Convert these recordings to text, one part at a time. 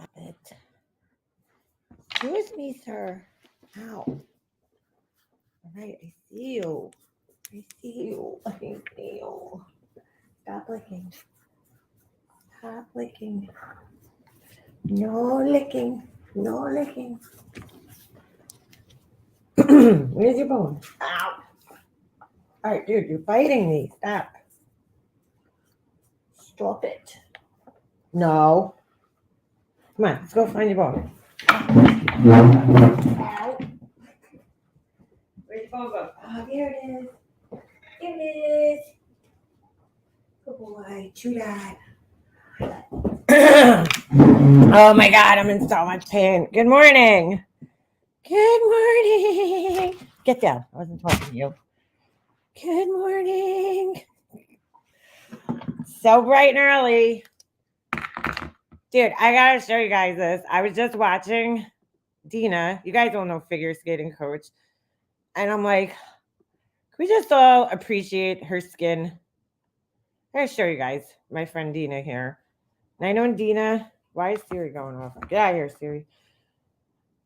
Stop it. Excuse me, sir. Ow. All right, I see you. I see you. I see you. Stop licking. Stop licking. No licking. No licking. Where's your bone? Ow. All right, dude, you're biting me. Stop. Stop it. No. Come on, let's go find your bone. Ow. Where's your bone go? Oh, here it is. Here it is. Good boy. Chew that. Oh my God, I'm in so much pain. Good morning. Good morning. Get down. I wasn't talking to you. Good morning. So bright and early. Dude, I gotta show you guys this. I was just watching Dina. You guys don't know figure skating coach. And I'm like, can we just all appreciate her skin? I gotta show you guys. My friend Dina here. And I know Dina. Why is Siri going off? Get out of here, Siri.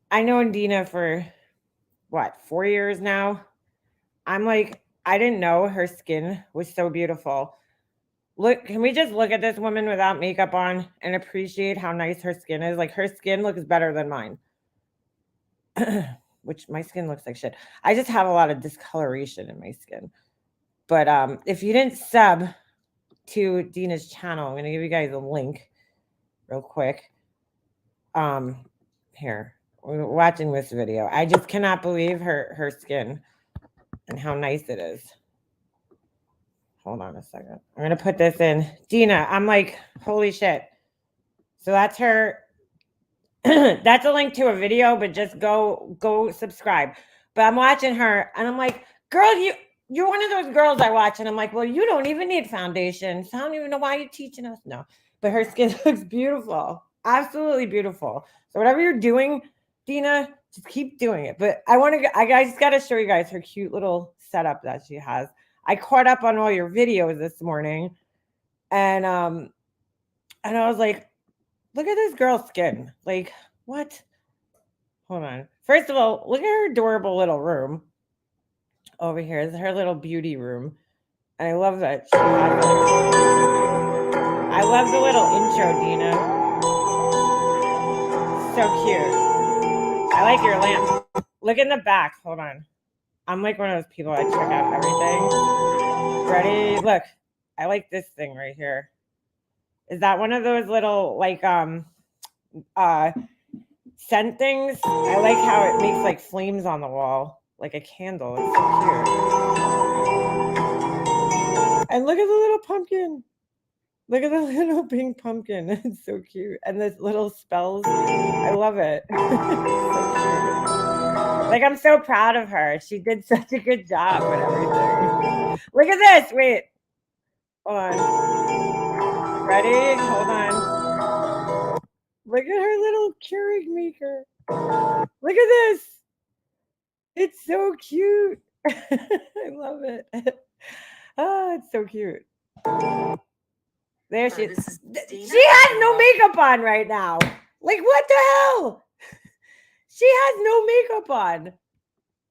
I know Dina for what, 4 years now? I'm like, I didn't know her skin was so beautiful. Look, can we just look at this woman without makeup on and appreciate how nice her skin is? Like, her skin looks better than mine. Which my skin looks like shit. I just have a lot of discoloration in my skin. But if you didn't sub to Dina's channel, I'm going to give you guys a link real quick. Here. We're watching this video. I just cannot believe her skin and how nice it is. Hold on a second. I'm going to put this in. Dina, I'm like, holy shit. So that's her. That's a link to a video, but just go subscribe. But I'm watching her and I'm like, girl, you're one of those girls I watch. And I'm like, well, you don't even need foundation. So I don't even know why you're teaching us. No, but her skin looks beautiful. Absolutely beautiful. So whatever you're doing, Dina, just keep doing it. But I just got to show you guys her cute little setup that she has. I caught up on all your videos this morning and I was like, look at this girl's skin. Like, what? Hold on. First of all, look at her adorable little room. Over here is her little beauty room. And I love that she has it. I love the little intro, Dina. So cute. I like your lamp. Look in the back. Hold on. I'm like one of those people that check out everything. Ready? Look. I like this thing right here. Is that one of those little like scent things? I like how it makes like flames on the wall, like a candle. It's so cute. And look at the little pumpkin. Look at the little pink pumpkin. It's so cute. And this little spells. I love it. So cute. Like, I'm so proud of her. She did such a good job with everything. Look at this. Wait. Hold on. Ready? Hold on. Look at her little Keurig maker. Look at this. It's so cute. I love it. Oh, it's so cute. There she is. She has no makeup on right now. Like, what the hell? She has no makeup on.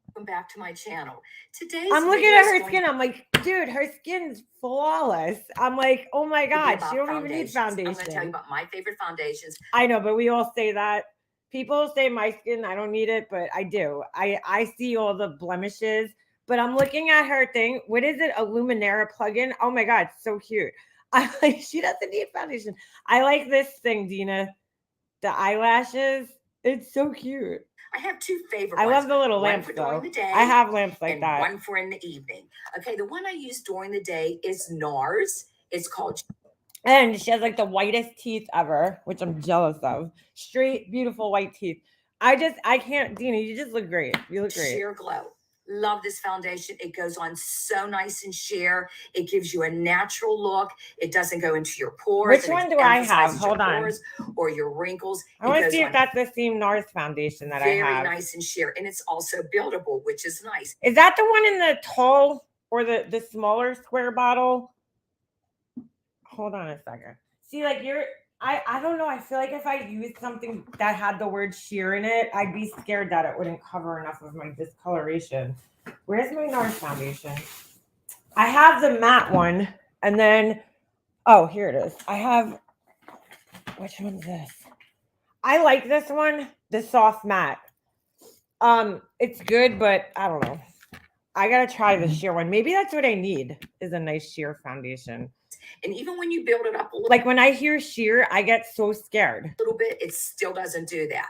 Welcome back to my channel. Today I'm looking at her skin. I'm like, dude, her skin's flawless. I'm like, oh my God, she don't even need foundation. I'm going to tell you about my favorite foundations. I know, but we all say that. People say my skin, I don't need it, but I do. I see all the blemishes, but I'm looking at her thing. What is it? A Luminera plugin? Oh my God, so cute. I like, she doesn't need foundation. I like this thing, Dina. The eyelashes. It's so cute. I have two favorite ones. I love the little one lamps, for during though. the day, I have lamps like and that. One for in the evening. Okay, the one I use during the day is NARS. It's called... And she has like the whitest teeth ever, which I'm jealous of. Straight, beautiful white teeth. I can't, Dina, you just look great. You look great. Sheer Glow. Love this foundation. It goes on so nice and sheer. It gives you a natural look. It doesn't go into your pores. Which one do I have? Hold on. Or your wrinkles. I want to see if that's the same NARS foundation that I have. Very nice and sheer. And it's also buildable, which is nice. Is that the one in the tall or the smaller square bottle? Hold on a second. See, like I don't know. I feel like if I used something that had the word sheer in it, I'd be scared that it wouldn't cover enough of my discoloration. Where's my NARS foundation? I have the matte one, and then oh, here it is. I have which one's this? I like this one, the soft matte. It's good, but I don't know. I gotta try the sheer one. Maybe that's what I need is a nice sheer foundation. And even when you build it up a little, Like when I hear sheer, I get so scared. bit, it still doesn't do that.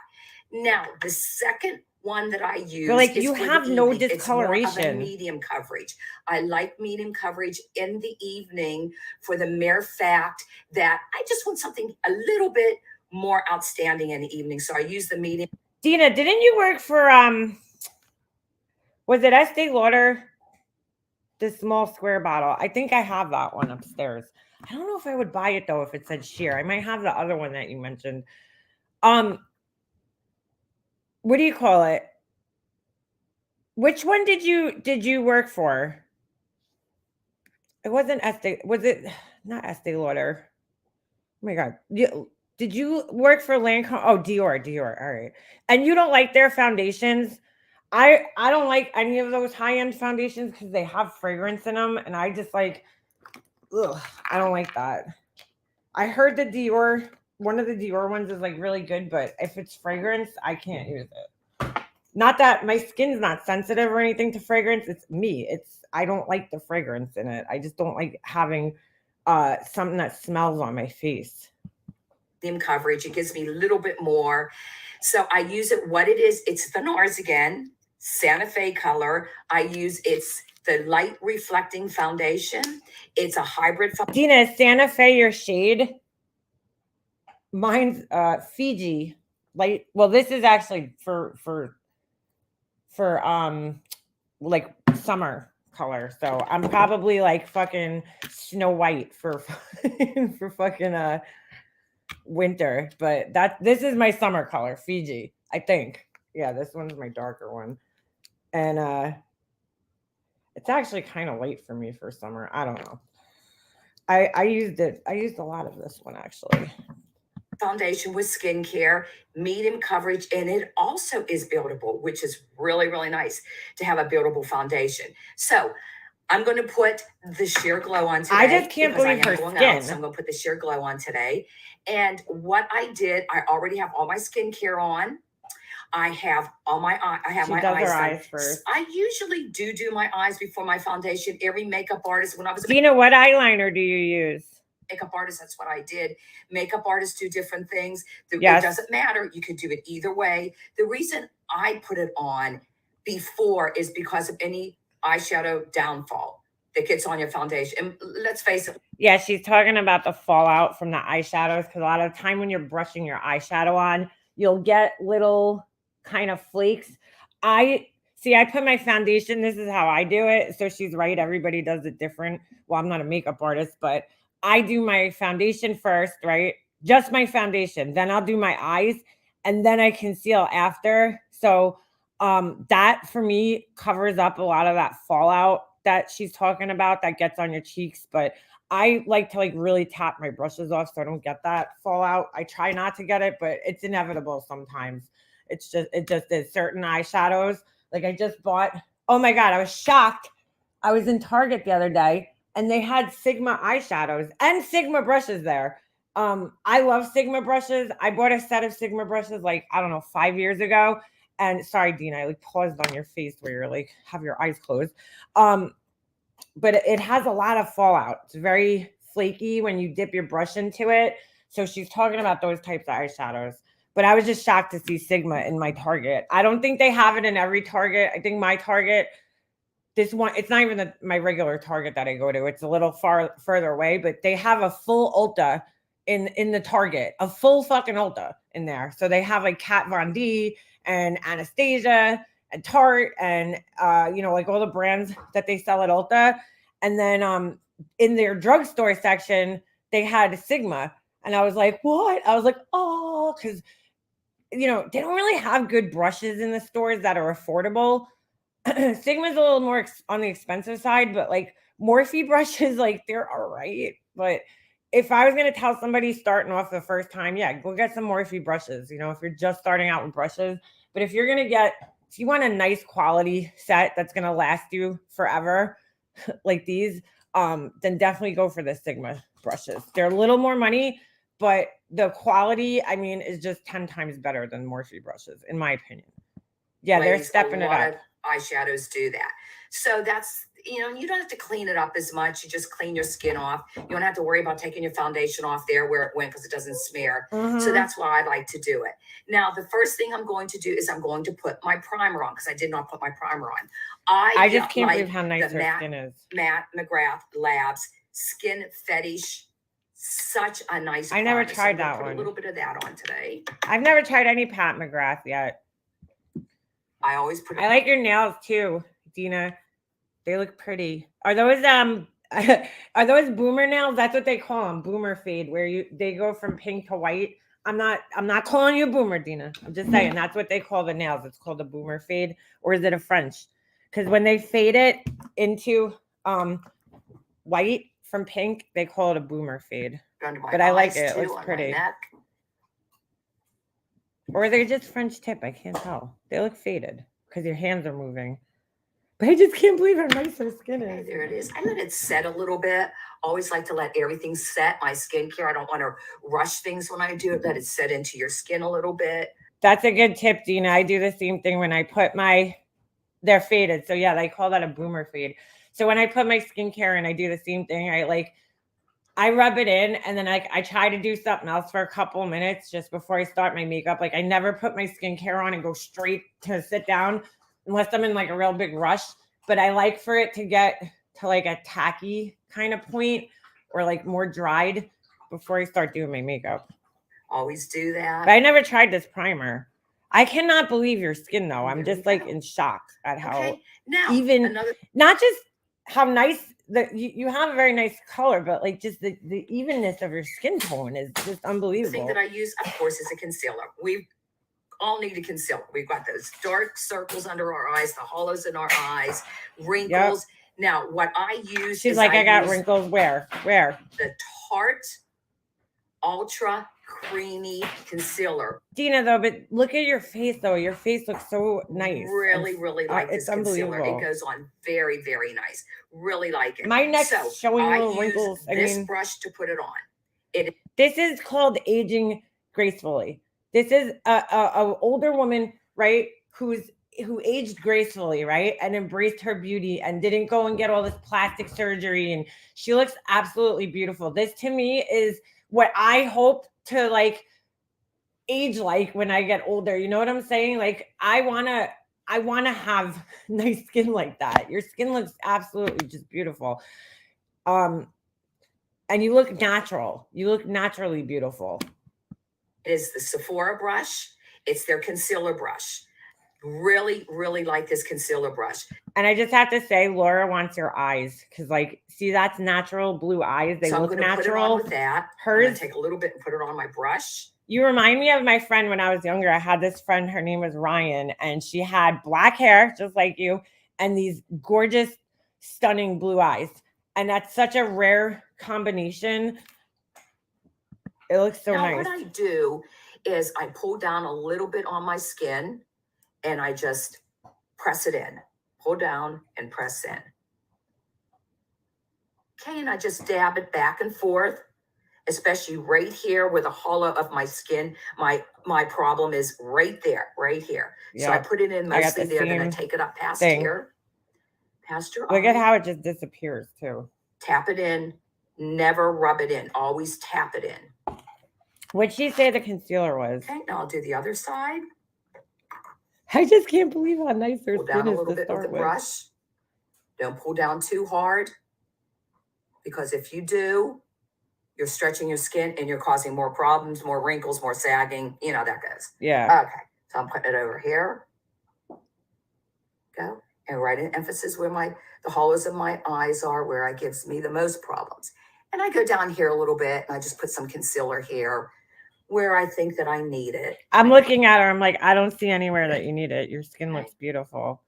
Now, the second one that I use, but like is you for have the no evening. It's more of a discoloration. medium coverage. I like medium coverage in the evening for the mere fact that I just want something a little bit more outstanding in the evening. So I use the medium. Dina, didn't you work for was it Estee Lauder? The small square bottle. I think I have that one upstairs. I don't know if I would buy it though if it said sheer. I might have the other one that you mentioned. What do you call it? Which one did you work for? It wasn't Estee. Was it not Estee Lauder? Oh my god. Did you work for Lancome? Oh, Dior. All right. And you don't like their foundations? I don't like any of those high-end foundations because they have fragrance in them, and I just like, ugh, I don't like that. I heard the Dior, one of the Dior ones is like really good, but if it's fragrance, I can't use it. Not that my skin's not sensitive or anything to fragrance. It's me. I don't like the fragrance in it. I just don't like having something that smells on my face. Coverage. It gives me a little bit more. So I use it. What it is, it's the NARS again, Santa Fe color. I use it's the light reflecting foundation. It's a hybrid. Dina, is Santa Fe your shade? Mine's Fiji light. Well, this is actually for like summer color. So I'm probably like fucking Snow White for for fucking winter. But this is my summer color, Fiji, I think. Yeah, this one's my darker one. And it's actually kind of late for me for summer. I don't know. I used a lot of this one actually. Foundation with skincare, medium coverage, and it also is buildable, which is really, really nice to have a buildable foundation. So I'm going to put the sheer glow on today. I just can't believe her skin. So I'm going to put the sheer glow on today. And what I did, I already have all my skincare on. I have all my I have my eyes first. I usually do my eyes before my foundation. Every makeup artist, when I was Dina, what eyeliner do you use? Makeup artist, that's what I did. Makeup artists do different things. Yes. It doesn't matter. You could do it either way. The reason I put it on before is because of any eyeshadow downfall that gets on your foundation. And let's face it. Yeah, she's talking about the fallout from the eyeshadows because a lot of the time when you're brushing your eyeshadow on, you'll get little kind of flakes. I put my foundation. This is how I do it. So she's right. Everybody does it different. Well, I'm not a makeup artist, but I do my foundation first, right? Just my foundation. Then I'll do my eyes and then I conceal after. So that for me covers up a lot of that fallout that she's talking about that gets on your cheeks. But I like to like really tap my brushes off so I don't get that fallout. I try not to get it, but it's inevitable sometimes. It just is. Certain eyeshadows. Like I just bought, oh my God, I was shocked. I was in Target the other day and they had Sigma eyeshadows and Sigma brushes there. I love Sigma brushes. I bought a set of Sigma brushes like, I don't know, 5 years ago. And sorry, Dina, I like paused on your face where you're like, have your eyes closed. But it has a lot of fallout. It's very flaky when you dip your brush into it. So she's talking about those types of eyeshadows. But I was just shocked to see Sigma in my Target. I don't think they have it in every Target. I think my Target, this one, it's not even my regular Target that I go to. It's a little further away, but they have a full Ulta in the Target, a full fucking Ulta in there. So they have like Kat Von D and Anastasia and Tarte and like all the brands that they sell at Ulta. And then in their drugstore section, they had Sigma. And I was like, what? I was like, oh, because they don't really have good brushes in the stores that are affordable. Sigma's a little more on the expensive side, but like Morphe brushes, like they're all right. But if I was going to tell somebody starting off the first time, yeah, go get some Morphe brushes, you know, if you're just starting out with brushes. But if you're going to get, if you want a nice quality set that's going to last you forever, like these, then definitely go for the Sigma brushes. They're a little more money, but the quality, I mean, is just 10 times better than Morphe brushes, in my opinion. Yeah, they're Ladies, stepping a it lot up. of eyeshadows do that. So that's, you know, you don't have to clean it up as much. You just clean your skin off. You don't have to worry about taking your foundation off there where it went because it doesn't smear. So that's why I like to do it. Now, the first thing I'm going to do is I'm going to put my primer on because I did not put my primer on. I just can't believe how nice her skin is. Matte McGrath Labs Skin Fetish. Such a nice I never tried that one. Put a little bit of that on today. I've never tried any Pat McGrath yet. I always put. I like your nails too, Dina. They look pretty. Are those are those boomer nails? That's what they call them, boomer fade, where they go from pink to white. I'm not calling you boomer, Dina. I'm just saying that's what they call the nails. It's called a boomer fade, or is it a French? Because when they fade it into white from pink, they call it a boomer fade. But I like it. It looks pretty. Or they're just French tip. I can't tell. They look faded because your hands are moving. But I just can't believe how nice her skin is. Okay, there it is. I let it set a little bit. Always like to let everything set. My skincare, I don't want to rush things when I do it. Let it set into your skin a little bit. That's a good tip, Dina. I do the same thing when I put they're faded. So yeah, they call that a boomer fade. So when I put my skincare in, I do the same thing. I rub it in and then I try to do something else for a couple of minutes just before I start my makeup. Like I never put my skincare on and go straight to sit down unless I'm in like a real big rush. But I like for it to get to like a tacky kind of point or like more dried before I start doing my makeup. Always do that. But I never tried this primer. I cannot believe your skin though. I'm just like in shock at how not just how nice that you have a very nice color, but like just the evenness of your skin tone is just unbelievable. The thing that I use, of course, is a concealer. We all need a concealer. We've got those dark circles under our eyes, the hollows in our eyes, wrinkles. Yep. Now, what I use She's like, I got wrinkles. Where? The Tarte Ultra Creamy Concealer. Dina, though, but look at your face, though. Your face looks so nice. Really like this concealer. It goes on very, very nice. Really like it. My neck's showing little wrinkles. This brush to put it on. This is called aging gracefully. This is a older woman, right, who aged gracefully, right, and embraced her beauty and didn't go and get all this plastic surgery, and she looks absolutely beautiful. This to me is what I hope to like age like when I get older. You know what I'm saying? Like I wanna have nice skin like that. Your skin looks absolutely just beautiful. And you look natural. You look naturally beautiful. It is the Sephora brush. It's their concealer brush. Really, really like this concealer brush. And I just have to say, Laura wants your eyes because, like, see, that's natural blue eyes. They look natural. Put it on with that. Hers. I'm gonna take a little bit and put it on my brush. You remind me of my friend when I was younger. I had this friend. Her name was Ryan, and she had black hair, just like you, and these gorgeous, stunning blue eyes. And that's such a rare combination. It looks so nice. What I do is I pull down a little bit on my skin and I just press it in. Pull down and press in. Okay, and I just dab it back and forth, especially right here where the hollow of my skin, my problem is right there, right here. Yep. So I put it in mostly there, then I take it up past here. Past your eye. Look at how it just disappears too. Tap it in. Never rub it in. Always tap it in. What'd she say the concealer was? Okay, now I'll do the other side. I just can't believe how nice her skin is. Pull down a little bit with the brush. Don't pull down too hard, because if you do, you're stretching your skin and you're causing more problems, more wrinkles, more sagging. You know how that goes. Yeah. Okay, so I'm putting it over here. Go. And right in emphasis where the hollows of my eyes are, where it gives me the most problems. And I go down here a little bit and I just put some concealer here where I think that I need it. I'm looking at her. I'm like, I don't see anywhere that you need it. Your skin looks beautiful.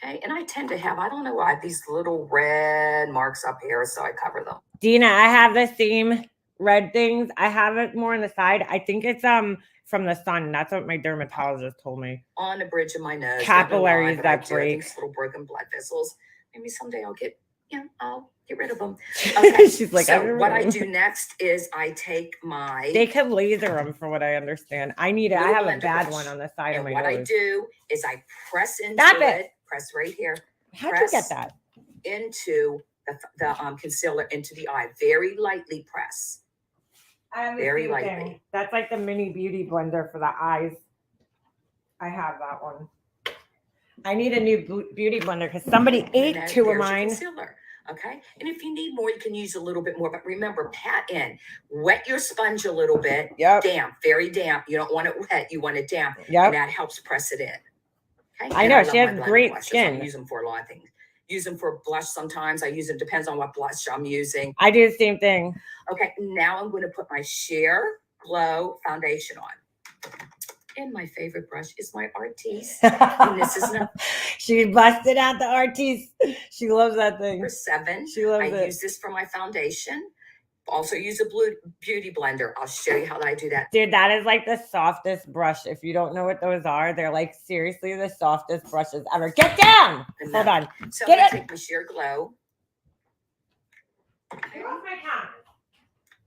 Okay. And I tend to have, I don't know why, these little red marks up here. So I cover them. Dina, I have the same red things. I have it more on the side. I think it's from the sun. That's what my dermatologist told me. On the bridge of my nose. Capillaries I that do. I think break. it's little broken blood vessels. Maybe someday I'll get, I'll get rid of them. Okay. She's like, so what I do next is I take They could laser them, from what I understand. I need it. I have a bad one on the side of my nose. What I do is I press into it. Press right here. How'd you get that? Into the concealer into the eye. Very lightly press. Very lightly. That's like the mini beauty blender for the eyes. I have that one. I need a new beauty blender because somebody ate two of mine. Concealer. Okay. And if you need more, you can use a little bit more. But remember, pat in. Wet your sponge a little bit. Yep. Damp. Very damp. You don't want it wet. You want it damp. Yep. And that helps press it in. Okay. I know. She has great skin. I use them for a lot of things. Use them for blush sometimes. I use them. Depends on what blush I'm using. I do the same thing. Okay. Now I'm going to put my Sheer Glow foundation on. And my favorite brush is my Artiste. And this is she busted out the Artiste. She loves that thing. Number 7. She loves it. I use this for my foundation. Also use a beauty blender. I'll show you how I do that. Dude, that is like the softest brush. If you don't know what those are, they're like seriously the softest brushes ever. Get down! Hold on. So I'm going to take my Sheer Glow. Where's my camera?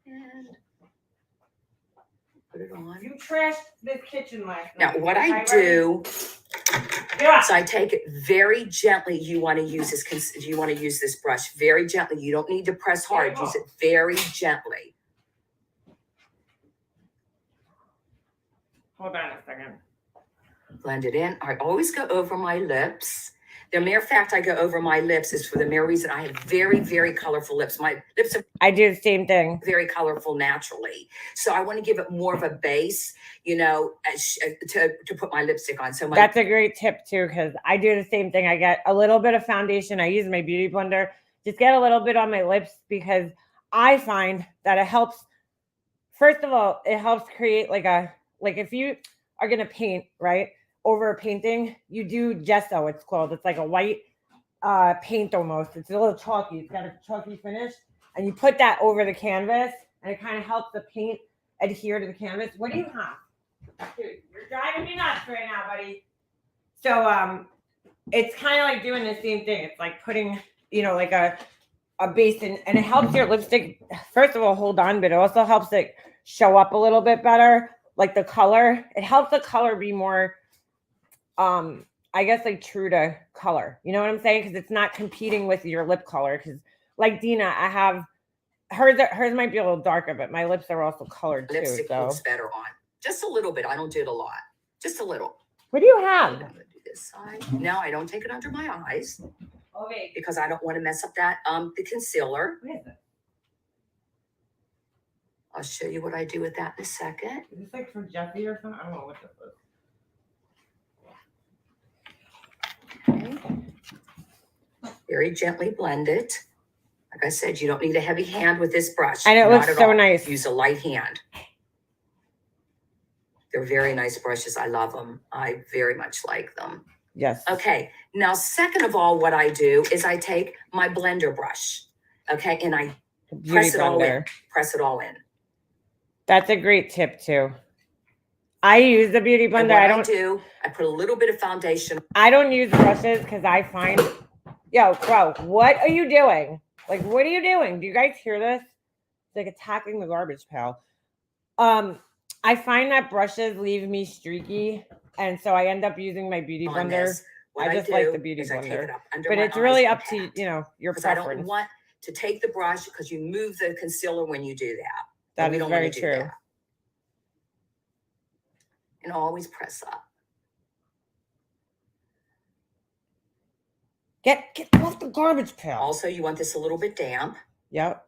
And put it on. You trashed this kitchen last night. Now, what I do, so I take it very gently. You want to use this. You want to use this brush very gently. You don't need to press hard. Use it very gently. Hold on a second. Blend it in. I always go over my lips. The mere fact I go over my lips is for the mere reason I have very, very colorful lips. My lips are I do the same thing. Very colorful naturally. So I want to give it more of a base, to put my lipstick on. So that's a great tip too, because I do the same thing. I get a little bit of foundation. I use my beauty blender. Just get a little bit on my lips because I find that it helps. First of all, it helps create like if you are going to paint, right? Over a painting, you do gesso, it's called. It's like a white paint almost. It's a little chalky. It's got a chalky finish. And you put that over the canvas, and it kind of helps the paint adhere to the canvas. What do you have? Dude, you're driving me nuts right now, buddy. So it's kind of like doing the same thing. It's like putting, like a base in, and it helps your lipstick, first of all, hold on, but it also helps it show up a little bit better. Like the color, it helps the color be more I guess like true to color. You know what I'm saying? Because it's not competing with your lip color. Because like Dina, I have hers might be a little darker, but my lips are also colored too. Lipstick looks better on. Just a little bit. I don't do it a lot. Just a little. What do you have? I'm gonna do this side. No, I don't take it under my eyes. Okay. Because I don't want to mess up that the concealer. What is it? I'll show you what I do with that in a second. Is this like from Jeffy or something? I don't know what this is. Very gently blend it. Like I said, you don't need a heavy hand with this brush. And it looks so nice. Use a light hand. They're very nice brushes. I love them. I very much like them. Yes. Okay. Now, second of all, what I do is I take my blender brush. Okay. And I press it all in. Press it all in. That's a great tip too. I use the beauty blender. I put a little bit of foundation. I don't use brushes because I find, bro, what are you doing? Like, what are you doing? Do you guys hear this? It's like attacking the garbage pail. I find that brushes leave me streaky, and so I end up using my beauty blender. I just like the beauty blender, but it's really up to your preference. I don't want to take the brush because you move the concealer when you do that. That is very true. And always press up. Get off the garbage pail. Also, you want this a little bit damp. Yep.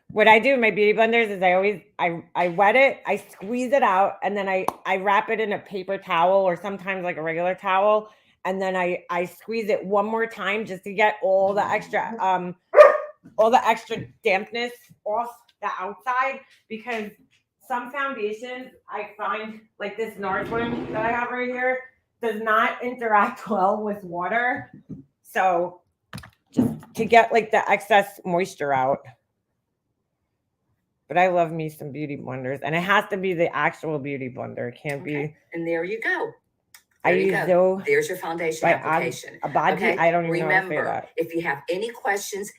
What I do with my beauty blenders is I wet it, I squeeze it out, and then I wrap it in a paper towel or sometimes like a regular towel, and then I squeeze it one more time just to get all the extra dampness off the outside, because some foundations I find, like this NARS one that I have right here, does not interact well with water. So just to get like the excess moisture out. But I love me some beauty blenders, and it has to be the actual beauty blender. It can't be. And there you go. I use though. There's your foundation By application. Abaji, Okay. I don't even know how to say Remember, that. if you have any questions,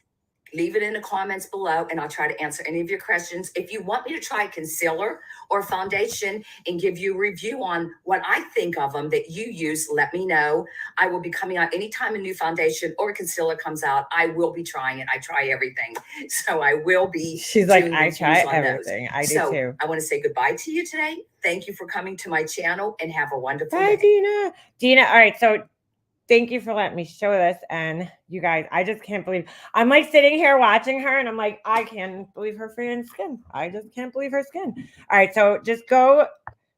leave it in the comments below and I'll try to answer any of your questions. If you want me to try concealer or foundation and give you a review on what I think of them that you use, let me know. I will be coming out anytime a new foundation or concealer comes out. I will be trying it. I try everything. So I will be. She's like, I try everything. I do too. I want to say goodbye to you today. Thank you for coming to my channel and have a wonderful day. Bye, Dina. Dina, all right, so thank you for letting me show this. And you guys, I just can't believe I'm like sitting here watching her and I'm like, I can't believe her freaking skin. I just can't believe her skin. All right, so just go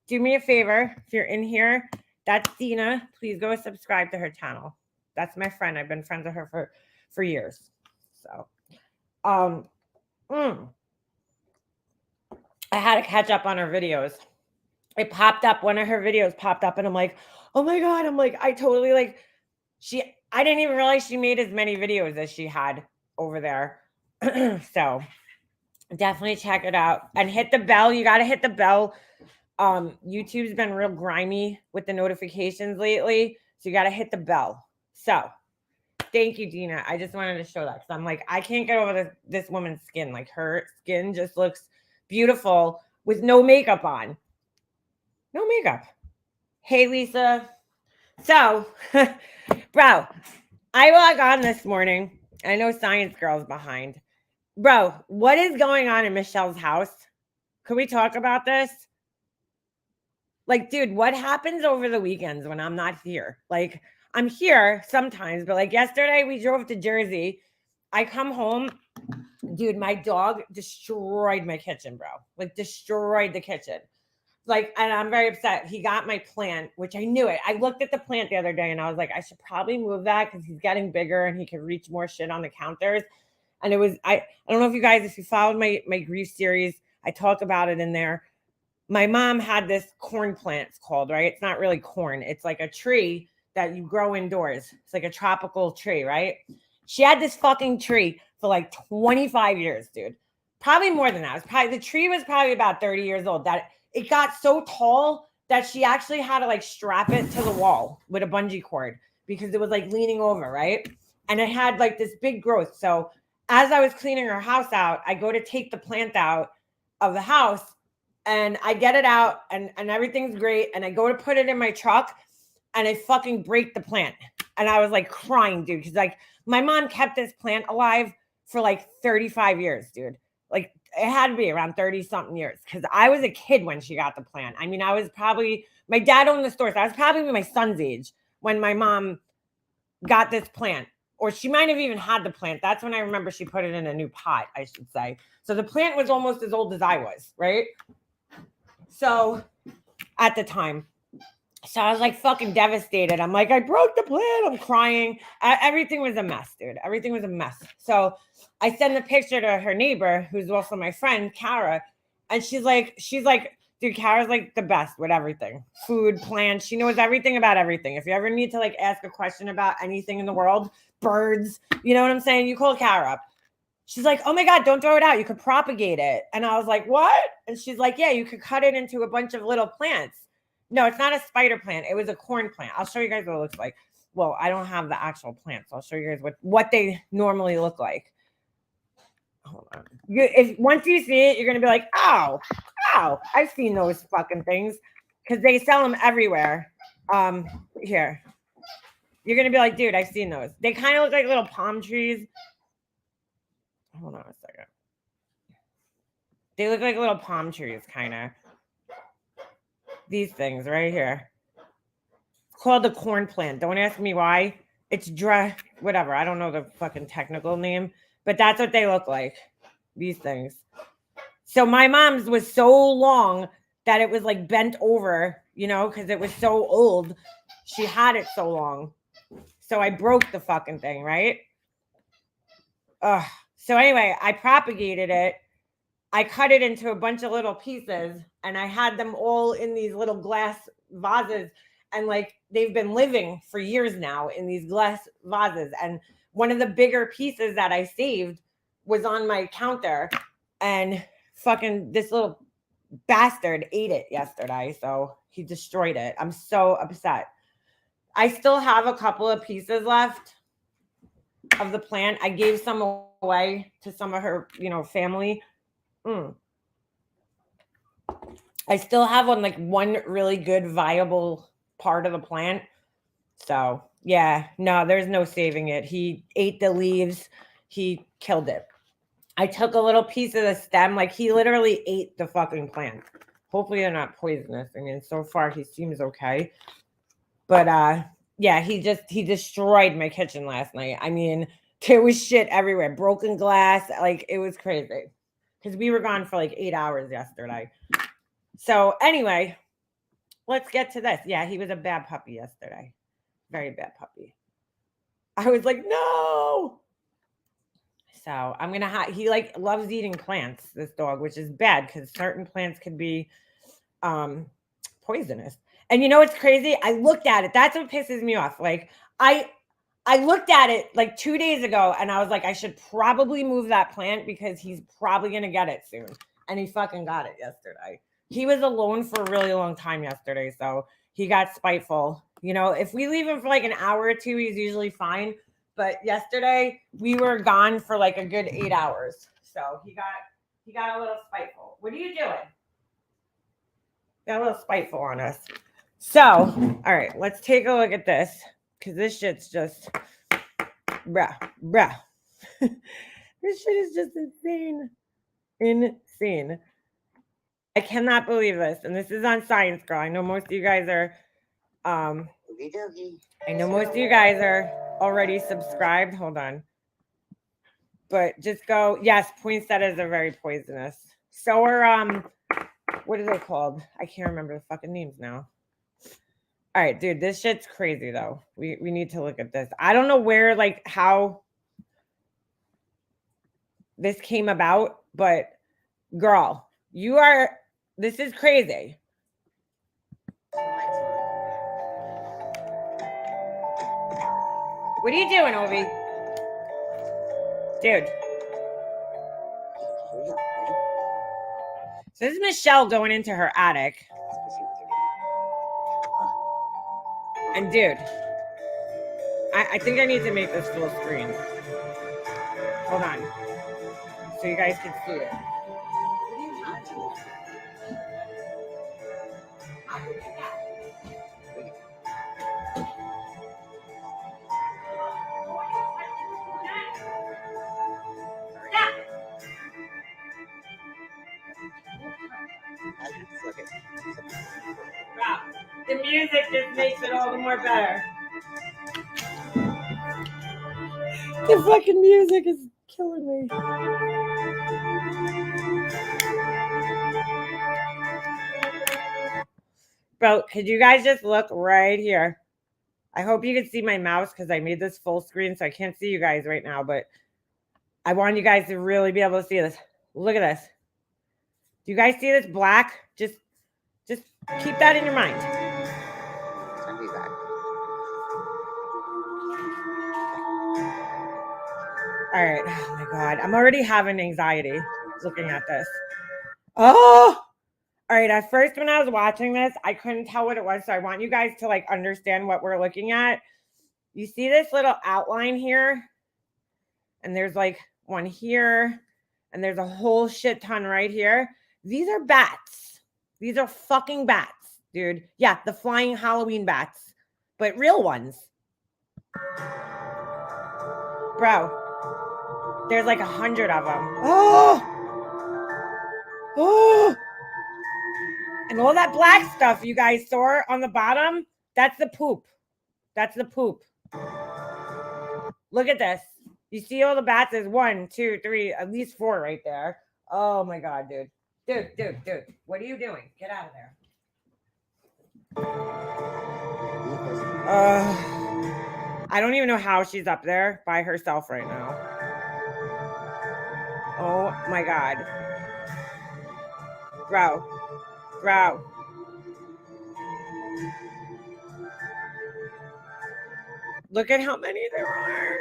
do me a favor. If you're in here, that's Dina. Please go subscribe to her channel. That's my friend. I've been friends with her for years. So I had to catch up on her videos. It popped up, one of her videos popped up, and I'm like, oh my God. I'm like, I totally like I didn't even realize she made as many videos as she had over there. So definitely check it out and hit the bell. You got to hit the bell. YouTube's been real grimy with the notifications lately. So you got to hit the bell. So thank you, Dina. I just wanted to show that because I'm like, I can't get over this woman's skin. Like her skin just looks beautiful with no makeup on. No makeup. Hey, Lisa. So, bro, I log on this morning. I know Science Girl's behind. Bro, what is going on in Michelle's house? Can we talk about this? Like, dude, what happens over the weekends when I'm not here? Like, I'm here sometimes, but like yesterday we drove to Jersey. I come home. Dude, my dog destroyed my kitchen, bro. Like, destroyed the kitchen. Like, and I'm very upset. He got my plant, which I knew it. I looked at the plant the other day and I was like, I should probably move that because he's getting bigger and he can reach more shit on the counters. And it was, I don't know if you guys, if you followed my grief series, I talk about it in there. My mom had this corn plant, it's called, right? It's not really corn. It's like a tree that you grow indoors. It's like a tropical tree, right? She had this fucking tree for like 25 years, dude. Probably more than that. The tree was probably about 30 years old. That it got so tall that she actually had to like strap it to the wall with a bungee cord because it was like leaning over, right? And it had like this big growth. So as I was cleaning her house out, I go to take the plant out of the house and I get it out and everything's great. And I go to put it in my truck and I fucking break the plant. And I was like crying, dude. Cause like my mom kept this plant alive for like 35 years, dude. Like it had to be around 30 something years. Cause I was a kid when she got the plant. I mean, I was probably, my dad owned the store. So I was probably my son's age when my mom got this plant. Or she might have even had the plant. That's when I remember she put it in a new pot, I should say. So the plant was almost as old as I was, right? So at the time. So I was like fucking devastated. I'm like, I broke the plant. I'm crying. Everything was a mess, dude. Everything was a mess. So I send the picture to her neighbor, who's also my friend, Kara. And she's like, dude, Kara's like the best with everything. Food, plants. She knows everything about everything. If you ever need to like ask a question about anything in the world, birds, you know what I'm saying? You call Kara up. She's like, oh my God, don't throw it out. You could propagate it. And I was like, what? And she's like, yeah, you could cut it into a bunch of little plants. No, it's not a spider plant. It was a corn plant. I'll show you guys what it looks like. Well, I don't have the actual plants. So I'll show you guys what they normally look like. Hold on. Once you see it, you're going to be like, ow, I've seen those fucking things because they sell them everywhere. Here. You're going to be like, dude, I've seen those. They kind of look like little palm trees. Hold on a second. They look like little palm trees, kind of. These things right here. It's called the corn plant. Don't ask me why. It's dry, whatever. I don't know the fucking technical name, but that's what they look like. These things. So my mom's was so long that it was like bent over, you know, because it was so old. She had it so long. So I broke the fucking thing, right? Ugh. So anyway, I propagated it. I cut it into a bunch of little pieces and I had them all in these little glass vases. And like they've been living for years now in these glass vases. And one of the bigger pieces that I saved was on my counter. And fucking this little bastard ate it yesterday, so he destroyed it. I'm so upset. I still have a couple of pieces left of the plant. I gave some away to some of her, family. I still have one really good viable part of the plant. So yeah, no, there's no saving it. He ate the leaves. He killed it. I took a little piece of the stem. Like, he literally ate the fucking plant. Hopefully they're not poisonous. I mean, so far he seems okay. But yeah, he destroyed my kitchen last night. I mean, there was shit everywhere. Broken glass. Like, it was crazy. Because we were gone for 8 hours yesterday. So anyway, let's get to this. Yeah, he was a bad puppy yesterday. Very bad puppy. I was like, no. So I'm gonna he loves eating plants, this dog, which is bad because certain plants could be poisonous. And you know what's crazy? I looked at it. That's what pisses me off. I looked at it 2 days ago and I was like, I should probably move that plant because he's probably gonna get it soon. And he fucking got it yesterday. He was alone for a really long time yesterday, so he got spiteful. If we leave him for an hour or two, he's usually fine. But yesterday we were gone for a good 8 hours. So he got a little spiteful. What are you doing? Got a little spiteful on us. So, all right, let's take a look at this. Because this shit's just bruh. This shit is just insane. Insane. I cannot believe this. And this is on Science Girl. I know most of you guys are already subscribed. Hold on. But just go, yes, poinsettias are very poisonous. So are what are they called? I can't remember the fucking names now. All right, dude, this shit's crazy though. We need to look at this. I don't know where how this came about, but girl, this is crazy. What are you doing, Ovi? Dude. So this is Michelle going into her attic. And dude, I think I need to make this full screen. Hold on. So you guys can see it. Wow. The music just makes it all the more better. The fucking music is killing me. Bro, could you guys just look right here? I hope you can see my mouse because I made this full screen, so I can't see you guys right now, but I want you guys to really be able to see this. Look at this. Do you guys see this black? Just keep that in your mind. All right. Oh my God. I'm already having anxiety looking at this. Oh, all right. At first, when I was watching this, I couldn't tell what it was. So I want you guys to understand what we're looking at. You see this little outline here? And there's one here. And there's a whole shit ton right here. These are bats. These are fucking bats, dude. Yeah, the flying Halloween bats, but real ones. Bro, there's 100 of them. Oh! And all that black stuff you guys saw on the bottom, that's the poop. That's the poop. Look at this. You see all the bats? There's 1, 2, 3, at least 4 right there. Oh my God, dude. Dude. What are you doing? Get out of there. I don't even know how she's up there by herself right now. Oh my God. Bro. Look at how many there are.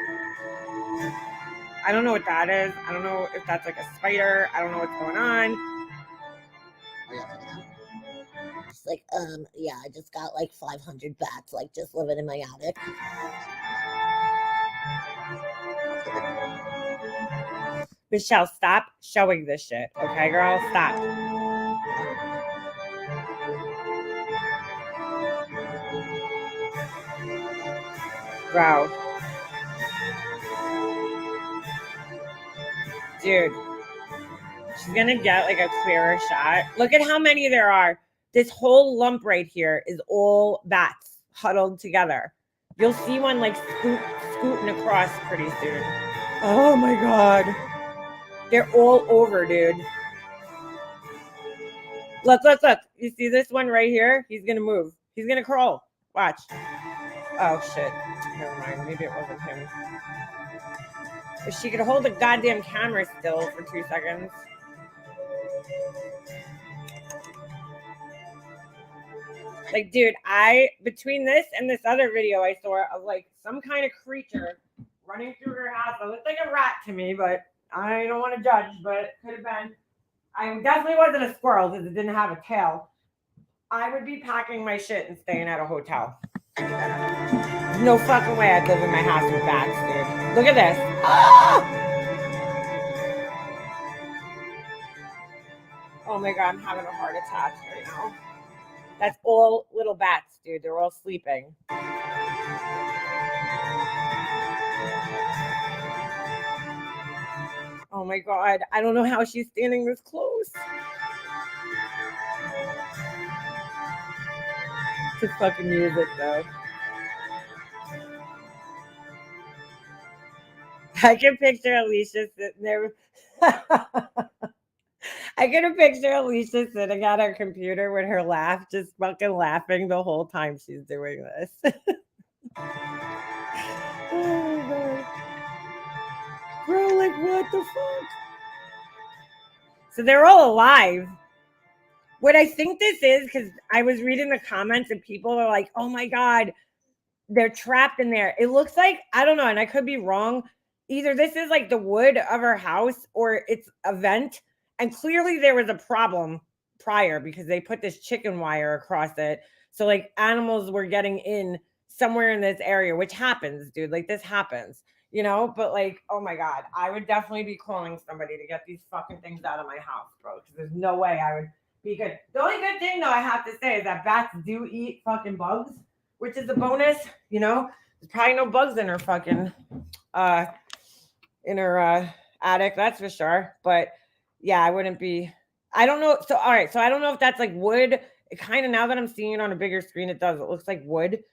I don't know what that is. I don't know if that's like a spider. I don't know what's going on. It's like, yeah, I just got like 500 bats, like just living in my attic. Michelle, stop showing this shit. Okay, girl? Stop. Bro. Dude. She's gonna get like a clearer shot. Look at how many there are. This whole lump right here is all bats huddled together. You'll see one like scooting across pretty soon. Oh my god. They're all over, dude. Look. You see this one right here? He's gonna move. He's gonna crawl. Watch. Oh shit. Never mind. Maybe it wasn't him. If she could hold the goddamn camera still for 2 seconds. Like, dude, between this and this other video I saw of like some kind of creature running through her house. It looked like a rat to me, but I don't want to judge, but it could have been. I definitely wasn't a squirrel because it didn't have a tail. I would be packing my shit and staying at a hotel. There's no fucking way I'd live in my house with bats, dude. Look at this. Ah! Oh my god, I'm having a heart attack right now. That's all little bats, dude. They're all sleeping. Oh my god, I don't know how she's standing this close. To fucking music though. I can picture Alicia sitting there. I can picture Alicia sitting at her computer with her laugh, just fucking laughing the whole time she's doing this. Oh my god. Bro, like what the fuck? So they're all alive. What I think this is, because I was reading the comments and people are like, oh my god, they're trapped in there. It looks like, I don't know, and I could be wrong. Either this is like the wood of her house or it's a vent. And clearly there was a problem prior because they put this chicken wire across it. So like animals were getting in somewhere in this area, which happens, dude. Like this happens, but like, oh my God, I would definitely be calling somebody to get these fucking things out of my house, bro. Because there's no way I would be good. The only good thing though I have to say is that bats do eat fucking bugs, which is a bonus, There's probably no bugs in her fucking attic, that's for sure. But yeah, I wouldn't be. I don't know. So all right, so I don't know if that's like wood. It kind of, now that I'm seeing it on a bigger screen, it does. It looks like wood,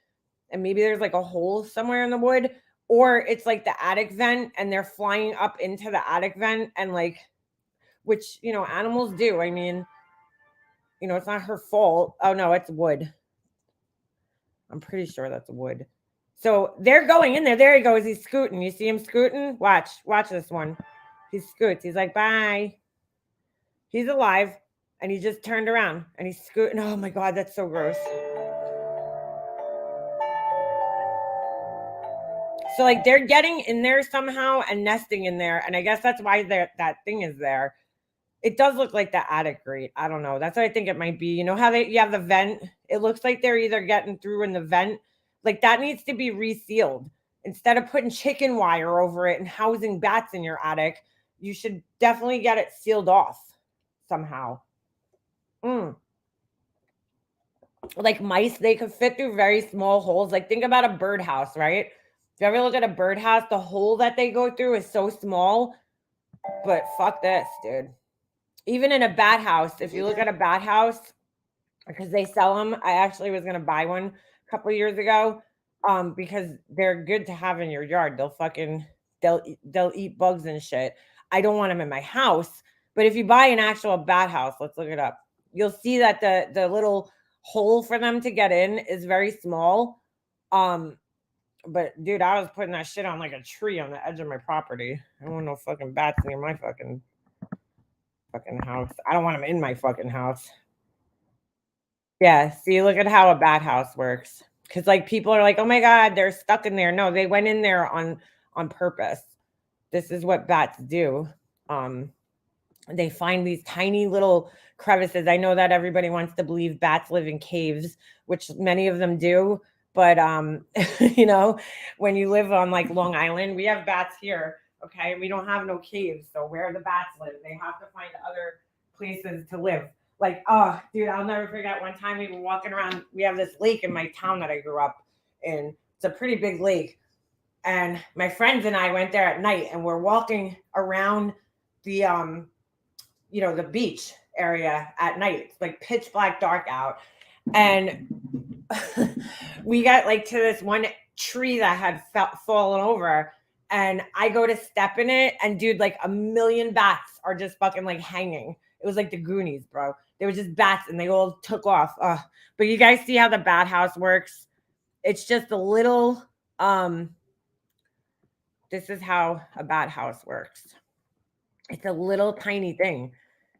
and maybe there's like a hole somewhere in the wood, or it's like the attic vent, and they're flying up into the attic vent, and like, which animals do. I mean, it's not her fault. Oh no, it's wood. I'm pretty sure that's wood. So they're going in there. There he goes. He's scooting. You see him scooting? Watch this one. He scoots. He's like, bye. He's alive. And he just turned around and he's scooting. Oh my God, that's so gross. So like they're getting in there somehow and nesting in there. And I guess that's why that thing is there. It does look like the attic grate. I don't know. That's what I think it might be. You know how you have the vent? It looks like they're either getting through in the vent. Like that needs to be resealed. Instead of putting chicken wire over it and housing bats in your attic, you should definitely get it sealed off somehow. Like mice, they could fit through very small holes. Like think about a birdhouse, right? If you ever look at a birdhouse, the hole that they go through is so small. But fuck this, dude. Even in a bat house, if you look at a bat house, because they sell them, I actually was gonna buy one a couple years ago, because they're good to have in your yard. They'll eat bugs and shit. I don't want them in my house, but if you buy an actual bat house, let's look it up. You'll see that the little hole for them to get in is very small. But dude, I was putting that shit on like a tree on the edge of my property. I don't want no fucking bats near my fucking house. I don't want them in my fucking house. Yeah, see, look at how a bat house works. Because like people are like, oh my God, they're stuck in there. No, they went in there on purpose. This is what bats do. They find these tiny little crevices. I know that everybody wants to believe bats live in caves, which many of them do. But you know, when you live on like Long Island, we have bats here, okay? We don't have no caves. So where the bats live, they have to find other places to live. Like, oh, dude, I'll never forget one time we were walking around. We have this lake in my town that I grew up in. It's a pretty big lake. And my friends and I went there at night and we're walking around the you know, the beach area at night. It's like pitch black dark out. And we got like to this one tree that had fallen over. And I go to step in it, and dude, like a million bats are just fucking like hanging. It was like the Goonies, bro. They were just bats and they all took off. But you guys see how the bat house works? It's just a little, this is how a bat house works. It's a little tiny thing.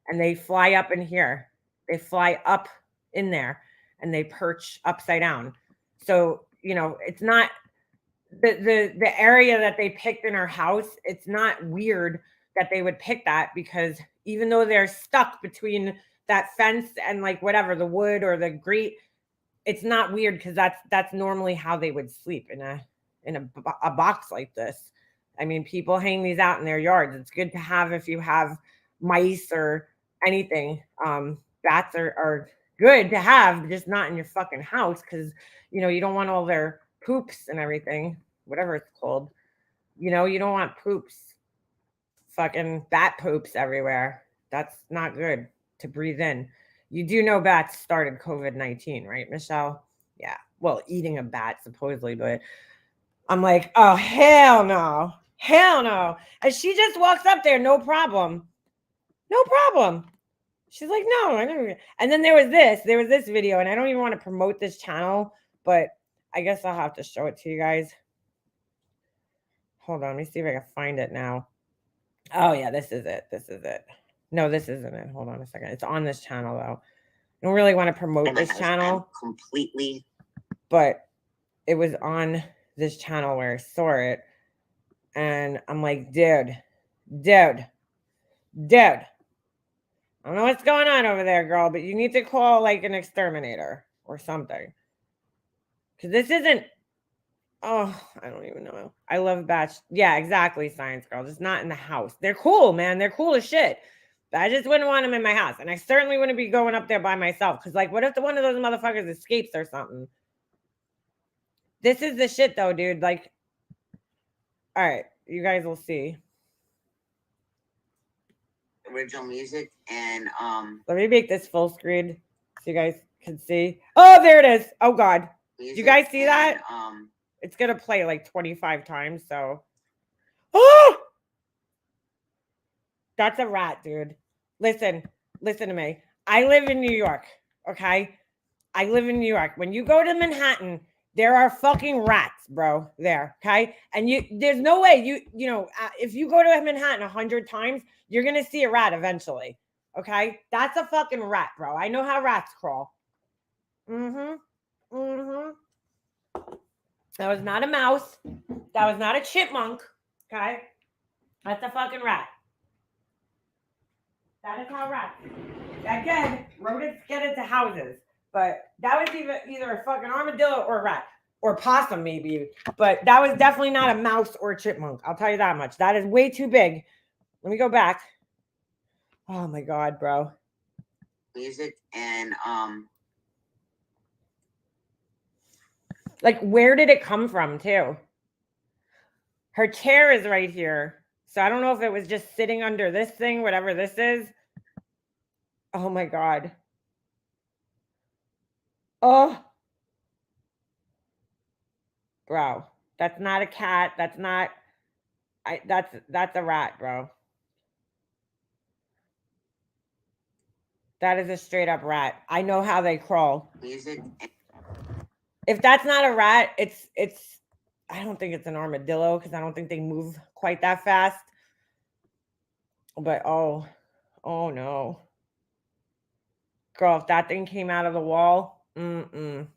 And they fly up in here. They fly up in there and they perch upside down. So, you know, it's not the area that they picked in our house. It's not weird that they would pick that, because even though they're stuck between that fence and like whatever, the wood or the grate, it's not weird, because that's normally how they would sleep in a box like this. I mean, people hang these out in their yards. It's good to have if you have mice or anything. Bats are good to have, just not in your fucking house, because you know you don't want all their poops and everything, whatever it's called. You know, you don't want poops, fucking bat poops everywhere. That's not good to breathe in. You do know bats started COVID-19, right, Michelle? Yeah. Well, eating a bat supposedly, but I'm like, oh hell no, hell no. And she just walks up there, no problem, no problem. She's like, no, I never. And then there was this video, and I don't even want to promote this channel, but I guess I'll have to show it to you guys. Hold on, let me see if I can find it now. Oh yeah, this is it. This is it. No, this isn't it. Hold on a second. It's on this channel though. I don't really want to promote this channel completely, but it was on this channel where I saw it, and I'm like, dude. I don't know what's going on over there, girl, but you need to call like an exterminator or something. Because this isn't, oh, I don't even know. I love bats. Yeah, exactly, science girl. Just not in the house. They're cool, man. They're cool as shit. But I just wouldn't want them in my house. And I certainly wouldn't be going up there by myself. Because, like, what if one of those motherfuckers escapes or something? This is the shit, though, dude. Like, all right, you guys will see. original music, and Let me make this full screen so you guys can see. Oh, there it is. Oh God. music, Do you guys see that? It's gonna play like 25 times, so oh, that's a rat, dude. Listen to me. I live in New York, okay? I live in New York. When you go to Manhattan, there are fucking rats, bro, there, okay? And there's no way you know, if you go to Manhattan 100 times, you're gonna see a rat eventually, okay? That's a fucking rat, bro. I know how rats crawl. That was not a mouse. That was not a chipmunk, okay? That's a fucking rat. That is how rats. Again, rodents get into houses. But that was either a fucking armadillo or a rat. Or possum, maybe. But that was definitely not a mouse or a chipmunk. I'll tell you that much. That is way too big. Let me go back. Oh my God, bro. music, and like, where did it come from, too? Her chair is right here. So I don't know if it was just sitting under this thing, whatever this is. Oh my God. Oh. Bro, that's not a cat. That's not, that's a rat, bro. That is a straight up rat. I know how they crawl. music. If that's not a rat, it's I don't think it's an armadillo, because I don't think they move quite that fast. But oh no. Girl, if that thing came out of the wall, it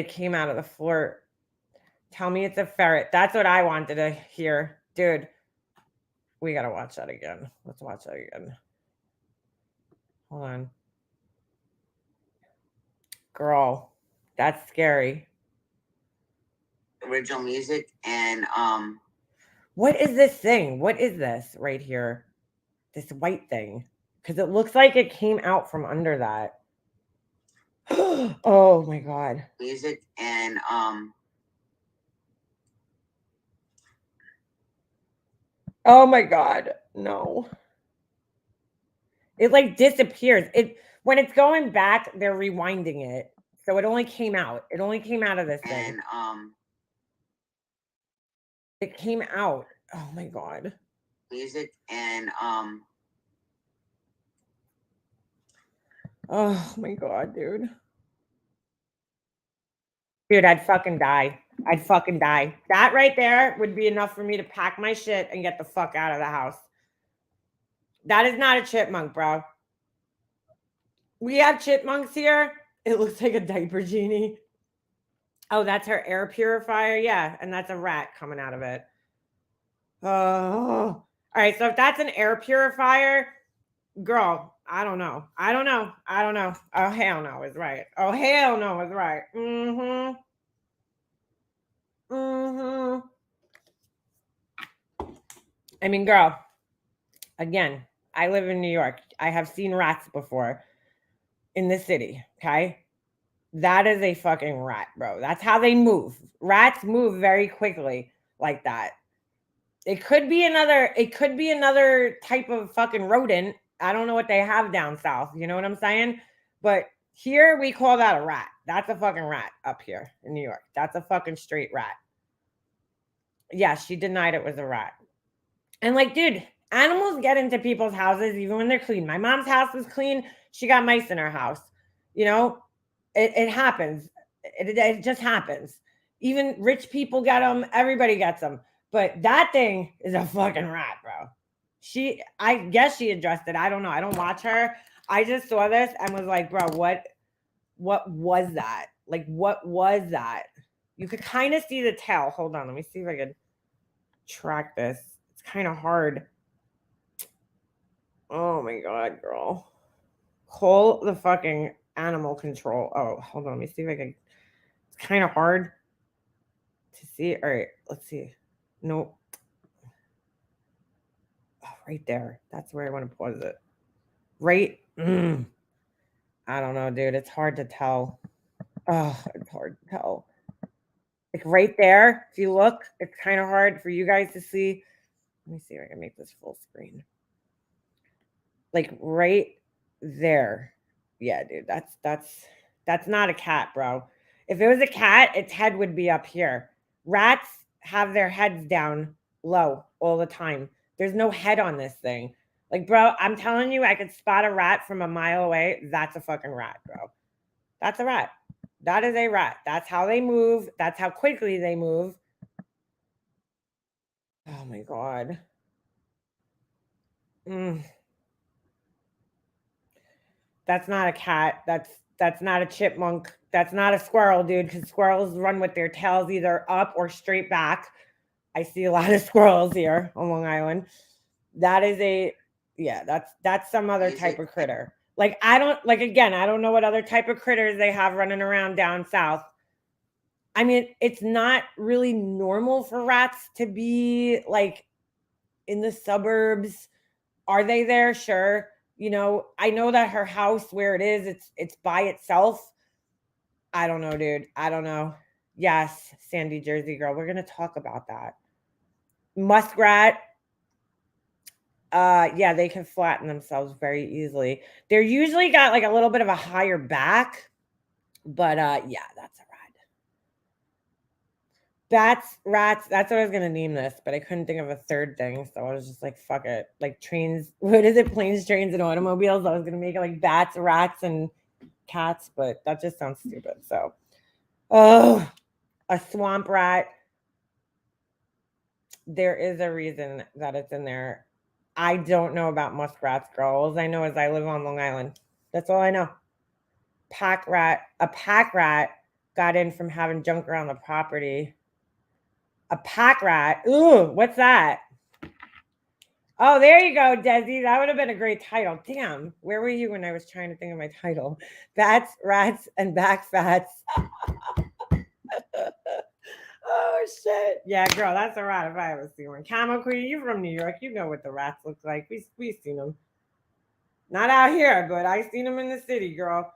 came out of the floor. Tell me it's a ferret. That's what I wanted to hear. Dude, we got to watch that again. Let's watch that again. Hold on. Girl, that's scary. Original music and What is this thing? What is this right here? This white thing. Because it looks like it came out from under that. Oh my God. music and Oh my God. No. It like disappears. It when it's going back, they're rewinding it. So it only came out. It only came out of this thing. and It came out. Oh my God. music and Oh my God, dude. Dude, I'd fucking die. I'd fucking die. That right there would be enough for me to pack my shit and get the fuck out of the house. That is not a chipmunk, bro. We have chipmunks here. It looks like a diaper genie. Oh, that's her air purifier. Yeah, and that's a rat coming out of it. Oh, all right. So if that's an air purifier, girl, I don't know. I don't know. I don't know. Oh, hell no is right. Oh, hell no is right. Mm-hmm. Mm-hmm. I mean, girl, again, I live in New York. I have seen rats before in the city, okay? That is a fucking rat, bro. That's how they move. Rats move very quickly like that. It could be another type of fucking rodent. I don't know what they have down south. You know what I'm saying? But here we call that a rat. That's a fucking rat up here in New York. That's a fucking straight rat. Yeah, she denied it was a rat. And like, dude, animals get into people's houses even when they're clean. My mom's house was clean. She got mice in her house. You know, it happens. It just happens. Even rich people get them. Everybody gets them. But that thing is a fucking rat, bro. I guess she addressed it. I don't know. I don't watch her. I just saw this and was like, bro, what was that? Like, what was that? You could kind of see the tail. Hold on. Let me see if I can track this. It's kind of hard. Oh my God, girl. Call the fucking animal control. Oh, hold on. Let me see if I can. It's kind of hard to see. All right, let's see. Nope. Oh, right there. That's where I want to pause it. Right. I don't know, dude. It's hard to tell. Oh, it's hard to tell. Like right there, if you look, it's kind of hard for you guys to see. Let me see if I can make this full screen. Like right there. Yeah, dude. That's not a cat, bro. If it was a cat, its head would be up here. Rats have their heads down low all the time. There's no head on this thing. Like, bro, I'm telling you, I could spot a rat from a mile away. That's a fucking rat, bro. That's a rat. That is a rat. That's how they move. That's how quickly they move. Oh my God. That's not a cat. That's not a chipmunk. That's not a squirrel, dude, because squirrels run with their tails either up or straight back. I see a lot of squirrels here on Long Island. That is that's some other type of critter. Like I don't know what other type of critters they have running around down south. I mean, it's not really normal for rats to be like in the suburbs. Are they there? Sure. You know, I know that her house where it is, it's by itself. I don't know, dude. I don't know. Yes, Sandy Jersey girl. We're gonna talk about that. Muskrat. Yeah, they can flatten themselves very easily. They're usually got like a little bit of a higher back, but yeah, that's a rat. Bats, rats, that's what I was gonna name this, but I couldn't think of a third thing, so I was just like, fuck it. Like trains, what is it? Planes, trains, and automobiles. I was gonna make it like bats, rats, and cats, but that just sounds stupid. So, oh, a swamp rat. There is a reason that it's in there. I don't know about muskrats, girls. All I know is I live on Long Island. That's all I know. A pack rat got in from having junk around the property. A pack rat. Ooh, what's that? Oh, there you go, Desi. That would have been a great title. Damn, where were you when I was trying to think of my title? Bats, rats, and back fats. Oh shit. Yeah, girl, that's a rat if I ever see one. Camo Queen, you from New York. You know what the rats look like. We've seen them. Not out here, but I seen them in the city, girl.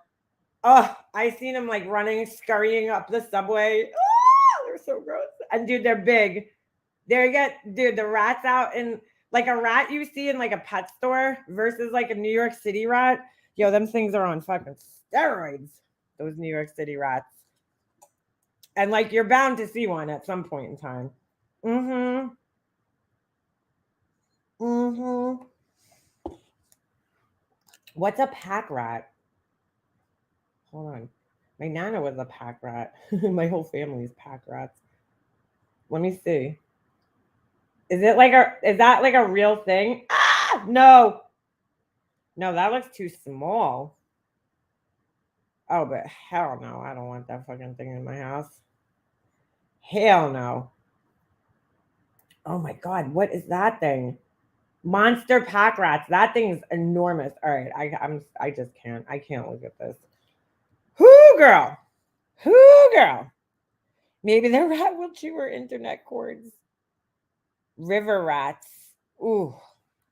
Oh, I seen them like running, scurrying up the subway. Oh, they're so gross. And dude, they're big. Dude, the rats out in like a rat you see in like a pet store versus like a New York City rat. Yo, them things are on fucking steroids. Those New York City rats. And like you're bound to see one at some point in time. Mm-hmm. Mm-hmm. What's a pack rat? Hold on. My nana was a pack rat. My whole family is pack rats. Let me see. Is that like a real thing? Ah, no. No, that looks too small. Oh, but hell no. I don't want that fucking thing in my house. Hell no. Oh my god, what is that thing? Monster pack rats. That thing is enormous. All right, I just can't. I can't look at this. Whoo, girl. Whoo, girl. Maybe the rat will chew her internet cords. River rats. Ooh,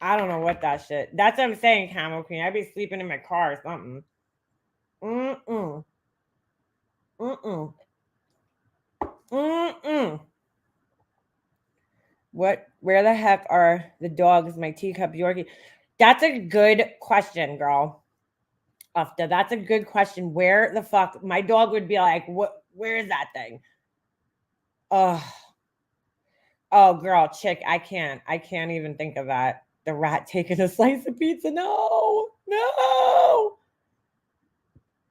I don't know what that shit. That's what I'm saying, Camel Queen. I'd be sleeping in my car or something. Mm-mm. Mm-mm. Mm-mm. Where the heck are the dogs, my teacup Yorkie? That's a good question, girl. Ufta, that's a good question. Where the fuck? My dog would be like, where is that thing? Oh, girl, chick, I can't even think of that. The rat taking a slice of pizza. No.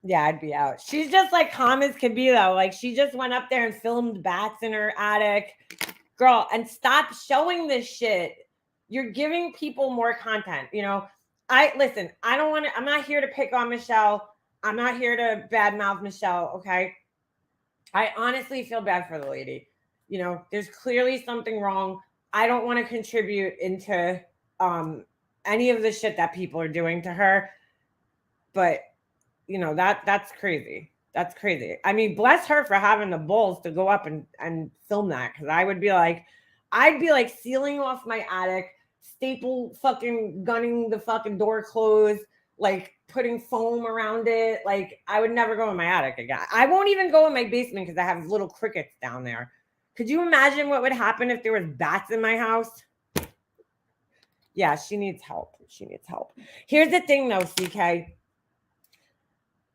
Yeah, I'd be out. She's just like calm as can be, though. Like, she just went up there and filmed bats in her attic. Girl, and stop showing this shit. You're giving people more content. You know, listen, I'm not here to pick on Michelle. I'm not here to badmouth Michelle, okay? I honestly feel bad for the lady. You know, there's clearly something wrong. I don't want to contribute into any of the shit that people are doing to her. But you know, that's crazy. That's crazy. I mean, bless her for having the balls to go up and film that. Cause I'd be like sealing off my attic, staple fucking gunning the fucking door closed, like putting foam around it. Like I would never go in my attic again. I won't even go in my basement because I have little crickets down there. Could you imagine what would happen if there was bats in my house? Yeah, she needs help. She needs help. Here's the thing though, CK.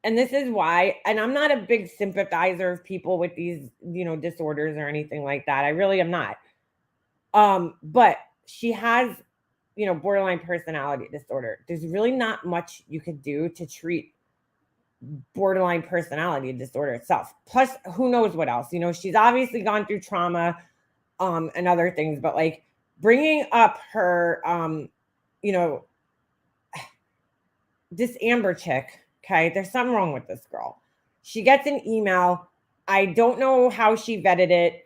And this is why, and I'm not a big sympathizer of people with these, you know, disorders or anything like that. I really am not. But she has, you know, borderline personality disorder. There's really not much you could do to treat borderline personality disorder itself. Plus, who knows what else? You know, she's obviously gone through trauma, and other things, but like bringing up her, you know, this Amber chick. Okay, there's something wrong with this girl. She gets an email. I don't know how she vetted it.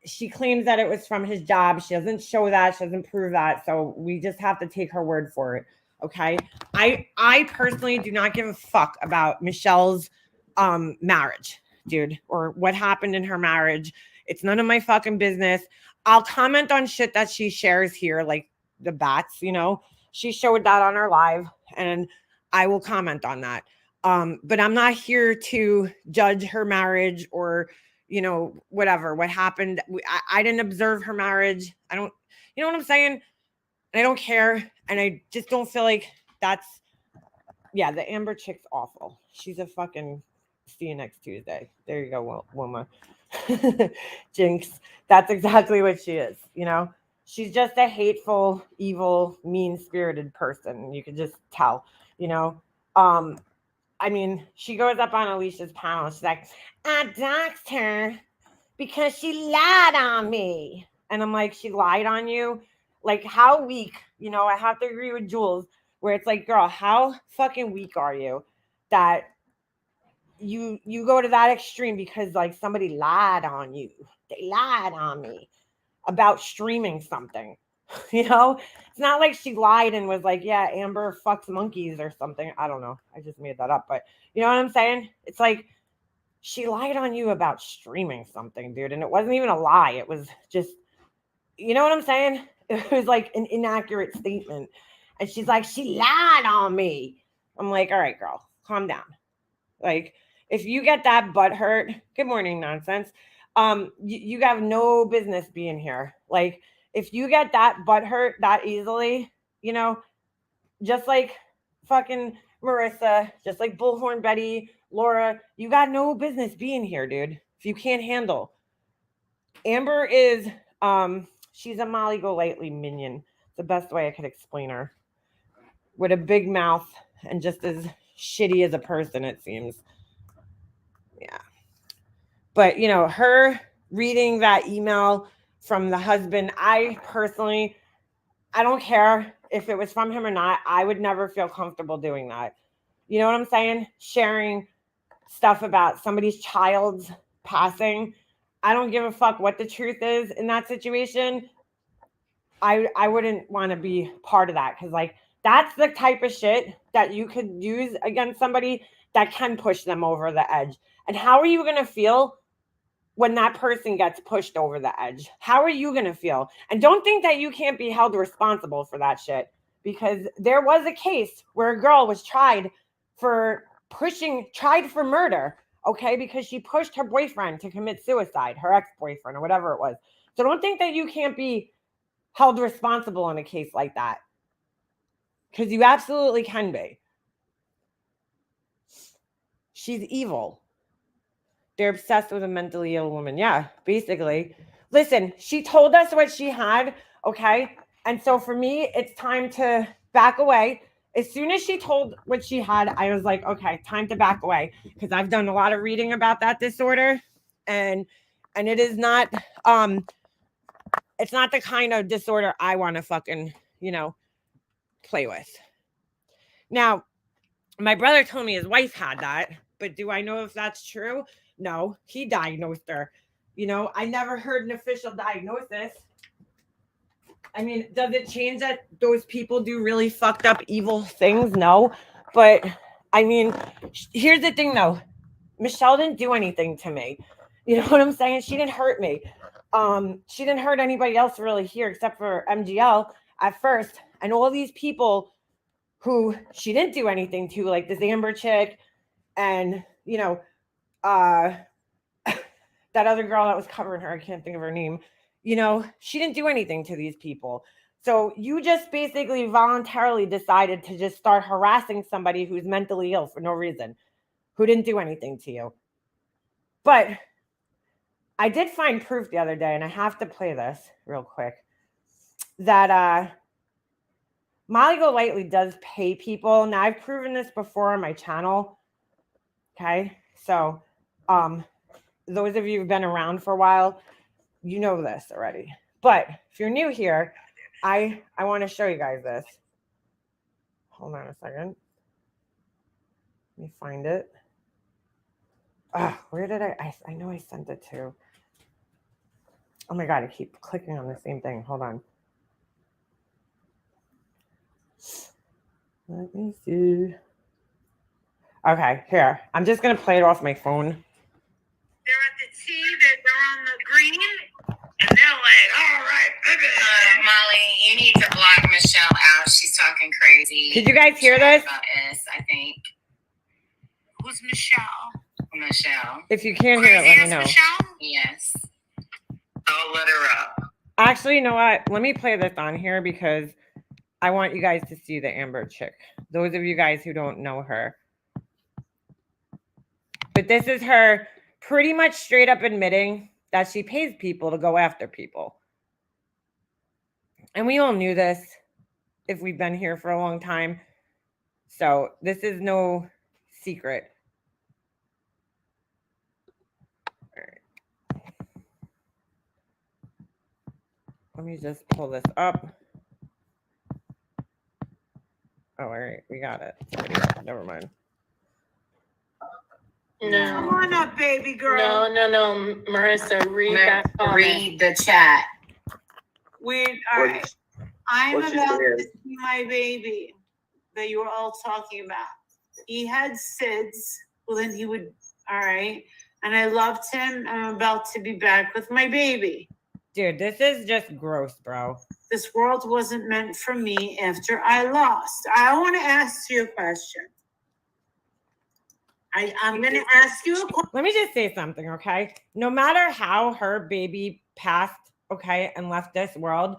She claims that it was from his job. She doesn't show that. She doesn't prove that. So we just have to take her word for it. Okay. I personally do not give a fuck about Michelle's marriage, dude, or what happened in her marriage. It's none of my fucking business. I'll comment on shit that she shares here, like the bats, you know. She showed that on her live, and I will comment on that. But I'm not here to judge her marriage or, you know, whatever, what happened. I didn't observe her marriage. I don't, you know what I'm saying? And I don't care. And I just don't feel like that's, yeah, the Amber chick's awful. She's a fucking, see you next Tuesday. There you go, Wilma. Jinx. That's exactly what she is, you know? She's just a hateful, evil, mean-spirited person. You could just tell, you know? I mean, she goes up on Alicia's panel. She's like, I doxed her because she lied on me. And I'm like, she lied on you? Like, how weak? You know, I have to agree with Jules, where it's like, girl, how fucking weak are you that you go to that extreme because like somebody lied on you? they lied on me about streaming something. You know, it's not like she lied and was like, yeah, Amber fucks monkeys or something. I don't know. I just made that up. But you know what I'm saying? It's like she lied on you about streaming something, dude. And it wasn't even a lie. It was just, you know what I'm saying? It was like an inaccurate statement. And she's like, she lied on me. I'm like, all right, girl, calm down. Like, if you get that butt hurt, good morning nonsense. You have no business being here. Like, if you get that butt hurt that easily, you know, just like fucking Marissa, just like Bullhorn Betty, Laura, you got no business being here, dude. If you can't handle. Amber is she's a Molly Golightly minion. It's the best way I could explain her. With a big mouth and just as shitty as a person, it seems. Yeah. But, you know, her reading that email from the husband, I personally, I don't care if it was from him or not. I would never feel comfortable doing that. You know what I'm saying? Sharing stuff about somebody's child's passing. I don't give a fuck what the truth is in that situation. I wouldn't want to be part of that because, like, that's the type of shit that you could use against somebody that can push them over the edge. And how are you going to feel when that person gets pushed over the edge? How are you going to feel? And don't think that you can't be held responsible for that shit, because there was a case where a girl was tried for murder, okay, because she pushed her boyfriend to commit suicide, her ex-boyfriend or whatever it was. So don't think that you can't be held responsible in a case like that, because you absolutely can be. She's evil. They're obsessed with a mentally ill woman. Yeah, basically. Listen, she told us what she had, okay? And so for me, it's time to back away. As soon as she told what she had, I was like, okay, time to back away, because I've done a lot of reading about that disorder, and it is not it's not the kind of disorder I want to fucking, you know, play with. Now, my brother told me his wife had that, but do I know if that's true? No, he diagnosed her. You know, I never heard an official diagnosis. I mean, does it change that those people do really fucked up evil things? No. But I mean, here's the thing though. Michelle didn't do anything to me. You know what I'm saying? She didn't hurt me. She didn't hurt anybody else really here except for MGL at first. And all these people who she didn't do anything to, like this Amber chick and, you know, that other girl that was covering her, I can't think of her name, you know, she didn't do anything to these people. So you just basically voluntarily decided to just start harassing somebody who's mentally ill for no reason, who didn't do anything to you. But I did find proof the other day, and I have to play this real quick, that Molly Golightly does pay people. Now, I've proven this before on my channel. Okay, so those of you who've been around for a while, you know this already. But if you're new here, I want to show you guys this. Hold on a second. Let me find it. Where did I know I sent it to. Oh my God, I keep clicking on the same thing. Hold on. Let me see. Okay, here. I'm just going to play it off my phone. They're at the tee, they're on the green, and they're like, all right, baby. Molly, you need to block Michelle out. She's talking crazy. Did you guys hear this? About S, I think. Who's Michelle? Michelle. If you can't hear it, let me know. Michelle? Yes. I'll let her up. Actually, you know what? Let me play this on here because I want you guys to see the Amber chick. Those of you guys who don't know her. But this is her pretty much straight up admitting that she pays people to go after people. And we all knew this if we've been here for a long time. So this is no secret. All right. Let me just pull this up. Oh, all right. We got it. Never mind. Come No. on up, baby girl. No. Marissa, read that comment. Read the chat. All right. I'm What's she about saying? to see my baby that you were all talking about. He had SIDS. Well, then he would, all right. And I loved him. I'm about to be back with my baby. Dude, this is just gross, bro. This world wasn't meant for me after I lost. I want to ask you a question. I'm going to ask you a question. Let me just say something, okay? No matter how her baby passed, okay, and left this world,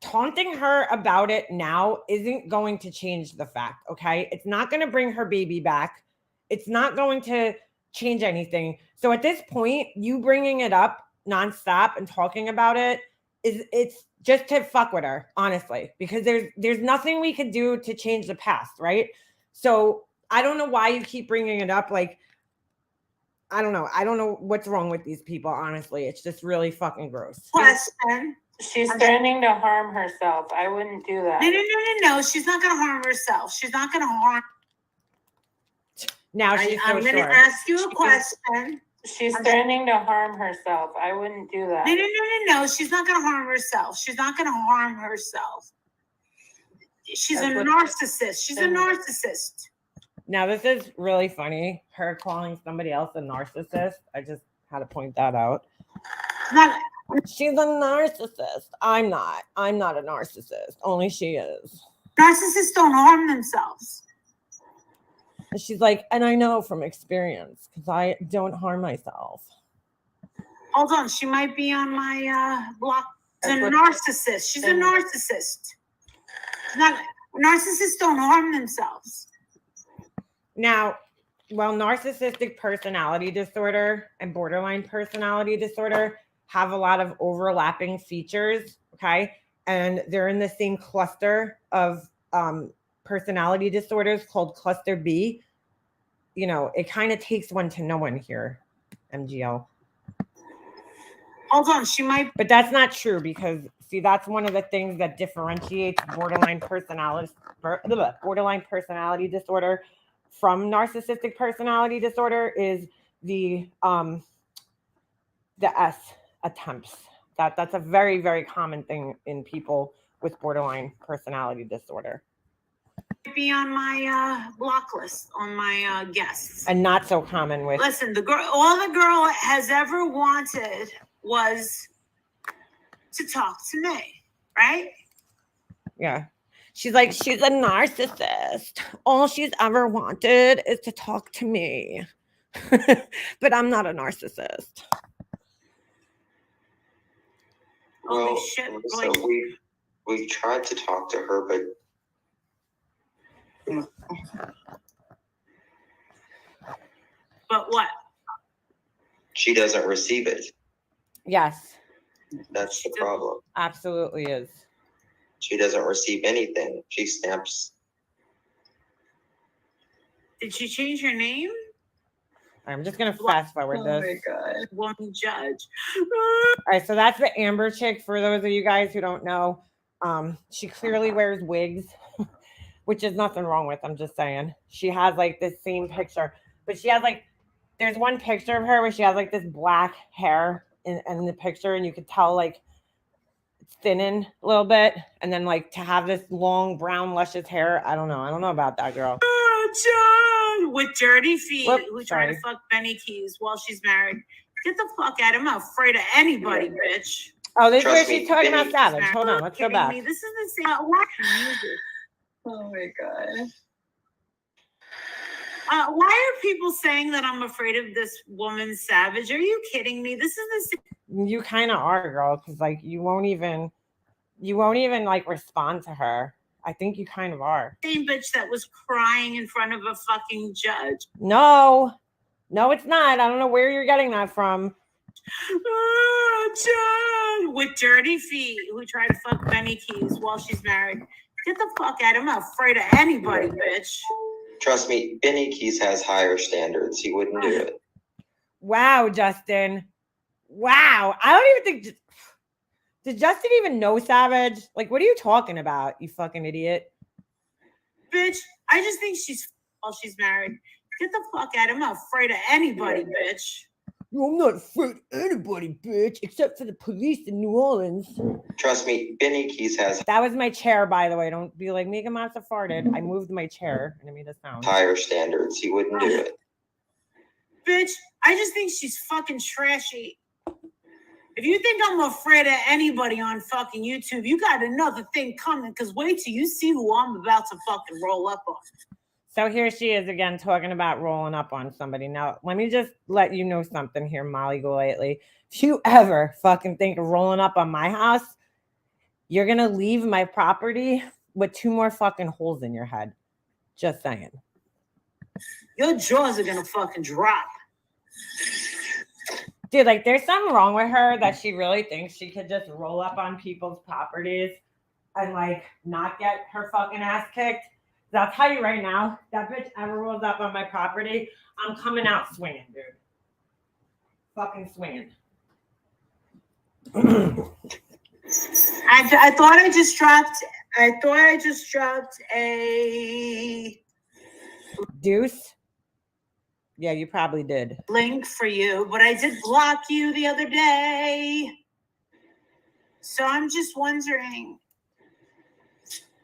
taunting her about it now isn't going to change the fact, okay? It's not going to bring her baby back. It's not going to change anything. So at this point, you bringing it up nonstop and talking about it it's just to fuck with her, honestly, because there's nothing we could do to change the past, right? So I don't know why you keep bringing it up. Like, I don't know what's wrong with these people, honestly. It's just really fucking gross. Question. She's threatening to harm herself. I wouldn't do that. No. She's not going to harm herself. She's not going to harm. Now she's I'm going to ask you a question. She's threatening to harm herself. I wouldn't do that. No. She's not going to harm herself. She's not going to harm herself. She's a narcissist. She's a narcissist. Now, this is really funny. Her calling somebody else a narcissist. I just had to point that out. She's a narcissist. I'm not a narcissist. Only she is. Narcissists don't harm themselves. And she's like, and I know from experience because I don't harm myself. Hold on. She might be on my block. She's a narcissist. She's a narcissist. Narcissists don't harm themselves. Now, well, narcissistic personality disorder and borderline personality disorder have a lot of overlapping features, okay? And they're in the same cluster of personality disorders called cluster B. You know, it kind of takes one to know one here, MGL. Hold on, she might. But that's not true because, see, that's one of the things that differentiates borderline personality disorder from narcissistic personality disorder is the S attempts. That's a very, very common thing in people with borderline personality disorder. Be on my block list, on my guests. And not so common with. Listen, all the girl has ever wanted was to talk to me, right? Yeah. She's like, she's a narcissist. All she's ever wanted is to talk to me. But I'm not a narcissist. Well, Holy shit, so we tried to talk to her, but what? she doesn't receive it. Yes. That's the problem. Absolutely is. She doesn't receive anything. She stamps. Did she change her name? I'm just going to fast forward this. Oh my God. Woman judge. All right, so that's the Amber chick. For those of you guys who don't know, she clearly wears wigs, which is nothing wrong with. I'm just saying. She has like this same picture, but she has like, there's one picture of her where she has like this black hair in the picture, and you could tell like it's thinning a little bit, and then like to have this long brown luscious hair. I don't know about that girl. John, with dirty feet, who tried to fuck Benny Keys while she's married. Get the fuck out! I'm not afraid of anybody, bitch. Oh, this is where she's talking about Savage. Hold on, let's go back. This is the same. Oh my God. Why are people saying that I'm afraid of this woman, Savage? Are you kidding me? This is the same. You kind of are, girl, because like you won't even like respond to her. I think you kind of are. Same bitch that was crying in front of a fucking judge. No, it's not. I don't know where you're getting that from. John, with dirty feet, who tried to fuck Benny Keys while she's married. Get the fuck out! I'm not afraid of anybody, bitch. Trust me, Benny Keys has higher standards. He wouldn't do it. Wow, Justin. Wow. I don't even think. Did Justin even know Savage? Like, what are you talking about, you fucking idiot? Bitch, I just think while she's married. Get the fuck out. I'm not afraid of anybody, bitch. I'm not afraid of anybody, bitch, except for the police in New Orleans. Trust me, Benny Keys has That was my chair, by the way. Don't be like, Mega Monster farted. I moved my chair and it made a sound. higher standards. He wouldn't do it. Bitch, I just think she's fucking trashy. If you think I'm afraid of anybody on fucking YouTube, you got another thing coming, because wait till you see who I'm about to fucking roll up on. So here she is again talking about rolling up on somebody. Now, let me just let you know something here, Molly Golightly. If you ever fucking think of rolling up on my house, you're going to leave my property with 2 more fucking holes in your head. Just saying. Your jaws are going to fucking drop. Dude, like, there's something wrong with her that she really thinks she could just roll up on people's properties and, like, not get her fucking ass kicked. I'll tell you right now, that bitch ever rolls up on my property, I'm coming out swinging, dude. Fucking swinging. I thought I just dropped a Deuce? Yeah, you probably did. link for you, but I did block you the other day. So I'm just wondering,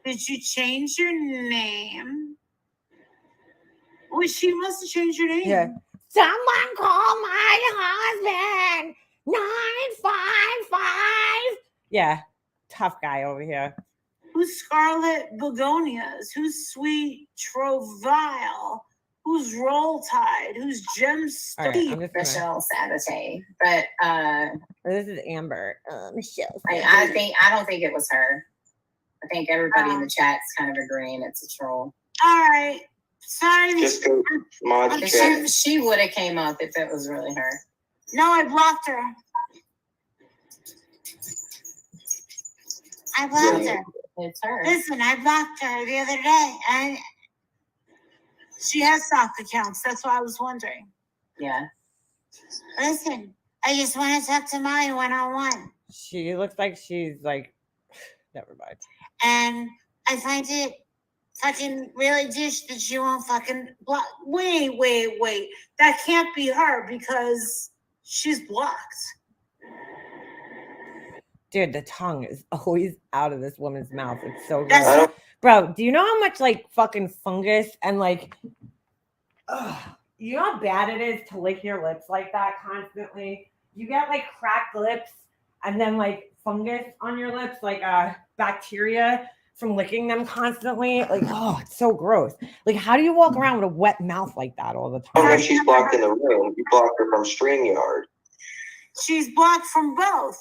did you change your name? Well, she must have changed your name. Yeah. Someone call my husband. 955. Yeah, tough guy over here. Who's Scarlet Begonias? Who's Sweet Trovile? Who's Roll Tide? Who's Gem All right, Steve? I'm just gonna, Michelle Sabatay, but this is Amber. Michelle. I don't think it was her. I think everybody in the chat's kind of agreeing it's a troll. All right. Sorry. Just go mod I'm chat. She would have came up if it was really her. No, I blocked her. I blocked her. It's her. Listen, I blocked her the other day, and she has stock accounts. That's why I was wondering. Yeah. Listen, I just want to talk to Molly one-on-one. She looks like she's like, never mind. And I find it fucking really douche that she won't fucking block. Wait. That can't be her because she's blocked. Dude, the tongue is always out of this woman's mouth. It's so That's- gross. I don't Bro, do you know how much like fucking fungus and like, you know how bad it is to lick your lips like that constantly? You get like cracked lips and then like fungus on your lips, like bacteria from licking them constantly. Like, oh, it's so gross. Like, how do you walk around with a wet mouth like that all the know time? if she's blocked in the room. You blocked her from StreamYard. She's blocked from both.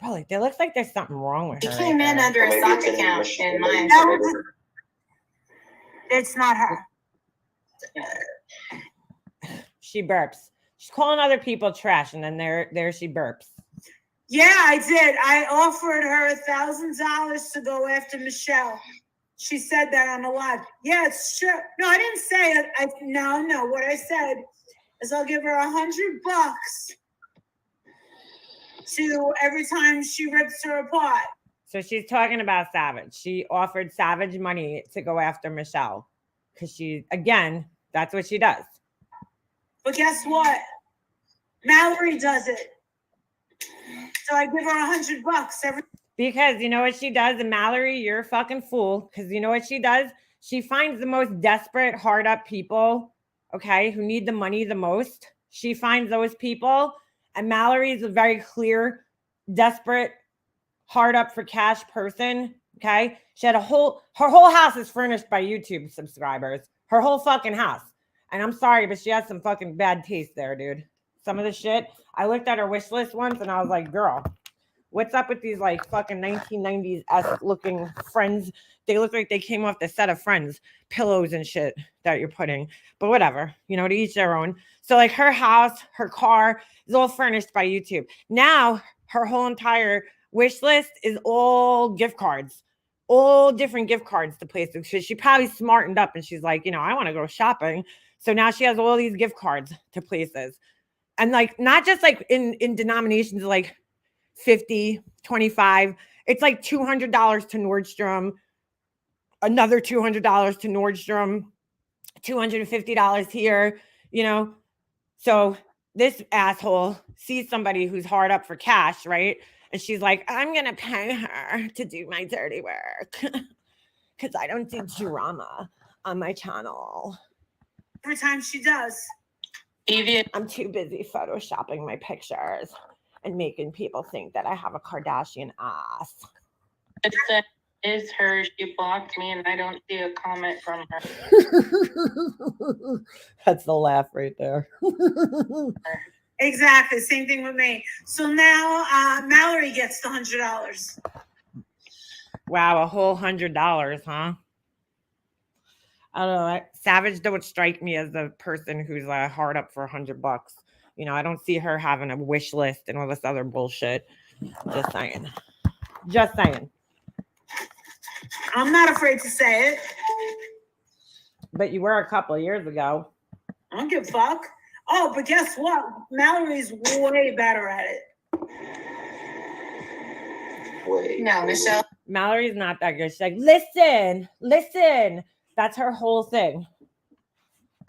Bro, like, it looks like there's something wrong with She her. came right in there. under Or a maybe stock it's in account Michelle. in Maybe mine. it's in- It's not her. She burps. She's calling other people trash, and then there she burps. Yeah, I did. I offered her $1,000 to go after Michelle. She said that on the live. Yeah, it's true. No, I didn't say it. No. What I said is I'll give her $100 to every time she rips her apart. So she's talking about Savage. She offered Savage money to go after Michelle because she, again, that's what she does. But guess what? Mallory does it. So I give her $100 every. Because you know what she does? And Mallory, you're a fucking fool. Because you know what she does? She finds the most desperate, hard up people, okay, who need the money the most. She finds those people. And Mallory is a very clear, desperate, hard up for cash person. Okay. She had her whole house is furnished by YouTube subscribers. Her whole fucking house. And I'm sorry, but she has some fucking bad taste there, dude. Some of the shit. I looked at her wish list once and I was like, girl, what's up with these like fucking 1990s-esque looking Friends? They look like they came off the set of Friends, pillows and shit that you're putting. But whatever, you know, to each their own. So like her house, her car is all furnished by YouTube. Now her whole entire wish list is all gift cards, all different gift cards to places. So she probably smartened up and she's like, you know, I want to go shopping. So now she has all these gift cards to places. And like, not just like in denominations like 50, 25, it's like $200 to Nordstrom, another $200 to Nordstrom, $250 here, you know. So this asshole sees somebody who's hard up for cash, right? And she's like, I'm going to pay her to do my dirty work because I don't do drama on my channel. Every time she does. I'm too busy photoshopping my pictures and making people think that I have a Kardashian ass. It said, is her. She blocked me and I don't see a comment from her. That's the laugh right there. Exactly. Same thing with me. So now Mallory gets the $100. Wow, a whole $100, huh? I don't know. Savage don't strike me as the person who's hard up for $100. You know, I don't see her having a wish list and all this other bullshit. Just saying. Just saying. I'm not afraid to say it. But you were a couple of years ago. I don't give a fuck. Oh, but guess what? Mallory's way better at it. Wait. No, Michelle Mallory's not that good. She's like, listen. That's her whole thing.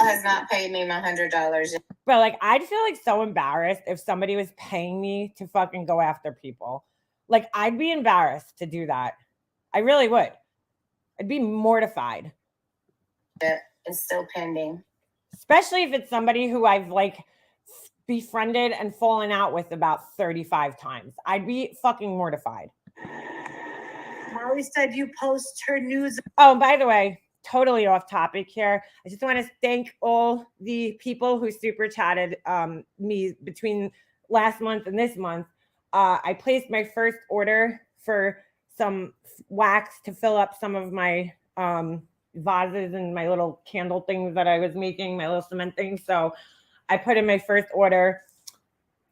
has not paid me my $100. But like, I'd feel like so embarrassed if somebody was paying me to fucking go after people. Like, I'd be embarrassed to do that. I really would. I'd be mortified. It's still pending. Especially if it's somebody who I've like befriended and fallen out with about 35 times. I'd be fucking mortified. Molly said you post her news. Oh, by the way, totally off topic here. I just want to thank all the people who super chatted me between last month and this month. I placed my first order for some wax to fill up some of my vases and my little candle things that I was making, my little cement things. So I put in my first order.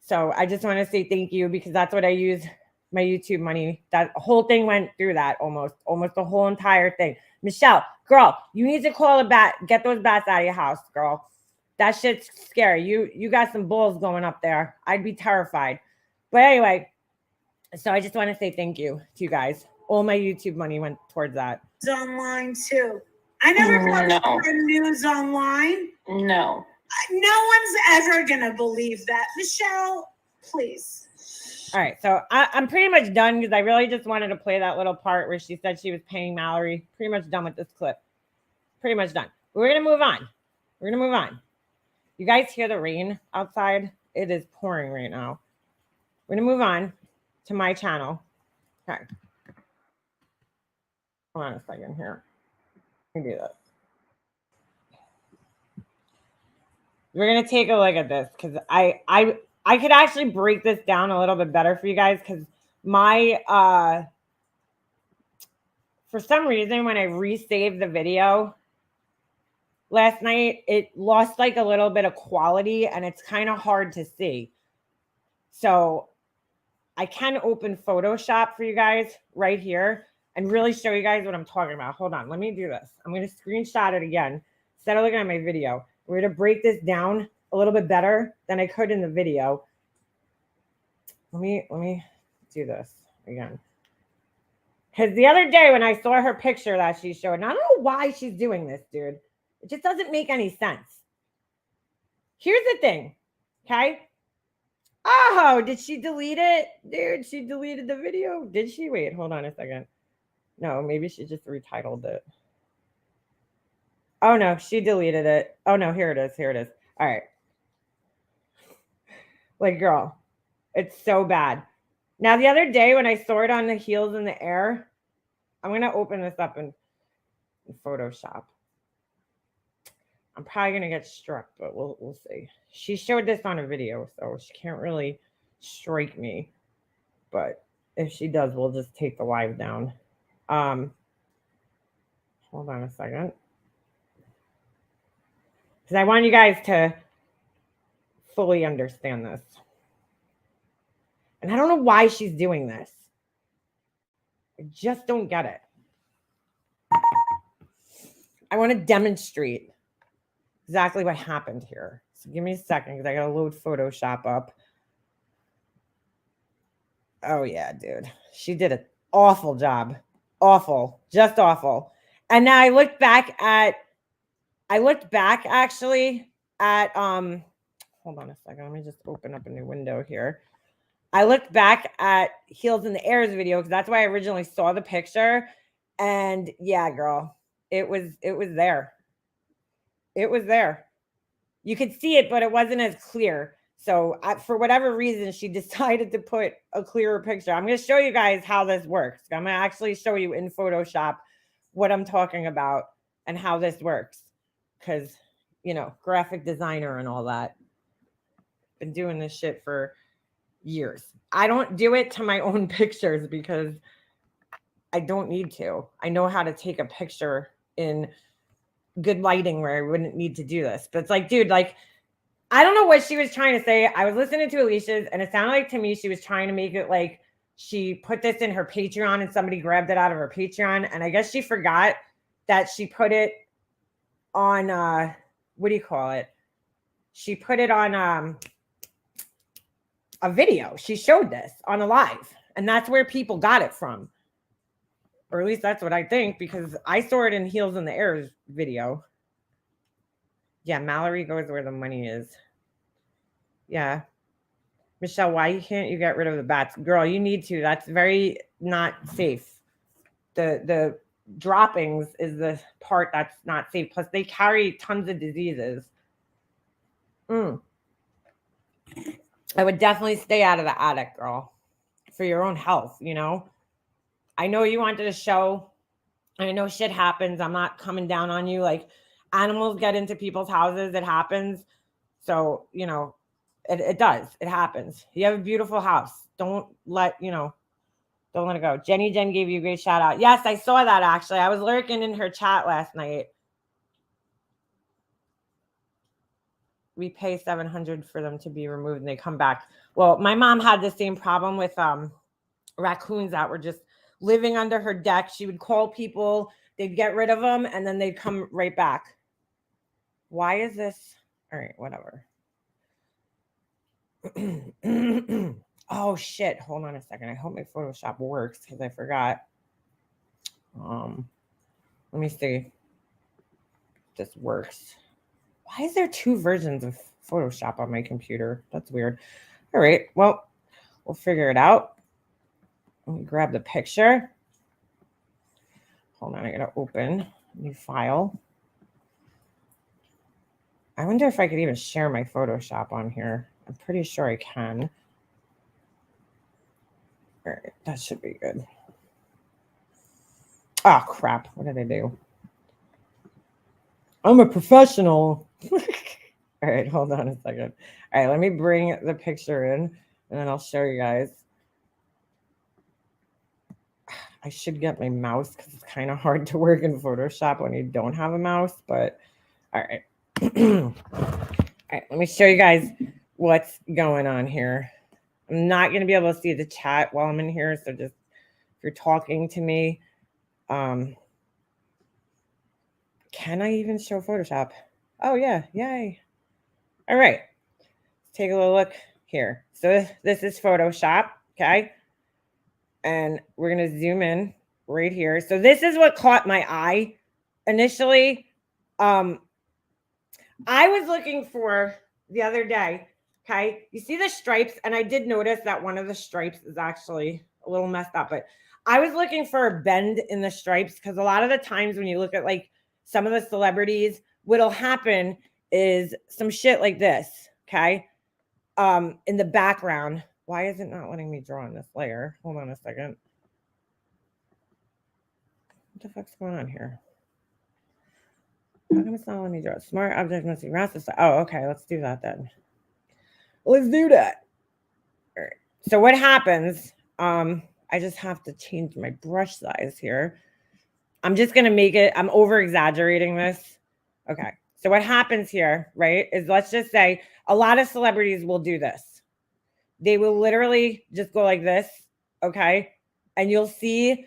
So I just want to say thank you because that's what I use my YouTube money. That whole thing went through that almost the whole entire thing. Michelle, girl, you need to call a bat. Get those bats out of your house, girl. That shit's scary. You got some bulls going up there. I'd be terrified. But anyway, so I just want to say thank you to you guys. All my YouTube money went towards that. Online too. I never got the news online. No. No one's ever gonna believe that. Michelle, please. All right, so I'm pretty much done because I really just wanted to play that little part where she said she was paying Mallory. Pretty much done with this clip. Pretty much done. We're going to move on. You guys hear the rain outside? It is pouring right now. We're going to move on to my channel. Okay. Hold on a second here. Let me do this. We're going to take a look at this because I could actually break this down a little bit better for you guys because my, for some reason, when I resaved the video last night, it lost like a little bit of quality and it's kind of hard to see. So I can open Photoshop for you guys right here and really show you guys what I'm talking about. Hold on, let me do this. I'm going to screenshot it again instead of looking at my video. We're going to break this down a little bit better than I could in the video. Let me do this again. Because the other day when I saw her picture that she showed, and I don't know why she's doing this, dude. It just doesn't make any sense. Here's the thing, okay? Oh, did she delete it? Dude, she deleted the video. Did she? Wait, hold on a second. No, maybe she just retitled it. Oh, no, she deleted it. Oh, no, here it is. All right. Like, girl, it's so bad. Now, the other day when I saw it on the heels in the air, I'm going to open this up in Photoshop. I'm probably going to get struck, but we'll see. She showed this on a video, so she can't really strike me. But if she does, we'll just take the live down. Hold on a second. Because I want you guys to fully understand this. And I don't know why she's doing this. I just don't get it. I want to demonstrate exactly what happened here. So give me a second because I got to load Photoshop up. Oh, yeah, dude. She did an awful job. Awful. Just awful. And now I look back at I looked back actually at hold on a second. Let me just open up a new window here. I looked back at Heels in the Airs video because that's why I originally saw the picture. And yeah, girl, it was there. It was there. You could see it, but it wasn't as clear. So for whatever reason, she decided to put a clearer picture. I'm going to show you guys how this works. I'm going to actually show you in Photoshop what I'm talking about and how this works. Because, you know, graphic designer and all that. Been doing this shit for years. I don't do it to my own pictures because I don't need to. I know how to take a picture in good lighting where I wouldn't need to do this. But it's like, dude, like, I don't know what she was trying to say. I was listening to Alicia's and it sounded like to me she was trying to make it like she put this in her Patreon and somebody grabbed it out of her Patreon. And I guess she forgot that she put it on what do you call it? She put it on a video. She showed this on a live. And that's where people got it from. Or at least that's what I think, because I saw it in Heels in the Airs video. Yeah, Mallory goes where the money is. Yeah. Michelle, why can't you get rid of the bats? Girl, you need to. That's very not safe. The droppings is the part that's not safe. Plus, they carry tons of diseases. I would definitely stay out of the attic, girl, for your own health, you know? I know you wanted to show. I know shit happens. I'm not coming down on you. Like, animals get into people's houses. It happens. So, you know, it does. It happens. You have a beautiful house. Don't let it go. Jenny Jen gave you a great shout out. Yes, I saw that actually. I was lurking in her chat last night. We pay $700 for them to be removed and they come back. Well, my mom had the same problem with raccoons that were just living under her deck. She would call people, they'd get rid of them, and then they'd come right back. Why is this? All right, whatever. Oh shit, hold on a second. I hope my Photoshop works because I forgot. Let me see if this works. Why is there two versions of Photoshop on my computer? That's weird. All right, well, we'll figure it out. Let me grab the picture. Hold on, I gotta open a new file. I wonder if I could even share my Photoshop on here. I'm pretty sure I can. All right, that should be good. Oh, crap. What did I do? I'm a professional. All right, hold on a second. All right, let me bring the picture in, and then I'll show you guys. I should get my mouse because it's kind of hard to work in Photoshop when you don't have a mouse, but all right. All right, let me show you guys what's going on here. I'm not going to be able to see the chat while I'm in here, so just if you're talking to me, can I even show Photoshop? Oh, yeah, yay. All right, let's take a little look here. So this is Photoshop, okay? And we're going to zoom in right here. So this is what caught my eye initially. I was looking for the other day, okay? You see the stripes, and I did notice that one of the stripes is actually a little messed up, but I was looking for a bend in the stripes because a lot of the times when you look at like some of the celebrities, what'll happen is some shit like this, okay? In the background. Why is it not letting me draw on this layer? Hold on a second. What the fuck's going on here? How come it's not letting me draw? Smart object must be rastered. Oh, okay. Let's do that then. Let's do that. All right. So what happens? I just have to change my brush size here. I'm just gonna make it. I'm over exaggerating this. Okay. So what happens here, right? Is let's just say a lot of celebrities will do this. They will literally just go like this, okay? And you'll see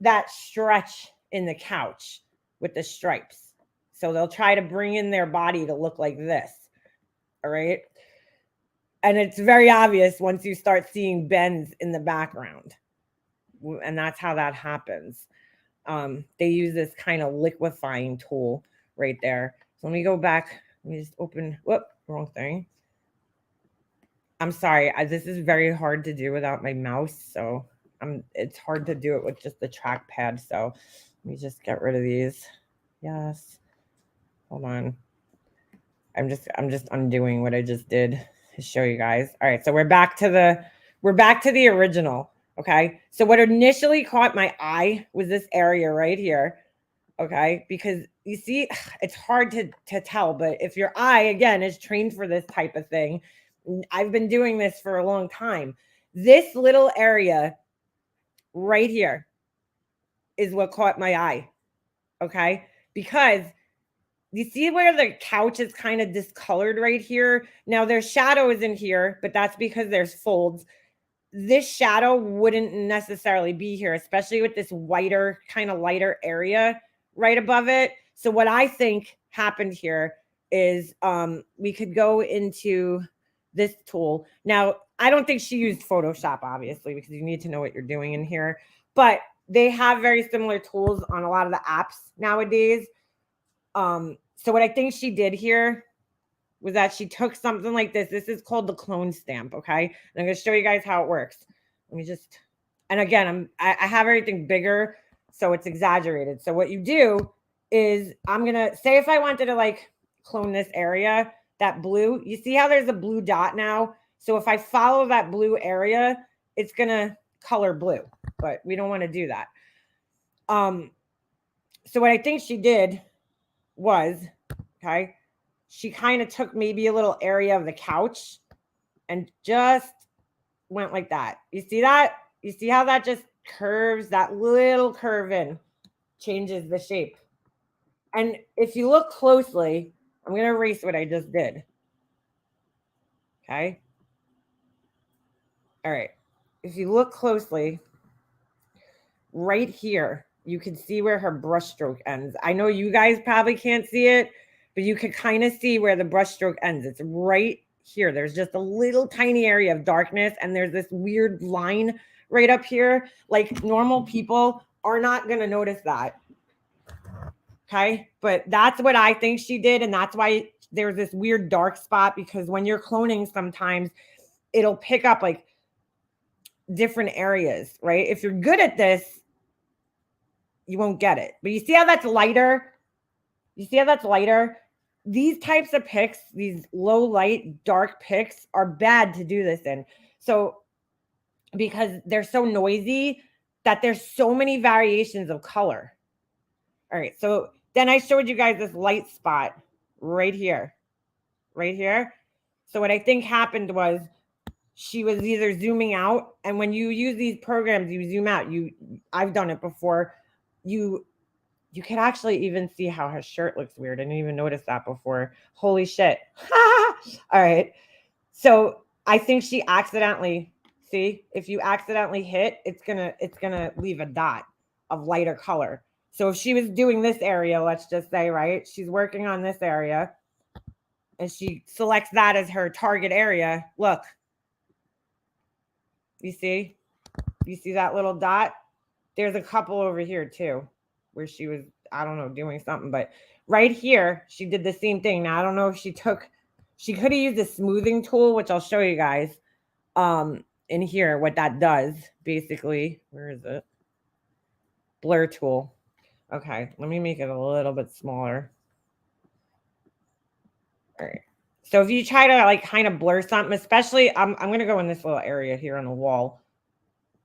that stretch in the couch with the stripes. So they'll try to bring in their body to look like this, all right? And it's very obvious once you start seeing bends in the background. And that's how that happens. They use this kind of liquefying tool right there. Let me go back. Let me just open. Whoop, wrong thing. I'm sorry. This is very hard to do without my mouse, so it's hard to do it with just the trackpad. So let me just get rid of these. Yes. Hold on. I'm just undoing what I just did to show you guys. All right, so we're back to the original. Okay. So what initially caught my eye was this area right here. Okay, because you see, it's hard to tell, but if your eye again is trained for this type of thing, I've been doing this for a long time. This little area right here is what caught my eye. Okay, because you see where the couch is kind of discolored right here. Now there's shadows in here, but that's because there's folds. This shadow wouldn't necessarily be here, especially with this whiter, kind of lighter area right above it. So what I think happened here is we could go into this tool. Now, I don't think she used Photoshop, obviously, because you need to know what you're doing in here. But they have very similar tools on a lot of the apps nowadays. So what I think she did here was that she took something like this. This is called the clone stamp, okay? And I'm going to show you guys how it works. Let me just, and again, I have everything bigger, so it's exaggerated. So what you do is I'm going to, say if I wanted to like clone this area, that blue, you see how there's a blue dot now? So if I follow that blue area, it's going to color blue, but we don't want to do that. So what I think she did was, okay, she kind of took maybe a little area of the couch and just went like that. You see that? You see how that just curves, that little curve in changes the shape. And if you look closely, I'm going to erase what I just did. Okay. All right. If you look closely, right here, you can see where her brush stroke ends. I know you guys probably can't see it, but you can kind of see where the brush stroke ends. It's right here. There's just a little tiny area of darkness, and there's this weird line right up here. Like normal people are not going to notice that. Okay. But that's what I think she did. And that's why there's this weird dark spot, because when you're cloning, sometimes it'll pick up like different areas, right? If you're good at this, you won't get it. But you see how that's lighter? You see how that's lighter? These types of picks, these low light, dark picks are bad to do this in. So because they're so noisy that there's so many variations of color. All right. So then I showed you guys this light spot right here. Right here. So what I think happened was she was either zooming out, and when you use these programs, you zoom out. I've done it before. You can actually even see how her shirt looks weird. I didn't even notice that before. Holy shit. All right. So I think she accidentally, see, if you accidentally hit, it's gonna leave a dot of lighter color. So if she was doing this area, let's just say, right, she's working on this area and she selects that as her target area. Look, you see that little dot? There's a couple over here too, where she was, I don't know, doing something, but right here, she did the same thing. Now, I don't know if she could have used a smoothing tool, which I'll show you guys in here, what that does, basically. Where is it? Blur tool. Okay, let me make it a little bit smaller. All right. So if you try to like kind of blur something, especially, I'm going to go in this little area here on the wall.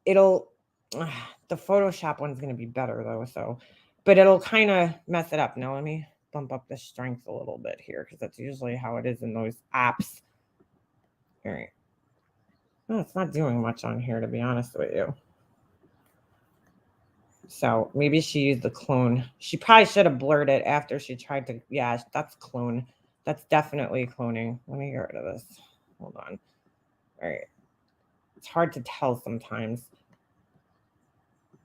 It'll, the Photoshop one's going to be better though. So, but it'll kind of mess it up. Now let me bump up the strength a little bit here, because that's usually how it is in those apps. All right. Oh, it's not doing much on here, to be honest with you. So maybe she used the clone. She probably should have blurred it after she tried to. Yeah, that's clone. That's definitely cloning. Let me get rid of this. Hold on. All right. It's hard to tell sometimes.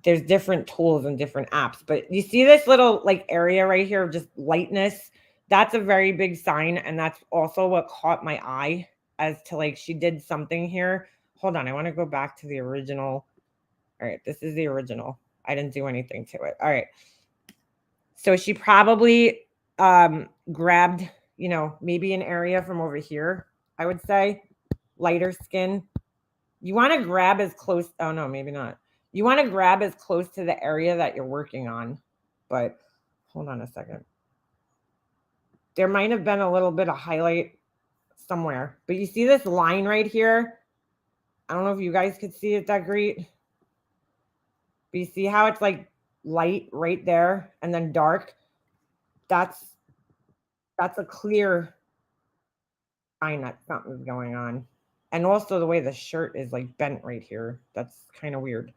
There's different tools and different apps, but you see this little like area right here of just lightness? That's a very big sign, and that's also what caught my eye as to like she did something here. Hold on, I want to go back to the original. All right, this is the original. I didn't do anything to it. All right. So she probably grabbed, you know, maybe an area from over here, I would say, lighter skin. You want to grab as close, oh no, maybe not. You want to grab as close to the area that you're working on. But hold on a second. There might have been a little bit of highlight somewhere. But you see this line right here? I don't know if you guys could see it that great. But you see how it's like light right there and then dark? That's a clear sign that something's going on. And also the way the shirt is like bent right here. That's kind of weird.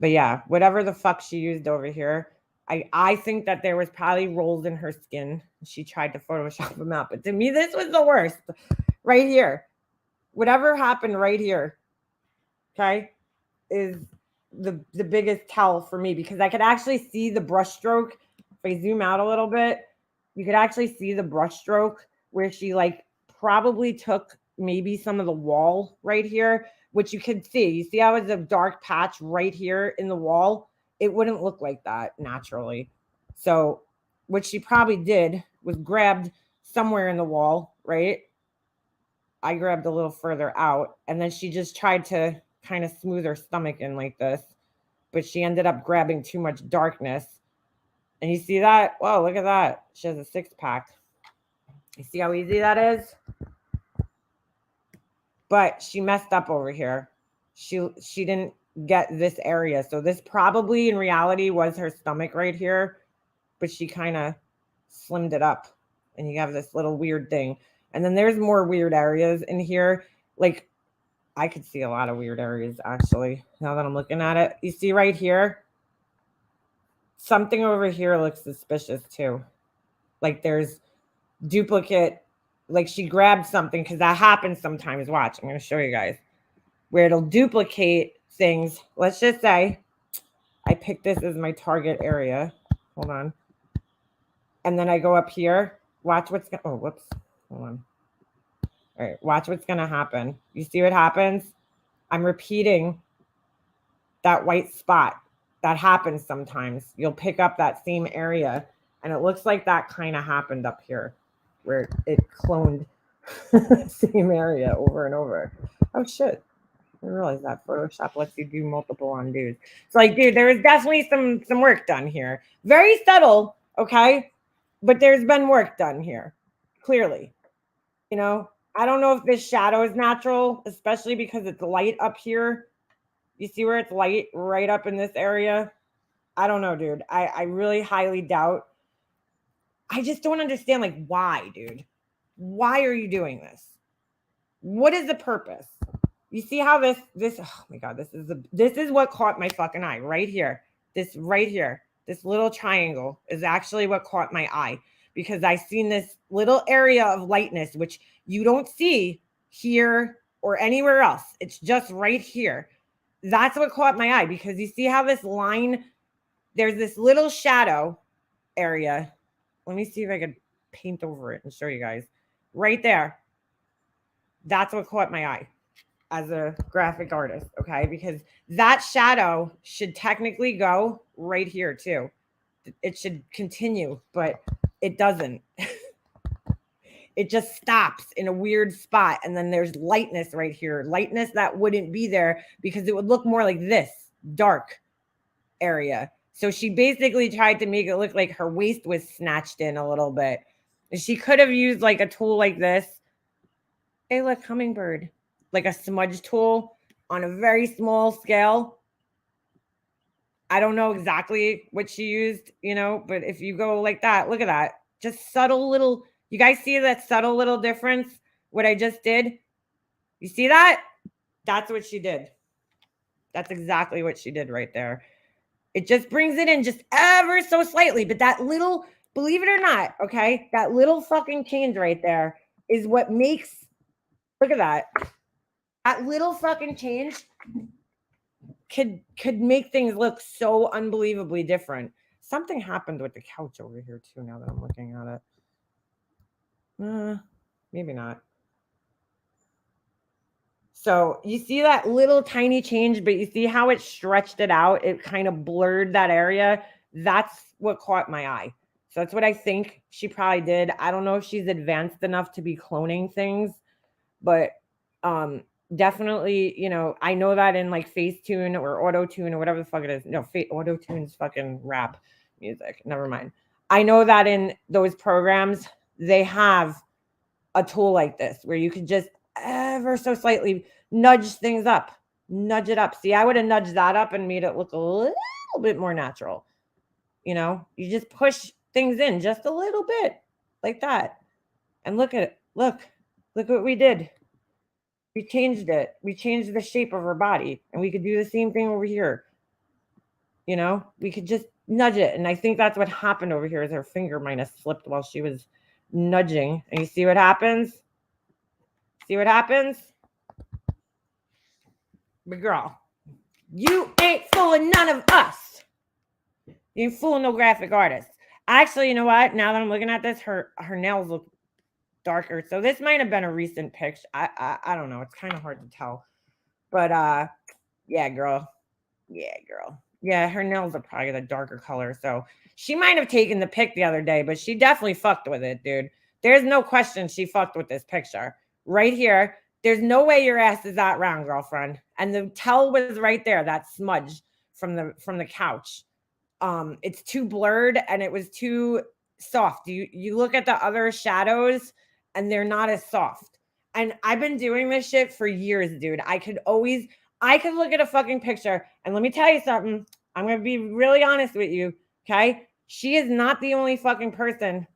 But yeah, whatever the fuck she used over here, I think that there was probably rolls in her skin. She tried to Photoshop them out. But to me, this was the worst. Right here. Whatever happened right here, okay, is the biggest tell for me, because I could actually see the brush stroke. If I zoom out a little bit, you could actually see the brush stroke where she like probably took maybe some of the wall right here, which you could see. You see how it's a dark patch right here in the wall? It wouldn't look like that naturally. So what she probably did was grabbed somewhere in the wall, right? I grabbed a little further out, and then she just tried to kind of smooth her stomach in like this, but she ended up grabbing too much darkness. And you see that? Whoa, look at that. She has a 6-pack. You see how easy that is? But she messed up over here. She didn't get this area. So this probably in reality was her stomach right here, but she kind of slimmed it up. And you have this little weird thing. And then there's more weird areas in here. Like, I could see a lot of weird areas, actually, now that I'm looking at it. You see right here? Something over here looks suspicious, too. Like, there's duplicate. Like, she grabbed something, because that happens sometimes. Watch, I'm going to show you guys. Where it'll duplicate things. Let's just say I pick this as my target area. Hold on. And then I go up here. Watch what's going to... Oh, whoops. Hold on. All right, watch what's going to happen. You see what happens? I'm repeating that white spot. That happens sometimes. You'll pick up that same area, and it looks like that kind of happened up here, where it cloned the same area over and over. Oh, shit. I didn't realize that Photoshop lets you do multiple undos. It's like, dude, there was definitely some work done here. Very subtle, okay? But there's been work done here, clearly. You know, I don't know if this shadow is natural, especially because it's light up here. You see where it's light right up in this area? I don't know, dude. I really highly doubt. I just don't understand, like, why, dude? Why are you doing this? What is the purpose? You see how this, oh my God, this is what caught my fucking eye right here. This right here, this little triangle is actually what caught my eye, because I seen this little area of lightness, which you don't see here or anywhere else. It's just right here. That's what caught my eye, because you see how this line, there's this little shadow area. Let me see if I could paint over it and show you guys. Right there. That's what caught my eye as a graphic artist, okay? Because that shadow should technically go right here too. It should continue, but it doesn't. It just stops in a weird spot, and then there's lightness right here. Lightness that wouldn't be there, because it would look more like this dark area. So she basically tried to make it look like her waist was snatched in a little bit. And she could have used like a tool like this. Hey, look, hummingbird. Like a smudge tool on a very small scale. I don't know exactly what she used, you know, but if you go like that, look at that. Just subtle little, you guys see that subtle little difference? What I just did? You see that? That's what she did. That's exactly what she did right there. It just brings it in just ever so slightly, but that little, believe it or not, okay, that little fucking change right there is what makes, look at that. That little fucking change could make things look so unbelievably different. Something happened with the couch over here too, now that I'm looking at it. Maybe not. So you see that little tiny change, but you see how it stretched it out? It kind of blurred that area. That's what caught my eye. So that's what I think she probably did. I don't know if she's advanced enough to be cloning things, but definitely, you know, I know that in like Facetune or Auto Tune or whatever the fuck it is. No, Auto Tune's fucking rap music. Never mind. I know that in those programs they have a tool like this where you can just ever so slightly nudge things up, nudge it up. See, I would have nudged that up and made it look a little bit more natural. You know, you just push things in just a little bit like that. And look at it. Look what we did. We changed it. We changed the shape of her body. And we could do the same thing over here. You know, we could just nudge it. And I think that's what happened over here is her finger might have slipped while she was nudging. And you see what happens? See what happens? But girl, you ain't fooling none of us. You ain't fooling no graphic artist. Actually, you know what? Now that I'm looking at this, her nails look darker. So this might have been a recent picture. I don't know. It's kind of hard to tell. But yeah, girl. Yeah, girl. Yeah, her nails are probably the darker color. So she might have taken the pic the other day, but she definitely fucked with it, dude. There's no question she fucked with this picture. Right here. There's no way your ass is that round, girlfriend. And the tell was right there, that smudge from the couch. It's too blurred and it was too soft. You look at the other shadows and they're not as soft. And I've been doing this shit for years, dude. I could look at a fucking picture and let me tell you something. I'm going to be really honest with you, okay? She is not the only fucking person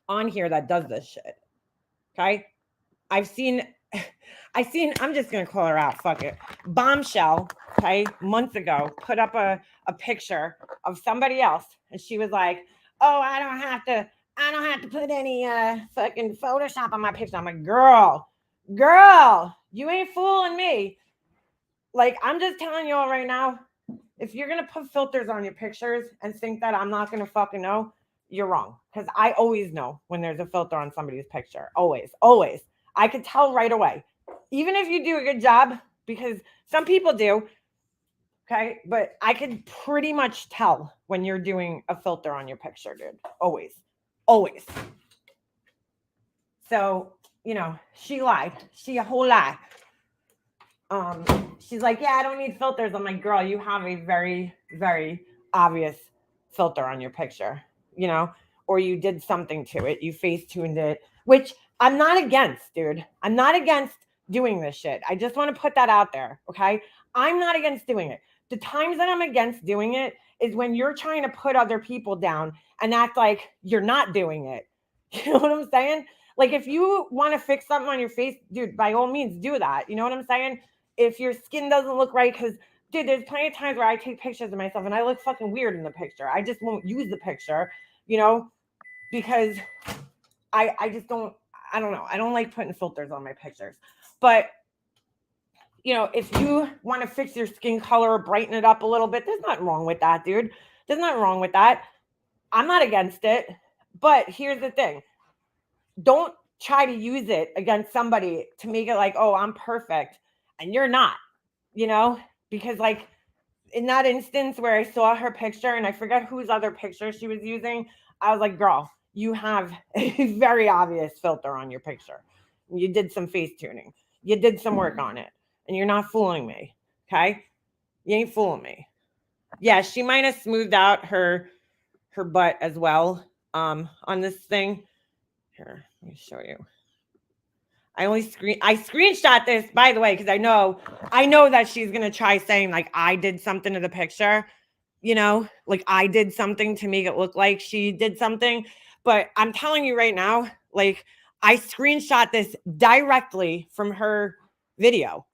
on here that does this shit. Okay? I'm just going to call her out. Fuck it. Bombshell, okay, months ago, put up a picture of somebody else. And she was like, oh, I don't have to put any fucking Photoshop on my picture. I'm like, girl, you ain't fooling me. Like, I'm just telling you all right now, if you're going to put filters on your pictures and think that I'm not going to fucking know, you're wrong. Because I always know when there's a filter on somebody's picture. Always. I could tell right away. Even if you do a good job, because some people do, okay? But I could pretty much tell when you're doing a filter on your picture, dude. Always. So, you know, she lied. She a whole lie. She's like, yeah, I don't need filters. I'm like, girl, you have a very, very obvious filter on your picture, you know, or you did something to it. You face tuned it, which I'm not against, dude. I'm not against doing this shit. I just want to put that out there. Okay. I'm not against doing it. The times that I'm against doing it is when you're trying to put other people down and act like you're not doing it. You know what I'm saying? Like, if you want to fix something on your face, dude, by all means do that. You know what I'm saying? If your skin doesn't look right, because, dude, there's plenty of times where I take pictures of myself and I look fucking weird in the picture. I just won't use the picture, you know, because I just don't, I don't know. I don't like putting filters on my pictures. But, you know, if you want to fix your skin color or brighten it up a little bit, there's nothing wrong with that, dude. There's nothing wrong with that. I'm not against it. But here's the thing. Don't try to use it against somebody to make it like, oh, I'm perfect. And you're not, you know, because like in that instance where I saw her picture and I forget whose other picture she was using, I was like, girl, you have a very obvious filter on your picture. You did some face tuning. You did some work on it and you're not fooling me. Okay. You ain't fooling me. Yeah. She might have smoothed out her butt as well on this thing. Here, let me show you. I screenshot this, by the way, because I know that she's gonna try saying like I did something to the picture, you know, like I did something to make it look like she did something. But I'm telling you right now, like I screenshot this directly from her video.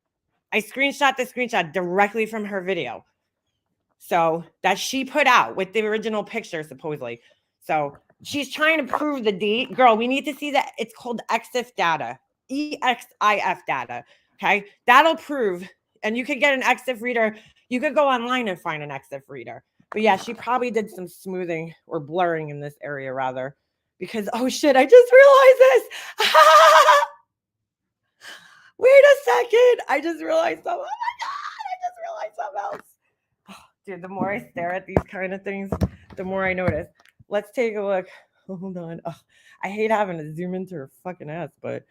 I screenshot the screenshot directly from her video. So that she put out with the original picture, supposedly. So she's trying to prove the date. Girl, we need to see that. It's called EXIF data. EXIF data. Okay. That'll prove. And you could get an EXIF reader. You could go online and find an EXIF reader. But yeah, she probably did some smoothing or blurring in this area rather. Because, oh shit, I just realized this. Wait a second. I just realized something. Oh my God. I just realized something else. Dude, the more I stare at these kind of things, the more I notice. Let's take a look. Hold on. Ugh, I hate having to zoom into her fucking ass, but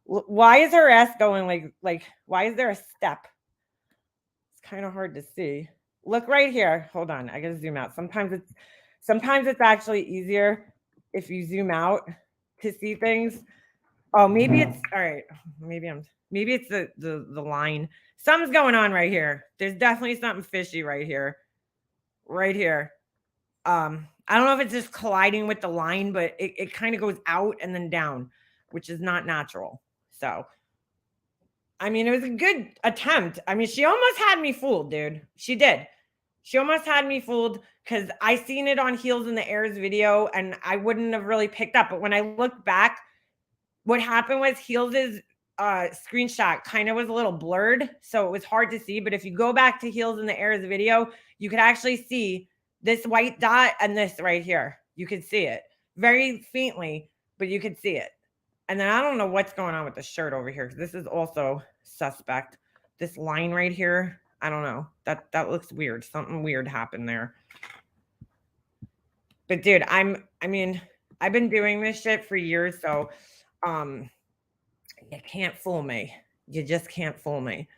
why is her ass going like why is there a step? It's kind of hard to see. Look right here. Hold on. I gotta zoom out. Sometimes it's actually easier if you zoom out to see things. Oh, maybe it's all right. Maybe it's the line. Something's going on right here. There's definitely something fishy right here. Right here. I don't know if it's just colliding with the line, but it kind of goes out and then down, which is not natural. So I mean, it was a good attempt. I mean, she almost had me fooled, dude. She did. She almost had me fooled because I seen it on Heels in the Airs video and I wouldn't have really picked up. But when I look back, what happened was Heels' screenshot kind of was a little blurred. So it was hard to see. But if you go back to Heels in the Airs video, you could actually see this white dot and this right here. You could see it very faintly, but you could see it. And then I don't know what's going on with the shirt over here. This is also suspect. This line right here, I don't know. That looks weird. Something weird happened there. But dude, I've been doing this shit for years, so you can't fool me. You just can't fool me.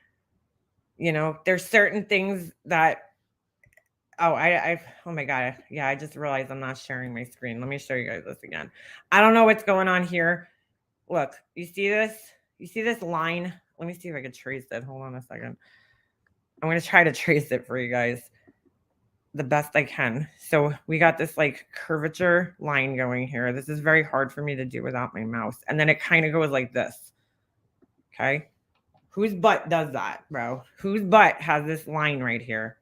You know, there's certain things that oh my god. Yeah, I just realized I'm not sharing my screen. Let me show you guys this again. I don't know what's going on here. Look, you see this? You see this line? Let me see if I can trace it. Hold on a second. I'm going to try to trace it for you guys the best I can. So we got this like curvature line going here. This is very hard for me to do without my mouse. And then it kind of goes like this. Okay. Whose butt does that, bro? Whose butt has this line right here?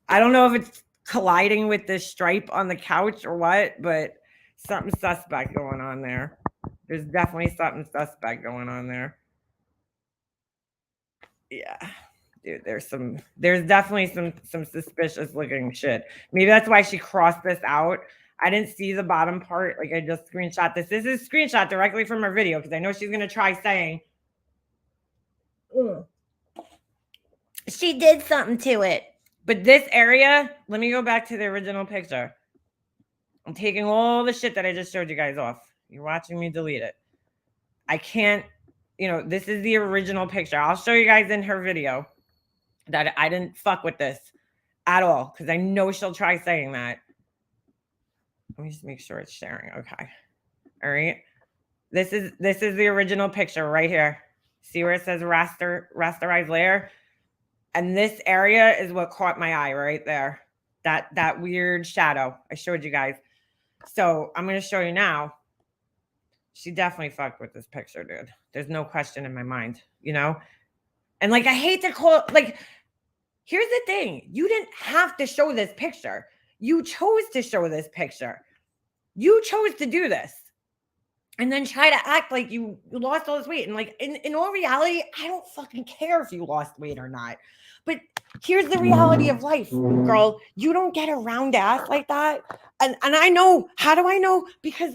I don't know if it's colliding with this stripe on the couch or what, but something suspect going on there. There's definitely something suspect going on there. Yeah. Dude, there's definitely some suspicious looking shit. Maybe that's why she crossed this out. I didn't see the bottom part. Like I just screenshot this. This is a screenshot directly from her video because I know she's gonna try saying she did something to it. But this area, let me go back to the original picture. I'm taking all the shit that I just showed you guys off. You're watching me delete it. I can't, this is the original picture. I'll show you guys in her video that I didn't fuck with this at all because I know she'll try saying that. Let me just make sure it's sharing. Okay. All right. This is the original picture right here. See where it says rasterized layer? And this area is what caught my eye right there. That weird shadow I showed you guys. So I'm going to show you now. She definitely fucked with this picture, dude. There's no question in my mind, And like, I hate to call it, like, here's the thing. You didn't have to show this picture. You chose to show this picture. You chose to do this. And then try to act like you lost all this weight. And like, in all reality, I don't fucking care if you lost weight or not. But here's the reality of life, girl. You don't get a round ass like that. And I know, how do I know? Because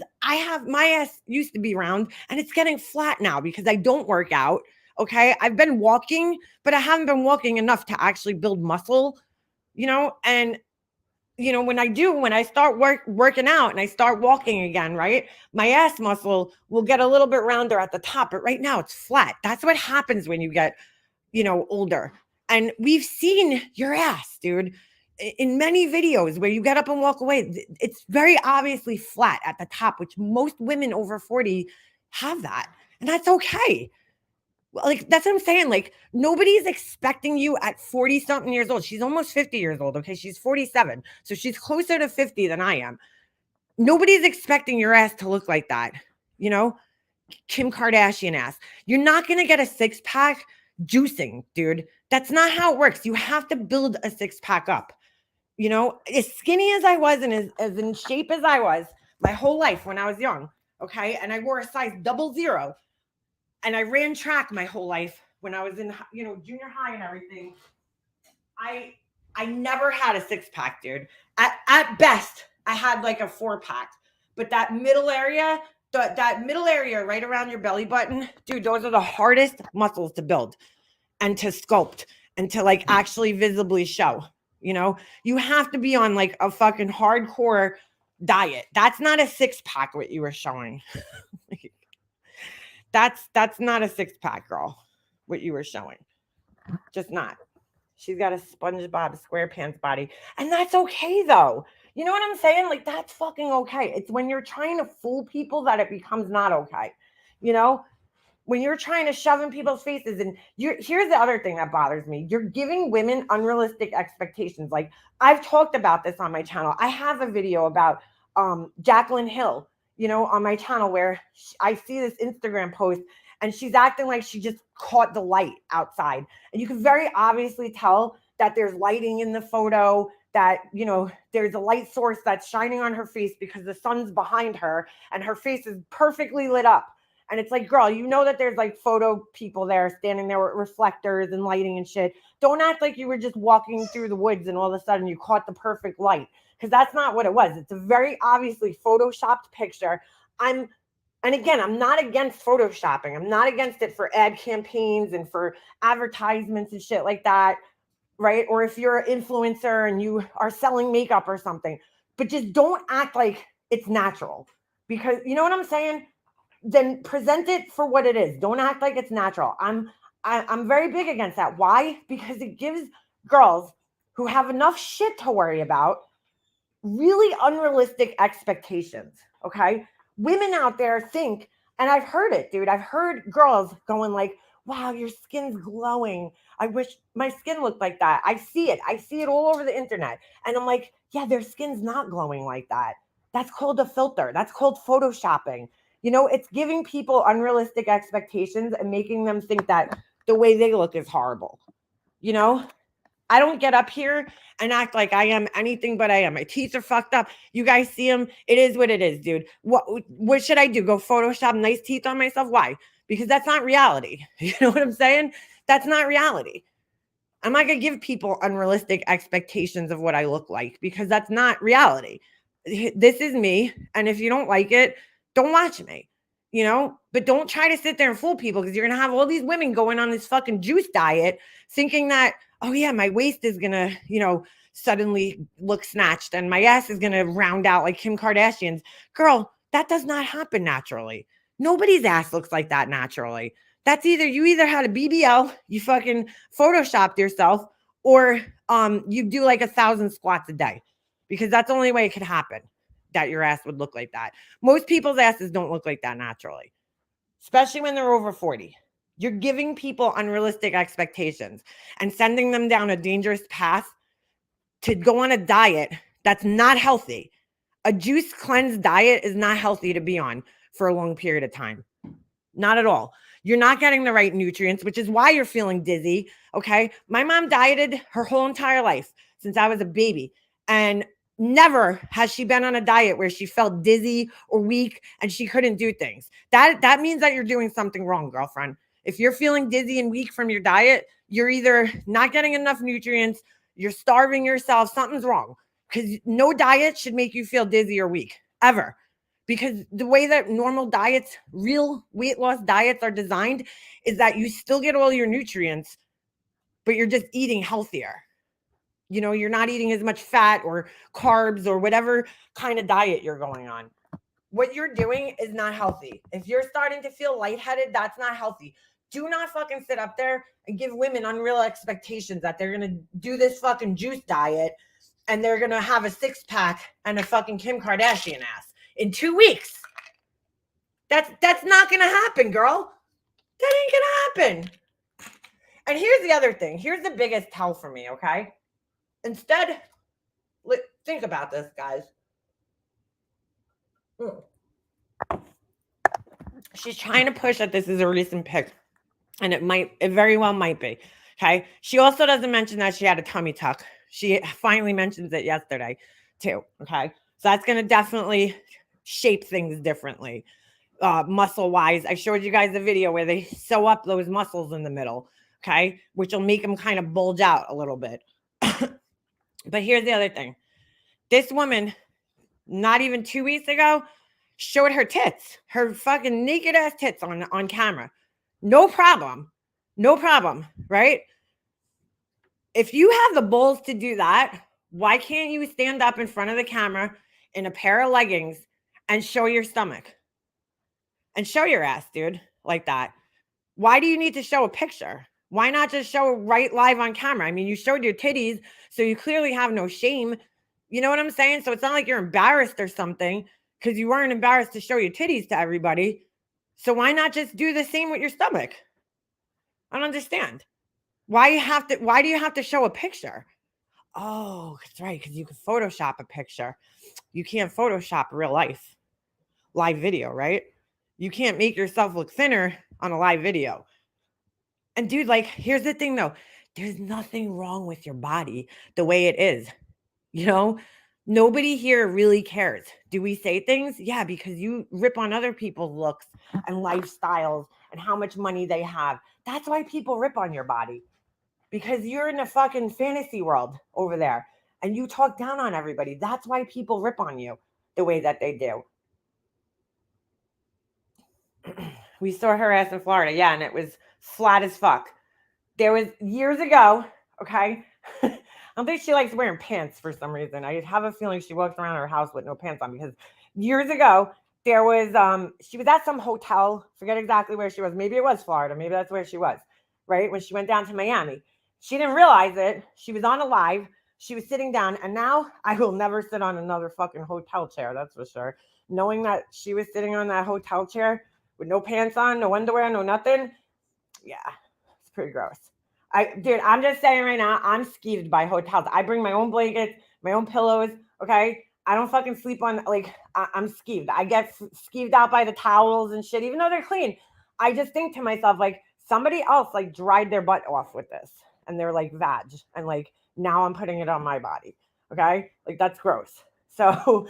my ass used to be round and it's getting flat now because I don't work out. Okay. I've been walking, but I haven't been walking enough to actually build muscle, and when I start working out and I start walking again, right? My ass muscle will get a little bit rounder at the top, but right now it's flat. That's what happens when you get, older. And we've seen your ass, dude, in many videos where you get up and walk away. It's very obviously flat at the top, which most women over 40 have that. And that's okay. Like, that's what I'm saying. Like, nobody's expecting you at 40 something years old. She's almost 50 years old. Okay. She's 47. So she's closer to 50 than I am. Nobody's expecting your ass to look like that. Kim Kardashian ass. You're not going to get a 6-pack juicing, dude. That's not how it works. You have to build a 6-pack up. As skinny as I was and as in shape as I was my whole life when I was young. Okay. And I wore a size 00. And I ran track my whole life when I was in, junior high and everything. I never had a 6-pack, dude. At best, I had like a 4-pack. But that middle area, that middle area right around your belly button, dude, those are the hardest muscles to build and to sculpt and to like actually visibly show. You know, you have to be on like a fucking hardcore diet. That's not a 6-pack what you were showing. That's not a 6-pack, girl, what you were showing. Just not. She's got a SpongeBob SquarePants body. And that's okay though. You know what I'm saying? Like, that's fucking okay. It's when you're trying to fool people that it becomes not okay. You know, when you're trying to shove in people's faces, and here's the other thing that bothers me. You're giving women unrealistic expectations. Like, I've talked about this on my channel. I have a video about Jaclyn Hill, you know, on my channel, where I see this Instagram post and she's acting like she just caught the light outside. And you can very obviously tell that there's lighting in the photo, that, you know, there's a light source that's shining on her face because the sun's behind her and her face is perfectly lit up. And it's like, girl, you know that there's like photo people there standing there with reflectors and lighting and shit. Don't act like you were just walking through the woods and all of a sudden you caught the perfect light, because that's not what it was. It's a very obviously photoshopped picture. And again, I'm not against photoshopping. I'm not against it for ad campaigns and for advertisements and shit like that, right? Or if you're an influencer and you are selling makeup or something, but just don't act like it's natural, because you know what I'm saying? Then present it for what it is. Don't act like it's natural. I'm very big against that. Why? Because it gives girls who have enough shit to worry about really unrealistic expectations. Okay, women out there think, and I've heard it, dude. I've heard girls going like, wow, your skin's glowing. I wish my skin looked like that. I see it all over the internet. And I'm like, yeah, their skin's not glowing like that. That's called a filter. That's called photoshopping. You know, it's giving people unrealistic expectations and making them think that the way they look is horrible. You know, I don't get up here and act like I am anything but I am. My teeth are fucked up. You guys see them. It is what it is, dude. What should I do? Go Photoshop nice teeth on myself? Why? Because that's not reality. You know what I'm saying? That's not reality. I'm not going to give people unrealistic expectations of what I look like, because that's not reality. This is me. And if you don't like it, don't watch me, you know, but don't try to sit there and fool people, because you're going to have all these women going on this fucking juice diet thinking that, oh yeah, my waist is going to, you know, suddenly look snatched and my ass is going to round out like Kim Kardashian's. Girl, that does not happen naturally. Nobody's ass looks like that naturally. That's either you either had a BBL, you fucking photoshopped yourself, or you do like 1,000 squats a day, because that's the only way it could happen that your ass would look like that. Most people's asses don't look like that naturally, especially when they're over 40. You're giving people unrealistic expectations and sending them down a dangerous path to go on a diet that's not healthy. A juice cleanse diet is not healthy to be on for a long period of time. Not at all. You're not getting the right nutrients, which is why you're feeling dizzy. Okay. My mom dieted her whole entire life since I was a baby. And never has she been on a diet where she felt dizzy or weak and she couldn't do things. That means that you're doing something wrong, girlfriend. If you're feeling dizzy and weak from your diet, you're either not getting enough nutrients, you're starving yourself, something's wrong. Because no diet should make you feel dizzy or weak, ever. Because the way that normal diets, real weight loss diets are designed, is that you still get all your nutrients, but you're just eating healthier. You know, you're not eating as much fat or carbs or whatever kind of diet you're going on. What you're doing is not healthy. If you're starting to feel lightheaded, that's not healthy. Do not fucking sit up there and give women unreal expectations that they're going to do this fucking juice diet and they're going to have a 6-pack and a fucking Kim Kardashian ass in 2 weeks. That's not going to happen, girl. That ain't going to happen. And here's the other thing. Here's the biggest tell for me, okay? Instead, think about this, guys. She's trying to push that this is a recent pic, and it very well might be. Okay. She also doesn't mention that she had a tummy tuck. She finally mentions it yesterday, too. Okay. So that's going to definitely shape things differently, muscle wise. I showed you guys a video where they sew up those muscles in the middle. Okay. Which will make them kind of bulge out a little bit. But here's the other thing. This woman, not even 2 weeks ago, showed her tits, her fucking naked ass tits on camera. No problem. No problem, right? If you have the balls to do that, why can't you stand up in front of the camera in a pair of leggings and show your stomach and show your ass, dude, like that? Why do you need to show a picture? Why not just show right live on camera? I mean, you showed your titties, so you clearly have no shame. You know what I'm saying? So it's not like you're embarrassed or something because you weren't embarrassed to show your titties to everybody. So why not just do the same with your stomach? I don't understand. Why do you have to show a picture? Oh, that's right, because you can Photoshop a picture. You can't Photoshop real live video, right? You can't make yourself look thinner on a live video. And dude, like, here's the thing though. There's nothing wrong with your body the way it is. You know, nobody here really cares. Do we say things? Yeah, because you rip on other people's looks and lifestyles and how much money they have. That's why people rip on your body. Because you're in a fucking fantasy world over there and you talk down on everybody. That's why people rip on you the way that they do. We saw her ass in Florida. Yeah, and it was flat as fuck. There was years ago, okay? I don't think she likes wearing pants for some reason. I have a feeling she walks around her house with no pants on because years ago, there was she was at some hotel, forget exactly where she was. Maybe it was Florida, maybe that's where she was, right? When she went down to Miami. She didn't realize it. She was on a live. She was sitting down, and now I will never sit on another fucking hotel chair, that's for sure. Knowing that she was sitting on that hotel chair with no pants on, no underwear, no nothing. Yeah, it's pretty gross. Dude, I'm just saying right now, I'm skeeved by hotels. I bring my own blankets, my own pillows, okay? I don't fucking sleep on, like, I'm skeeved. I get skeeved out by the towels and shit, even though they're clean. I just think to myself, like, somebody else, like, dried their butt off with this. And they're, like, vag. And, like, now I'm putting it on my body, okay? Like, that's gross. So,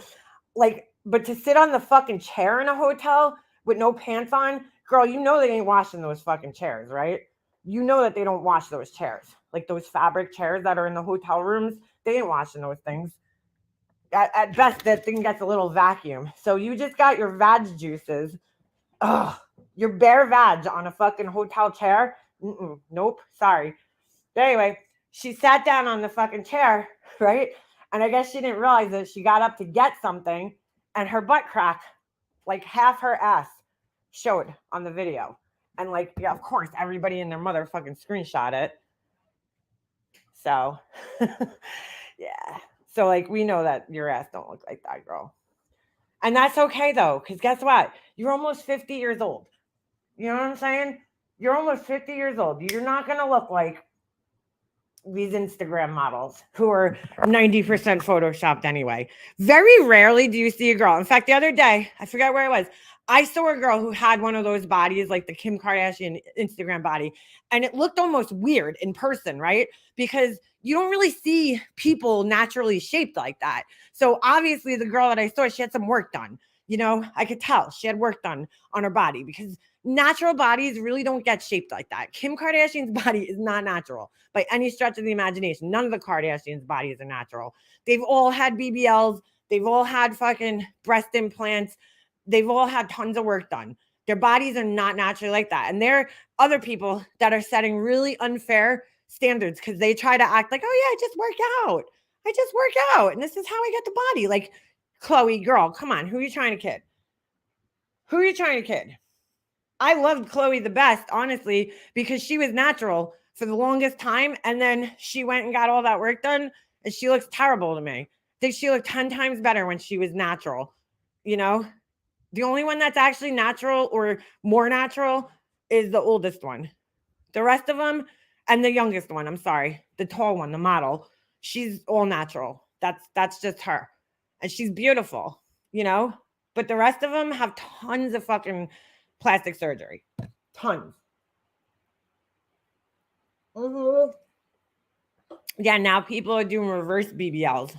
like, but to sit on the fucking chair in a hotel with no pants on, girl, you know they ain't washing those fucking chairs, right? You know that they don't wash those chairs. Like those fabric chairs that are in the hotel rooms, they ain't washing those things. At best, that thing gets a little vacuum. So you just got your vag juices. Ugh, your bare vag on a fucking hotel chair. Nope, sorry. But anyway, she sat down on the fucking chair, right? And I guess she didn't realize that she got up to get something and her butt crack, like half her ass, showed on the video. And like, yeah, of course, everybody and their mother fucking screenshot it. So, yeah. So like, we know that your ass don't look like that, girl. And that's okay though, because guess what? You're almost 50 years old. You know what I'm saying? You're almost 50 years old. You're not going to look like these Instagram models who are 90% photoshopped anyway. Very rarely do you see a girl. In fact, the other day, I forgot where I was. I saw a girl who had one of those bodies, like the Kim Kardashian Instagram body, and it looked almost weird in person, right? Because you don't really see people naturally shaped like that. So obviously the girl that I saw, she had some work done. You know, I could tell she had work done on her body because natural bodies really don't get shaped like that. Kim Kardashian's body is not natural by any stretch of the imagination. None of the Kardashians' bodies are natural. They've all had BBLs. They've all had fucking breast implants. They've all had tons of work done. Their bodies are not naturally like that. And there are other people that are setting really unfair standards because they try to act like, oh yeah, I just work out. I just work out. And this is how I get the body. Like, Chloe, girl, come on. Who are you trying to kid? Who are you trying to kid? I loved Chloe the best, honestly, because she was natural for the longest time. And then she went and got all that work done. And she looks terrible to me. I think she looked 10 times better when she was natural. You know, the only one that's actually natural or more natural is the oldest one. The rest of them, and the youngest one, I'm sorry, the tall one, the model, she's all natural. That's just her. And she's beautiful, you know? But the rest of them have tons of fucking plastic surgery. Tons. Yeah, now people are doing reverse BBLs.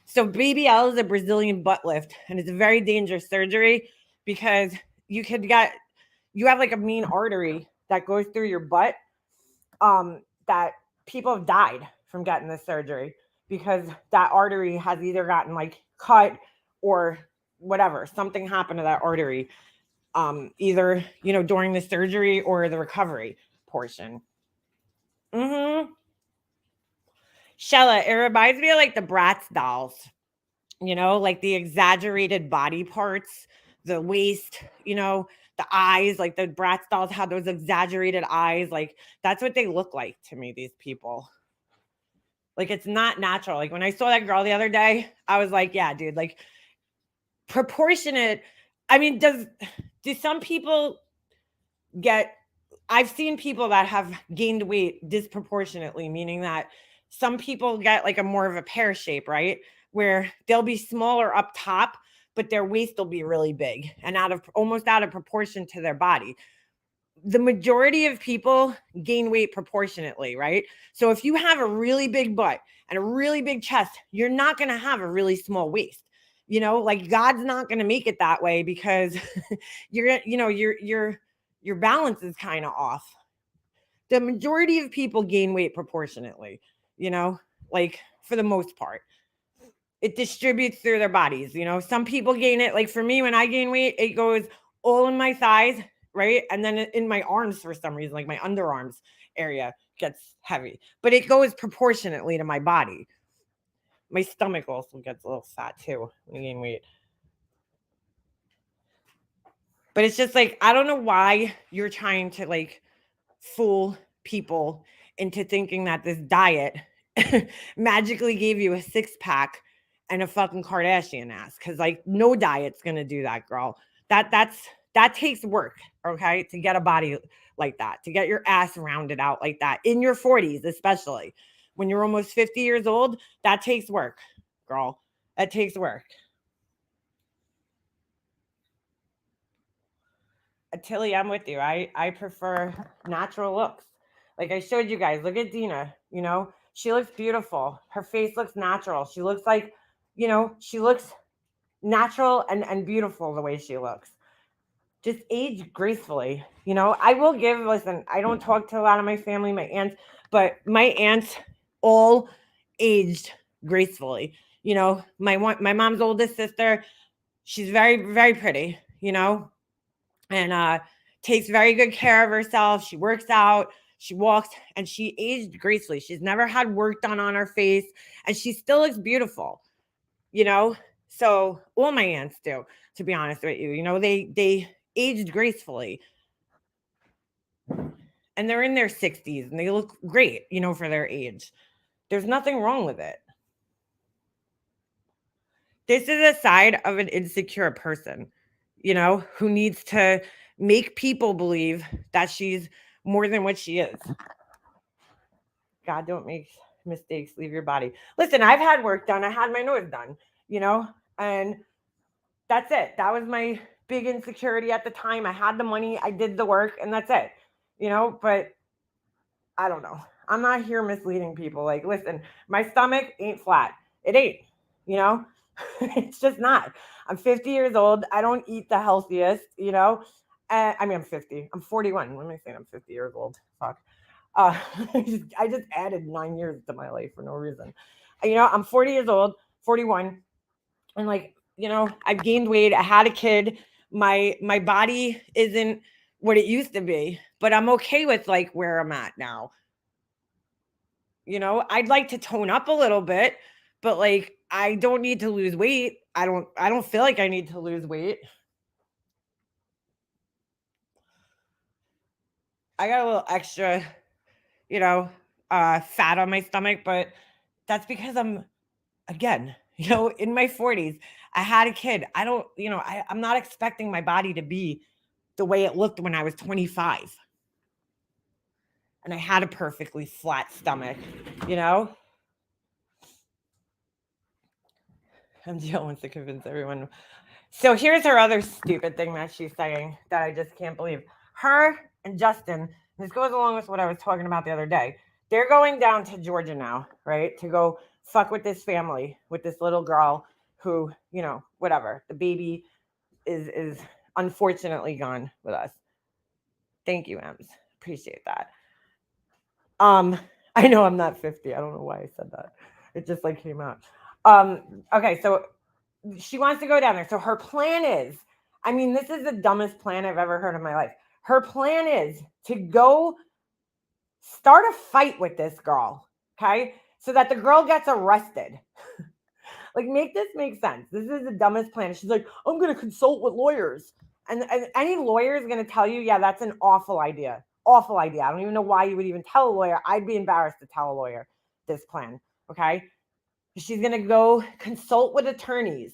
So BBL is a Brazilian butt lift, and it's a very dangerous surgery because you have like a main artery that goes through your butt that people have died from getting this surgery because that artery has either gotten like cut or whatever, something happened to that artery, either, you know, during the surgery or the recovery portion. Shella, it reminds me of like the Bratz dolls, like the exaggerated body parts, the waist, the eyes, like the Bratz dolls had those exaggerated eyes. Like that's what they look like to me, these people. Like it's not natural. Like when I saw that girl the other day, I was like, yeah, dude, like proportionate. I mean, do some people I've seen people that have gained weight disproportionately, meaning that some people get like a more of a pear shape, right? Where they'll be smaller up top, but their waist will be really big and almost out of proportion to their body. The majority of people gain weight proportionately, right? So if you have a really big butt and a really big chest, you're not going to have a really small waist. Like God's not going to make it that way because your balance is kind of off. The majority of people gain weight proportionately, like for the most part. It distributes through their bodies. Some people gain it. Like for me, when I gain weight, it goes all in my thighs, right? And then in my arms for some reason, like my underarms area gets heavy, but it goes proportionately to my body. My stomach also gets a little fat too when I gain weight. But it's just like, I don't know why you're trying to like fool people into thinking that this diet magically gave you a six-pack and a fucking Kardashian ass. Cause like no diet's gonna do that, girl. That takes work, okay, to get a body like that, to get your ass rounded out like that in your 40s, especially when you're almost 50 years old. That takes work, girl. That takes work. Tilly, I'm with you. I prefer natural looks. Like I showed you guys, look at Dina, she looks beautiful. Her face looks natural. She looks like, she looks natural and beautiful the way she looks. Just age gracefully. Listen, I don't talk to a lot of my family, my aunts, but my aunts all aged gracefully. My mom's oldest sister, she's very, very pretty, and takes very good care of herself. She works out, she walks, and she aged gracefully. She's never had work done on her face, and she still looks beautiful. So all my aunts do, to be honest with you. They aged gracefully, and they're in their 60s, and they look great, for their age. There's nothing wrong with it. This is a side of an insecure person, who needs to make people believe that she's more than what she is. God, don't make mistakes. Leave your body. Listen, I've had work done. I had my nose done, and that's it. That was my big insecurity at the time. I had the money. I did the work, and that's it, but I don't know. I'm not here misleading people. Like, listen, my stomach ain't flat. It ain't, it's just not. I'm 50 years old. I don't eat the healthiest, I'm 50. I'm 41. What am I saying? I'm 50 years old. Fuck. I just added 9 years to my life for no reason. I'm 40 years old, 41. And like, I've gained weight. I had a kid. My body isn't what it used to be, but I'm okay with like where I'm at now. I'd like to tone up a little bit, but like I don't need to lose weight. I don't feel like I need to lose weight. I got a little extra, fat on my stomach, but that's because I'm again, in my 40s. I had a kid. I don't, I'm not expecting my body to be the way it looked when I was 25. And I had a perfectly flat stomach, MGL wants to convince everyone. So here's her other stupid thing that she's saying that I just can't believe. Her and Justin, this goes along with what I was talking about the other day. They're going down to Georgia now, right? To go fuck with this family, with this little girl who, whatever. The baby is unfortunately gone with us. Thank you, Ems. Appreciate that. I know I'm not 50. I don't know why I said that. It just like came out. Okay, so she wants to go down there. So her plan is, this is the dumbest plan I've ever heard in my life. Her plan is to go start a fight with this girl. Okay. so that the girl gets arrested. Like, make this make sense. This is the dumbest plan. She's like, I'm going to consult with lawyers. And any lawyer is going to tell you, yeah, that's an awful idea. Awful idea. I don't even know why you would even tell a lawyer. I'd be embarrassed to tell a lawyer this plan. Okay. She's going to go consult with attorneys.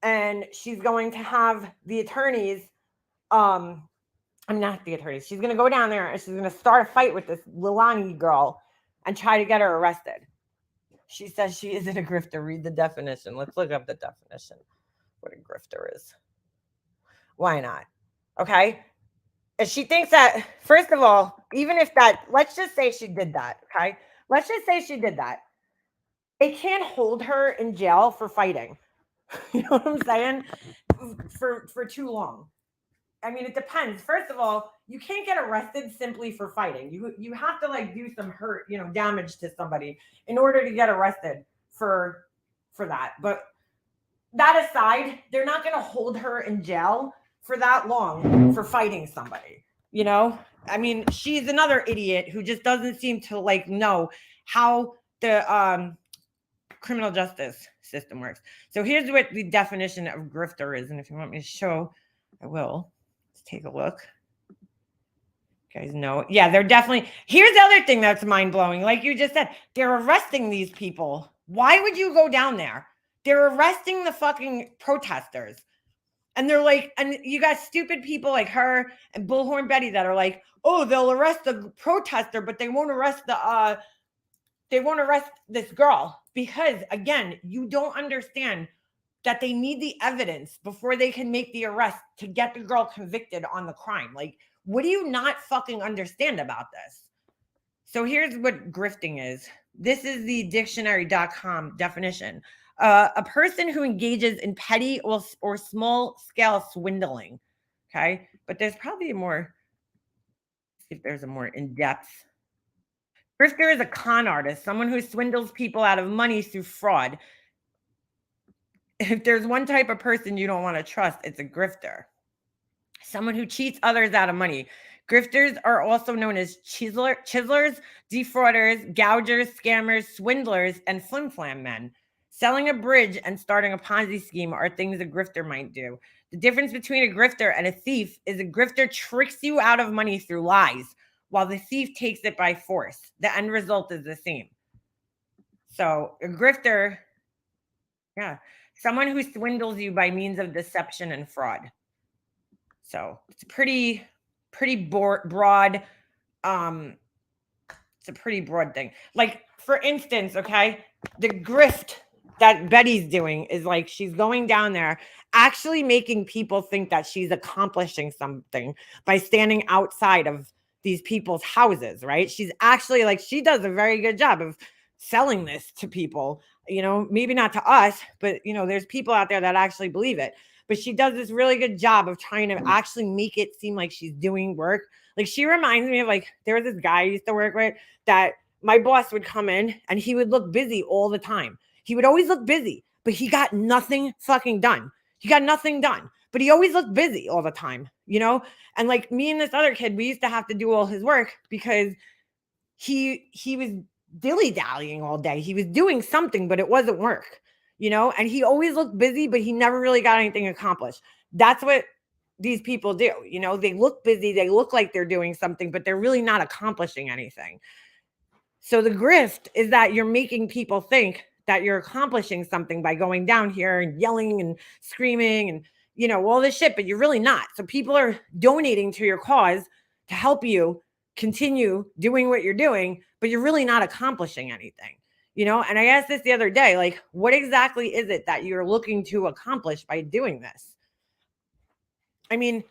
And she's going to have the attorneys, I'm not the attorneys. She's going to go down there and she's going to start a fight with this Lilani girl and try to get her arrested. She says she isn't a grifter. Read the definition. Let's look up the definition. What a grifter is. Why not? Okay. And she thinks that, first of all, even if that, let's just say she did that. Okay. Let's just say she did that. They can't hold her in jail for fighting. You know what I'm saying? For too long. I mean, it depends. First of all, you can't get arrested simply for fighting. You have to like do some hurt, damage to somebody in order to get arrested for that. But that aside, they're not going to hold her in jail for that long for fighting somebody. I mean, she's another idiot who just doesn't seem to like know how the criminal justice system works. So here's what the definition of grifter is, and if you want me to show, I will. Take a look. You guys know. Yeah, they're definitely. Here's the other thing that's mind-blowing. Like you just said, they're arresting these people. Why would you go down there? They're arresting the fucking protesters. And they're like, and you got stupid people like her and Bullhorn Betty that are like, oh, they'll arrest the protester, but they won't arrest this girl. Because again, you don't understand that they need the evidence before they can make the arrest to get the girl convicted on the crime. Like, what do you not fucking understand about this? So here's what grifting is. This is the dictionary.com definition. A person who engages in petty or small scale swindling. Okay. But there's probably see if there's a more in-depth. Grifter is a con artist, someone who swindles people out of money through fraud. If there's one type of person you don't want to trust, it's a grifter. Someone who cheats others out of money. Grifters are also known as chiselers, defrauders, gougers, scammers, swindlers, and flim-flam men. Selling a bridge and starting a Ponzi scheme are things a grifter might do. The difference between a grifter and a thief is a grifter tricks you out of money through lies, while the thief takes it by force. The end result is the same. So a grifter, yeah, someone who swindles you by means of deception and fraud. So it's a pretty broad. It's a pretty broad thing. Like, for instance, okay, the grift that Betty's doing is like she's going down there, actually making people think that she's accomplishing something by standing outside of these people's houses, right? She's actually like, she does a very good job of selling this to people, maybe not to us, but there's people out there that actually believe it. But she does this really good job of trying to actually make it seem like she's doing work. Like, she reminds me of, like, there was this guy I used to work with that my boss would come in and he would look busy all the time. He would always look busy, but he got nothing fucking done. He got nothing done, but he always looked busy all the time, And like me and this other kid, we used to have to do all his work because he was dilly-dallying all day. He was doing something, but it wasn't work. And he always looked busy, but he never really got anything accomplished. That's what these people do. They look busy, they look like they're doing something, but they're really not accomplishing anything. So the grift is that you're making people think that you're accomplishing something by going down here and yelling and screaming and, all this shit, but you're really not. So people are donating to your cause to help you continue doing what you're doing, but you're really not accomplishing anything. And I asked this the other day, like, what exactly is it that you're looking to accomplish by doing this? I mean,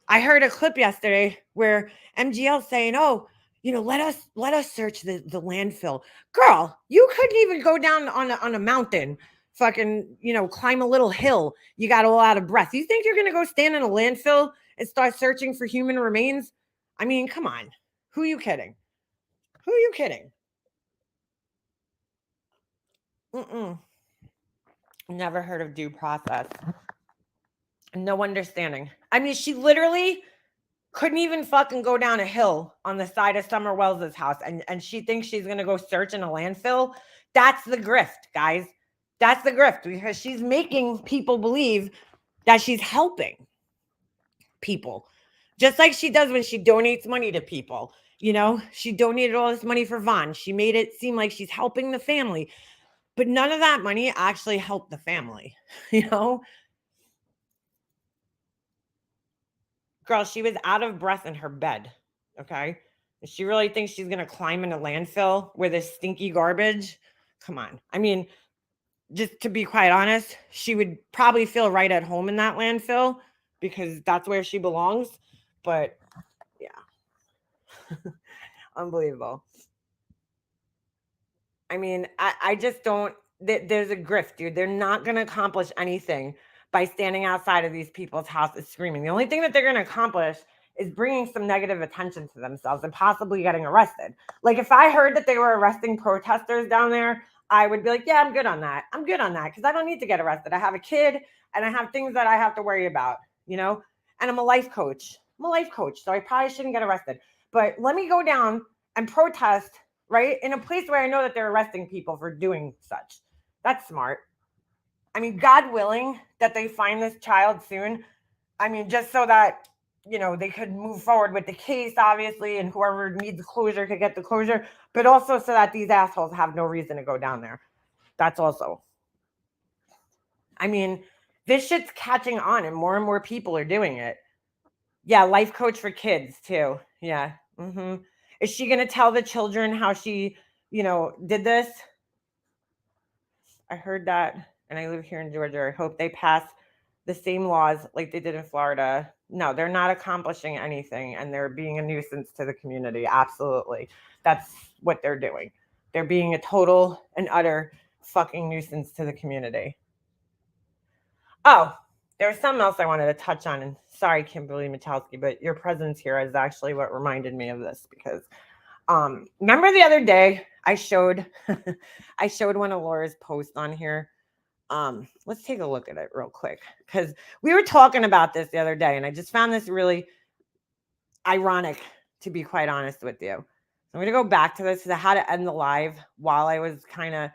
I heard a clip yesterday where MGL's saying, oh, let us search the landfill. Girl, you couldn't even go down on a mountain, fucking, climb a little hill. You got all out of breath. You think you're going to go stand in a landfill and start searching for human remains? I mean, come on. Who are you kidding? Who are you kidding? Never heard of due process. No understanding. I mean, she literally couldn't even fucking go down a hill on the side of Summer Wells's house, and she thinks she's gonna go search in a landfill. That's the grift, guys. That's the grift, because she's making people believe that she's helping people, just like she does when she donates money to people. You know, she donated all this money for Vaughn. She made it seem like she's helping the family, but none of that money actually helped the family. You know, girl, she was out of breath in her bed. Okay. She really thinks she's going to climb in a landfill with this stinky garbage. Come on. I mean, just to be quite honest, she would probably feel right at home in that landfill because that's where she belongs. But yeah, unbelievable. I mean, I just don't, there's a grift, dude. They're not going to accomplish anything by standing outside of these people's houses screaming. The only thing that they're going to accomplish is bringing some negative attention to themselves and possibly getting arrested. Like if I heard that they were arresting protesters down there, I would be like, yeah, I'm good on that. I'm good on that because I don't need to get arrested. I have a kid and I have things that I have to worry about, you know, and I'm a life coach. I'm a life coach, so I probably shouldn't get arrested. But let me go down and protest, right, in a place where I know that they're arresting people for doing such. That's smart. I mean, God willing that they find this child soon. I mean, just so that, you know, they could move forward with the case, obviously, and whoever needs closure could get the closure, but also so that these assholes have no reason to go down there. That's also. I mean, this shit's catching on and more people are doing it. Yeah, life coach for kids too. Yeah. Mm-hmm. Is she going to tell the children how she, you know, did this? I heard that, and I live here in Georgia. I hope they pass the same laws like they did in Florida. No, they're not accomplishing anything, and they're being a nuisance to the community. Absolutely. That's what they're doing. They're being a total and utter fucking nuisance to the community. Oh, there was something else I wanted to touch on. And sorry, Kimberly Michalski, but your presence here is actually what reminded me of this because remember the other day I showed I showed one of Laura's posts on here. Let's take a look at it real quick because we were talking about this the other day and I just found this really ironic, to be quite honest with you. So I'm going to go back to this because I had to end the live while I was kind of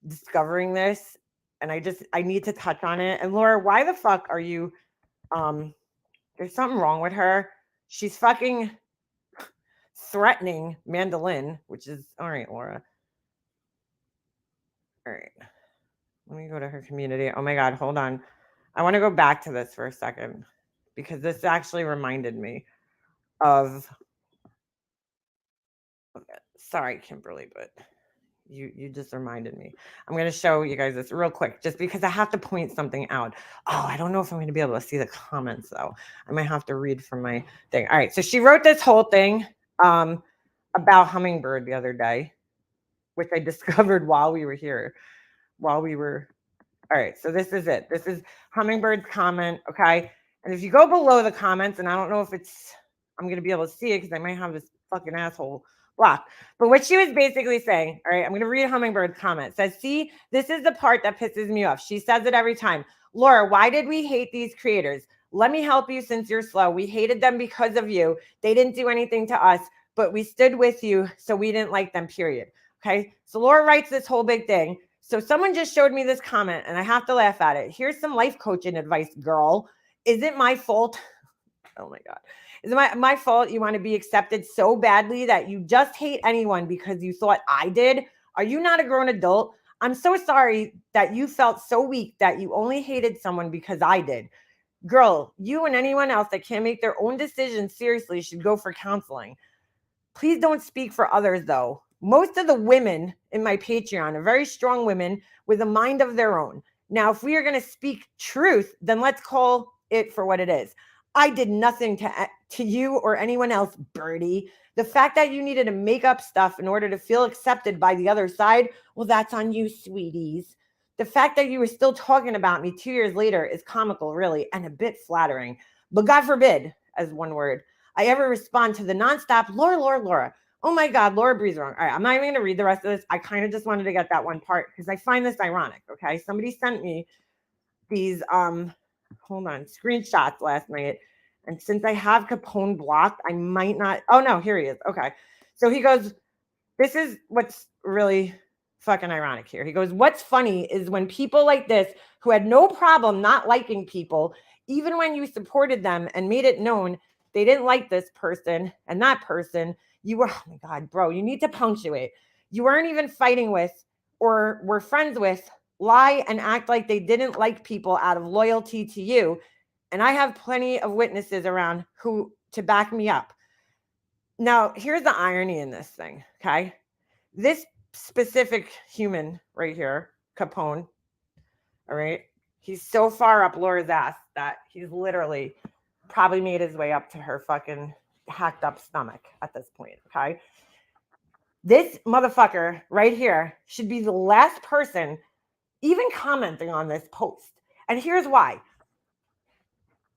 discovering this, and I need to touch on it. And Laura, why the fuck are you there's something wrong with her. She's fucking threatening Mandolin, which is all right, Laura. All right. Let me go to her community. Oh my God, hold on. I want to go back to this for a second because this actually reminded me of sorry, Kimberly, but you just reminded me. I'm going to show you guys this real quick just because I have to point something out. Oh, I don't know if I'm going to be able to see the comments though. I might have to read from my thing. All right. So she wrote this whole thing about Hummingbird the other day, which I discovered while we were here, all right. So this is it. This is Hummingbird's comment. Okay. And if you go below the comments, and I don't know if I'm going to be able to see it because I might have this fucking asshole blocked. But what she was basically saying, all right, I'm going to read Hummingbird's comment. It says, see, this is the part that pisses me off. She says it every time. Laura, why did we hate these creators? Let me help you since you're slow. We hated them because of you. They didn't do anything to us, but we stood with you, so we didn't like them, period. Okay. So Laura writes this whole big thing. So someone just showed me this comment and I have to laugh at it. Here's some life coaching advice, girl. Is it my fault? Oh my God. Is it my fault you want to be accepted so badly that you just hate anyone because you thought I did? Are you not a grown adult? I'm so sorry that you felt so weak that you only hated someone because I did. Girl, you and anyone else that can't make their own decisions seriously should go for counseling. Please don't speak for others, though. Most of the women in my Patreon are very strong women with a mind of their own. Now, if we are going to speak truth, then let's call it for what it is. I did nothing to you or anyone else, Birdie. The fact that you needed to make up stuff in order to feel accepted by the other side, well, that's on you, sweeties. The fact that you were still talking about me 2 years later is comical, really, and a bit flattering. But God forbid, as one word, I ever respond to the nonstop, Laura. Oh my God, Laura breathes wrong. All right, I'm not even going to read the rest of this. I kind of just wanted to get that one part because I find this ironic, okay? Somebody sent me these, hold on, screenshots last night, And since I have Capone blocked, I might not. Oh, no, here he is. Okay. So he goes, this is what's really fucking ironic here. He goes, what's funny is when people like this who had no problem not liking people, even when you supported them and made it known they didn't like this person and that person, you were, oh my God, bro, you need to punctuate. You weren't even fighting with or were friends with, lie and act like they didn't like people out of loyalty to you. And I have plenty of witnesses around who to back me up. Now, here's the irony in this thing, okay? This specific human right here, Capone, all right? He's so far up Laura's ass that he's literally probably made his way up to her fucking hacked up stomach at this point, okay? This motherfucker right here should be the last person even commenting on this post. And here's why.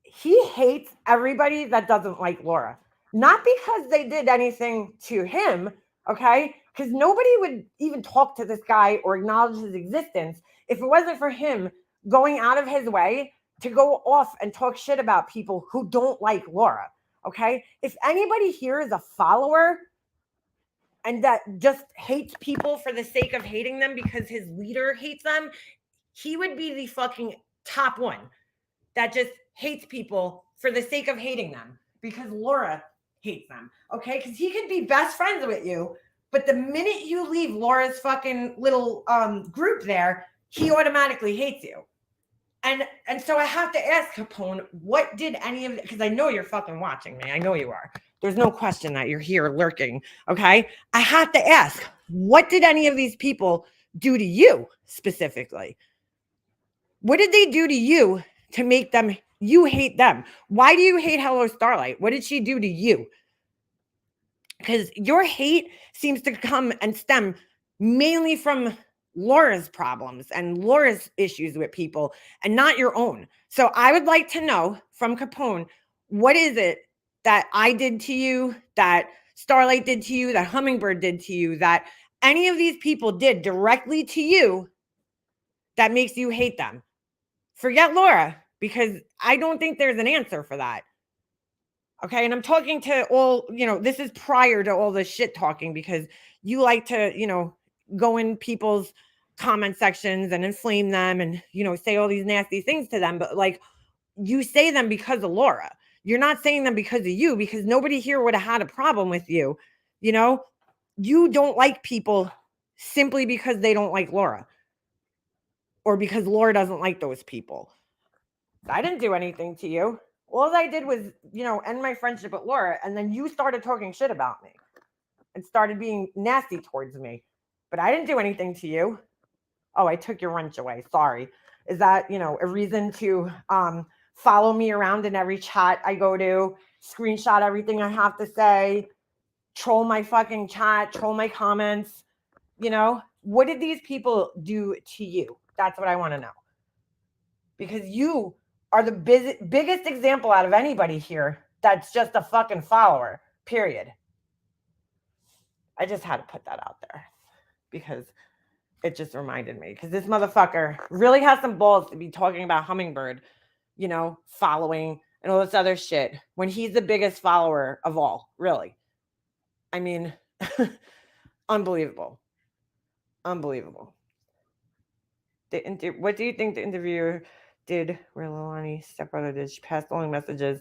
He hates everybody that doesn't like Laura. Not because they did anything to him, okay? Because nobody would even talk to this guy or acknowledge his existence if it wasn't for him going out of his way to go off and talk shit about people who don't like Laura, okay? If anybody here is a follower and that just hates people for the sake of hating them because his leader hates them, he would be the fucking top one that just hates people for the sake of hating them because Laura hates them, okay? Because he could be best friends with you, but the minute you leave Laura's fucking little group there, he automatically hates you. And so I have to ask Capone, what did any of it, because I know you're fucking watching me. I know you are. There's no question that you're here lurking, okay? I have to ask, what did any of these people do to you specifically? What did they do to you to make them, you hate them? Why do you hate Hello Starlight? What did she do to you? Because your hate seems to come and stem mainly from Laura's problems and Laura's issues with people and not your own. So I would like to know from Capone, what is it that I did to you, that Starlight did to you, that Hummingbird did to you, that any of these people did directly to you that makes you hate them? Forget Laura, because I don't think there's an answer for that. Okay. And I'm talking to all, this is prior to all this shit talking, because you like to, go in people's comment sections and inflame them and, say all these nasty things to them. But like, you say them because of Laura. You're not saying them because of you, because nobody here would have had a problem with you. You don't like people simply because they don't like Laura or because Laura doesn't like those people. I didn't do anything to you. All I did was, end my friendship with Laura. And then you started talking shit about me and started being nasty towards me. But I didn't do anything to you. Oh, I took your wrench away. Sorry. Is that, a reason to follow me around in every chat I go to, screenshot everything I have to say, troll my fucking chat, troll my comments? What did these people do to you? That's what I want to know. Because you are the biggest example out of anybody here that's just a fucking follower, period. I just had to put that out there because it just reminded me. Because this motherfucker really has some balls to be talking about Hummingbird, following and all this other shit when he's the biggest follower of all, really. I mean, unbelievable. Unbelievable. What do you think the interviewer did where Lilani's stepbrother did? She passed along messages.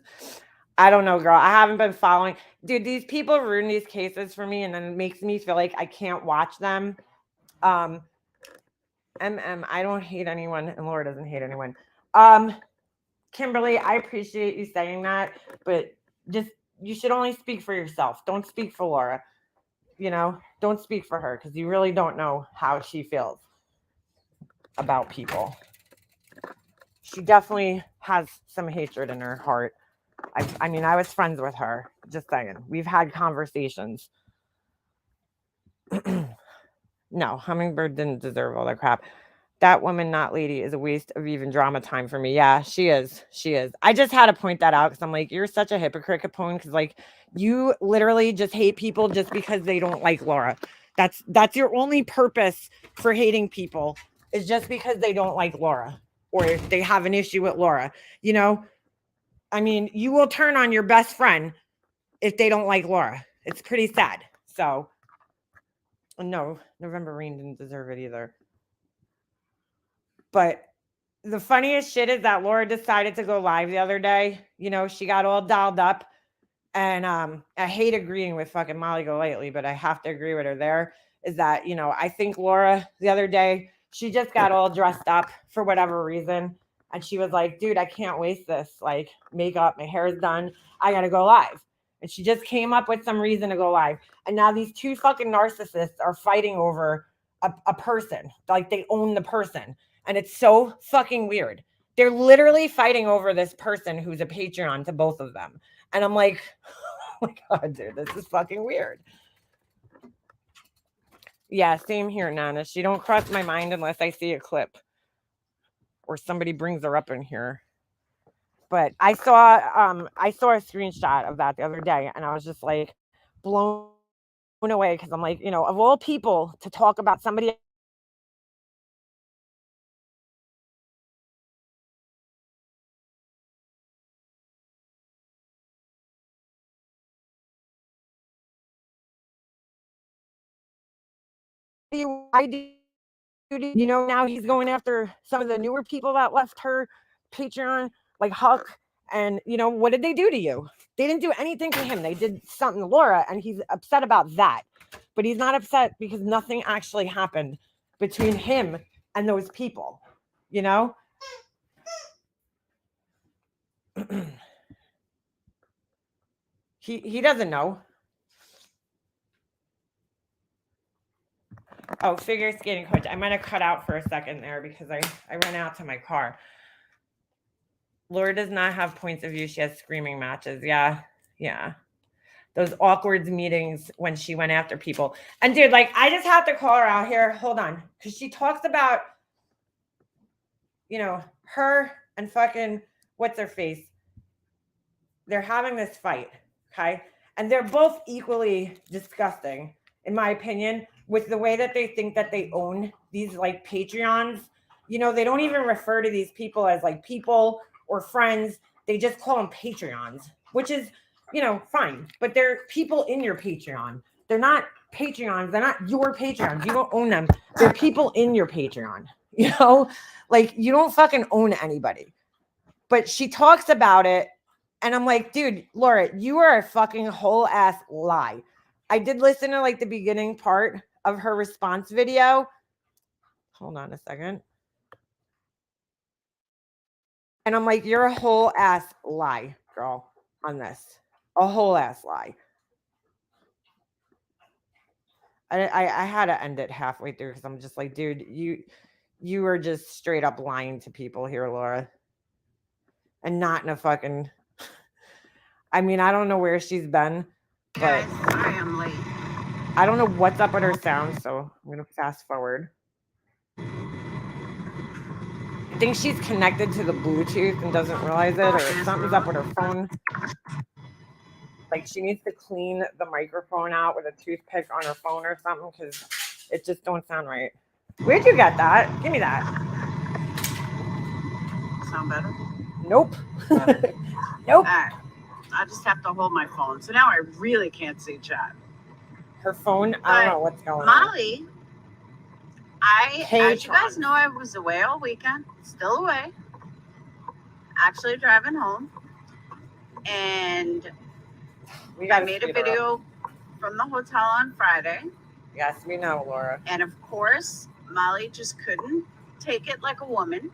I don't know, girl. I haven't been following. Dude, these people ruin these cases for me, and then it makes me feel like I can't watch them. I don't hate anyone, and Laura doesn't hate anyone. Kimberly, I appreciate you saying that, but you should only speak for yourself. Don't speak for Laura. Don't speak for her, because you really don't know how she feels about people. She definitely has some hatred in her heart. I mean, I was friends with her. Just saying. We've had conversations. No, Hummingbird didn't deserve all that crap. That woman, not lady, is a waste of even drama time for me. Yeah, she is. She is. I just had to point that out because I'm like, you're such a hypocrite, Capone, because like you literally just hate people just because they don't like Laura. That's your only purpose for hating people, is just because they don't like Laura or if they have an issue with Laura. I mean, you will turn on your best friend if they don't like Laura. It's pretty sad. So, no, November Rain didn't deserve it either. But the funniest shit is that Laura decided to go live the other day. You know, she got all dialed up. And I hate agreeing with fucking Molly Golightly, but I have to agree with her there. Is that, you know, I think Laura the other day, she just got all dressed up for whatever reason. And she was like, dude, I can't waste this. Like, makeup, my hair is done. I got to go live. And she just came up with some reason to go live. And now these two fucking narcissists are fighting over a person. Like, they own the person. And it's so fucking weird. They're literally fighting over this person who's a Patreon to both of them. And I'm like, oh my God, dude, this is fucking weird. Yeah, same here, Nana. She don't cross my mind unless I see a clip or somebody brings her up in here. But I saw a screenshot of that the other day, and I was just like blown away because I'm like, you know, of all people to talk about somebody you know, now he's going after some of the newer people that left her Patreon, like Huck. And, you know, what did they do to you? They didn't do anything to him. They did something to Laura, and he's upset about that. But he's not upset because nothing actually happened between him and those people, you know? He doesn't know. Oh, figure skating coach. I might have cut out for a second there because I ran out to my car. Laura does not have points of view. She has screaming matches. Yeah. Those awkward meetings when she went after people. And dude, like, I just have to call her out here. Hold on. Because she talks about, you know, her and fucking, what's her face? They're having this fight. Okay. And they're both equally disgusting, in my opinion, with the way that they think that they own these like Patreons. You know, they don't even refer to these people as like people or friends. They just call them Patreons, which is, you know, fine. But they're people in your Patreon. They're not Patreons. They're not your Patreons. You don't own them. They're people in your Patreon. You know, like you don't fucking own anybody. But she talks about it. And I'm like, dude, Laura, you are a fucking whole ass lie. I did listen to like the beginning part of her response video. Hold on a second. And I'm like, you're a whole ass lie, girl, on this. A whole ass lie. I had to end it halfway through because I'm just like, dude, you are just straight up lying to people here, Laura. And not in a fucking, I mean, I don't know where she's been, but Guys, I am late. I don't know what's up with her sound, so I'm gonna fast forward. I think she's connected to the Bluetooth and doesn't realize it, or something's up with her phone. Like she needs to clean the microphone out with a toothpick on her phone or something because it just don't sound right. Where'd you get that? Give me that. Sound better? Nope. Nope. All right. I just have to hold my phone. So now I really can't see chat. Her phone, I don't know what's going on. Molly, as you guys know, I was away all weekend, still away. Actually driving home. And I made a video from the hotel on Friday. Yes, we know, Laura. And of course, Molly just couldn't take it like a woman.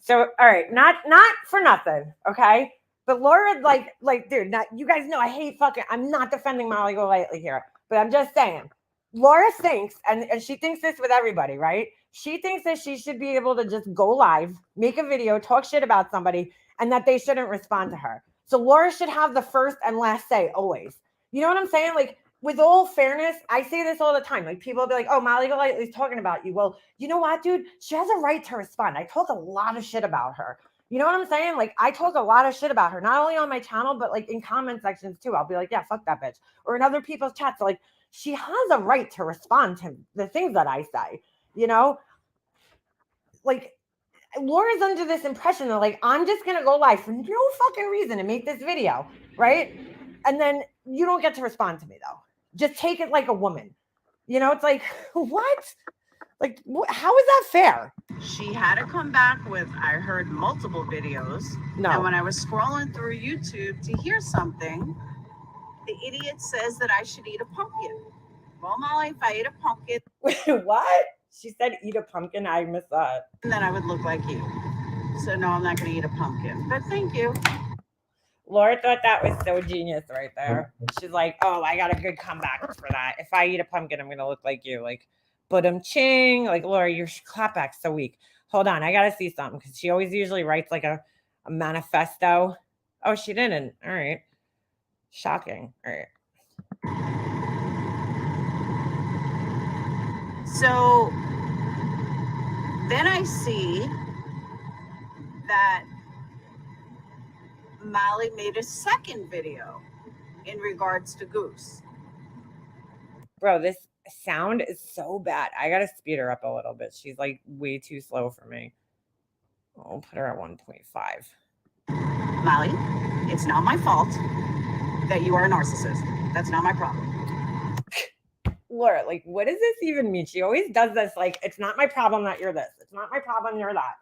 So, all right, not for nothing, okay? But Laura, like, dude, not, you guys know I hate fucking, I'm not defending Molly Golightly here, but I'm just saying, Laura thinks, and she thinks this with everybody, right? She thinks that she should be able to just go live, make a video, talk shit about somebody, and that they shouldn't respond to her. So Laura should have the first and last say always. You know what I'm saying? Like, with all fairness, I say this all the time. Like, people will be like, oh, Molly Golightly's talking about you. Well, you know what, dude? She has a right to respond. I talk a lot of shit about her. You know what I'm saying? Like, I talk a lot of shit about her, not only on my channel, but like in comment sections too. I'll be like, yeah, fuck that bitch. Or in other people's chats. So, like, she has a right to respond to the things that I say, you know? Like, Laura's under this impression that like I'm just gonna go live for no fucking reason and make this video, right? And then you don't get to respond to me though. Just take it like a woman. You know, it's like, what? Like, how is that fair? She had to come back with, I heard multiple videos. No. And when I was scrolling through YouTube to hear something, the idiot says that I should eat a pumpkin. Well, Molly, if I ate a pumpkin. What? She said eat a pumpkin. I missed that. Then I would look like you. So no, I'm not going to eat a pumpkin. But thank you. Laura thought that was so genius right there. She's like, oh, I got a good comeback for that. If I eat a pumpkin, I'm going to look like you. Like, but ching. Like, Laura, your clapback's so weak. Hold on. I got to see something because she always usually writes like a manifesto. Oh, she didn't. All right. Shocking. All right. So then I see that Molly made a second video in regards to Goose. Bro, this sound is so bad. I got to speed her up a little bit. She's like way too slow for me. I'll put her at 1.5. Molly, it's not my fault that you are a narcissist. That's not my problem. Laura, like, what does this even mean? She always does this, like, it's not my problem that you're this. It's not my problem you're that.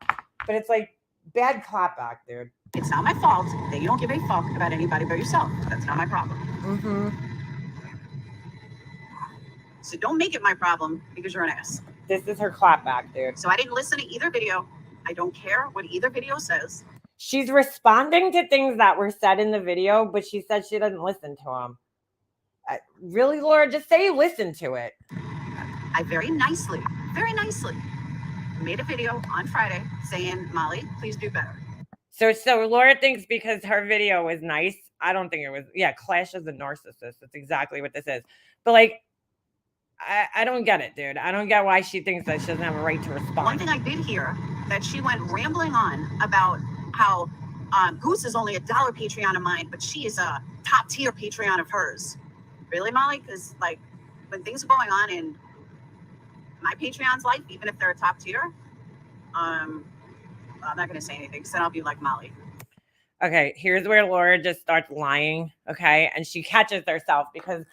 But it's like bad clapback, dude. It's not my fault that you don't give a fuck about anybody but yourself. That's not my problem. Mm-hmm. So don't make it my problem because you're an ass. This is her clapback, dude. So I didn't listen to either video. I don't care what either video says. She's responding to things that were said in the video, but she said she doesn't listen to them. Really, Laura? Just say you listen to it. I very nicely made a video on Friday saying, Molly, please do better. So Laura thinks because her video was nice. I don't think it was. Yeah, Clash is a narcissist. That's exactly what this is. But like, I don't get it, dude. I don't get why she thinks that she doesn't have a right to respond. One thing I did hear that she went rambling on about how Goose is only $1 Patreon of mine, but she is a top tier Patreon of hers. Really, Molly? Because like when things are going on in my Patreon's life, even if they're a top tier, I'm not going to say anything because then I'll be like Molly. Okay, here's where Laura just starts lying, okay? And she catches herself because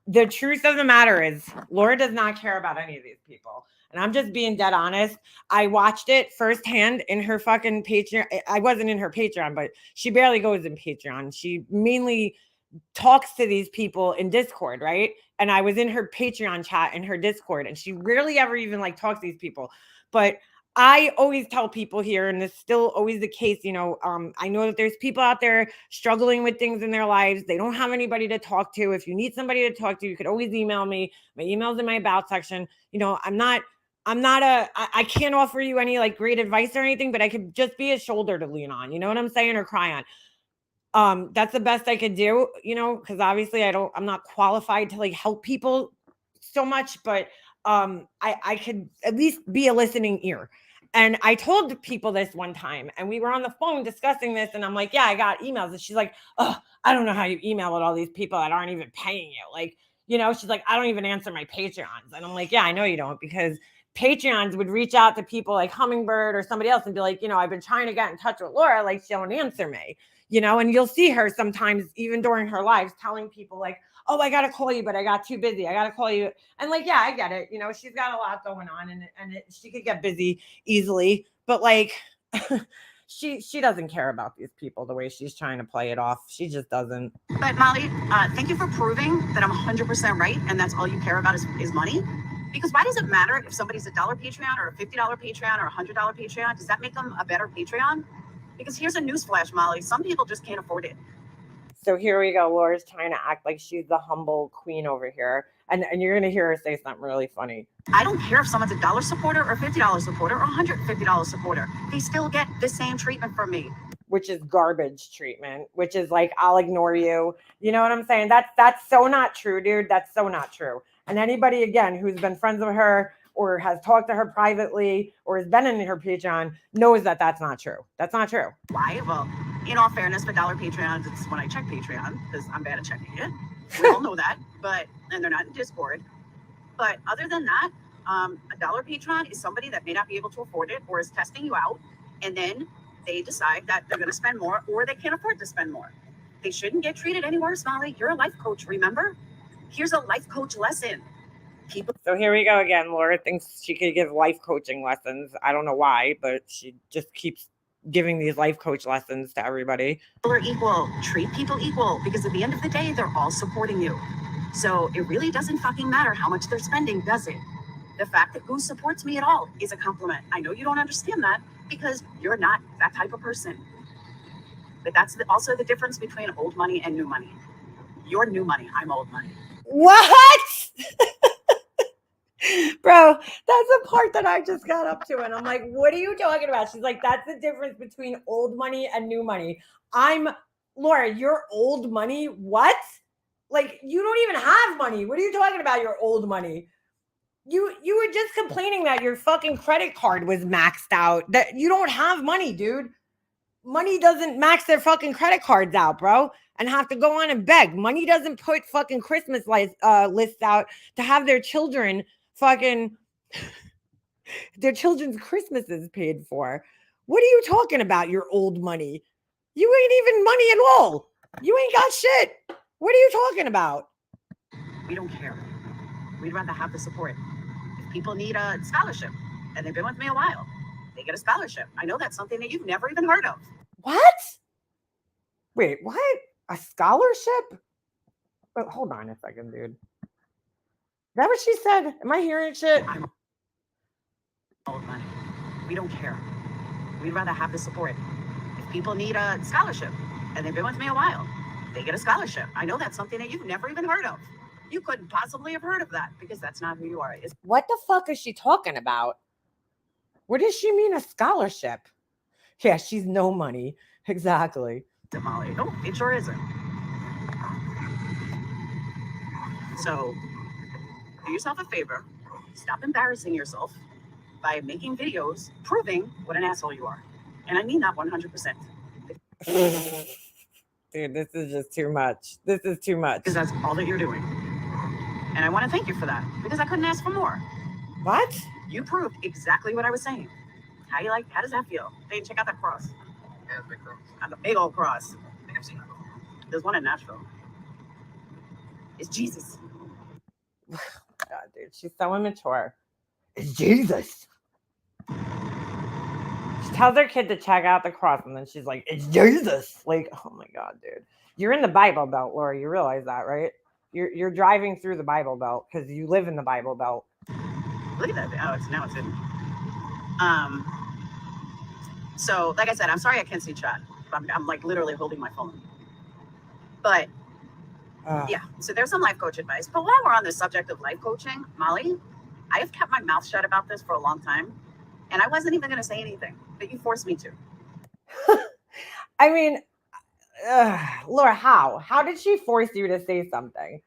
the truth of the matter is Laura does not care about any of these people. And I'm just being dead honest. I watched it firsthand in her fucking Patreon. I wasn't in her Patreon, but she barely goes in Patreon. She mainly talks to these people in Discord, right? And I was in her Patreon chat in her Discord, and she rarely ever even like talks to these people. But I always tell people here, and it's still always the case, you know, I know that there's people out there struggling with things in their lives. They don't have anybody to talk to. If you need somebody to talk to, you could always email me. My email's in my about section. You know, I can't offer you any like great advice or anything, but I could just be a shoulder to lean on, you know what I'm saying? Or cry on. That's the best I could do, you know, because obviously I'm not qualified to like help people so much, but I could at least be a listening ear. And I told people this one time, and we were on the phone discussing this, and I'm like, yeah, I got emails. And she's like, oh, I don't know how you email with all these people that aren't even paying you. Like, you know, she's like, I don't even answer my Patreons. And I'm like, yeah, I know you don't, because Patreons would reach out to people like Hummingbird or somebody else and be like, you know, I've been trying to get in touch with Laura, like she don't answer me, you know, and you'll see her sometimes even during her lives telling people like, oh, I got to call you, but I got too busy. I got to call you. And like, yeah, I get it. You know, she's got a lot going on and she could get busy easily, but like she doesn't care about these people the way she's trying to play it off. She just doesn't. But Molly, thank you for proving that I'm 100% right. And that's all you care about is money. Because why does it matter if somebody's $1 Patreon or a $50 Patreon or a $100 Patreon? Does that make them a better Patreon? Because here's a newsflash, Molly. Some people just can't afford it. So here we go. Laura's trying to act like she's the humble queen over here. And you're going to hear her say something really funny. I don't care if someone's $1 supporter or $50 supporter or $150 supporter. They still get the same treatment from me. Which is garbage treatment, which is like, I'll ignore you. You know what I'm saying? That's so not true, dude. That's so not true. And anybody, again, who's been friends with her or has talked to her privately or has been in her Patreon knows that that's not true. That's not true. Why? Well, in all fairness, for $1 Patreons, it's when I check Patreon because I'm bad at checking it. We all know that, and they're not in Discord. But other than that, $1 Patreon is somebody that may not be able to afford it or is testing you out. And then they decide that they're going to spend more or they can't afford to spend more. They shouldn't get treated any worse, Molly. You're a life coach, remember? Here's a life coach lesson. So here we go again. Laura thinks she could give life coaching lessons. I don't know why, but she just keeps giving these life coach lessons to everybody. People are equal. Treat people equal, because at the end of the day, they're all supporting you. So it really doesn't fucking matter how much they're spending, does it? The fact that Goose supports me at all is a compliment. I know you don't understand that because you're not that type of person. But that's also the difference between old money and new money. You're new money. I'm old money. What? Bro, that's the part that I just got up to. And I'm like, what are you talking about? She's like, that's the difference between old money and new money. Laura, you're old money? What? Like, you don't even have money. What are you talking about? Your old money? You were just complaining that your fucking credit card was maxed out. That you don't have money, dude. Money doesn't max their fucking credit cards out, bro, and have to go on and beg. Money doesn't put fucking Christmas lists out to have their children fucking their children's Christmases paid for. What are you talking about? Your old money? You ain't even money at all. You ain't got shit. What are you talking about? We don't care. We'd rather have the support. If people need a scholarship and they've been with me a while, they get a scholarship. I know that's something that you've never even heard of. What? Wait, what? A scholarship? But hold on a second, dude. Is that what she said? Am I hearing shit? I'm old money. We don't care. We'd rather have the support. If people need a scholarship and they've been with me a while, they get a scholarship. I know that's something that you've never even heard of. You couldn't possibly have heard of that because that's not who you are. What the fuck is she talking about? What does she mean, a scholarship? Yeah, she's no money. Exactly. Molly. No, it sure isn't. So, do yourself a favor. Stop embarrassing yourself by making videos proving what an asshole you are. And I mean that 100%. Dude, this is just too much. This is too much. Because that's all that you're doing. And I want to thank you for that because I couldn't ask for more. What? You proved exactly what I was saying. How does that feel? Hey, check out that cross. Yeah, big cross. The big old cross. I think I've seen that before. There's one in Nashville. It's Jesus. God, dude, she's so immature. It's Jesus. She tells her kid to check out the cross, and then she's like, it's Jesus. Like, oh my God, dude. You're in the Bible Belt, Laura. You realize that, right? You're driving through the Bible Belt because you live in the Bible Belt. Look at that. Oh, now it's hidden. So, like I said, I'm sorry I can't see chat. I'm like literally holding my phone. But yeah, so there's some life coach advice. But while we're on the subject of life coaching, Molly, I have kept my mouth shut about this for a long time. And I wasn't even going to say anything, but you forced me to. I mean, Laura, how did she force you to say something?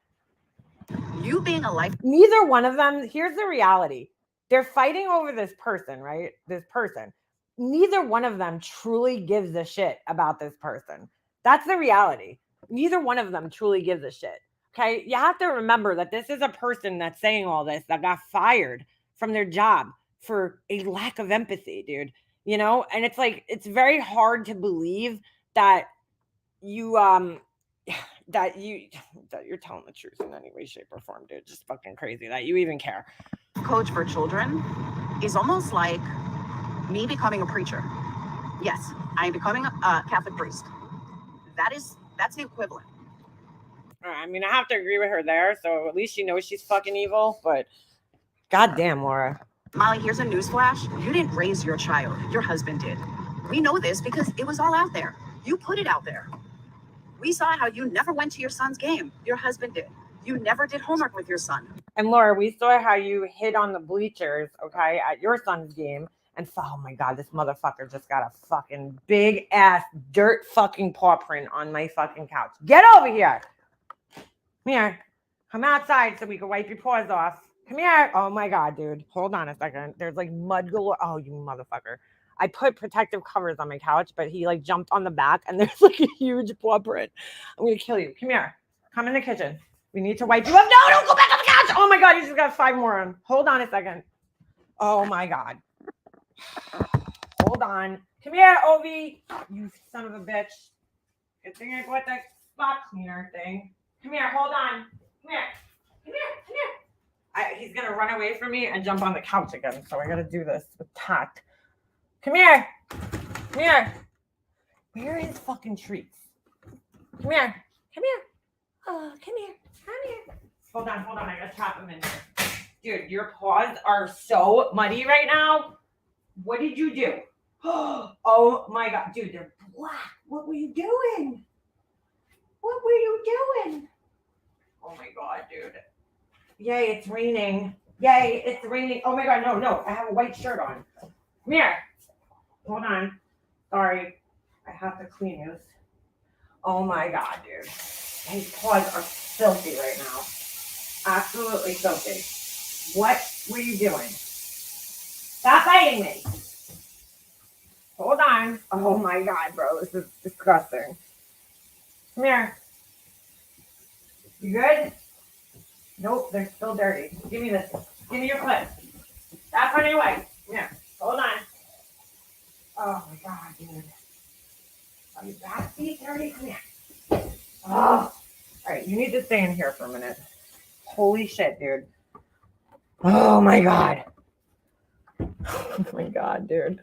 You being a life... Neither one of them, here's the reality. They're fighting over this person, right? This person. Neither one of them truly gives a shit about this person. That's the reality. Neither one of them truly gives a shit. Okay? You have to remember that this is a person that's saying all this that got fired from their job for a lack of empathy, dude. You know? And it's like, it's very hard to believe that you're telling the truth in any way, shape, or form, dude. Just fucking crazy that you even care. Coach for children is almost like me becoming a preacher. Yes, I am becoming a Catholic priest. That's the equivalent. I mean, I have to agree with her there. So at least she knows she's fucking evil. But goddamn, Laura. Molly, here's a newsflash. You didn't raise your child. Your husband did. We know this because it was all out there. You put it out there. We saw how you never went to your son's game. Your husband did. You never did homework with your son. And Laura, we saw how you hid on the bleachers, okay, at your son's game. And oh my God, this motherfucker just got a fucking big ass dirt fucking paw print on my fucking couch. Get over here. Come here. Come outside so we can wipe your paws off. Come here. Oh my God, dude. Hold on a second. There's like mud galore. Oh, you motherfucker. I put protective covers on my couch, but he like jumped on the back and there's like a huge paw print. I'm going to kill you. Come here. Come in the kitchen. We need to wipe you up. No, don't go back on the couch. Oh my God, you just got 5 more on. Hold on a second. Oh my God. Hold on. Come here, Ovi. You son of a bitch. Good thing I bought that spot cleaner thing. Come here, hold on. Come here. Come here, come here. He's gonna run away from me and jump on the couch again, so I gotta do this with tact. Come here. Come here. Where are his fucking treats? Come here. Come here. Oh, come here. Come here. Hold on. I gotta trap him in there. Dude, your paws are so muddy right now. What did you do? Oh my god, dude, they're black. What were you doing? What were you doing? Oh my god, dude. Yay, it's raining. Yay, it's raining. Oh my god, no. I have a white shirt on. Come here. Hold on. Sorry. I have to clean this. Oh my god, dude. His paws are filthy right now. Absolutely filthy. What were you doing? Stop biting me. Hold on. Oh my god, bro. This is disgusting. Come here. You good? Nope, they're still dirty. Give me this. Give me your clip. Stop running away. Come here. Hold on. Oh my god, dude. Are your back feet dirty? Come here. Oh. All right, you need to stay in here for a minute. Holy shit, dude. Oh my god. Oh my god, dude.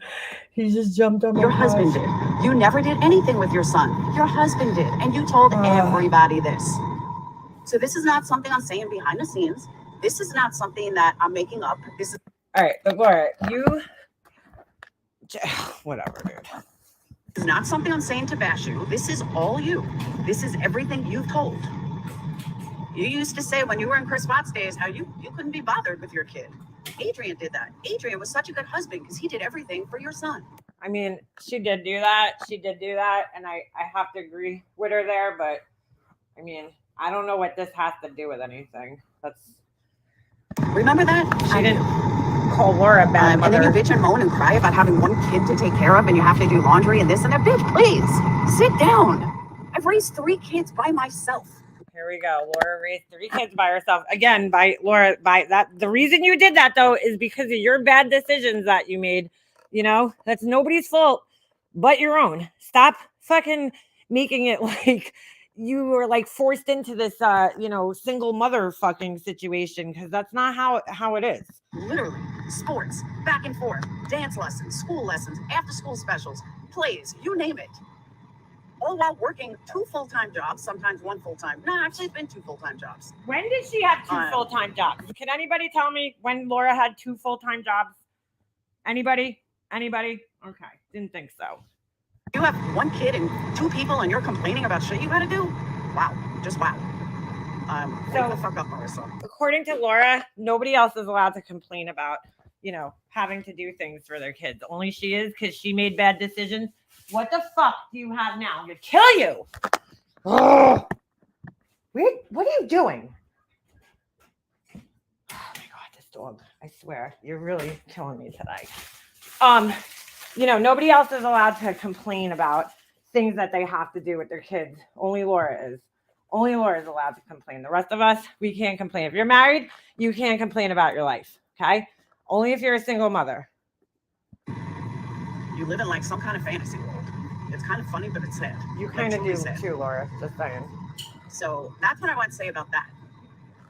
He just jumped on my Your couch. husband did. You never did anything with your son. Your husband did. And you told everybody this. So this is not something I'm saying behind the scenes. This is not something that I'm making up. This is all right, but Laura, you whatever, dude. It's not something I'm saying to bash you. This is all you. This is everything you've told. You used to say when you were in Chris Watts days how you couldn't be bothered with your kid. Adrian did that. Adrian was such a good husband because he did everything for your son. I mean, she did do that. And I have to agree with her there. But, I mean, I don't know what this has to do with anything. Remember that? She didn't call Laura bad and then you bitch and moan and cry about having one kid to take care of and you have to do laundry and this and that. Bitch, please, sit down. I've raised 3 kids by myself. Here we go. Laura raised 3 kids by herself. Again, by that. The reason you did that, though, is because of your bad decisions that you made. You know, that's nobody's fault but your own. Stop fucking making it like you were like forced into this, single mother fucking situation, because that's not how it is. Literally, sports, back and forth, dance lessons, school lessons, after school specials, plays, you name it. All while working 2 full-time jobs, sometimes 1 full-time. No, actually, it's been 2 full-time jobs. When did she have 2 full-time jobs? Can anybody tell me when Laura had 2 full-time jobs? Anybody? Okay, didn't think so. You have 1 kid and 2 people and you're complaining about shit you gotta do? Wow, just wow. Wake the fuck up, Marissa. According to Laura, nobody else is allowed to complain about, having to do things for their kids. Only she is, because she made bad decisions. What the fuck do you have now? I'm gonna kill you. Oh, what are you doing? Oh my god, this dog. I swear, you're really killing me today. Nobody else is allowed to complain about things that they have to do with their kids. Only Laura is. Only Laura is allowed to complain. The rest of us, we can't complain. If you're married, you can't complain about your life. Okay? Only if you're a single mother. You live in like some kind of fantasy world. It's kind of funny, but it's sad. You kind of do sad. too, Laura. Just saying. So that's what I want to say about that.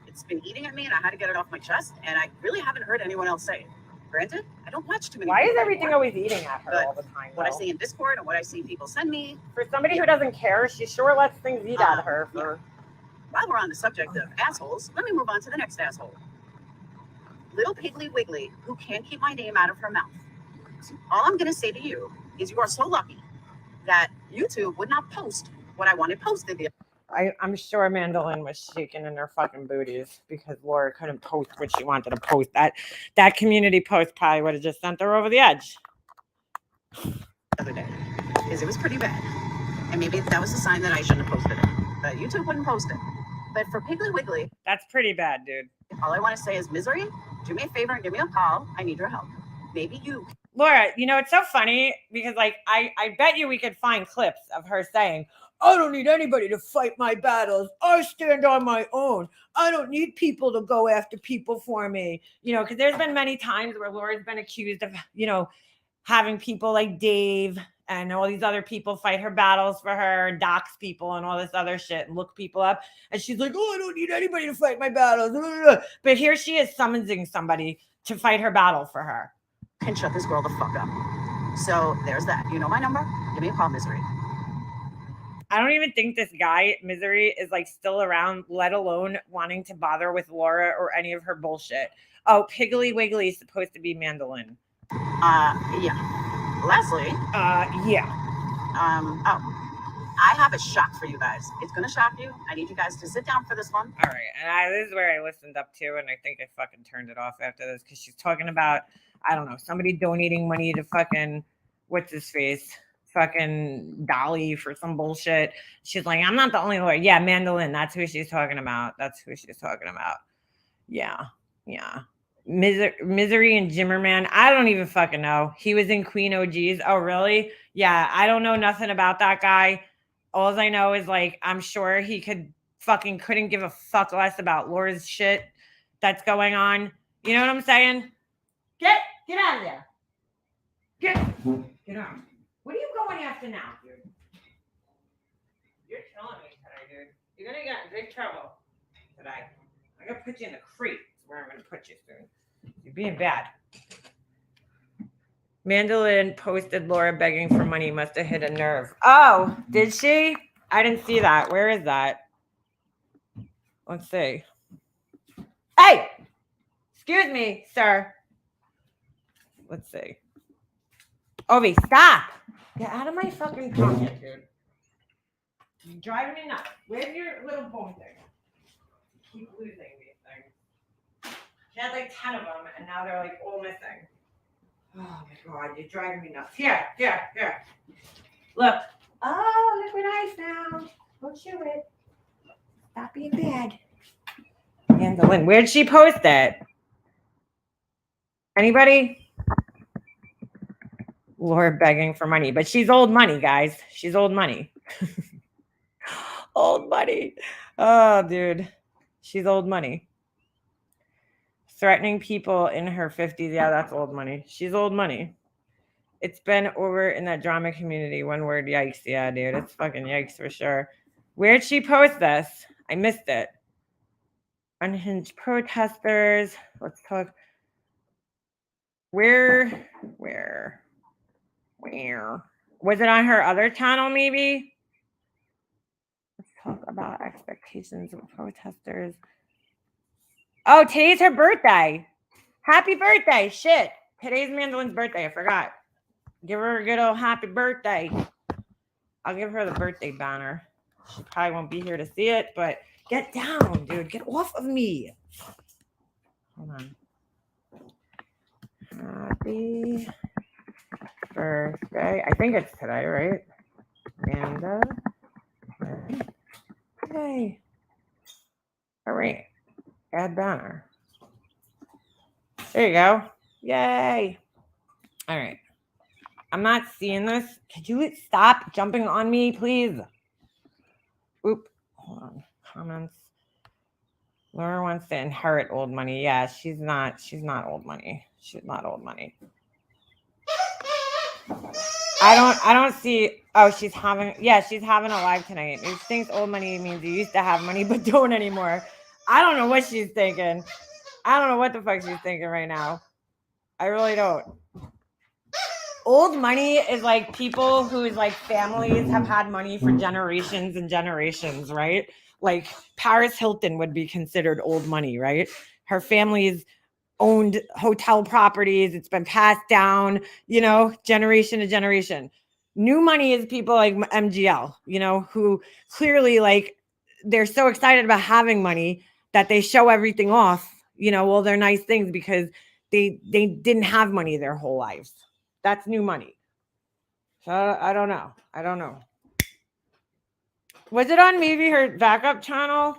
It's been eating at me, and I had to get it off my chest, and I really haven't heard anyone else say it. Granted, I don't watch too many. Why is everything always eating at her all the time? What I see in Discord and what I see people send me. For somebody who doesn't care, she sure lets things eat at her. While we're on the subject of assholes, let me move on to the next asshole. Little Piggly Wiggly, who can't keep my name out of her mouth. All I'm going to say to you is you are so lucky that YouTube would not post what I wanted posted. I'm sure Mandolin was shaking in her fucking booties because Laura couldn't post what she wanted to post. That community post probably would have just sent her over the edge. The other day, because it was pretty bad. And maybe that was a sign that I shouldn't have posted it. But YouTube wouldn't post it. But for Piggly Wiggly, that's pretty bad, dude. All I want to say is, Misery, do me a favor and give me a call. I need your help. Maybe you. Laura, it's so funny because I bet you we could find clips of her saying, I don't need anybody to fight my battles. I stand on my own. I don't need people to go after people for me. Because there's been many times where Laura's been accused of, having people like Dave and all these other people fight her battles for her and dox people and all this other shit and look people up. And she's like, oh, I don't need anybody to fight my battles. But here she is summoning somebody to fight her battle for her. Can shut this girl the fuck up. So there's that. You know my number? Give me a call, Misery. I don't even think this guy, Misery, is like still around, let alone wanting to bother with Laura or any of her bullshit. Oh, Piggly Wiggly is supposed to be Mandolin. Yeah. Leslie. Yeah. I have a shock for you guys. It's gonna shock you. I need you guys to sit down for this one. All right. And this is where I listened up to, and I think I fucking turned it off after this because she's talking about, I don't know, somebody donating money to fucking, what's his face? Fucking Dolly for some bullshit. She's like, I'm not the only lawyer. Yeah, Mandolin. That's who she's talking about. Yeah. Misery and Jimmerman. I don't even fucking know. He was in Queen OGs. Oh, really? Yeah, I don't know nothing about that guy. All I know is like, I'm sure he couldn't give a fuck less about Laura's shit that's going on. You know what I'm saying? Get out of there. Get out. What are you going after now, dude? You're killing me today, dude. You're gonna get in big trouble today. I'm gonna put you in the creek. That's where I'm gonna put you soon. You're being bad. Mandolin posted Laura begging for money. Must have hit a nerve. Oh, did she? I didn't see that. Where is that? Let's see. Hey! Excuse me, sir. Let's see. Ovi, stop! Get out of my fucking pocket, dude. You're driving me nuts. Where's your little bone thing? Keep losing these things. She had like 10 of them, and now they're like all missing. Oh my god, you're driving me nuts. Here. Look. Oh, look what I found. Don't chew it. Stop being bad. Mandolin. Where'd she post it? Anybody? Laura begging for money. But she's old money, guys. She's old money. Old money. Oh, dude. She's old money. Threatening people in her 50s. Yeah, that's old money. She's old money. It's been over in that drama community. One word, yikes. Yeah, dude. It's fucking yikes for sure. Where'd she post this? I missed it. Unhinged protesters. Let's talk. Where? Was it on her other channel, maybe? Let's talk about expectations of protesters. Oh, today's her birthday. Happy birthday. Shit. Today's Mandolin's birthday. I forgot. Give her a good old happy birthday. I'll give her the birthday banner. She probably won't be here to see it, but get down, dude. Get off of me. Hold on. Happy birthday. I think it's today, right? Amanda. Yay. All right. Add banner. There you go. Yay. All right. I'm not seeing this. Could you stop jumping on me, please? Oop. Hold on. Comments. Laura wants to inherit old money. Yeah, she's not old money. She's not old money. I don't see. Oh, she's having a live tonight. She thinks old money means you used to have money but don't anymore. I don't know what she's thinking. I don't know what the fuck she's thinking right now. I really don't. Old money is like people whose like families have had money for generations and generations, right? Like Paris Hilton would be considered old money, right? Her family's owned hotel properties. It's been passed down, generation to generation. New money is people like MGL, who clearly like they're so excited about having money that they show everything off, all their nice things because they didn't have money their whole lives. That's new money. So I don't know. Was it on maybe her backup channel?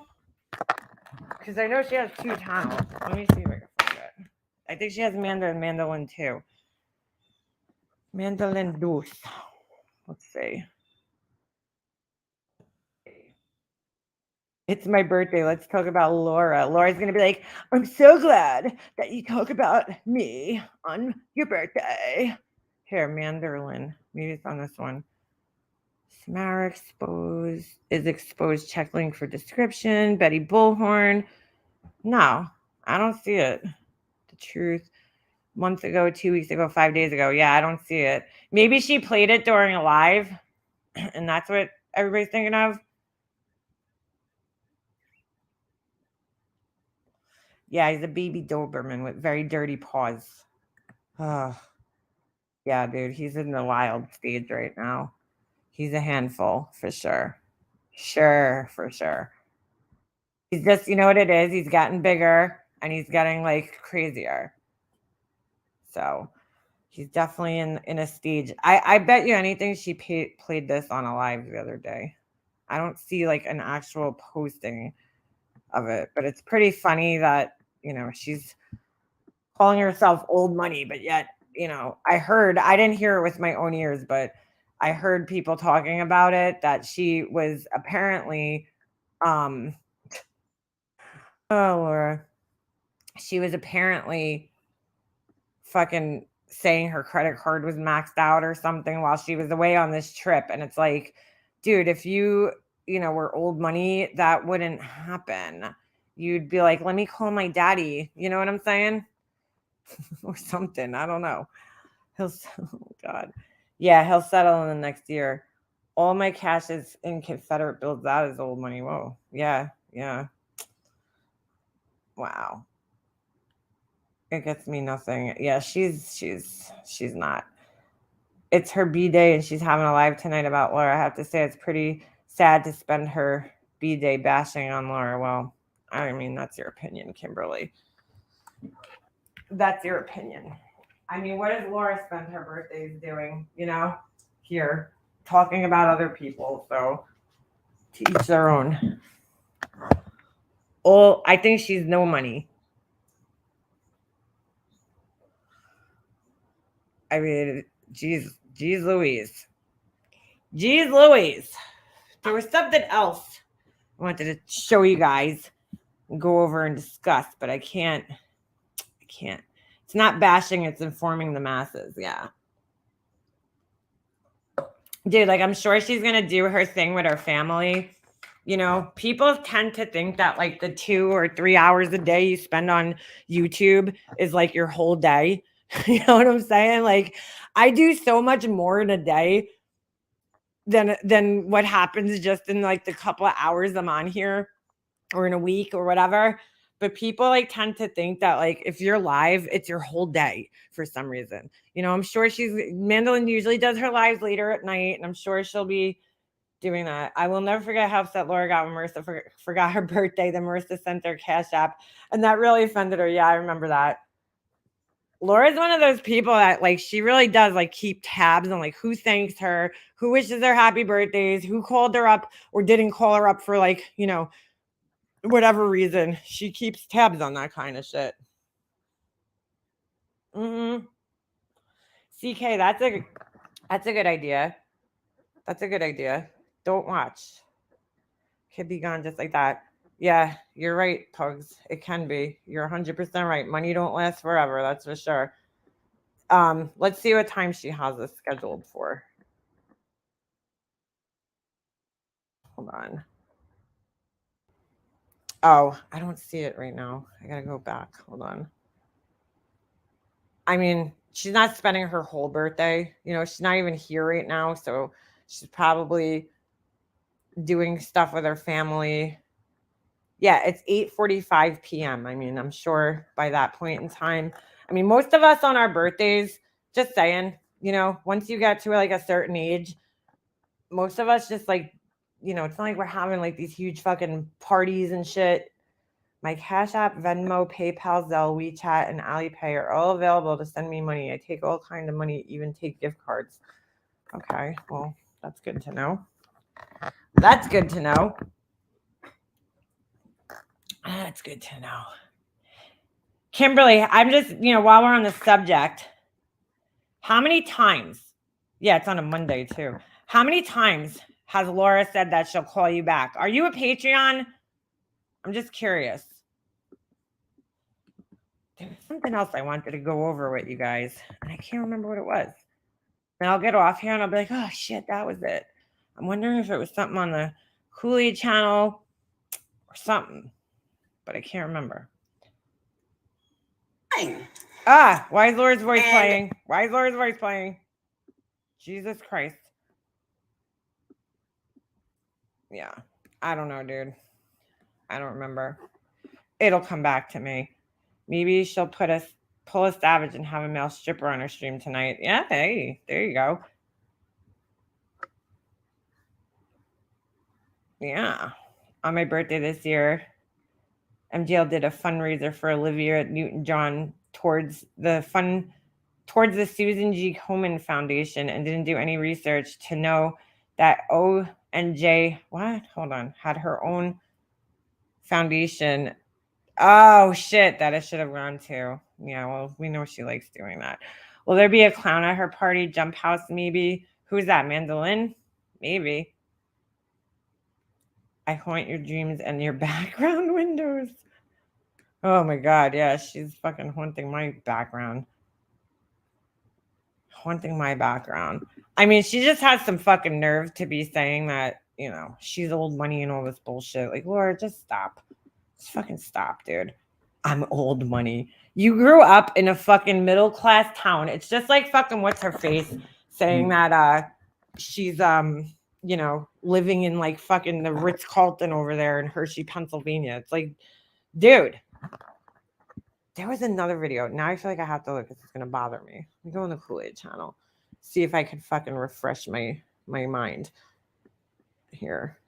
Because I know she has 2 channels. Let me see if I can find it. I think she has Amanda and Mandolin too. Mandolin Deuce. Let's see. It's my birthday. Let's talk about Laura. Laura's going to be like, I'm so glad that you talk about me on your birthday. Here, Mandarlin. Maybe it's on this one. Samara is exposed. Check link for description. Betty Bullhorn. No, I don't see it. The truth. Month ago, 2 weeks ago, 5 days ago. Yeah, I don't see it. Maybe she played it during a live, and that's what everybody's thinking of. Yeah, he's a baby Doberman with very dirty paws. Oh, yeah, dude, he's in the wild stage right now. He's a handful for sure. Sure, for sure. He's just, you know what it is? He's gotten bigger and he's getting like crazier. So he's definitely in a stage. I bet you anything she played this on a live the other day. I don't see like an actual posting of it, but it's pretty funny that, she's calling herself old money, but yet, I didn't hear it with my own ears, but I heard people talking about it, that she was apparently, oh, Laura, she was apparently fucking saying her credit card was maxed out or something while she was away on this trip. And it's like, dude, if you were old money, that wouldn't happen. You'd be like, let me call my daddy. You know what I'm saying? Or something. I don't know. Oh God. Yeah, he'll settle in the next year. All my cash is in Confederate bills. That is old money. Whoa. Yeah. Yeah. Wow. It gets me nothing. Yeah, she's not. It's her B-day and she's having a live tonight about Laura. I have to say it's pretty sad to spend her B-day bashing on Laura. Well, I mean, that's your opinion, Kimberly. That's your opinion. I mean, what does Laura spend her birthdays doing? Here, talking about other people. So, to each their own. Oh, I think she's no money. I mean, geez Louise. Geez Louise. There was something else I wanted to show you guys and go over and discuss, but I can't. It's not bashing, it's informing the masses. Yeah. Dude, like, I'm sure she's going to do her thing with her family. People tend to think that like the 2 or 3 hours a day you spend on YouTube is like your whole day. You know what I'm saying? Like, I do so much more in a day than what happens just in like the couple of hours I'm on here, or in a week or whatever. But people like tend to think that like if you're live, it's your whole day for some reason. I'm sure Mandolin usually does her lives later at night, and I'm sure she'll be doing that. I will never forget how upset Laura got when Marissa forgot her birthday. Then Marissa sent her Cash App, and that really offended her. Yeah, I remember that. Laura's one of those people that like she really does like keep tabs on like who thanks her, who wishes her happy birthdays, who called her up or didn't call her up for like, whatever reason. She keeps tabs on that kind of shit. CK, that's a good idea. That's a good idea. Don't watch. Could be gone just like that. Yeah, you're right, Pugs. It can be. You're 100% right. Money don't last forever. That's for sure. Let's see what time she has this scheduled for. Hold on. Oh, I don't see it right now. I gotta go back. Hold on. I mean, she's not spending her whole birthday. She's not even here right now. So she's probably doing stuff with her family. Yeah, it's 8:45 p.m. I mean, I'm sure by that point in time. I mean, most of us on our birthdays, just saying, once you get to like a certain age, most of us just like, it's not like we're having like these huge fucking parties and shit. My Cash App, Venmo, PayPal, Zelle, WeChat, and Alipay are all available to send me money. I take all kinds of money, even take gift cards. Okay, well, that's good to know. That's good to know. That's good to know. Kimberly, I'm just, while we're on the subject, how many times, yeah, it's on a Monday too. How many times has Laura said that she'll call you back? Are you a Patreon? I'm just curious. There was something else I wanted to go over with you guys, and I can't remember what it was. And I'll get off here and I'll be like, oh shit, that was it. I'm wondering if it was something on the Cooley channel or something, but I can't remember. Ah, why is Laura's voice playing? Why is Laura's voice playing? Jesus Christ. Yeah, I don't know, dude. I don't remember. It'll come back to me. Maybe she'll pull a Savage and have a male stripper on her stream tonight. Yeah, hey, there you go. Yeah. On my birthday this year, MGL did a fundraiser for Olivia Newton-John towards the Susan G. Komen Foundation and didn't do any research to know that O&J, had her own foundation. Oh, shit, that I should have gone to. Yeah, well, we know she likes doing that. Will there be a clown at her party? Jump house, maybe? Who's that, Mandolin? Maybe. I haunt your dreams and your background windows. Oh, my God, yeah, she's fucking haunting my background. Haunting my background. I mean, she just has some fucking nerve to be saying that, you know, she's old money and all this bullshit. Like, Laura, just stop. Just fucking stop, dude. I'm old money. You grew up in a fucking middle class town. It's just like fucking what's her face saying that she's you know, living in like fucking the Ritz-Carlton over there in Hershey, Pennsylvania. It's like, dude. There was another video. Now I feel like I have to look because it's gonna bother me. Let me go on the Kool-Aid channel. See if I can fucking refresh my mind. Here.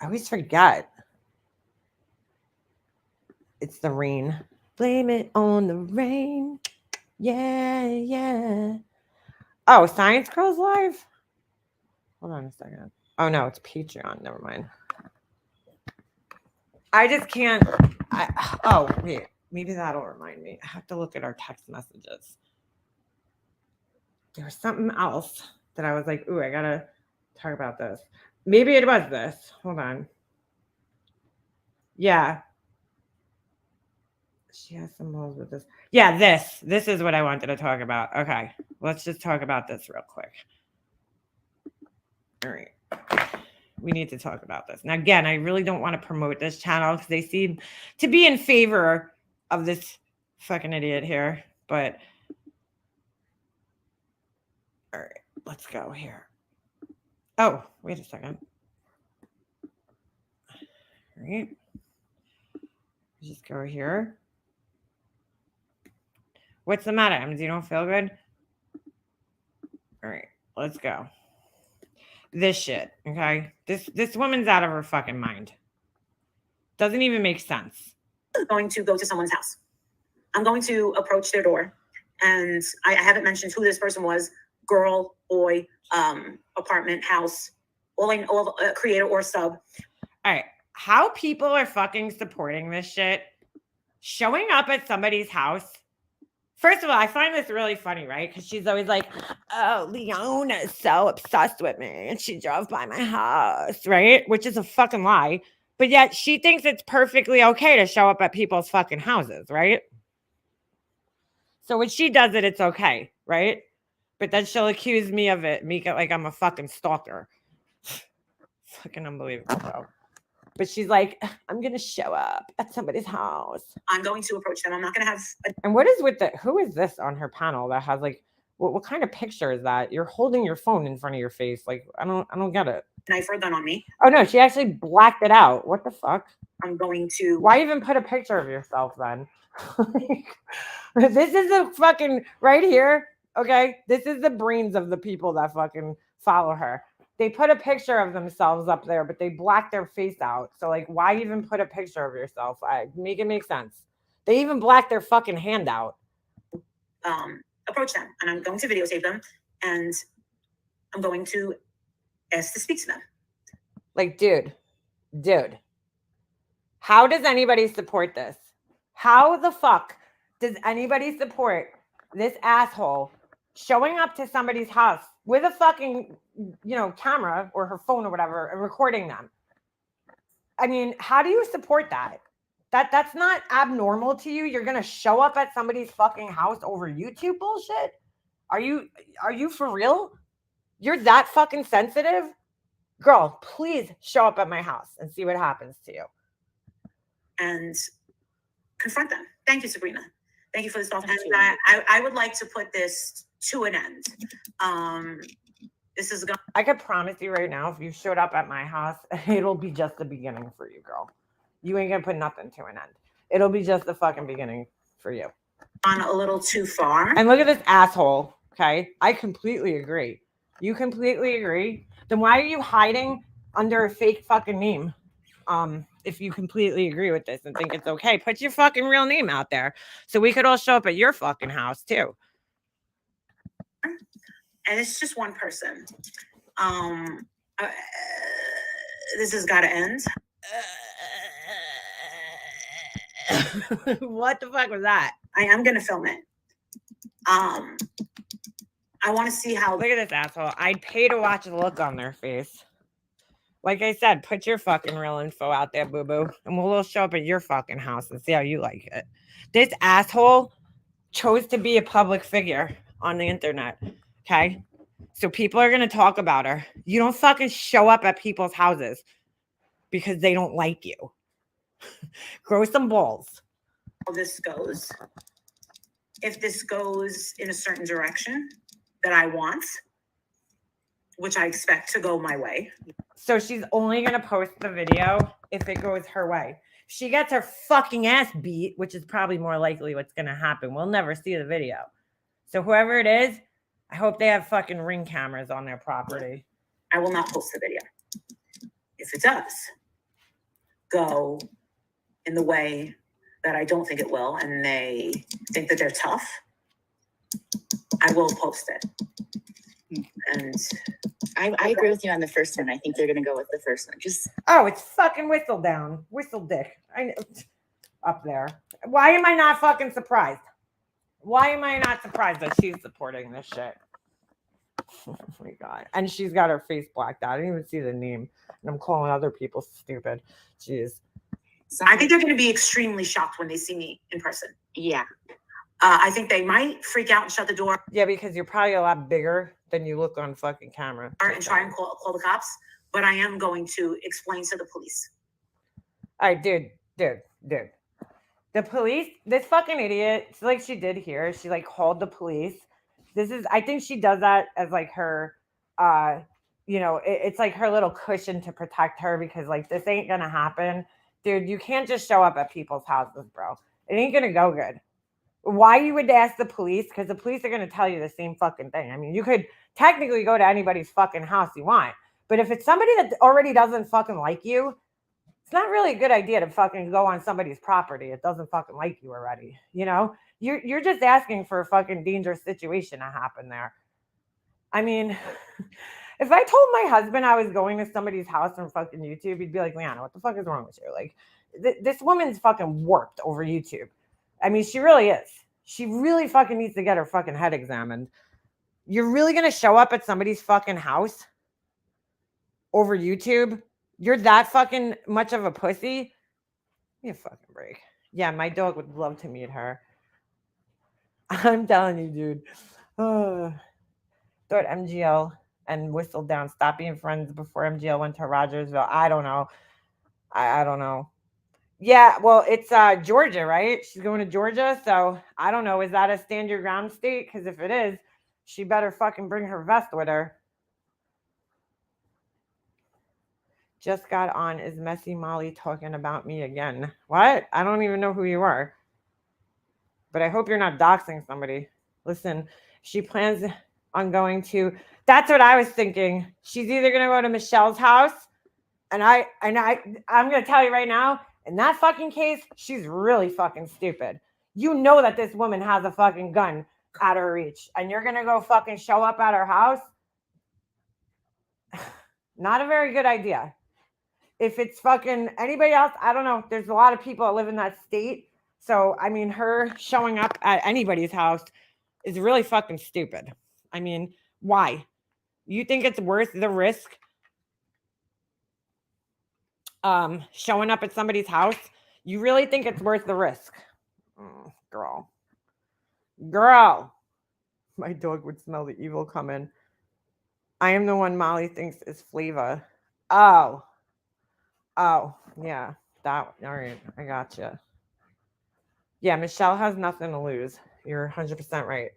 I always forget. It's the rain. Blame it on the rain. Yeah, yeah. Oh, Science Girls Live? Hold on a second. Oh, no, it's Patreon. Never mind. I just can't. Oh, wait. Maybe that'll remind me. I have to look at our text messages. There was something else that I was like, ooh, I got to talk about this. Maybe it was this. Hold on. Yeah. She has some holes with this. Yeah, this. This is what I wanted to talk about. Okay. Let's just talk about this real quick. All right. We need to talk about this. Now, again, I really don't want to promote this channel because they seem to be in favor of this fucking idiot here. But, all right. Let's go here. Oh, wait a second. All right. Just go here. What's the matter? You don't feel good? All right, let's go. This shit, okay? This woman's out of her fucking mind. Doesn't even make sense. I'm going to go to someone's house. I'm going to approach their door. And I haven't mentioned who this person was. Girl, boy, apartment, house, all creator or sub. All right. How people are fucking supporting this shit. Showing up at somebody's house. First of all, I find this really funny, right? Because she's always like, oh, Leona is so obsessed with me. And she drove by my house, right? Which is a fucking lie. But yet she thinks it's perfectly okay to show up at people's fucking houses, right? So when she does it, it's okay, right? But then she'll accuse me of it, make it like I'm a fucking stalker. Fucking unbelievable, bro. But she's like, I'm going to show up at somebody's house. I'm going to approach them. I'm not going to have... And what is with the... Who is this on her panel that has like... What kind of picture is that? You're holding your phone in front of your face. Like, I don't get it. Knife or gun on me. Oh, no. She actually blacked it out. What the fuck? I'm going to... Why even put a picture of yourself then? This is a fucking... Right here, okay? This is the brains of the people that fucking follow her. They put a picture of themselves up there, but they blacked their face out. So, like, why even put a picture of yourself? Make it make sense. They even blacked their fucking hand out. Approach them, and I'm going to videotape them, and I'm going to ask to speak to them. Like, dude, how does anybody support this? How the fuck does anybody support this asshole showing up to somebody's house with a fucking, you know, camera or her phone or whatever and recording them? I mean, how do you support that? That's not abnormal to you. You're going to show up at somebody's fucking house over YouTube bullshit? Are you for real? You're that fucking sensitive? Girl, please show up at my house and see what happens to you. And confront them. Thank you, Sabrina. Thank you for this offer. Thank And you. I would like to put this to an end. This is going. I could promise you right now, if you showed up at my house, it'll be just the beginning for you, girl. You ain't gonna put nothing to an end. It'll be just the fucking beginning for you. On a little too far. And look at this asshole, okay? I completely agree. You completely agree? Then why are you hiding under a fake fucking name? If you completely agree with this and think it's okay, put your fucking real name out there so we could all show up at your fucking house too. And it's just one person. This has got to end. What the fuck was that? I am going to film it. I want to see how. Look at this asshole. I'd pay to watch the look on their face. Like I said, put your fucking real info out there, boo-boo, and we'll show up at your fucking house and see how you like it. This asshole chose to be a public figure on the internet, okay? So people are going to talk about her. You don't fucking show up at people's houses because they don't like you. Grow some balls. How this goes. If this goes in a certain direction that I want, which I expect to go my way. So she's only going to post the video if it goes her way. She gets her fucking ass beat, which is probably more likely what's going to happen. We'll never see the video. So whoever it is, I hope they have fucking Ring cameras on their property. I will not post the video. If it does go in the way that I don't think it will, and they think that they're tough, I will post it. And I agree with you on the first one. I think they're gonna go with the first one. Just Oh, it's fucking Whistle Down. Whistle Dick. I know. Up there. Why am I not fucking surprised? Why am I not surprised that she's supporting this shit? Oh my God. And she's got her face blacked out. I didn't even see the name. And I'm calling other people stupid. Jeez. I think they're going to be extremely shocked when they see me in person. yeah. I think they might freak out and shut the door Yeah, because you're probably a lot bigger than you look on fucking camera. and try and call the cops. But I am going to explain to the police. All right, dude. The police, this fucking idiot, it's like she did here. She like called the police. I think she does that as like her, it's like her little cushion to protect her because like this ain't gonna happen. Dude, you can't just show up at people's houses, bro. It ain't gonna go good. Why you would ask the police? Because the police are gonna tell you the same fucking thing. I mean, you could technically go to anybody's fucking house you want. But if it's somebody that already doesn't fucking like you, it's not really a good idea to fucking go on somebody's property. It doesn't fucking like you already. You know, you're just asking for a fucking dangerous situation to happen there. I mean, if I told my husband I was going to somebody's house on fucking YouTube, he'd be like, Leanna, what the fuck is wrong with you? Like, this woman's fucking warped over YouTube. I mean, she really is. She really fucking needs to get her fucking head examined. You're really going to show up at somebody's fucking house over YouTube? You're that fucking much of a pussy? Give me a fucking break. Yeah, my dog would love to meet her. I'm telling you, dude. Thought MGL and Whistle Down stopped being friends before MGL went to Rogersville. I don't know. I don't know. Yeah, well, it's Georgia, right? She's going to Georgia, so I don't know. Is that a stand your ground state? Because if it is, she better fucking bring her vest with her. Just got on. Is Messy Molly talking about me again? What? I don't even know who you are. But I hope you're not doxing somebody. Listen, she plans on going to... That's what I was thinking. She's either going to go to Michelle's house, and I'm going to tell you right now, in that fucking case, she's really fucking stupid. You know that this woman has a fucking gun out of reach, and you're going to go fucking show up at her house? Not a very good idea. If it's fucking anybody else, I don't know. There's a lot of people that live in that state. So, I mean, her showing up at anybody's house is really fucking stupid. I mean, why? You think it's worth the risk? Showing up at somebody's house? You really think it's worth the risk? Girl. My dog would smell the evil coming. I am the one Molly thinks is Flava. Oh, yeah. That, all right. I gotcha. Yeah, Michelle has nothing to lose. You're 100% right.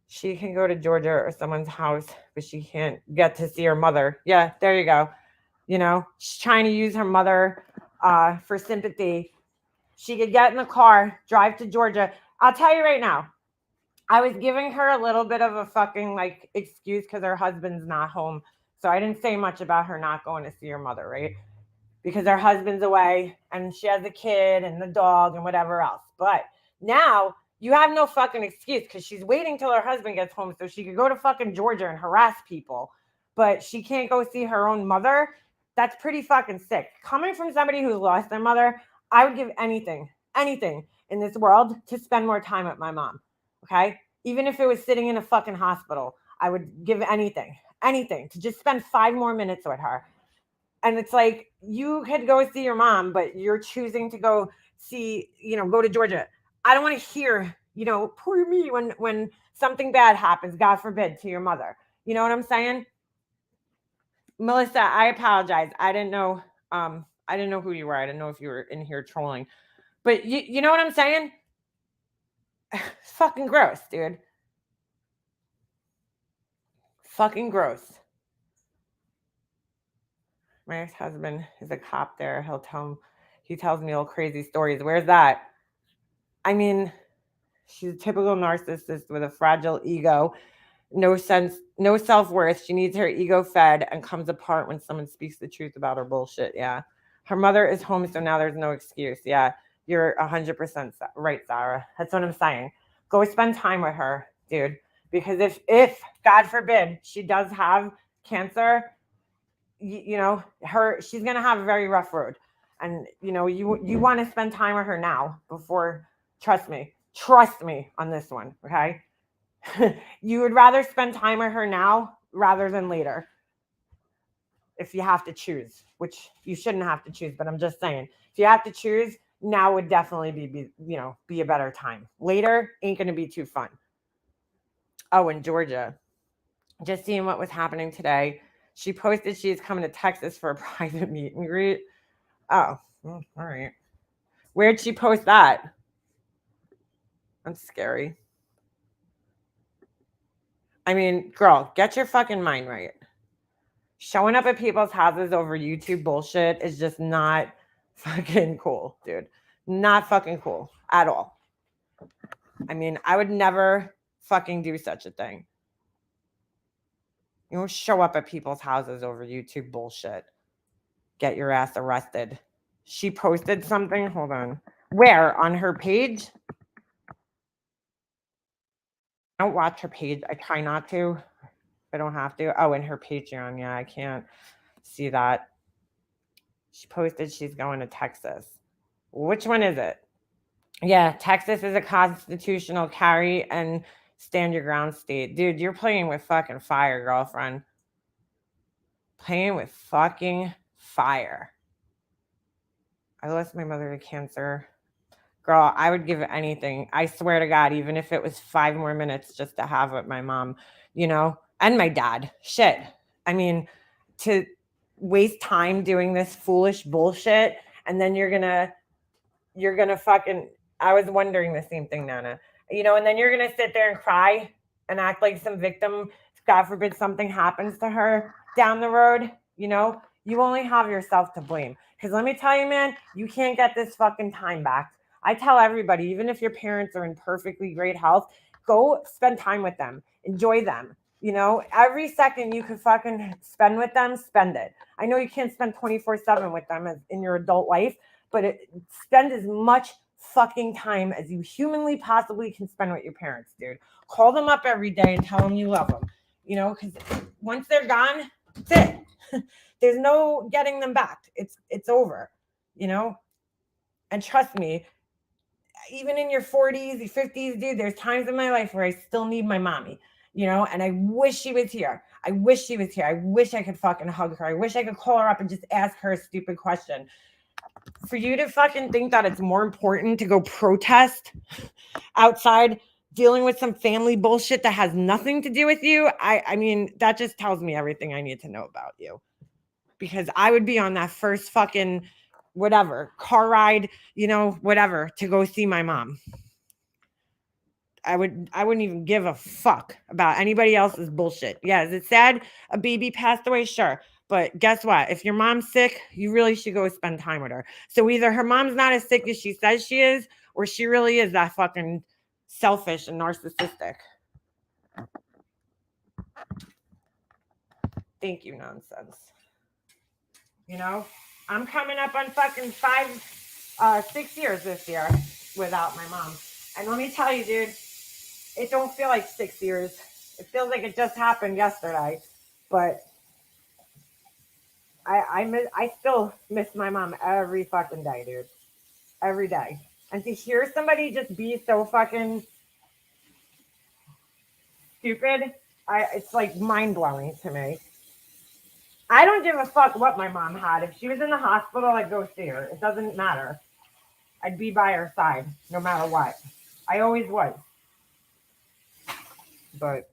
She can go to Georgia or someone's house, but she can't get to see her mother. Yeah, there you go. You know, she's trying to use her mother for sympathy. She could get in the car, drive to Georgia. I'll tell you right now, I was giving her a little bit of a fucking like excuse because her husband's not home. So I didn't say much about her not going to see her mother, right? Because her husband's away and she has a kid and the dog and whatever else. But now you have no fucking excuse because she's waiting till her husband gets home so she could go to fucking Georgia and harass people. But she can't go see her own mother. That's pretty fucking sick. Coming from somebody who lost their mother, I would give anything in this world to spend more time with my mom. Okay? Even if it was sitting in a fucking hospital, I would give anything to just spend 5 more minutes with her. And it's like, you could go see your mom, but you're choosing to go see, go to Georgia. I don't want to hear, poor me when something bad happens, God forbid, to your mother. You know what I'm saying? Melissa, I apologize. I didn't know who you were. I didn't know if you were in here trolling. But you know what I'm saying? It's fucking gross, dude. Fucking gross. My ex-husband is a cop there. He tells me all crazy stories. Where's that? I mean, she's a typical narcissist with a fragile ego, no self-worth. She needs her ego fed and comes apart when someone speaks the truth about her bullshit. Yeah. Her mother is home, so now there's no excuse. Yeah. You're 100% right, Sarah. That's what I'm saying. Go spend time with her, dude. Because if God forbid she does have cancer, she's gonna have a very rough road, and you want to spend time with her now before. Trust me on this one, okay? You would rather spend time with her now rather than later, if you have to choose, which you shouldn't have to choose, but I'm just saying, if you have to choose, now would definitely be a better time. Later ain't gonna be too fun. Oh, in Georgia, just seeing what was happening today. She posted she's coming to Texas for a private meet and greet. Oh, all right. Where'd she post that? That's scary. I mean, girl, get your fucking mind right. Showing up at people's houses over YouTube bullshit is just not fucking cool, dude. Not fucking cool at all. I mean, I would never fucking do such a thing. You don't show up at people's houses over YouTube bullshit. Get your ass arrested. She posted something. Hold on. Where? On her page? I don't watch her page. I try not to. I don't have to. Oh, in her Patreon. Yeah, I can't see that. She posted she's going to Texas. Which one is it? Yeah, Texas is a constitutional carry and stand your ground state. Dude, you're playing with fucking fire, girlfriend. Playing with fucking fire. I lost my mother to cancer. Girl, I would give anything. I swear to God, even if it was 5 more minutes just to have with my mom, and my dad. Shit. I mean, to waste time doing this foolish bullshit, and then you're gonna fucking, I was wondering the same thing, Nana. And then you're gonna sit there and cry and act like some victim. God forbid something happens to her down the road, you only have yourself to blame. Because let me tell you, man, you can't get this fucking time back. I tell everybody, even if your parents are in perfectly great health, go spend time with them. Enjoy them. Every second you could fucking spend with them, spend it. I know you can't spend 24/7 with them in your adult life, but spend as much fucking time as you humanly possibly can spend with your parents, dude. Call them up every day and tell them you love them, because once they're gone, that's it. There's no getting them back. It's over, and trust me, even in your 40s, your 50s, dude, there's times in my life where I still need my mommy, and I wish she was here. I wish I could fucking hug her. I wish I could call her up and just ask her a stupid question. For you to fucking think that it's more important to go protest outside dealing with some family bullshit that has nothing to do with you, I mean, that just tells me everything I need to know about you. Because I would be on that first fucking whatever car ride, you know, whatever, to go see my mom. I wouldn't even give a fuck about anybody else's bullshit. Yeah, is it sad a baby passed away? Sure. But guess what? If your mom's sick, you really should go spend time with her. So either her mom's not as sick as she says she is, or she really is that fucking selfish and narcissistic. Thank you, nonsense. You know, I'm coming up on fucking 6 years this year without my mom. And let me tell you, dude, it don't feel like 6 years. It feels like it just happened yesterday. But I still miss my mom every fucking day, dude. Every day. And to hear somebody just be so fucking stupid, it's like mind-blowing to me. I don't give a fuck what my mom had. If she was in the hospital, I'd go see her. It doesn't matter. I'd be by her side no matter what. I always was. But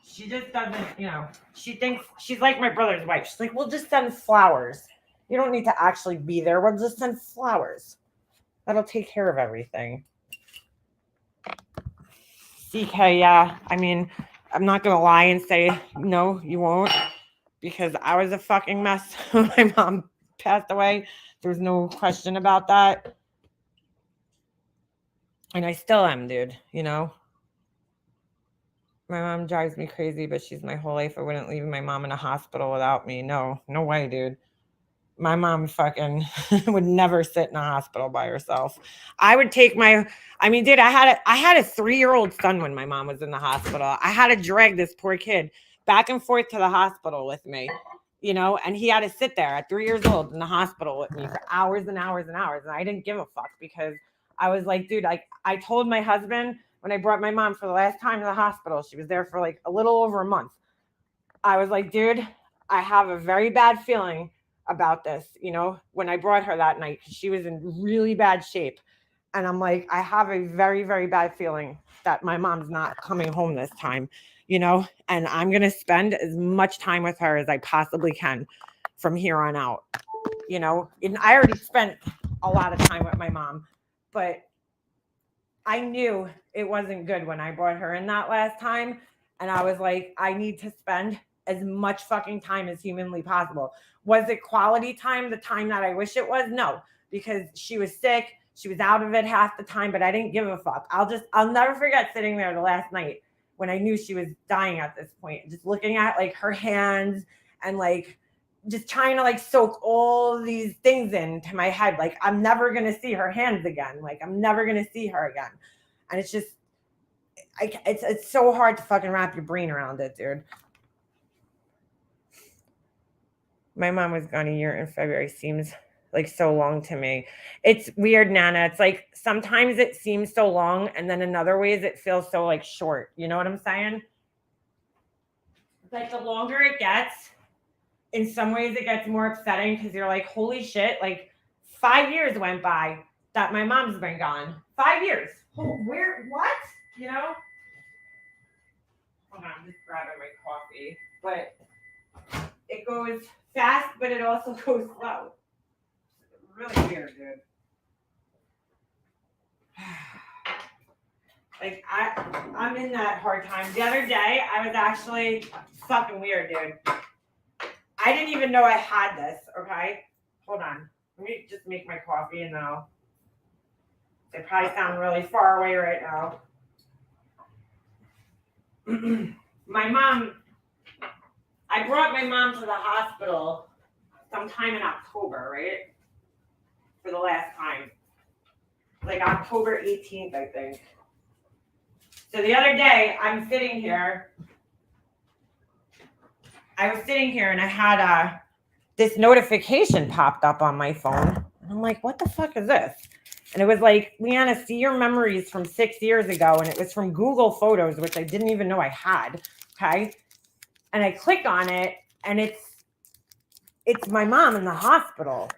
she just doesn't, you know, she thinks she's like my brother's wife. She's like, we'll just send flowers. You don't need to actually be there. We'll just send flowers. That'll take care of everything. CK, yeah. I mean, I'm not going to lie and say, no, you won't. Because I was a fucking mess when my mom passed away. There's no question about that. And I still am, dude, you know. My mom drives me crazy, but she's my whole life. I wouldn't leave my mom in a hospital without me. No way, dude. My mom fucking would never sit in a hospital by herself. I would take dude, I had a 3-year-old son when my mom was in the hospital. I had to drag this poor kid back and forth to the hospital with me, you know, and he had to sit there at 3 years old in the hospital with me for hours and hours and hours. And I didn't give a fuck because I was like, dude, I told my husband when I brought my mom for the last time to the hospital, she was there for like a little over a month. I was like, dude, I have a very bad feeling about this, you know, when I brought her that night, she was in really bad shape. And I'm like, I have a very, very bad feeling that my mom's not coming home this time, you know, and I'm going to spend as much time with her as I possibly can from here on out, you know, and I already spent a lot of time with my mom, but I knew it wasn't good when I brought her in that last time. And I was like, I need to spend as much fucking time as humanly possible. Was it quality time, the time that I wish it was? No, because she was sick. She was out of it half the time, but I didn't give a fuck. I'll never forget sitting there the last night when I knew she was dying at this point, just looking at like her hands and like just trying to like soak all these things into my head. Like, I'm never going to see her hands again. Like, I'm never going to see her again. And it's just, it's so hard to fucking wrap your brain around it, dude. My mom was gone a year in February. Seems like so long to me. It's weird, Nana. It's like sometimes it seems so long, and then in other ways it feels so like short. You know what I'm saying? It's like the longer it gets, in some ways it gets more upsetting because you're like, holy shit, like 5 years went by that my mom's been gone. 5 years. Where, what? You know? Hold on, I'm just grabbing my coffee. But it goes fast, but it also goes slow. Really weird, dude. Like, I'm in that hard time. The other day, I was actually fucking weird, dude. I didn't even know I had this, okay? Hold on. Let me just make my coffee and then I probably sound really far away right now. My mom, I brought my mom to the hospital sometime in October, right? For the last time. Like October 18th, I think. So the other day, I'm sitting here. I was sitting here and I had this notification popped up on my phone. And I'm like, what the fuck is this? And it was like, Leanna, see your memories from 6 years ago. And it was from Google Photos, which I didn't even know I had. Okay. And I click on it and it's my mom in the hospital.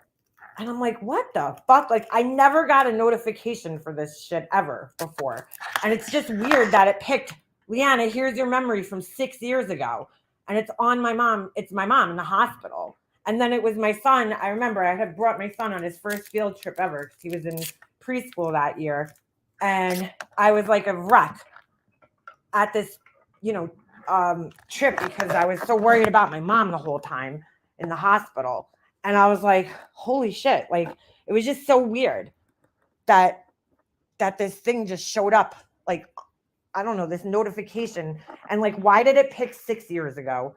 And I'm like, what the fuck? Like, I never got a notification for this shit ever before. And it's just weird that it picked, Leanna, here's your memory from 6 years ago. And it's on my mom. It's my mom in the hospital. And then it was my son. I remember I had brought my son on his first field trip ever because he was in preschool that year. And I was like a wreck at this, trip because I was so worried about my mom the whole time in the hospital. And I was like, holy shit. Like, it was just so weird that this thing just showed up. Like, I don't know, this notification. And like, why did it pick 6 years ago?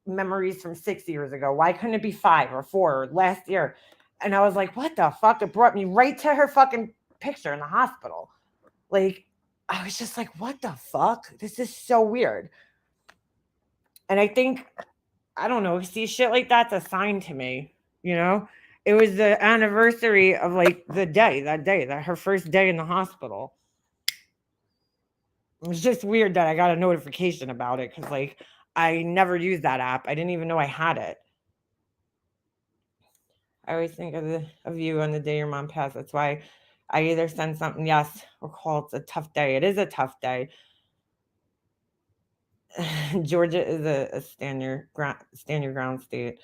Memories from 6 years ago. Why couldn't it be 5 or 4 or last year? And I was like, what the fuck? It brought me right to her fucking picture in the hospital. Like, I was just like, what the fuck? This is so weird. And I think, I don't know, see, shit like that's a sign to me, It was the anniversary of like that her first day in the hospital. It was just weird that I got a notification about it because like I never used that app. I didn't even know I had it. I always think of you on the day your mom passed. That's why I either send something yes or call it's a tough day. It is a tough day. Georgia is a stand your ground state.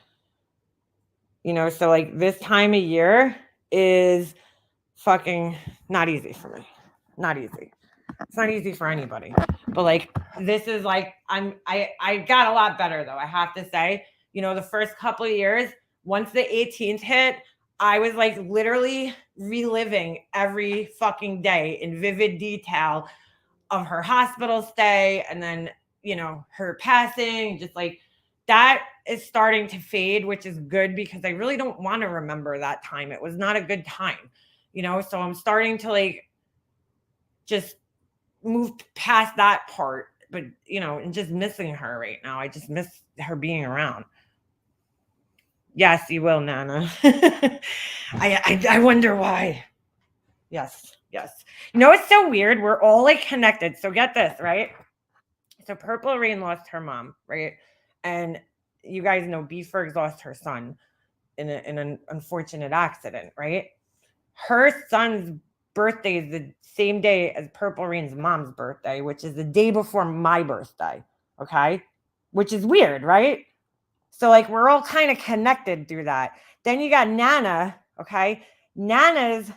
So like this time of year is fucking not easy for me. Not easy. It's not easy for anybody. But like this is like I got a lot better though, I have to say. The first couple of years, once the 18th hit, I was like literally reliving every fucking day in vivid detail of her hospital stay and then, her passing, just like that is starting to fade, which is good because I really don't want to remember that time. It was not a good time, so I'm starting to like just move past that part, but and just missing her right now. I just miss her being around. Yes, you will, Nana. I wonder why. Yes. It's so weird. We're all like connected. So get this, right? So Purple Rain lost her mom, right? And you guys know Beefbergs lost her son in an unfortunate accident, right? Her son's birthday is the same day as Purple Rain's mom's birthday, which is the day before my birthday, okay? Which is weird, right? So like we're all kind of connected through that. Then you got Nana, okay? Nana's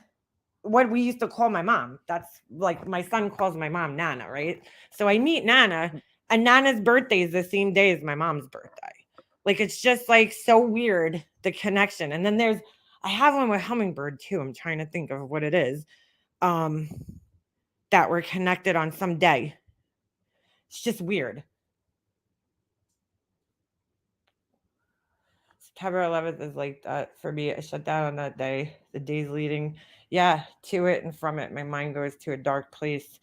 what we used to call my mom. That's like my son calls my mom Nana, right? So I meet Nana, and Nana's birthday is the same day as my mom's birthday. Like it's just like so weird, the connection. And then I have one with Hummingbird too. I'm trying to think of what it is. That we're connected on some day. It's just weird. September 11th is like that for me. I shut down on that day. The days leading, to it and from it. My mind goes to a dark place.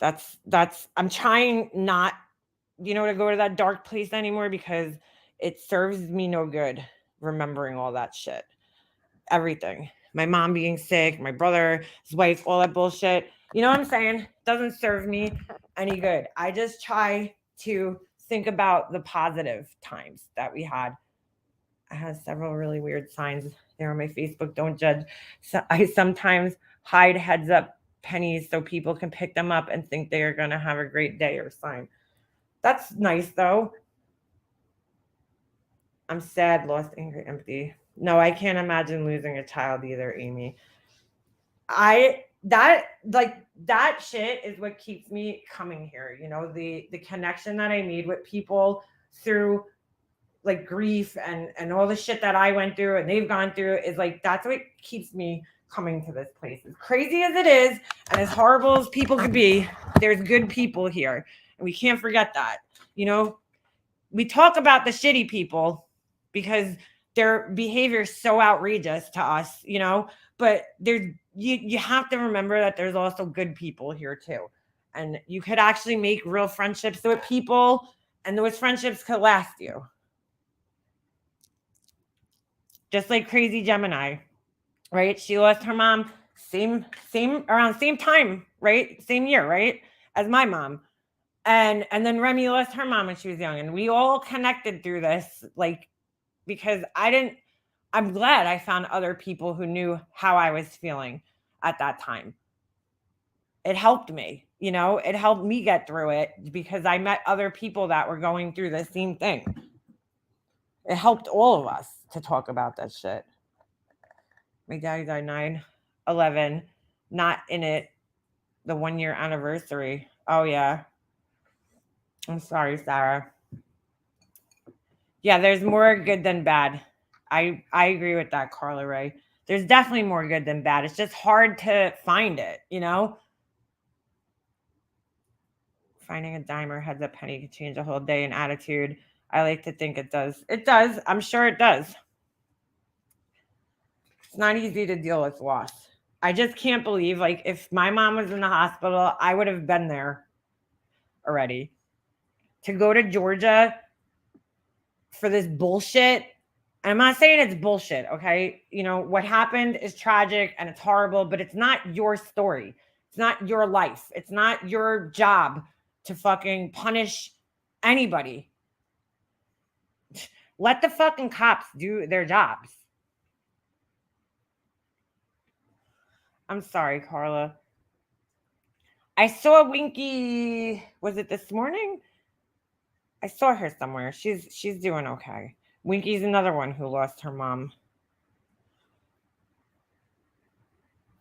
I'm trying not, to go to that dark place anymore because it serves me no good remembering all that shit. Everything. My mom being sick, my brother, his wife, all that bullshit. You know what I'm saying? Doesn't serve me any good. I just try to think about the positive times that we had. I have several really weird signs there on my Facebook. Don't judge. So I sometimes hide heads up pennies so people can pick them up and think they are going to have a great day or sign. That's nice though. I'm sad, lost, angry, empty. No, I can't imagine losing a child either, Amy. That shit is what keeps me coming here. The connection that I made with people through like grief and all the shit that I went through and they've gone through is like, that's what keeps me coming to this place. As crazy as it is and as horrible as people could be, there's good people here. And we can't forget that. We talk about the shitty people because their behavior is so outrageous to us, but you have to remember that there's also good people here too. And you could actually make real friendships with people and those friendships could last you. Just like Crazy Gemini, right? She lost her mom around same time, right? Same year, right? As my mom. And then Remy lost her mom when she was young. And we all connected through this, like, because I didn't I'm glad I found other people who knew how I was feeling at that time. It helped me, you know, it helped me get through it because I met other people that were going through the same thing. It helped all of us to talk about that shit. My daddy died 9/11, not in it, the 1 year anniversary. Oh, yeah. I'm sorry, Sarah. Yeah, there's more good than bad. I agree with that, Carla Ray. There's definitely more good than bad. It's just hard to find it, you know? Finding a dime or heads up penny can change a whole day and attitude. I like to think it does. It does. I'm sure it does. It's not easy to deal with loss. I just can't believe, like, if my mom was in the hospital, I would have been there already. To go to Georgia for this bullshit. And I'm not saying it's bullshit, okay? You know, what happened is tragic and it's horrible, but it's not your story. It's not your life. It's not your job to fucking punish anybody. Let the fucking cops do their jobs. I'm sorry, Carla. I saw Winky, was it this morning? I saw her somewhere. She's doing okay. Winky's another one who lost her mom.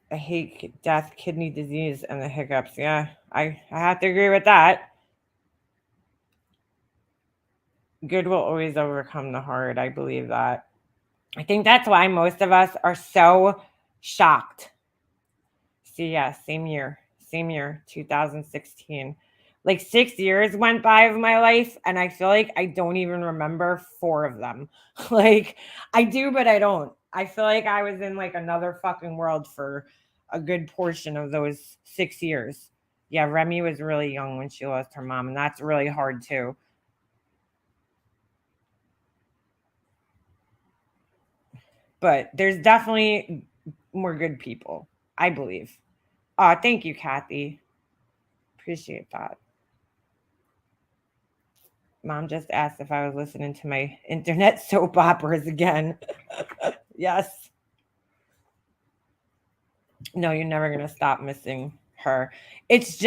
I hate death, kidney disease, and the hiccups. Yeah, I have to agree with that. Good will always overcome the hard. I believe that. I think that's why most of us are so shocked. See, yeah, same year, 2016. Like 6 years went by of my life, and I feel like I don't even remember 4 of them. Like, I do, but I don't. I feel like I was in like another fucking world for a good portion of those 6 years. Yeah, Remy was really young when she lost her mom, and that's really hard too. But there's definitely more good people, I believe. Thank you, Kathy. Appreciate that. Mom just asked if I was listening to my internet soap operas again. Yes. No, you're never going to stop missing her. It's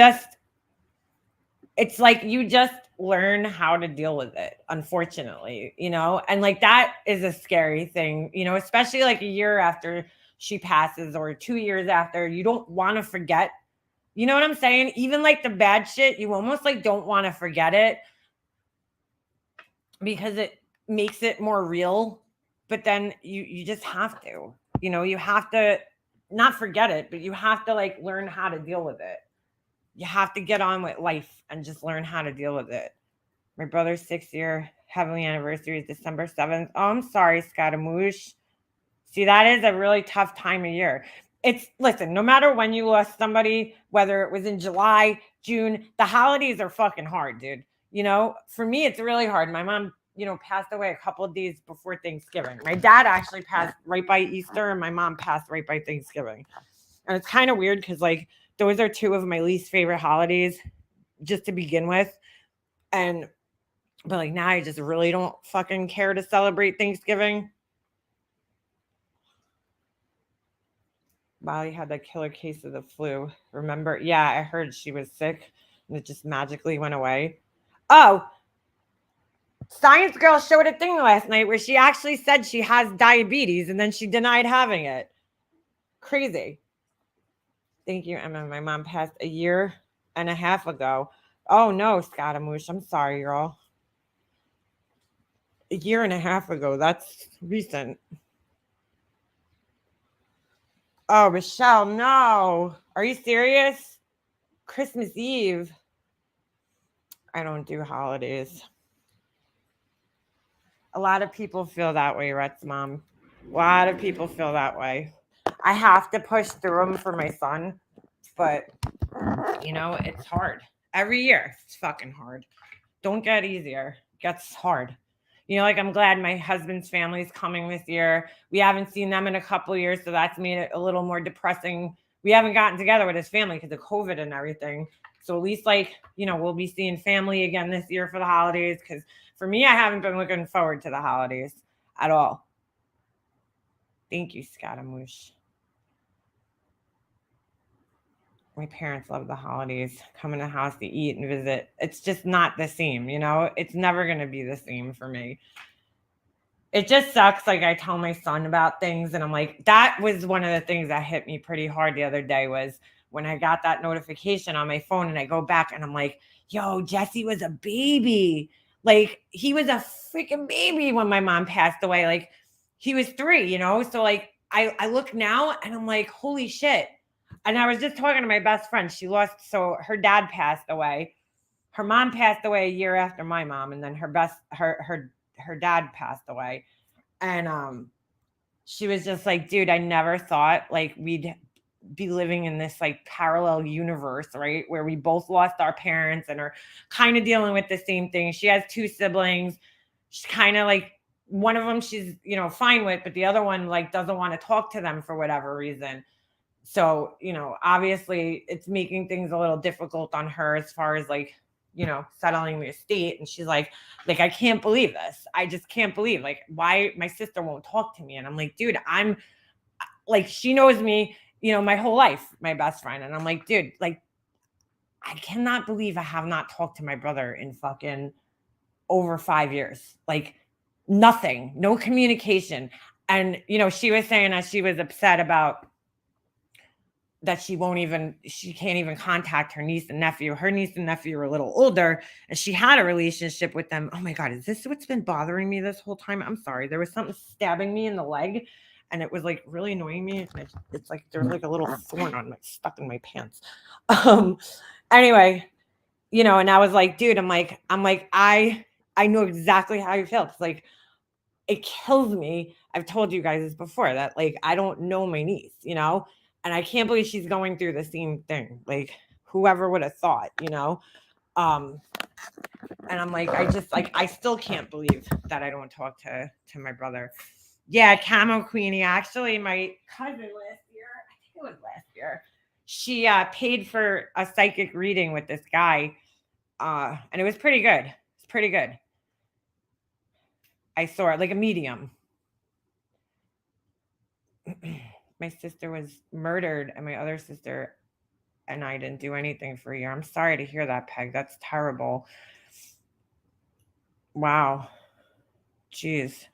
like you just learn how to deal with it, unfortunately, you know? And like that is a scary thing, you know, especially like a year after she passes or 2 years after. You don't want to forget. You know what I'm saying? Even like the bad shit, you almost like don't want to forget it because it makes it more real. But then you just have to, you know, you have to not forget it, but you have to like learn how to deal with it. You have to get on with life and just learn how to deal with it. My brother's 6-year heavenly anniversary is December 7th. Oh, I'm sorry, Scaramouche. See, that is a really tough time of year. Listen, no matter when you lost somebody, whether it was in July, June, the holidays are fucking hard, dude. You know, for me, it's really hard. My mom, you know, passed away a couple of days before Thanksgiving. My dad actually passed right by Easter, and my mom passed right by Thanksgiving. And it's kind of weird because, like, those are 2 of my least favorite holidays just to begin with. But like now I just really don't fucking care to celebrate Thanksgiving. Molly had that killer case of the flu. Remember? Yeah, I heard she was sick and it just magically went away. Oh, Science Girl showed a thing last night where she actually said she has diabetes and then she denied having it. Crazy. Thank you, Emma. My mom passed a year and a half ago. Oh no, Scaramouche. I'm sorry, girl. A year and a half ago. That's recent. Oh, Michelle, no. Are you serious? Christmas Eve. I don't do holidays. A lot of people feel that way, Rhett's mom. A lot of people feel that way. I have to push through them for my son, but, you know, it's hard. Every year, it's fucking hard. Don't get easier. It gets hard. You know, like I'm glad my husband's family's coming this year. We haven't seen them in a couple of years, so that's made it a little more depressing. We haven't gotten together with his family because of COVID and everything. So at least, like, you know, we'll be seeing family again this year for the holidays. Because for me, I haven't been looking forward to the holidays at all. Thank you, Scaramouche. My parents love the holidays. Come in the house to eat and visit. It's just not the same, you know? It's never going to be the same for me. It just sucks. Like I tell my son about things and I'm like, that was one of the things that hit me pretty hard the other day was when I got that notification on my phone and I go back and I'm like, yo, Jesse was a baby. Like he was a freaking baby when my mom passed away. Like he was 3, you know? So like I look now and I'm like, holy shit. And I was just talking to my best friend. She lost, so her dad passed away. Her mom passed away a year after my mom, and then her dad passed away. And she was just like, dude, I never thought like we'd be living in this like parallel universe, right? Where we both lost our parents and are kind of dealing with the same thing. She has 2 siblings. She's kind of like one of them she's, you know, fine with, but the other one like doesn't want to talk to them for whatever reason. So, you know, obviously it's making things a little difficult on her as far as like, you know, settling the estate. And she's like, I can't believe this. I just can't believe like why my sister won't talk to me. And I'm like, dude, I'm like, she knows me, you know, my whole life, my best friend. And I'm like, dude, like, I cannot believe I have not talked to my brother in fucking over 5 years. Like nothing, no communication. And, you know, she was saying that she was upset about that she can't even contact her niece and nephew. Her niece and nephew are a little older and she had a relationship with them. Oh my God, is this what's been bothering me this whole time? I'm sorry. There was something stabbing me in the leg and it was like really annoying me. It's like there's like a little thorn on stuck in my pants. Anyway, you know, and I was like, dude, I'm like, I know exactly how you feel. It's like, it kills me. I've told you guys this before that like, I don't know my niece, you know? And I can't believe she's going through the same thing. Like whoever would have thought, you know? And I'm like, I still can't believe that I don't talk to my brother. Yeah, Camo Queenie. Actually, my cousin last year, I think it was last year, she paid for a psychic reading with this guy. And it was pretty good. It's pretty good. I saw it like a medium. My sister was murdered and my other sister and I didn't do anything for a year. I'm sorry to hear that, Peg. That's terrible. Wow. Jeez.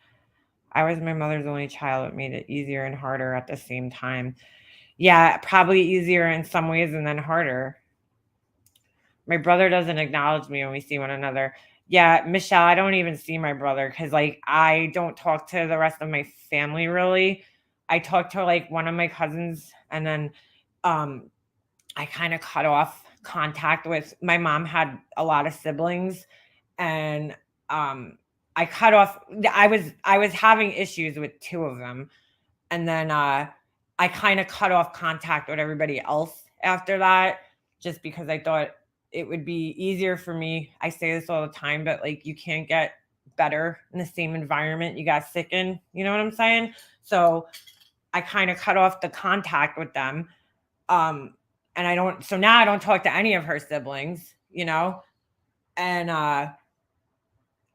I was my mother's only child. It made it easier and harder at the same time. Yeah, probably easier in some ways and then harder. My brother doesn't acknowledge me when we see one another. Yeah, Michelle, I don't even see my brother because like I don't talk to the rest of my family really. I talk to like one of my cousins and then I kind of cut off contact with my mom had a lot of siblings and I cut off I was having issues with 2 of them and then I kind of cut off contact with everybody else after that just because I thought it would be easier for me. I say this all the time, but like you can't get better in the same environment you got sick in, you know what I'm saying? So I kind of cut off the contact with them. And so now I don't talk to any of her siblings, you know? And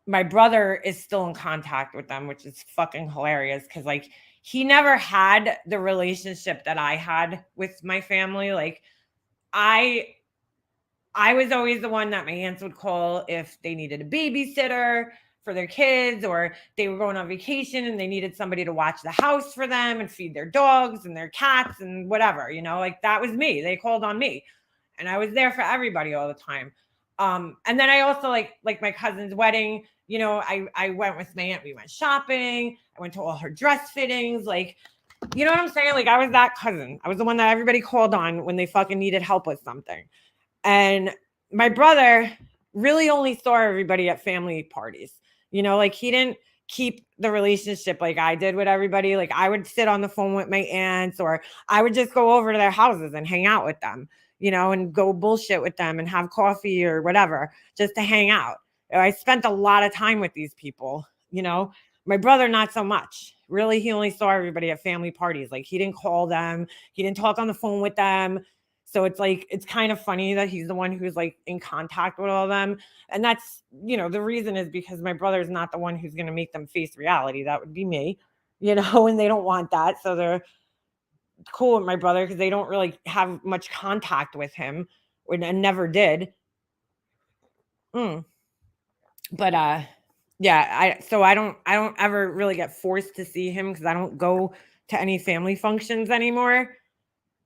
my brother is still in contact with them, which is fucking hilarious because like he never had the relationship that I had with my family. Like I was always the one that my aunts would call if they needed a babysitter for their kids or they were going on vacation and they needed somebody to watch the house for them and feed their dogs and their cats and whatever, you know, like that was me. They called on me and I was there for everybody all the time. And then I also like my cousin's wedding, you know, I went with my aunt, we went shopping. I went to all her dress fittings. Like, you know what I'm saying? Like I was that cousin. I was the one that everybody called on when they fucking needed help with something. And my brother really only saw everybody at family parties. You know, like he didn't keep the relationship like I did with everybody. Like I would sit on the phone with my aunts or I would just go over to their houses and hang out with them, you know, and go bullshit with them and have coffee or whatever, just to hang out. I spent a lot of time with these people, you know. My brother, not so much. Really, he only saw everybody at family parties. Like he didn't call them. He didn't talk on the phone with them. So it's like, it's kind of funny that he's the one who's like in contact with all of them. And that's, you know, the reason is because my brother's not the one who's going to make them face reality. That would be me. you know, and they don't want that. So they're cool with my brother because they don't really have much contact with him and never did. But yeah, I don't ever really get forced to see him because I don't go to any family functions anymore.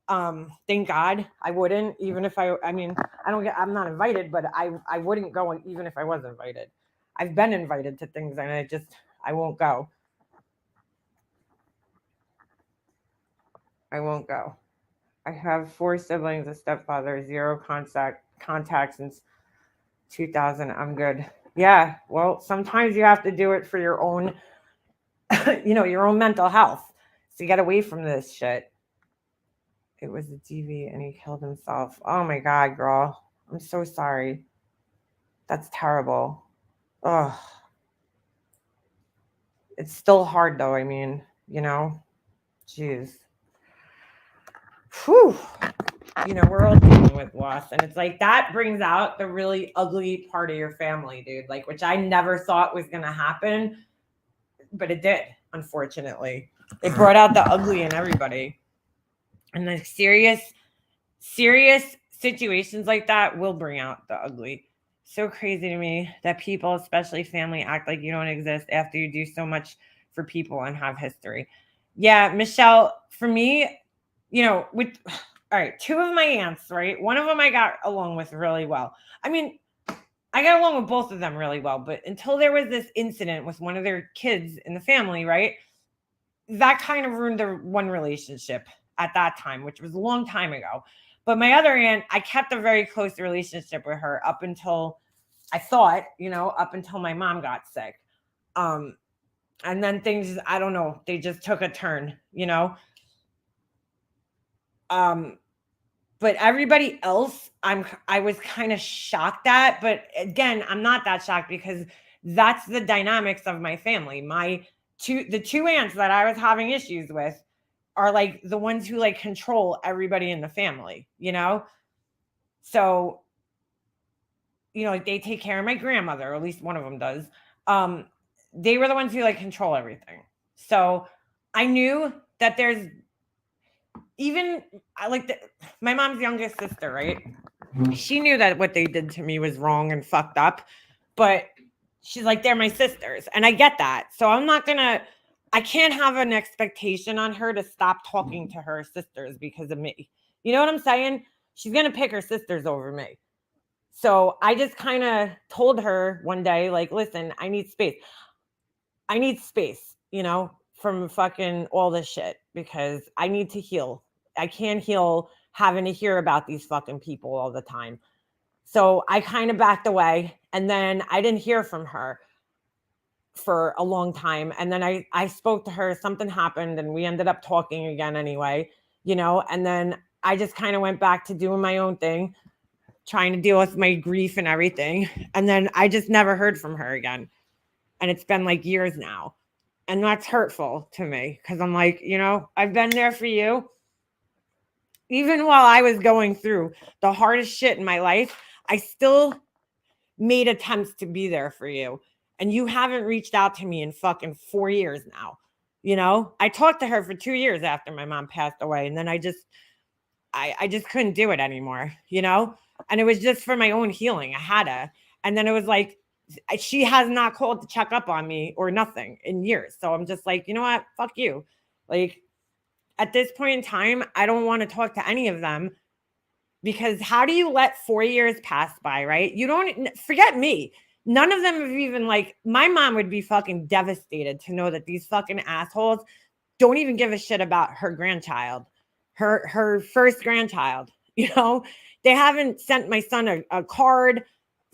Thank God I wouldn't, even if I mean, I'm not invited, but I wouldn't go even if I was invited. I've been invited to things and I won't go. I won't go. I have 4 siblings, a stepfather, 0 contact since 2000. I'm good. Yeah, well, sometimes you have to do it for your own, your own mental health. So you get away from this shit. It was a DV and he killed himself. Oh my God, girl. I'm so sorry. That's terrible. Oh, it's still hard though. I mean, jeez. Whew. We're all dealing with loss. And it's like that brings out the really ugly part of your family, dude. Like, which I never thought was going to happen, but it did, unfortunately. It brought out the ugly in everybody. And the serious situations like that will bring out the ugly. So crazy to me that people, especially family, act like you don't exist after you do so much for people and have history. Yeah, Michelle, for me, all right, 2 of my aunts, right? One of them I got along with really well. I mean, I got along with both of them really well, but until there was this incident with one of their kids in the family, right? That kind of ruined their one relationship at that time, which was a long time ago. But my other aunt, I kept a very close relationship with her up until up until my mom got sick. And then things, I don't know, they just took a turn, But everybody else, I was kind of shocked at, but again, I'm not that shocked because that's the dynamics of my family. The 2 aunts that I was having issues with are like the ones who like control everybody in the family, So, like they take care of my grandmother, or at least one of them does. They were the ones who like control everything. So I knew that there's my mom's youngest sister, right? She knew that what they did to me was wrong and fucked up, but she's like, they're my sisters. And I get that. So I can't have an expectation on her to stop talking to her sisters because of me. You know what I'm saying? She's going to pick her sisters over me. So I just kind of told her one day, like, listen, I need space. From fucking all this shit because I need to heal. I can't heal having to hear about these fucking people all the time. So I kind of backed away and then I didn't hear from her for a long time. And then I spoke to her, something happened and we ended up talking again anyway, and then I just kind of went back to doing my own thing, trying to deal with my grief and everything. And then I just never heard from her again. And it's been like years now. And that's hurtful to me because I'm like, I've been there for you. Even while I was going through the hardest shit in my life, I still made attempts to be there for you. And you haven't reached out to me in fucking 4 years now. I talked to her for 2 years after my mom passed away. And then I just couldn't do it anymore, And it was just for my own healing. I had to. And then it was like, she has not called to check up on me or nothing in years. So I'm just like, you know what? Fuck you. Like at this point in time, I don't want to talk to any of them because how do you let 4 years pass by, right? You don't forget me. None of them have even my mom would be fucking devastated to know that these fucking assholes don't even give a shit about her grandchild, her first grandchild. They haven't sent my son a card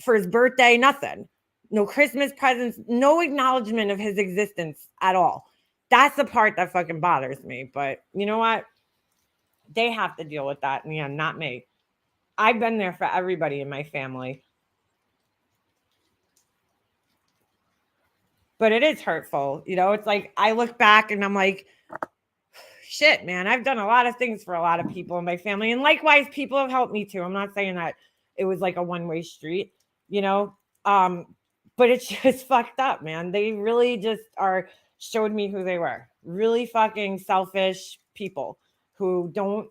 for his birthday, nothing. No Christmas presents, no acknowledgement of his existence at all. That's the part that fucking bothers me. But you know what? They have to deal with that. And not me. I've been there for everybody in my family. But it is hurtful. It's like I look back and I'm like, shit, man, I've done a lot of things for a lot of people in my family. And likewise, people have helped me too. I'm not saying that it was like a one-way street, but it's just fucked up, man. They really just showed me who they were. really fucking selfish people who don't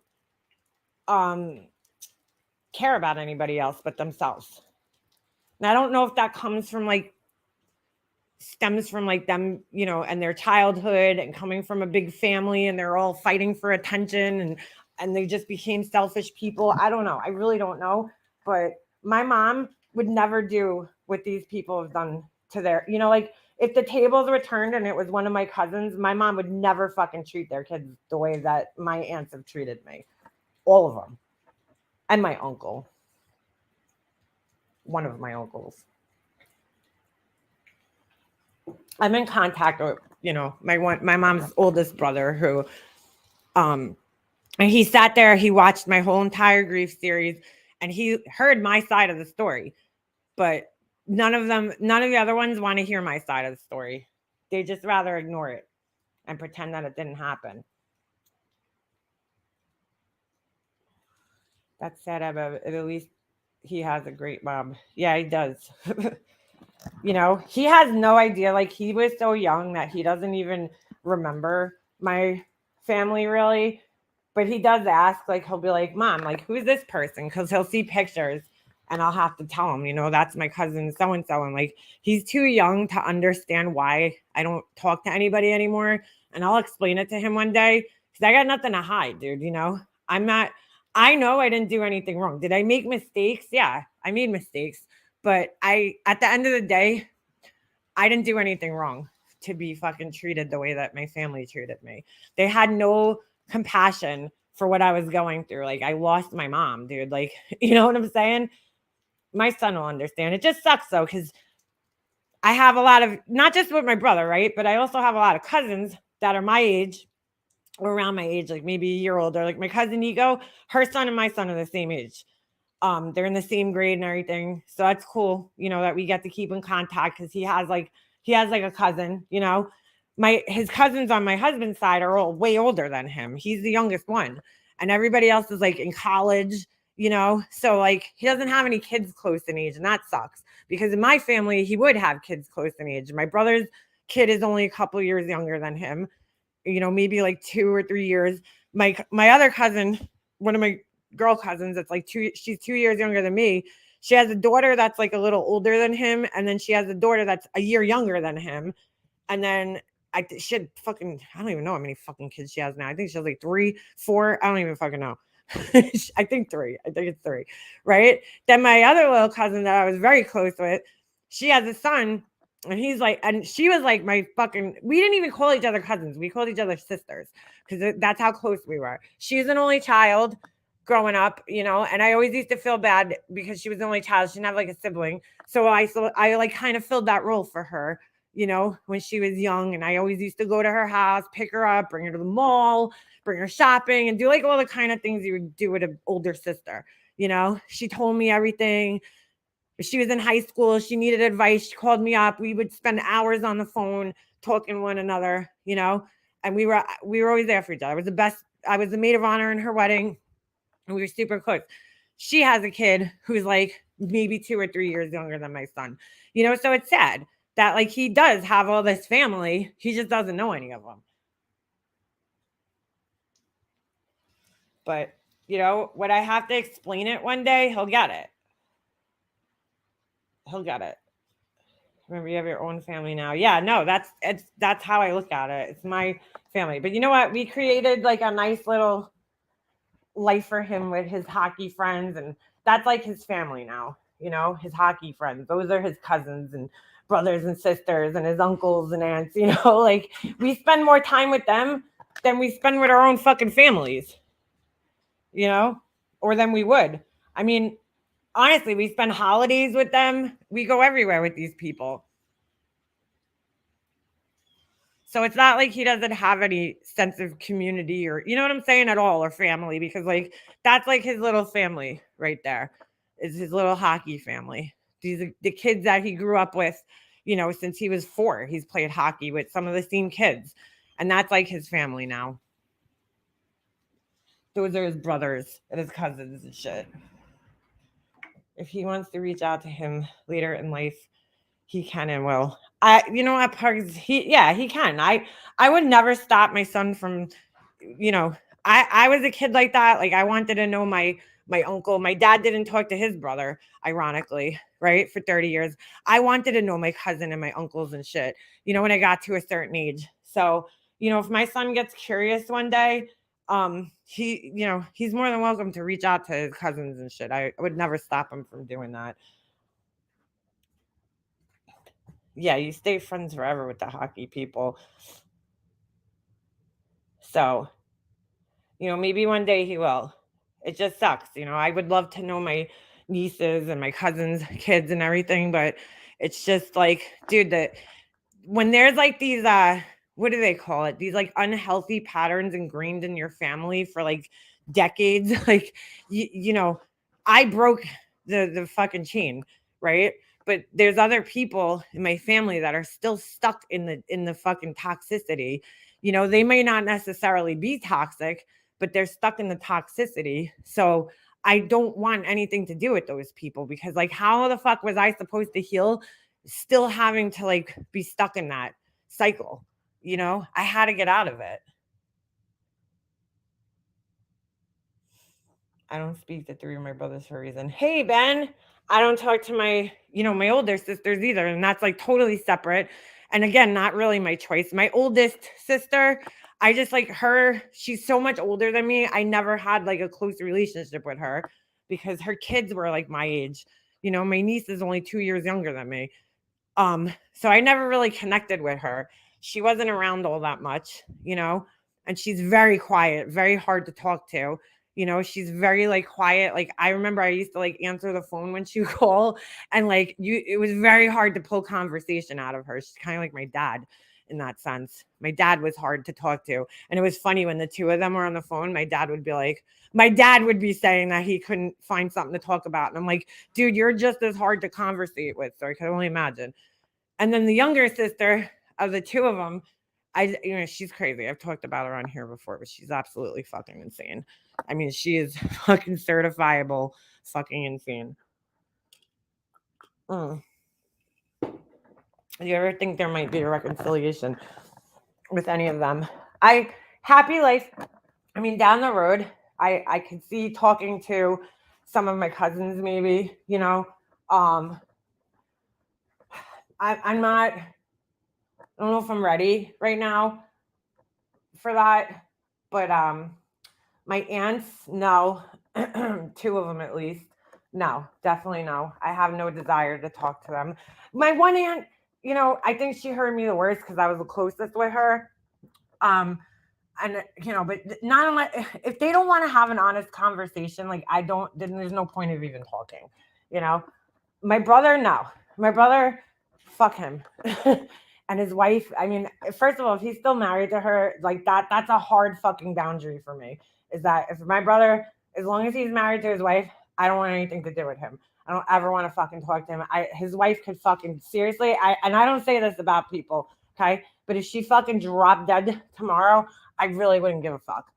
care about anybody else but themselves. And I don't know if that comes from like stems from like them, you know, and their childhood and coming from a big family and they're all fighting for attention and they just became selfish people. I don't know. I really don't know. But my mom would never do what these people have done to their, you know, like if the tables were turned and it was one of my cousins, my mom would never fucking treat their kids the way that my aunts have treated me. All of them. And my uncle. One of my uncles. I'm in contact with, you know, my mom's oldest brother who, and he sat there, he watched my whole entire grief series and he heard my side of the story, but none of the other ones want to hear my side of the story. They just rather ignore it and pretend that it didn't happen. That's sad, but at least he has a great mom. Yeah, he does. You know, he has no idea. Like, he was so young that he doesn't even remember my family really. But he does ask, like, he'll be like, Mom, like, who's this person? Because he'll see pictures and I'll have to tell him, you know, that's my cousin so-and-so. And like, he's too young to understand why I don't talk to anybody anymore. And I'll explain it to him one day because I got nothing to hide, dude. You know, I know I didn't do anything wrong. Did I make mistakes? Yeah, I made mistakes. But at the end of the day, I didn't do anything wrong to be fucking treated the way that my family treated me. They had no compassion for what I was going through. Like, I lost my mom, dude. Like, you know what I'm saying? My son will understand. It just sucks though, because I have a lot of, not just with my brother, right? But I also have a lot of cousins that are my age or around my age, like maybe a year older. Like my cousin Nico, her son and my son are the same age. They're in the same grade and everything. So that's cool, you know, that we get to keep in contact because he has like a cousin, you know. His cousins on my husband's side are all way older than him. He's the youngest one. And everybody else is like in college, you know. So like he doesn't have any kids close in age, and that sucks. Because in my family, he would have kids close in age. My brother's kid is only a couple years younger than him, you know, maybe like 2 or 3 years. My other cousin, one of my girl cousins, that's like she's 2 years younger than me. She has a daughter that's like a little older than him, and then she has a daughter that's a year younger than him. And then she had fucking, I don't even know how many fucking kids she has now. I think she has like 3, 4. I don't even fucking know. I think 3. I think it's 3. Right? Then my other little cousin that I was very close with, she has a son, and he's like, and she was like my fucking, we didn't even call each other cousins. We called each other sisters because that's how close we were. She's an only child growing up, you know, and I always used to feel bad because she was the only child. She didn't have like a sibling. So I like kind of filled that role for her, you know, when she was young. And I always used to go to her house, pick her up, bring her to the mall, bring her shopping, and do like all the kind of things you would do with an older sister. You know, she told me everything. She was in high school. She needed advice. She called me up. We would spend hours on the phone talking to one another, you know, and we were always there for each other. I was the best. I was the maid of honor in her wedding, and we were super close. She has a kid who's like maybe 2 or 3 years younger than my son, you know, so it's sad that like he does have all this family. He just doesn't know any of them. But, you know, when I have to explain it one day, he'll get it. He'll get it. Remember, you have your own family now. Yeah, no, that's how I look at it. It's my family. But you know what? We created like a nice little life for him with his hockey friends, and that's like his family now. You know, his hockey friends. Those are his cousins and brothers and sisters and his uncles and aunts. You know, like we spend more time with them than we spend with our own fucking families. You know, or than we would. I mean, honestly, we spend holidays with them. We go everywhere with these people. So it's not like he doesn't have any sense of community or, you know what I'm saying, at all, or family, because like that's like his little family right there. Is his little hockey family. These are the kids that he grew up with, you know, since he was 4. He's played hockey with some of the same kids. And that's like his family now. Those are his brothers and his cousins and shit. If he wants to reach out to him later in life, he can and will. you know what, Parks, he can. I would never stop my son from, you know, I was a kid like that. Like I wanted to know my uncle. My dad didn't talk to his brother, ironically, right? For 30 years. I wanted to know my cousin and my uncles and shit, you know, when I got to a certain age. So, you know, if my son gets curious one day, he, you know, he's more than welcome to reach out to his cousins and shit. I would never stop him from doing that. Yeah, you stay friends forever with the hockey people. So, you know, maybe one day he will. It just sucks. You know, I would love to know my nieces and my cousins' kids and everything, but it's just like, dude, that when there's like these what do they call it? These like unhealthy patterns ingrained in your family for like decades. Like you know, I broke the fucking chain, right? But there's other people in my family that are still stuck in the fucking toxicity. You know, they may not necessarily be toxic, but they're stuck in the toxicity. So I don't want anything to do with those people because like how the fuck was I supposed to heal still having to like be stuck in that cycle? You know, I had to get out of it. I don't speak to three of my brothers for a reason. Hey, Ben, I don't talk to my, you know, my older sisters either. And that's like totally separate. And again, not really my choice. My oldest sister, I just like her. She's so much older than me. I never had like a close relationship with her because her kids were like my age. You know, my niece is only 2 years younger than me. So I never really connected with her. She wasn't around all that much, you know, and she's very quiet, very hard to talk to. You know, she's very like quiet. Like I remember I used to like answer the phone when she would call and like it was very hard to pull conversation out of her. She's kind of like my dad in that sense. My dad was hard to talk to. And it was funny when the two of them were on the phone, my dad would be saying that he couldn't find something to talk about. And I'm like, dude, you're just as hard to conversate with. So I can only imagine. And then the younger sister of the two of them, you know, she's crazy. I've talked about her on here before, but she's absolutely fucking insane. I mean, she is fucking certifiable fucking insane. Do you ever think there might be a reconciliation with any of them? Happy life. I mean, down the road, I could see talking to some of my cousins, maybe, you know. I'm not, I don't know if I'm ready right now for that, but my aunts, no. Two of them at least. No, definitely no. I have no desire to talk to them. My one aunt, you know, I think she hurt me the worst because I was the closest with her. And you know, but not unless if they don't want to have an honest conversation, like then there's no point of even talking, you know. My brother, no. My brother, fuck him. And his wife, I mean, first of all, if he's still married to her, like that's a hard fucking boundary for me. Is that if my brother, as long as he's married to his wife, I don't want anything to do with him. I don't ever want to fucking talk to him. His wife could fucking seriously, and I don't say this about people, okay? But if she fucking dropped dead tomorrow, I really wouldn't give a fuck.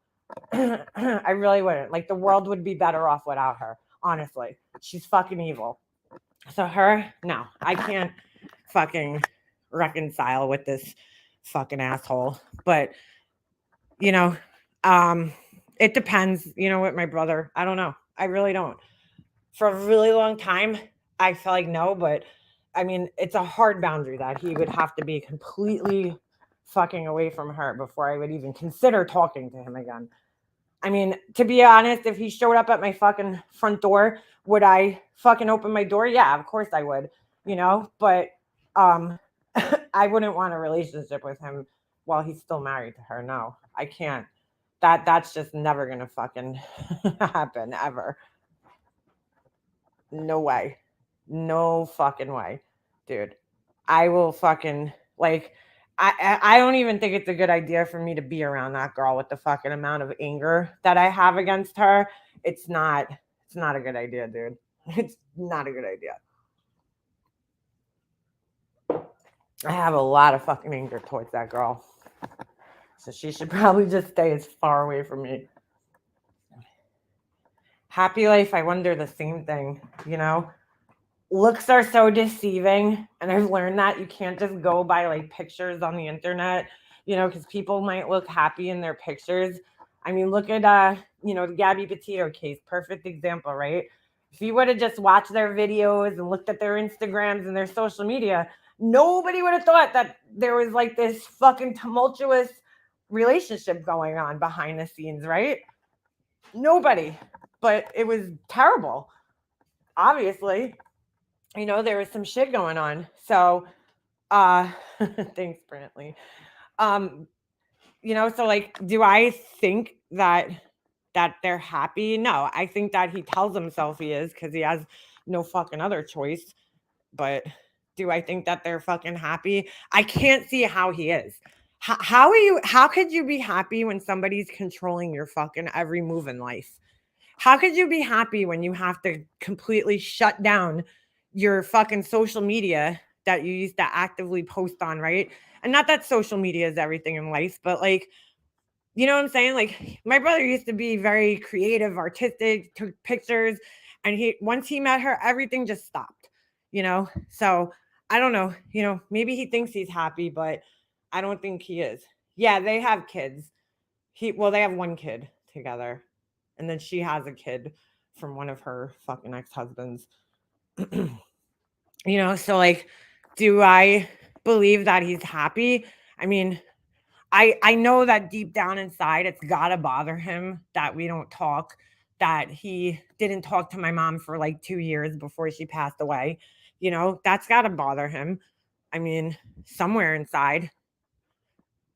I really wouldn't. Like the world would be better off without her, honestly. She's fucking evil. So her, no, I can't fucking reconcile with this fucking asshole. But you know, it depends, you know, with my brother. I don't know. I really don't. For a really long time, I felt like no, but I mean, it's a hard boundary that he would have to be completely fucking away from her before I would even consider talking to him again. I mean, to be honest, if he showed up at my fucking front door, would I fucking open my door? Yeah, of course I would, you know, but I wouldn't want a relationship with him while he's still married to her. No, I can't. That's just never gonna fucking happen ever. No way. No fucking way, dude. I will fucking like I don't even think it's a good idea for me to be around that girl with the fucking amount of anger that I have against her. It's not a good idea, dude. It's not a good idea. I have a lot of fucking anger towards that girl. So she should probably just stay as far away from me. Happy life, I wonder the same thing, you know? looks are so deceiving, and I've learned that you can't just go by like pictures on the internet, because people might look happy in their pictures. I mean, look at the Gabby Petito case, perfect example, right? If you would have just watched their videos and looked at their Instagrams and their social media, nobody would have thought that there was like this fucking tumultuous relationship going on behind the scenes, right? Nobody. But it was terrible. Obviously, there was some shit going on. So, thanks, Brantley. So like, do I think that they're happy? No, I think that he tells himself he is because he has no fucking other choice. But do I think that they're fucking happy? I can't see how he is. How could you be happy when somebody's controlling your fucking every move in life? How could you be happy when you have to completely shut down your fucking social media that you used to actively post on, right? And not that social media is everything in life, but like, you know what I'm saying? Like my brother used to be very creative, artistic, took pictures, and once he met her, everything just stopped. So I don't know, maybe he thinks he's happy, but I don't think he is. Yeah, they have kids. They have one kid together. And then she has a kid from one of her fucking ex-husbands. So like, do I believe that he's happy? I mean, I know that deep down inside it's gotta bother him that we don't talk, that he didn't talk to my mom for like 2 years before she passed away. That's gotta bother him. I mean, somewhere inside.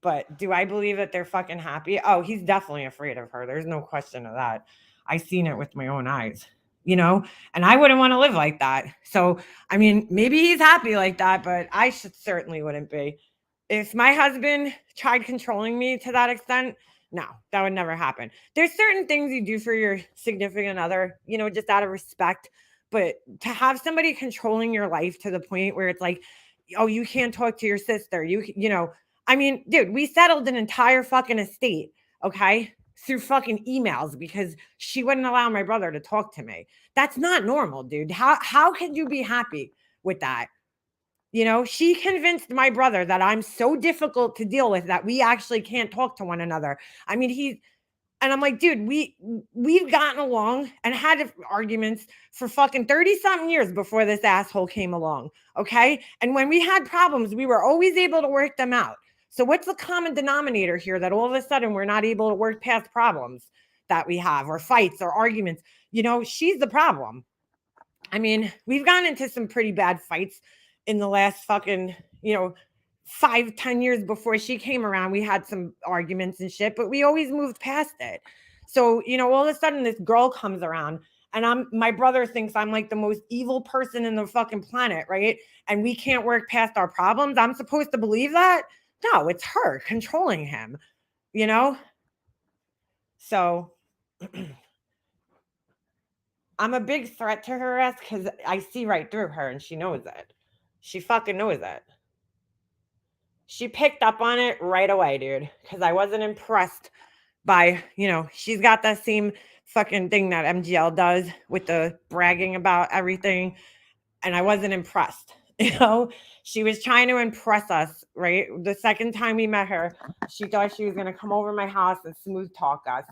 But do I believe that they're fucking happy? Oh, he's definitely afraid of her. There's no question of that. I seen it with my own eyes, and I wouldn't want to live like that. So, I mean, maybe he's happy like that, but I certainly wouldn't be. If my husband tried controlling me to that extent, no, that would never happen. There's certain things you do for your significant other, just out of respect. But to have somebody controlling your life to the point where it's like, oh, you can't talk to your sister. I mean, dude, we settled an entire fucking estate, okay, through fucking emails because she wouldn't allow my brother to talk to me. That's not normal, dude. How could you be happy with that? She convinced my brother that I'm so difficult to deal with that we actually can't talk to one another. I mean, and I'm like, dude, we've gotten along and had arguments for fucking 30 something years before this asshole came along. Okay. And when we had problems, we were always able to work them out. So what's the common denominator here that all of a sudden we're not able to work past problems that we have or fights or arguments? She's the problem. I mean, we've gotten into some pretty bad fights in the last fucking, 5-10 years before she came around. We had some arguments and shit, but we always moved past it. So, all of a sudden this girl comes around and my brother thinks I'm like the most evil person in the fucking planet, right? And we can't work past our problems. I'm supposed to believe that? No, it's her controlling him, So I'm a big threat to her ass because I see right through her and she knows it. She fucking knows it. She picked up on it right away, dude, because I wasn't impressed by, she's got that same fucking thing that MGL does with the bragging about everything. And I wasn't impressed. She was trying to impress us, right? The second time we met her, she thought she was going to come over my house and smooth talk us.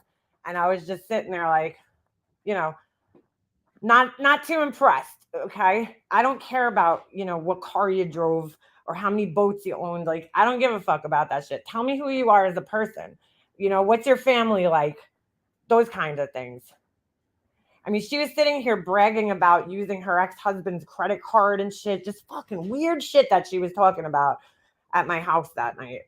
And I was just sitting there like, not too impressed. Okay. I don't care about, what car you drove or how many boats you owned. Like, I don't give a fuck about that shit. Tell me who you are as a person. What's your family like? Those kinds of things. I mean, she was sitting here bragging about using her ex-husband's credit card and shit. Just fucking weird shit that she was talking about at my house that night.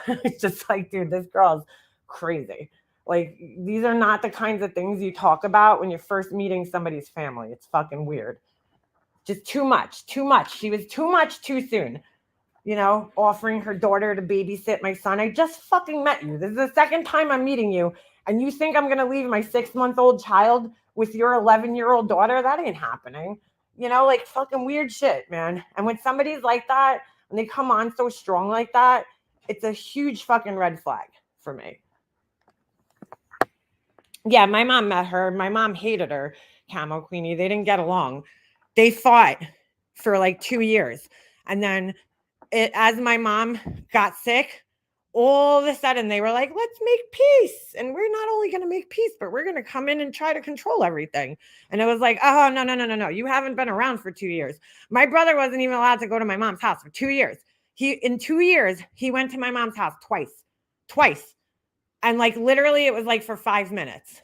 It's just like, dude, this girl's crazy. Like, these are not the kinds of things you talk about when you're first meeting somebody's family. It's fucking weird. Just too much. She was too much too soon. Offering her daughter to babysit my son. I just fucking met you. This is the second time I'm meeting you. And you think I'm going to leave my 6-month-old child with your 11-year-old daughter? That ain't happening. Like fucking weird shit, man. And when somebody's like that, and they come on so strong like that, it's a huge fucking red flag for me. Yeah, my mom met her. My mom hated her, Camo Queenie. They didn't get along. They fought for like 2 years. And then as my mom got sick, all of a sudden they were like, let's make peace. And we're not only going to make peace, but we're going to come in and try to control everything. And it was like, oh, no. You haven't been around for 2 years. My brother wasn't even allowed to go to my mom's house for 2 years. In 2 years, he went to my mom's house twice. And like literally it was like for 5 minutes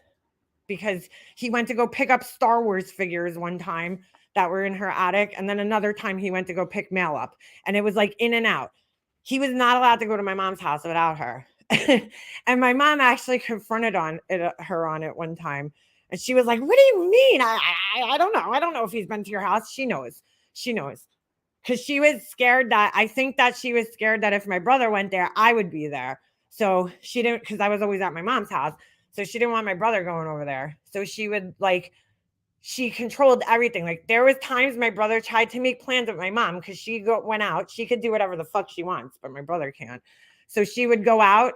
because he went to go pick up Star Wars figures one time that were in her attic. And then another time he went to go pick mail up, and it was like in and out. He was not allowed to go to my mom's house without her. And my mom actually confronted her on it one time. And she was like, what do you mean? I don't know. I don't know if he's been to your house. She knows. Because she was scared I think that she was scared that if my brother went there, I would be there. So she didn't, because I was always at my mom's house. So she didn't want my brother going over there. So she would she controlled everything. Like there was times my brother tried to make plans with my mom because she went out. She could do whatever the fuck she wants, but my brother can't. So she would go out.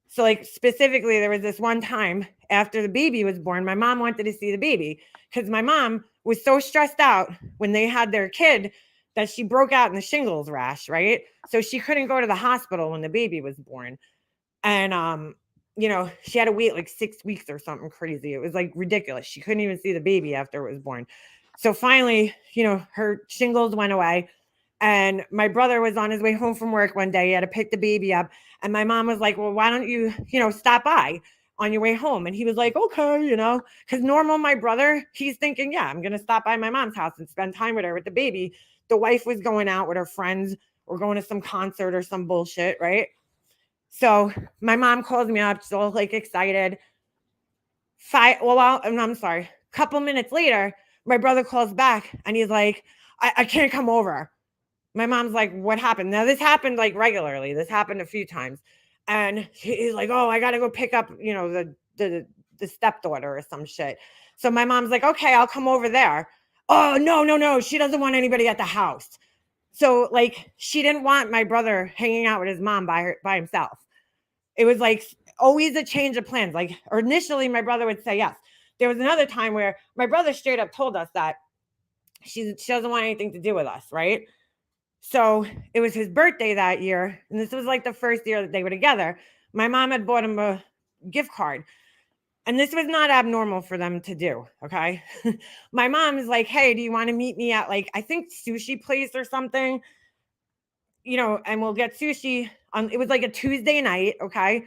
So like specifically, there was this one time after the baby was born, my mom wanted to see the baby because my mom was so stressed out when they had their kid that she broke out in the shingles rash, right? So she couldn't go to the hospital when the baby was born. And she had to wait like 6 weeks or something crazy. It was like ridiculous. She couldn't even see the baby after it was born. So finally, her shingles went away. And my brother was on his way home from work one day. He had to pick the baby up. And my mom was like, well, why don't you, stop by on your way home? And he was like, okay, because normal, my brother, he's thinking, yeah, I'm going to stop by my mom's house and spend time with her with the baby. The wife was going out with her friends or going to some concert or some bullshit, right? So my mom calls me up, she's all like excited. I'm sorry. A couple minutes later, my brother calls back and he's like, I can't come over. My mom's like, what happened? Now this happened like regularly. This happened a few times. And he's like, oh, I got to go pick up, the stepdaughter or some shit. So my mom's like, okay, I'll come over there. Oh, no. She doesn't want anybody at the house. So like, she didn't want my brother hanging out with his mom by himself. It was like always a change of plans. Like, or initially my brother would say yes. There was another time where my brother straight up told us that she doesn't want anything to do with us, right? So it was his birthday that year. And this was like the first year that they were together. My mom had bought him a gift card. And this was not abnormal for them to do, okay? My mom is like, hey, do you want to meet me at like, I think sushi place or something? And we'll get sushi. It was like a Tuesday night, okay?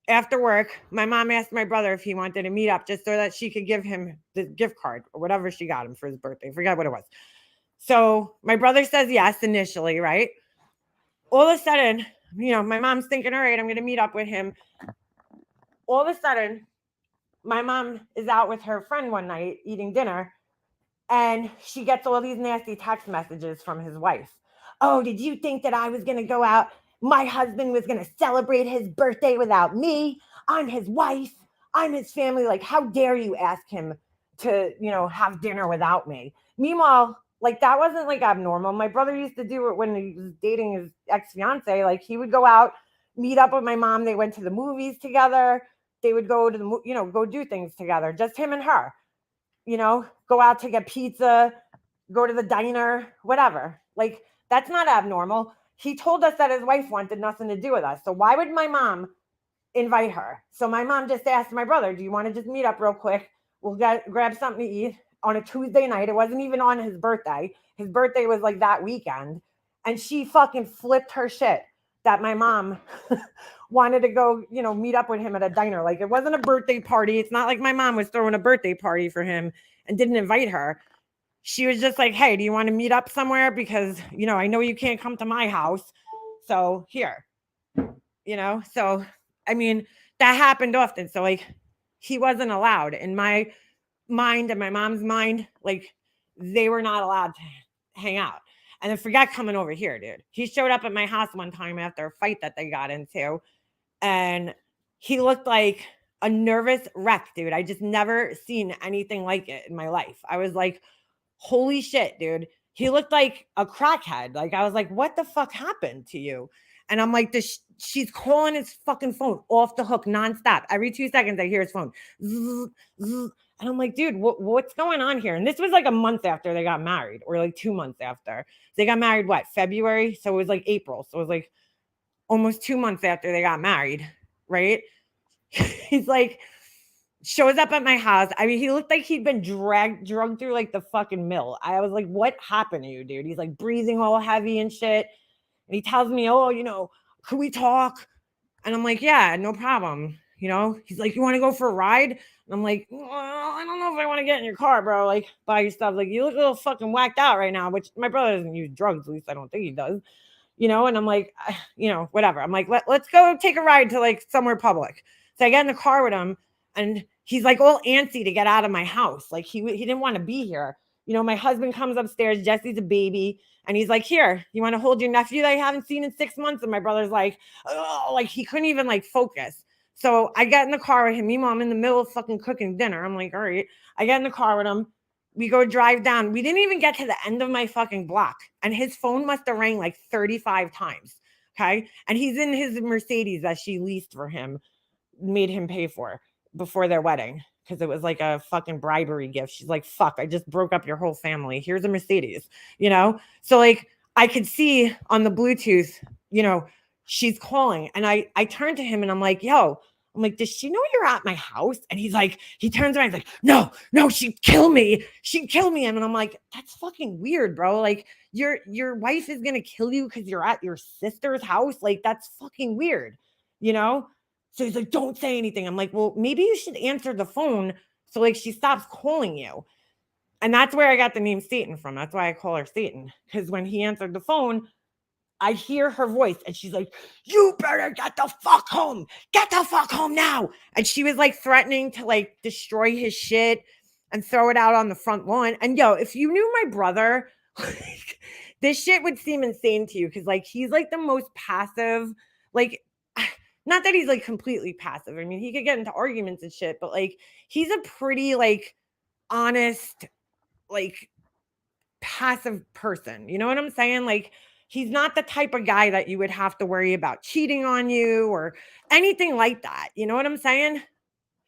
After work, my mom asked my brother if he wanted to meet up just so that she could give him the gift card or whatever she got him for his birthday. I forgot what it was. So my brother says yes initially, right? All of a sudden, my mom's thinking, all right, I'm going to meet up with him. All of a sudden, my mom is out with her friend one night eating dinner, and she gets all these nasty text messages from his wife. Oh, did you think that I was going to go out? My husband was going to celebrate his birthday without me. I'm his wife. I'm his family. Like, how dare you ask him to, have dinner without me? Meanwhile, like, that wasn't like abnormal. My brother used to do it when he was dating his ex-fiance. Like, he would go out, meet up with my mom. They went to the movies together. They would go to go do things together. Just him and her, go out to get pizza, go to the diner, whatever. Like, that's not abnormal. He told us that his wife wanted nothing to do with us. So why would my mom invite her? So my mom just asked my brother, do you want to just meet up real quick? We'll grab something to eat on a Tuesday night. It wasn't even on his birthday. His birthday was like that weekend. And she fucking flipped her shit that my mom wanted to go, meet up with him at a diner. Like, it wasn't a birthday party. It's not like my mom was throwing a birthday party for him and didn't invite her. She was just like, hey, do you want to meet up somewhere? Because, I know you can't come to my house. So here, so, I mean, that happened often. So like, he wasn't allowed in my mind and my mom's mind. Like, they were not allowed to hang out. And then forget coming over here, dude. He showed up at my house one time after a fight that they got into. And he looked like a nervous wreck, dude. I just never seen anything like it in my life. I was like, holy shit, dude. He looked like a crackhead. Like, I was like, what the fuck happened to you? And I'm like, she's calling his fucking phone off the hook nonstop. Every 2 seconds, I hear his phone. Zzz, zzz. And I'm like, dude, what's going on here? And this was like a month after they got married, or like 2 months after. They got married, what, February? So it was like April. So it was like almost 2 months after they got married, right? He's like, shows up at my house. I mean, he looked like he'd been drugged through like the fucking mill. I was like, what happened to you, dude? He's like breathing all heavy and shit. And he tells me, oh, could we talk? And I'm like, yeah, no problem. He's like, you want to go for a ride? And I'm like, well, I don't know if I want to get in your car, bro. Like, buy your stuff. Like, you look a little fucking whacked out right now, which my brother doesn't use drugs. At least I don't think he does. And I'm like, whatever. I'm like, let's go take a ride to like somewhere public. So I get in the car with him, and he's like all antsy to get out of my house. Like he didn't want to be here. My husband comes upstairs. Jesse's a baby. And he's like, here, you want to hold your nephew that I haven't seen in 6 months? And my brother's like, oh, like he couldn't even like focus. So I get in the car with him. Meanwhile, I'm in the middle of fucking cooking dinner. I'm like, all right. I get in the car with him. We go drive down. We didn't even get to the end of my fucking block. And his phone must have rang like 35 times. Okay. And he's in his Mercedes that she leased for him, made him pay for before their wedding, because it was like a fucking bribery gift. She's like, fuck, I just broke up your whole family. Here's a Mercedes, So like I could see on the Bluetooth, she's calling. And I turned to him and I'm like, yo, does she know you're at my house? And he turns around, he's like, no, she'd kill me. She'd kill me. And I'm like, that's fucking weird, bro. Like your wife is going to kill you because you're at your sister's house. Like, that's fucking weird, So he's like, don't say anything. I'm like, well, maybe you should answer the phone so like she stops calling you. And that's where I got the name Satan from. That's why I call her Satan. Because when he answered the phone, I hear her voice and she's like, you better get the fuck home. Get the fuck home now. And she was like threatening to like destroy his shit and throw it out on the front lawn. And yo, if you knew my brother, this shit would seem insane to you, because like he's like the most passive, like, not that he's like completely passive. I mean, he could get into arguments and shit, but like he's a pretty like honest, like passive person. You know what I'm saying? Like he's not the type of guy that you would have to worry about cheating on you or anything like that. You know what I'm saying?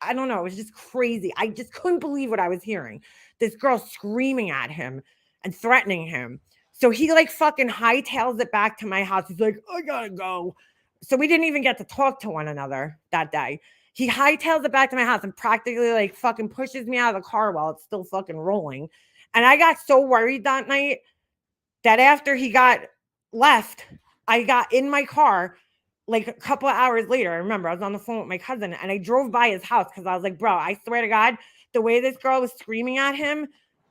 I don't know. It was just crazy. I just couldn't believe what I was hearing. This girl screaming at him and threatening him. So he like fucking hightails it back to my house. He's like, I gotta go. So we didn't even get to talk to one another that day. He hightails it back to my house and practically like fucking pushes me out of the car while it's still fucking rolling. And I got so worried that night that after he got left, I got in my car like a couple of hours later. I remember I was on the phone with my cousin and I drove by his house because I was like, bro, I swear to God, the way this girl was screaming at him,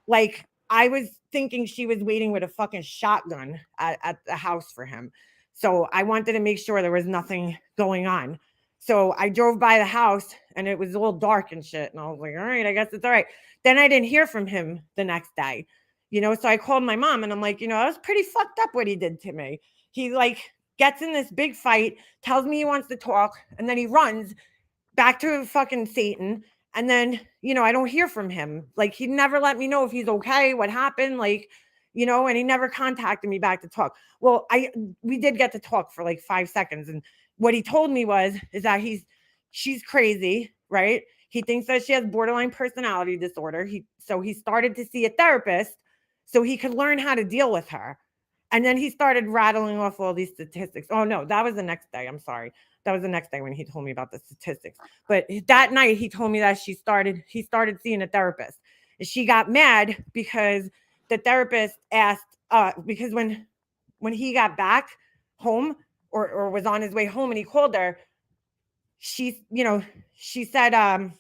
like I was thinking she was waiting with a fucking shotgun at the house for him. So I wanted to make sure there was nothing going on. So I drove by the house and it was a little dark and shit. And I was like, all right, I guess it's all right. Then I didn't hear from him the next day, so I called my mom and I'm like, that was pretty fucked up what he did to me. He like gets in this big fight, tells me he wants to talk, and then he runs back to fucking Satan. And then, I don't hear from him. Like he never let me know if he's okay, what happened, like, and he never contacted me back to talk. Well, we did get to talk for like 5 seconds. And what he told me is that she's crazy, right? He thinks that she has borderline personality disorder. So he started to see a therapist so he could learn how to deal with her. And then he started rattling off all these statistics. Oh no, that was the next day. I'm sorry. That was the next day when he told me about the statistics. But that night he told me that he started seeing a therapist. And she got mad because the therapist asked, because when he got back home or was on his way home and he called her, she said,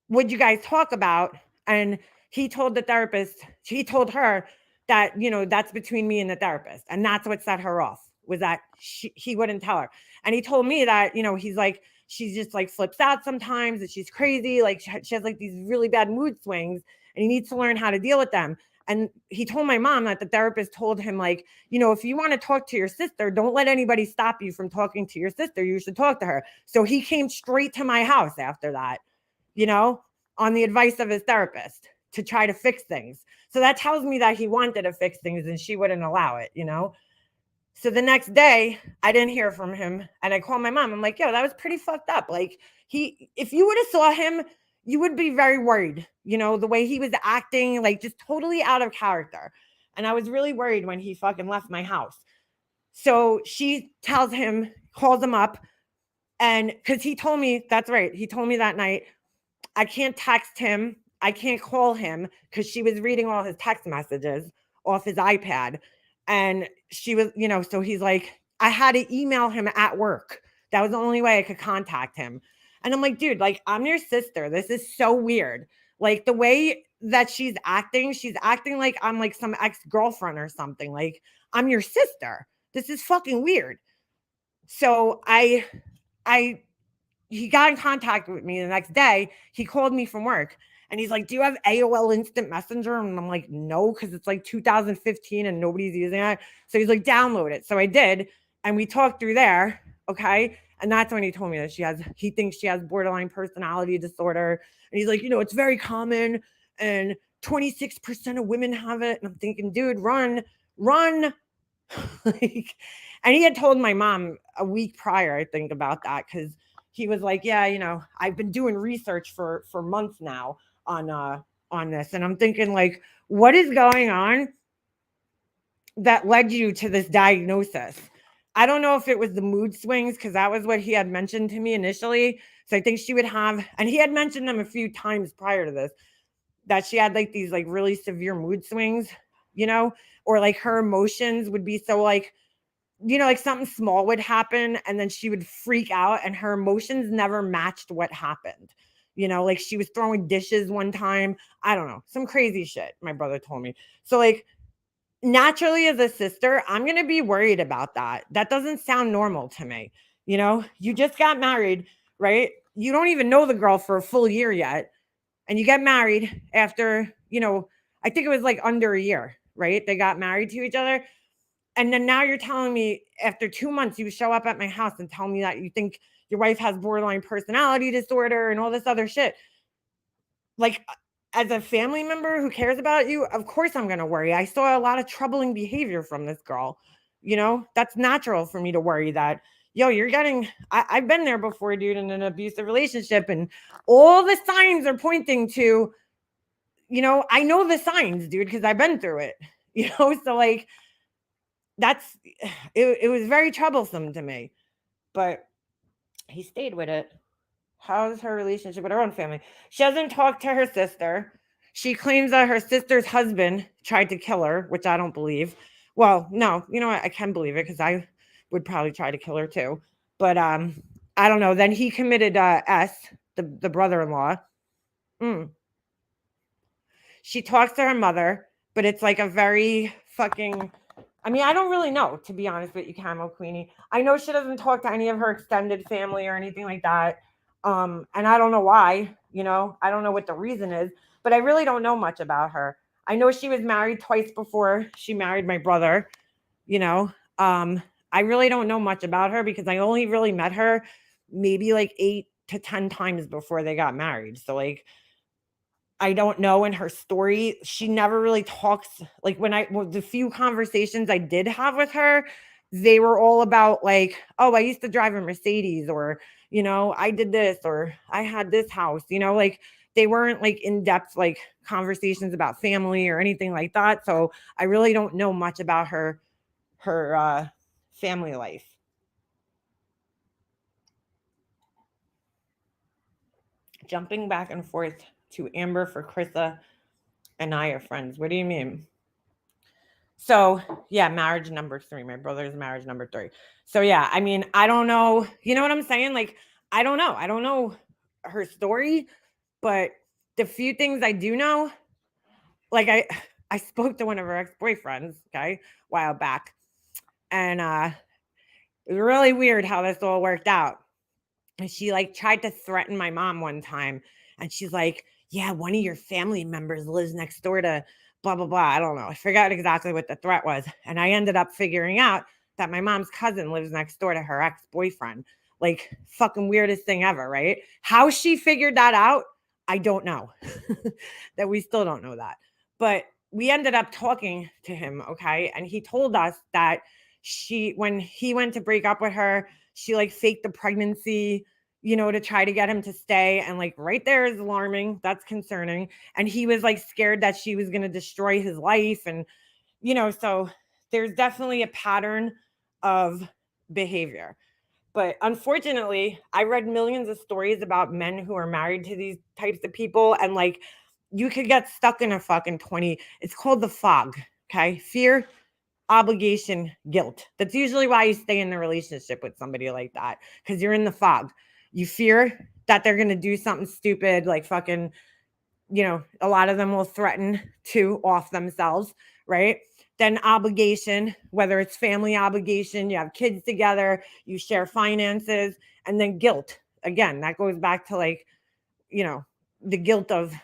what'd you guys talk about? And he told her that, that's between me and the therapist. And that's what set her off, was that he wouldn't tell her. And he told me that, he's like, she's just like flips out sometimes, that she's crazy. Like she has like these really bad mood swings and he needs to learn how to deal with them. And he told my mom that the therapist told him, like, if you want to talk to your sister, don't let anybody stop you from talking to your sister. You should talk to her. So he came straight to my house after that, on the advice of his therapist to try to fix things. So that tells me that he wanted to fix things and she wouldn't allow it, So the next day I didn't hear from him and I called my mom. I'm like, yo, that was pretty fucked up. Like if you would have saw him, you would be very worried, you know, the way he was acting, like just totally out of character. And I was really worried when he fucking left my house. So she tells him, calls him up, and because he told me, that's right, he told me that night, I can't text him, I can't call him, because she was reading all his text messages off his iPad. And she was, you know, so he's like, I had to email him at work. That was the only way I could contact him. And I'm like, dude, like, I'm your sister. This is so weird. Like, the way that she's acting like I'm like some ex-girlfriend or something. Like, I'm your sister. This is fucking weird. So he got in contact with me the next day. He called me from work and he's like, do you have AOL Instant Messenger? And I'm like, no, because it's like 2015 and nobody's using it. So he's like, download it. So I did. And we talked through there. Okay. And that's when he told me that he thinks she has borderline personality disorder. And he's like, you know, it's very common and 26% of women have it. And I'm thinking, dude, run. Like, and he had told my mom a week prior, I think, about that, because he was like, yeah, you know, I've been doing research for months now on this. And I'm thinking, like, what is going on that led you to this diagnosis? I don't know if it was the mood swings, because that was what he had mentioned to me initially. So I think she would have, and he had mentioned them a few times prior to this, that she had like these like really severe mood swings, you know, or like her emotions would be so like, you know, like something small would happen and then she would freak out and her emotions never matched what happened. You know, like she was throwing dishes one time. I don't know, some crazy shit my brother told me. So like naturally as a sister, I'm going to be worried about that. That doesn't sound normal to me. You know, you just got married, right? You don't even know the girl for a full year yet. And you get married after, you know, I think it was like under a year, right? They got married to each other. And then now you're telling me after 2 months, you show up at my house and tell me that you think your wife has borderline personality disorder and all this other shit. Like, as a family member who cares about you, of course I'm going to worry. I saw a lot of troubling behavior from this girl. You know, that's natural for me to worry that, yo, you're getting, I've been there before, dude, in an abusive relationship. And all the signs are pointing to, you know, I know the signs, dude, because I've been through it, you know, so like, it was very troublesome to me, but he stayed with it. How's her relationship with her own family? She doesn't talk to her sister. She claims that her sister's husband tried to kill her, which I don't believe. Well, no, you know what? I can believe it because I would probably try to kill her too. But I don't know. Then he committed the brother-in-law. She talks to her mother, but it's like a very fucking, I mean, I don't really know, to be honest with you, Camo Queenie. I know she doesn't talk to any of her extended family or anything like that. And I don't know why, you know, I don't know what the reason is, but I really don't know much about her. I know she was married twice before she married my brother, you know. I really don't know much about her because I only really met her maybe like 8 to 10 times before they got married. So like, I don't know in her story, she never really talks like the few conversations I did have with her, they were all about like, oh, I used to drive a Mercedes, or, you know, I did this, or I had this house, you know, like they weren't like in-depth like conversations about family or anything like that. So I really don't know much about her family life. Jumping back and forth to Amber for Krissa and I are friends. What do you mean? So yeah, marriage number 3. My brother's marriage number 3. So yeah, I mean, I don't know. You know what I'm saying? Like, I don't know. I don't know her story, but the few things I do know, like I spoke to one of her ex-boyfriends, okay, a while back. And it was really weird how this all worked out. And she like tried to threaten my mom one time. And she's like, yeah, one of your family members lives next door to blah, blah, blah. I don't know. I forgot exactly what the threat was. And I ended up figuring out that my mom's cousin lives next door to her ex-boyfriend. Like, fucking weirdest thing ever, right? How she figured that out, I don't know. That we still don't know that. But we ended up talking to him, okay? And he told us that when he went to break up with her, she like faked the pregnancy, you know, to try to get him to stay. And like right there is alarming. That's concerning. And he was like scared that she was going to destroy his life. And, you know, so there's definitely a pattern of behavior. But unfortunately, I read millions of stories about men who are married to these types of people. And like, you could get stuck in a fucking 20. It's called the fog. Okay. Fear, obligation, guilt. That's usually why you stay in the relationship with somebody like that, because you're in the fog. You fear that they're going to do something stupid, like fucking, you know, a lot of them will threaten to off themselves, right? Then obligation, whether it's family obligation, you have kids together, you share finances, and then guilt. Again, that goes back to like, you know, the guilt of,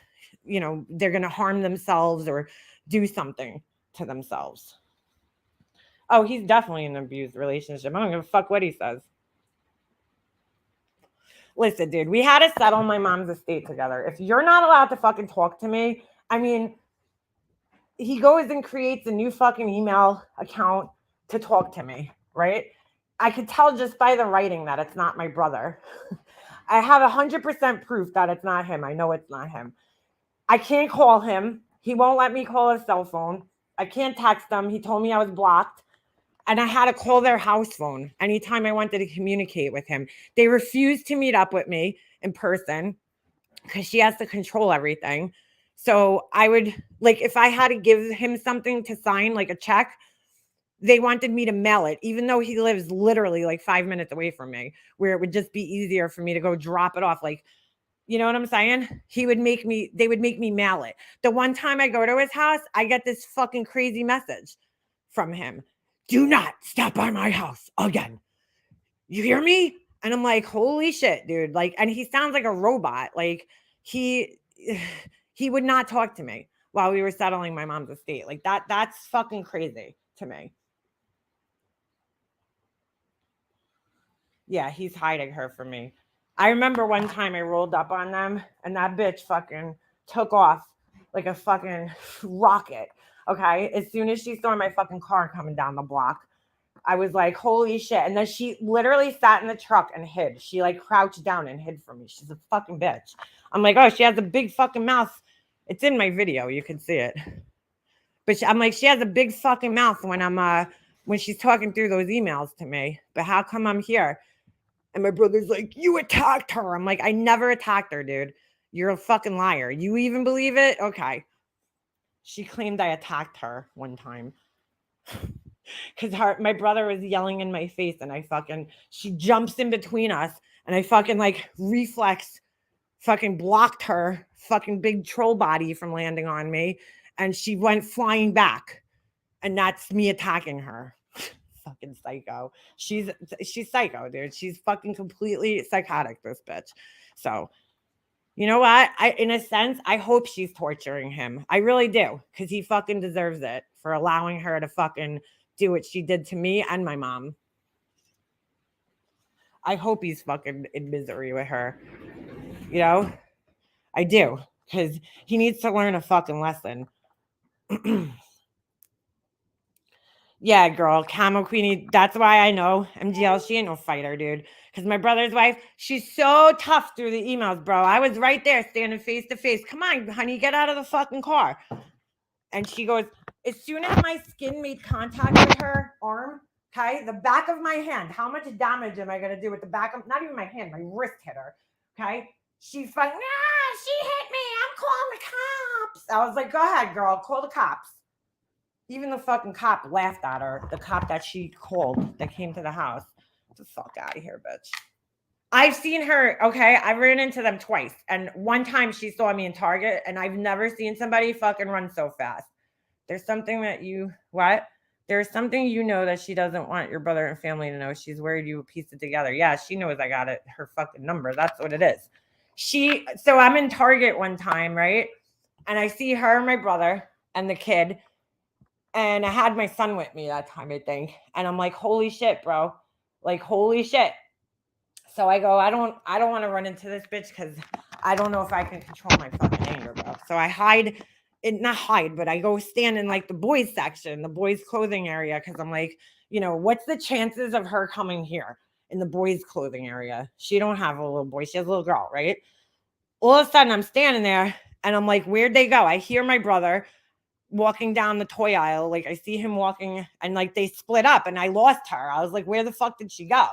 you know, they're going to harm themselves or do something to themselves. Oh, he's definitely in an abused relationship. I don't give a fuck what he says. Listen, dude, we had to settle my mom's estate together. If you're not allowed to fucking talk to me, I mean, he goes and creates a new fucking email account to talk to me, right? I could tell just by the writing that it's not my brother. I have 100% proof that it's not him. I know it's not him. I can't call him. He won't let me call his cell phone. I can't text him. He told me I was blocked. And I had to call their house phone anytime I wanted to communicate with him. They refused to meet up with me in person because she has to control everything. So I would, like, if I had to give him something to sign, like a check, they wanted me to mail it, even though he lives literally like 5 minutes away from me, where it would just be easier for me to go drop it off. Like, you know what I'm saying? They would make me mail it. The one time I go to his house, I get this fucking crazy message from him. Do not stop by my house again. You hear me? And I'm like, holy shit, dude. Like, and he sounds like a robot. Like he would not talk to me while we were settling my mom's estate. Like that's fucking crazy to me. Yeah, he's hiding her from me. I remember one time I rolled up on them and that bitch fucking took off like a fucking rocket. Okay. As soon as she saw my fucking car coming down the block, I was like, holy shit. And then she literally sat in the truck and hid. She like crouched down and hid from me. She's a fucking bitch. I'm like, oh, she has a big fucking mouth. It's in my video. You can see it. But I'm like, she has a big fucking mouth when she's talking through those emails to me. But how come I'm here? And my brother's like, you attacked her. I'm like, I never attacked her, dude. You're a fucking liar. You even believe it? Okay. She claimed I attacked her one time. Because my brother was yelling in my face and she jumps in between us and I fucking like reflex fucking blocked her fucking big troll body from landing on me. And she went flying back. And that's me attacking her. Fucking psycho. She's psycho, dude. She's fucking completely psychotic, this bitch. So, you know what? In a sense, I hope she's torturing him. I really do. Because he fucking deserves it for allowing her to fucking do what she did to me and my mom. I hope he's fucking in misery with her. You know? I do. Because he needs to learn a fucking lesson. Yeah, girl, Camo Queenie. That's why I know MGL. She ain't no fighter, dude. Because my brother's wife, she's so tough through the emails, bro. I was right there standing face to face. Come on, honey, get out of the fucking car. And she goes, as soon as my skin made contact with her arm, okay, the back of my hand, how much damage am I going to do with the back of, not even my hand, my wrist hit her, okay? She's like, nah, she hit me. I'm calling the cops. I was like, go ahead, girl, call the cops. Even the fucking cop laughed at her, the cop that she called that came to the house. Get the fuck out of here, bitch. I've seen her, okay? I ran into them twice. And one time she saw me in Target, and I've never seen somebody fucking run so fast. There's something that There's something you know that she doesn't want your brother and family to know. She's worried you piece it together. Yeah, she knows I got her fucking number. That's what it is. So I'm in Target one time, right? And I see her and my brother and the kid. And I had my son with me that time, I think. And I'm like, holy shit, bro. Like, holy shit. So I go, I don't want to run into this bitch because I don't know if I can control my fucking anger, bro. So I but I go stand in like the boys section, the boys clothing area. Cause I'm like, you know, what's the chances of her coming here? in the boys' clothing area. She don't have a little boy. She has a little girl, right? All of a sudden, I'm standing there and I'm like, where'd they go? I hear my brother walking down the toy aisle. Like I see him walking and like they split up and I lost her. I was like, where the fuck did she go?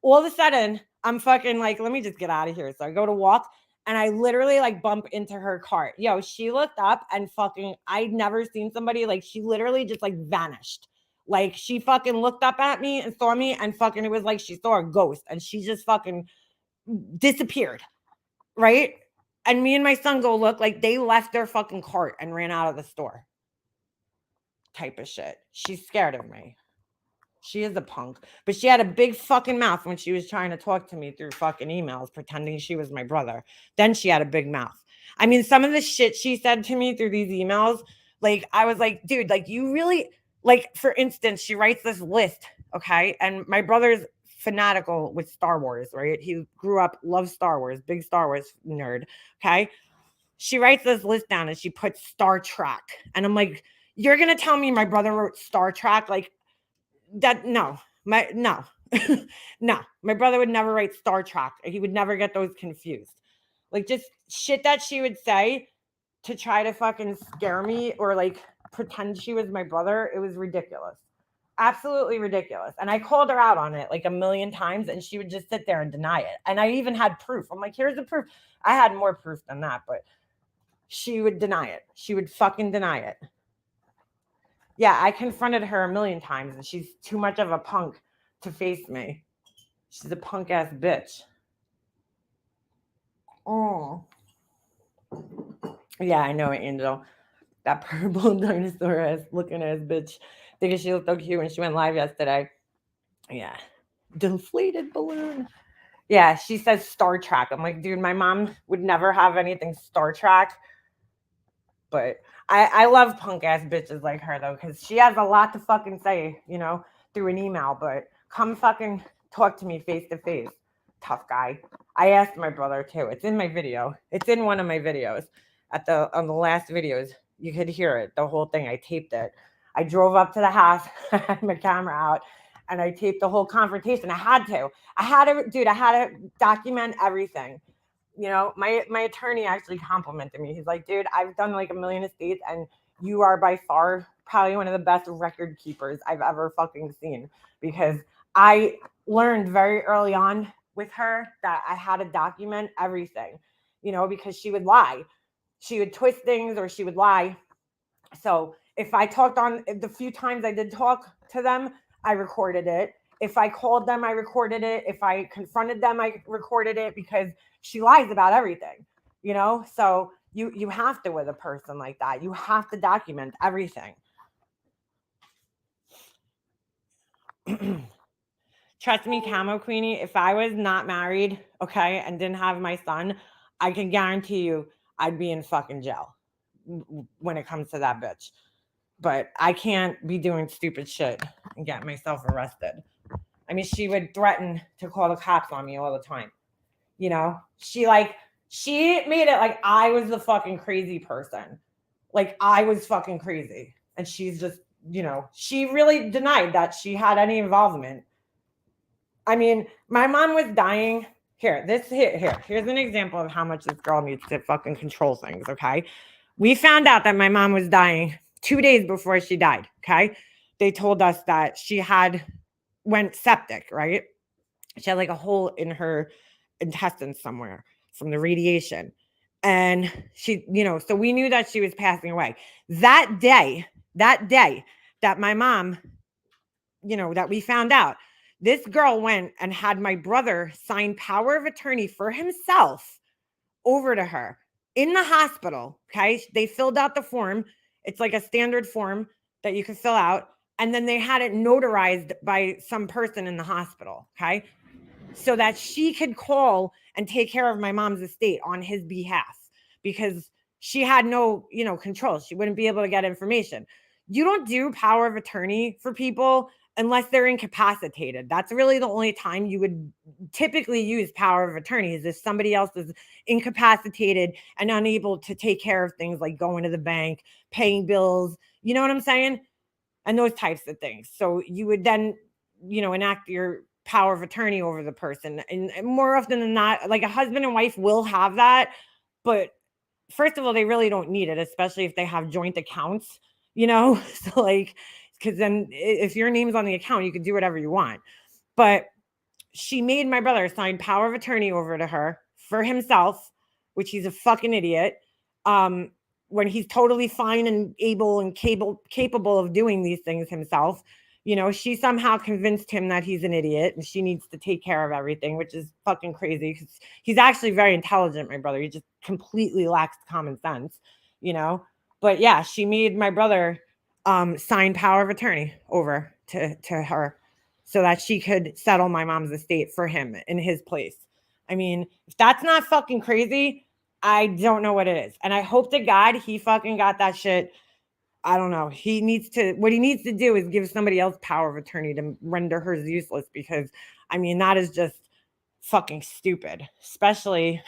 All of a sudden, I'm fucking like, let me just get out of here. So I go to walk and I literally like bump into her cart. Yo, she looked up and fucking, I'd never seen somebody like, she literally just like vanished. Like she fucking looked up at me and saw me and fucking, it was like she saw a ghost and she just fucking disappeared. Right? And me and my son go look, like they left their fucking cart and ran out of the store. Type of shit. She's scared of me. She is a punk. But she had a big fucking mouth when she was trying to talk to me through fucking emails, pretending she was my brother. Then she had a big mouth. I mean, some of the shit she said to me through these emails, like, I was like, dude, like, you really, like, for instance, she writes this list, okay? And my brother's fanatical with Star Wars, right? He grew up, loves Star Wars, big Star Wars nerd, okay? She writes this list down and she puts Star Trek. And I'm like, you're going to tell me my brother wrote Star Trek? Like, that, no, no, no, my brother would never write Star Trek. He would never get those confused. Like just shit that she would say to try to fucking scare me or like pretend she was my brother. It was ridiculous. Absolutely ridiculous. And I called her out on it like a million times and she would just sit there and deny it. And I even had proof. I'm like, here's the proof. I had more proof than that, but she would deny it. She would fucking deny it. Yeah, I confronted her a million times and she's too much of a punk to face me. She's a punk ass bitch. Oh. Yeah, I know it, Angel. That purple dinosaur ass looking ass bitch. Thinking she looked so cute when she went live yesterday. Yeah. Deflated balloon. Yeah, she says Star Trek. I'm like, dude, my mom would never have anything Star Trek. But I love punk ass bitches like her though, because she has a lot to fucking say, you know, through an email. But come fucking talk to me face to face, tough guy. I asked my brother too. It's in my video. It's in one of my videos. On the last videos, you could hear it. The whole thing. I taped it. I drove up to the house, I had my camera out, and I taped the whole confrontation. I had to, dude. I had to document everything. You know, my attorney actually complimented me. He's like, dude, I've done like 1 million estates and you are by far probably one of the best record keepers I've ever fucking seen, because I learned very early on with her that I had to document everything, you know, because she would lie. She would twist things or she would lie. So if I talked on the few times I did talk to them, I recorded it. If I called them, I recorded it. If I confronted them, I recorded it, because she lies about everything, you know? So you have to with a person like that. You have to document everything. Trust me, Camo Queenie, if I was not married, okay, and didn't have my son, I can guarantee you I'd be in fucking jail when it comes to that bitch. But I can't be doing stupid shit and get myself arrested. I mean, she would threaten to call the cops on me all the time. You know, she made it like I was the fucking crazy person. Like I was fucking crazy. And she's just, you know, she really denied that she had any involvement. I mean, my mom was dying. Here's an example of how much this girl needs to fucking control things, okay? We found out that my mom was dying 2 days before she died, okay? They told us that she went septic, right? She had like a hole in her intestines somewhere from the radiation. And she, you know, so we knew that she was passing away. That day that my mom, you know, that we found out, this girl went and had my brother sign power of attorney for himself over to her in the hospital. Okay. They filled out the form. It's like a standard form that you can fill out. And then they had it notarized by some person in the hospital. Okay. So that she could call and take care of my mom's estate on his behalf, because she had no, you know, control. She wouldn't be able to get information. You don't do power of attorney for people unless they're incapacitated. That's really the only time you would typically use power of attorney, is if somebody else is incapacitated and unable to take care of things like going to the bank, paying bills, you know what I'm saying? And those types of things. So you would then, you know, enact your power of attorney over the person. And more often than not, like a husband and wife will have that, but first of all, they really don't need it, especially if they have joint accounts, so like, because then if your name's on the account, you can do whatever you want. But she made my brother sign power of attorney over to her for himself, which he's a fucking idiot, when he's totally fine and able and capable of doing these things himself. She somehow convinced him that he's an idiot and she needs to take care of everything, which is fucking crazy because he's actually very intelligent, my brother. He just completely lacks common sense, But yeah, she made my brother sign power of attorney over to her so that she could settle my mom's estate for him in his place. I mean, if that's not fucking crazy, I don't know what it is. And I hope to God he fucking got that shit. I don't know. What he needs to do is give somebody else power of attorney to render hers useless because, I mean, that is just fucking stupid, especially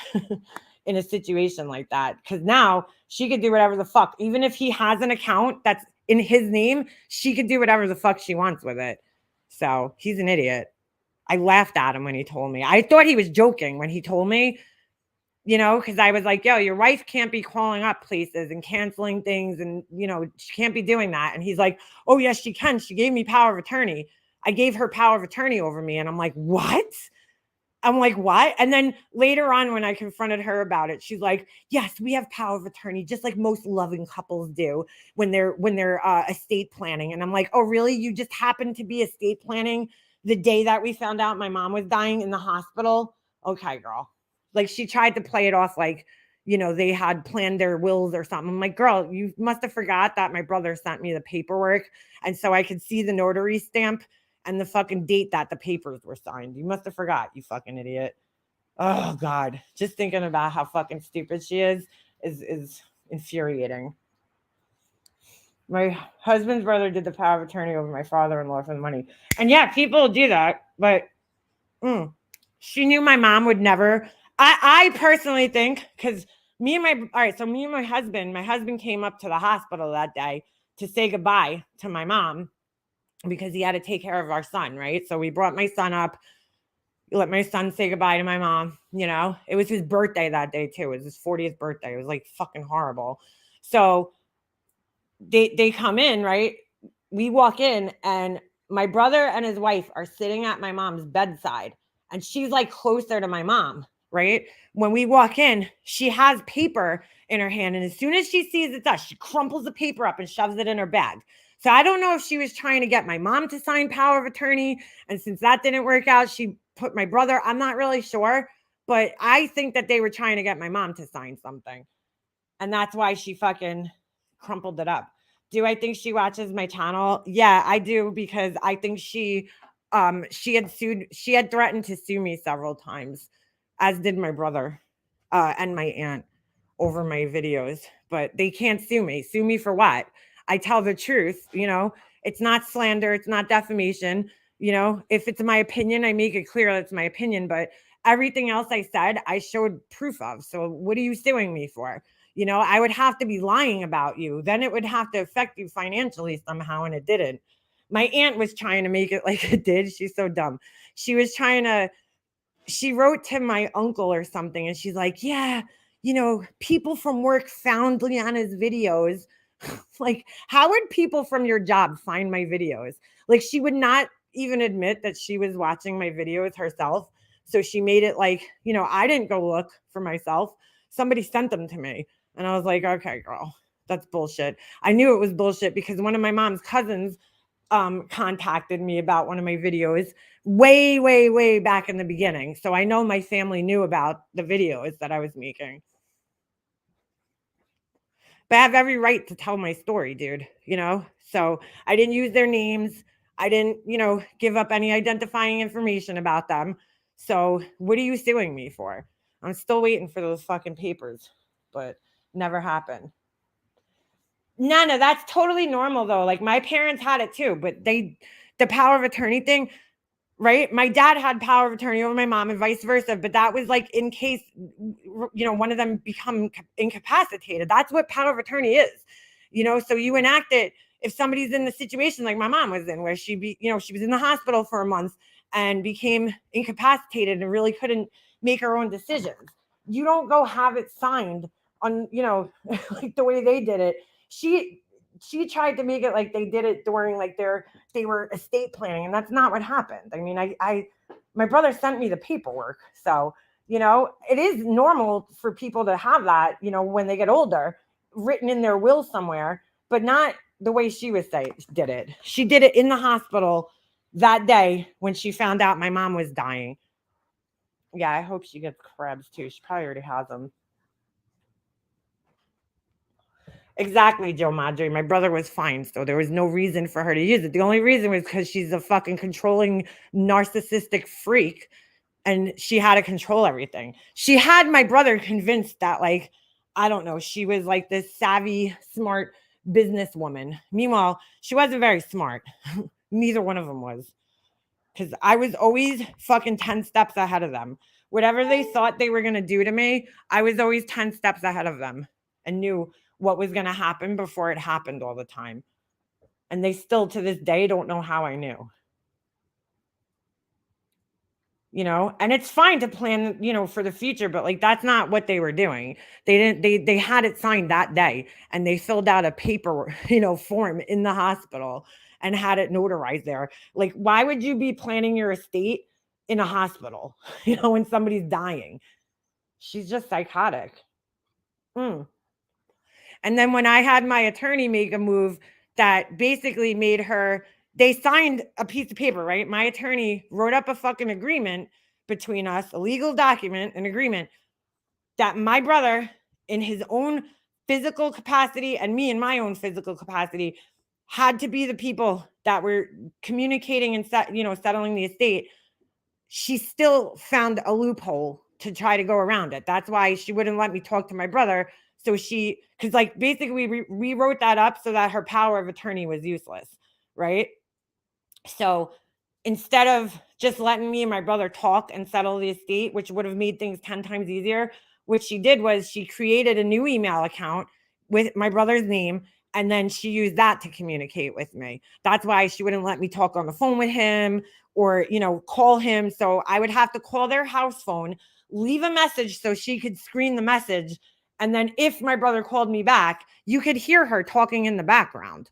in a situation like that. Because now she could do whatever the fuck. Even if he has an account that's in his name, she could do whatever the fuck she wants with it. So he's an idiot. I laughed at him when he told me. I thought he was joking when he told me, because I was like, yo, your wife can't be calling up places and canceling things. And, she can't be doing that. And he's like, oh, yes, she can. She gave me power of attorney. I gave her power of attorney over me. And I'm like, what? I'm like, what? And then later on, when I confronted her about it, she's like, yes, we have power of attorney, just like most loving couples do when they're estate planning. And I'm like, oh, really? You just happened to be estate planning the day that we found out my mom was dying in the hospital? Okay, girl. Like she tried to play it off like, they had planned their wills or something. I'm like, girl, you must have forgot that my brother sent me the paperwork. And so I could see the notary stamp and the fucking date that the papers were signed. You must have forgot, you fucking idiot. Oh God. Just thinking about how fucking stupid she is infuriating. My husband's brother did the power of attorney over my father-in-law for the money. And yeah, people do that, but she knew my mom would never. I personally think, because me and my husband came up to the hospital that day to say goodbye to my mom because he had to take care of our son, right? So we brought my son up, let my son say goodbye to my mom. It was his birthday that day too. It was his 40th birthday. It was like fucking horrible. So they come in, right? We walk in and my brother and his wife are sitting at my mom's bedside and she's like closer to my mom, right? When we walk in, she has paper in her hand. And as soon as she sees it's us, she crumples the paper up and shoves it in her bag. So I don't know if she was trying to get my mom to sign power of attorney. And since that didn't work out, she put my brother. I'm not really sure, but I think that they were trying to get my mom to sign something. And that's why she fucking crumpled it up. Do I think she watches my channel? Yeah, I do, because I think she had threatened to sue me several times, as did my brother and my aunt over my videos, but they can't sue me. Sue me for what? I tell the truth, it's not slander, it's not defamation. If it's my opinion, I make it clear that it's my opinion, but everything else I said, I showed proof of. So what are you suing me for? I would have to be lying about you. Then it would have to affect you financially somehow, and it didn't. My aunt was trying to make it like it did. She's so dumb. She wrote to my uncle or something, and she's like, yeah, people from work found Liana's videos. Like, how would people from your job find my videos? Like, she would not even admit that she was watching my videos herself. So she made it like, I didn't go look for myself. Somebody sent them to me. And I was like, okay, girl, that's bullshit. I knew it was bullshit because one of my mom's cousins contacted me about one of my videos way, way, way back in the beginning. So I know my family knew about the videos that I was making. But I have every right to tell my story, dude, So I didn't use their names. I didn't, give up any identifying information about them. So what are you suing me for? I'm still waiting for those fucking papers, but never happened. No, that's totally normal though. Like my parents had it too, but the power of attorney thing, right? My dad had power of attorney over my mom and vice versa, but that was like in case, one of them become incapacitated. That's what power of attorney is, so you enact it if somebody's in the situation like my mom was in, where she was in the hospital for a month and became incapacitated and really couldn't make her own decisions. You don't go have it signed on, like the way they did it. She tried to make it like they did it during like they were estate planning, and that's not what happened. I mean, I my brother sent me the paperwork. So, it is normal for people to have that, when they get older, written in their will somewhere, but not the way she did it. She did it in the hospital that day when she found out my mom was dying. Yeah, I hope she gets crabs too. She probably already has them. Exactly, Joe Madre. My brother was fine, so there was no reason for her to use it. The only reason was because she's a fucking controlling, narcissistic freak, and she had to control everything. She had my brother convinced that, like, I don't know, she was like this savvy, smart businesswoman. Meanwhile, she wasn't very smart. Neither one of them was. Because I was always fucking 10 steps ahead of them. Whatever they thought they were going to do to me, I was always 10 steps ahead of them and knew what was going to happen before it happened all the time. And they still to this day don't know how I knew. And it's fine to plan, for the future, but like that's not what they were doing. They had it signed that day, and they filled out a paper, form in the hospital and had it notarized there. Like, why would you be planning your estate in a hospital, when somebody's dying? She's just psychotic. And then when I had my attorney make a move that basically made her, they signed a piece of paper, right? My attorney wrote up a fucking agreement between us, a legal document, an agreement that my brother, in his own physical capacity and me in my own physical capacity, had to be the people that were communicating and settling the estate. She still found a loophole to try to go around it. That's why she wouldn't let me talk to my brother. So because like basically we rewrote that up so that her power of attorney was useless, right? So instead of just letting me and my brother talk and settle the estate, which would have made things 10 times easier, what she did was she created a new email account with my brother's name, and then she used that to communicate with me. That's why she wouldn't let me talk on the phone with him or, call him. So I would have to call their house phone, leave a message so she could screen the message. And then if my brother called me back, you could hear her talking in the background,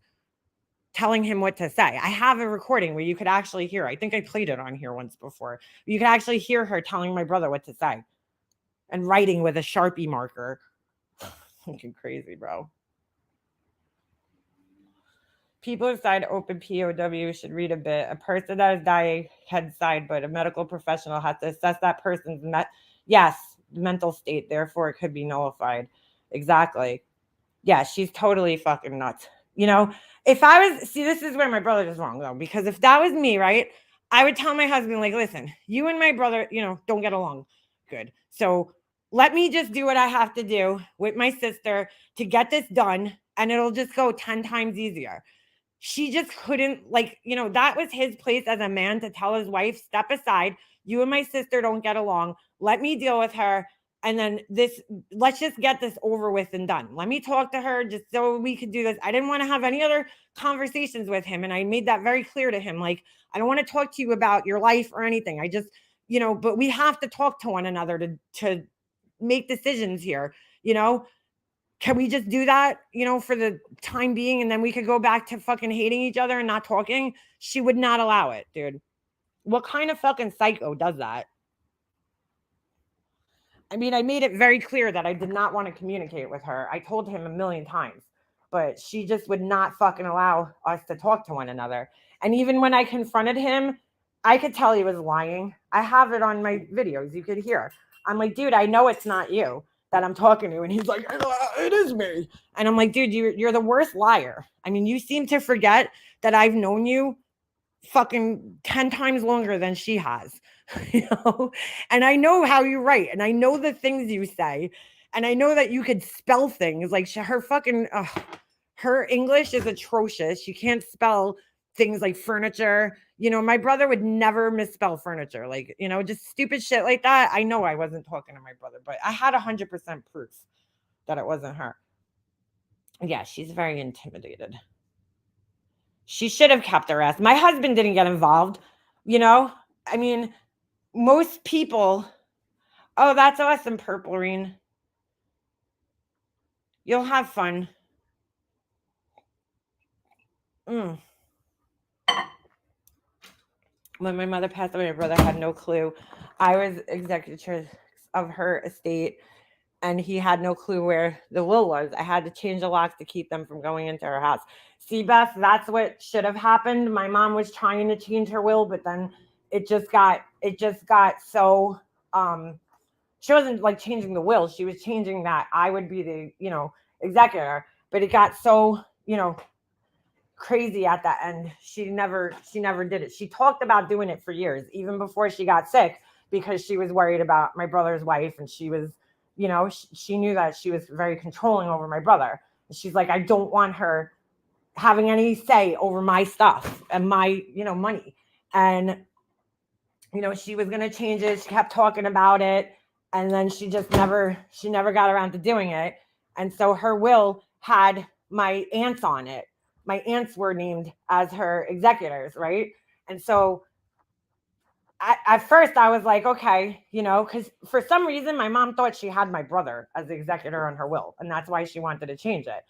telling him what to say. I have a recording where you could actually hear. I think I played it on here once before. You could actually hear her telling my brother what to say and writing with a Sharpie marker. Fucking crazy, bro. People inside open POW should read a bit. A person that is dying had died, but a medical professional has to assess that person's mental state. Therefore, it could be nullified. Exactly. Yeah, she's totally fucking nuts. If I was, this is where my brother is wrong though, because if that was me, right, I would tell my husband, like, listen, you and my brother, don't get along good. So let me just do what I have to do with my sister to get this done, and it'll just go 10 times easier. She just couldn't, that was his place as a man to tell his wife, step aside. You and my sister don't get along. Let me deal with her. And then let's just get this over with and done. Let me talk to her just so we could do this. I didn't want to have any other conversations with him. And I made that very clear to him. Like, I don't want to talk to you about your life or anything. I just, but we have to talk to one another to make decisions here. Can we just do that, for the time being, and then we could go back to fucking hating each other and not talking? She would not allow it, dude. What kind of fucking psycho does that? I mean, I made it very clear that I did not want to communicate with her. I told him a million times, but she just would not fucking allow us to talk to one another. And even when I confronted him, I could tell he was lying. I have it on my videos. You could hear. I'm like, dude, I know it's not you that I'm talking to. And he's like, it is me. And I'm like, dude, you're the worst liar. I mean, you seem to forget that I've known you fucking 10 times longer than she has, and I know how you write, and I know the things you say, and I know that you could spell things like her fucking, her English is atrocious. She can't spell things like furniture. My brother would never misspell furniture, like, just stupid shit like that. I know I wasn't talking to my brother, but I had 100% proof that it wasn't her. Yeah, she's very intimidated. She should have kept her ass. My husband didn't get involved, I mean, most people, oh, that's awesome, Purple Rain. You'll have fun. When my mother passed away, my brother had no clue. I was executor of her estate, and he had no clue where the will was. I had to change the locks to keep them from going into her house. See, Beth, that's what should have happened. My mom was trying to change her will, but then it just got so she wasn't like changing the will. She was changing that I would be the, executor. But it got so, crazy at that end. She never did it. She talked about doing it for years, even before she got sick, because she was worried about my brother's wife, and she was, she knew that she was very controlling over my brother. And she's like, I don't want her having any say over my stuff and my, money. And she was going to change it. She kept talking about it. And then she never got around to doing it. And so her will had my aunts on it. My aunts were named as her executors, right? And so at first I was like, okay, because for some reason my mom thought she had my brother as the executor on her will. And that's why she wanted to change it.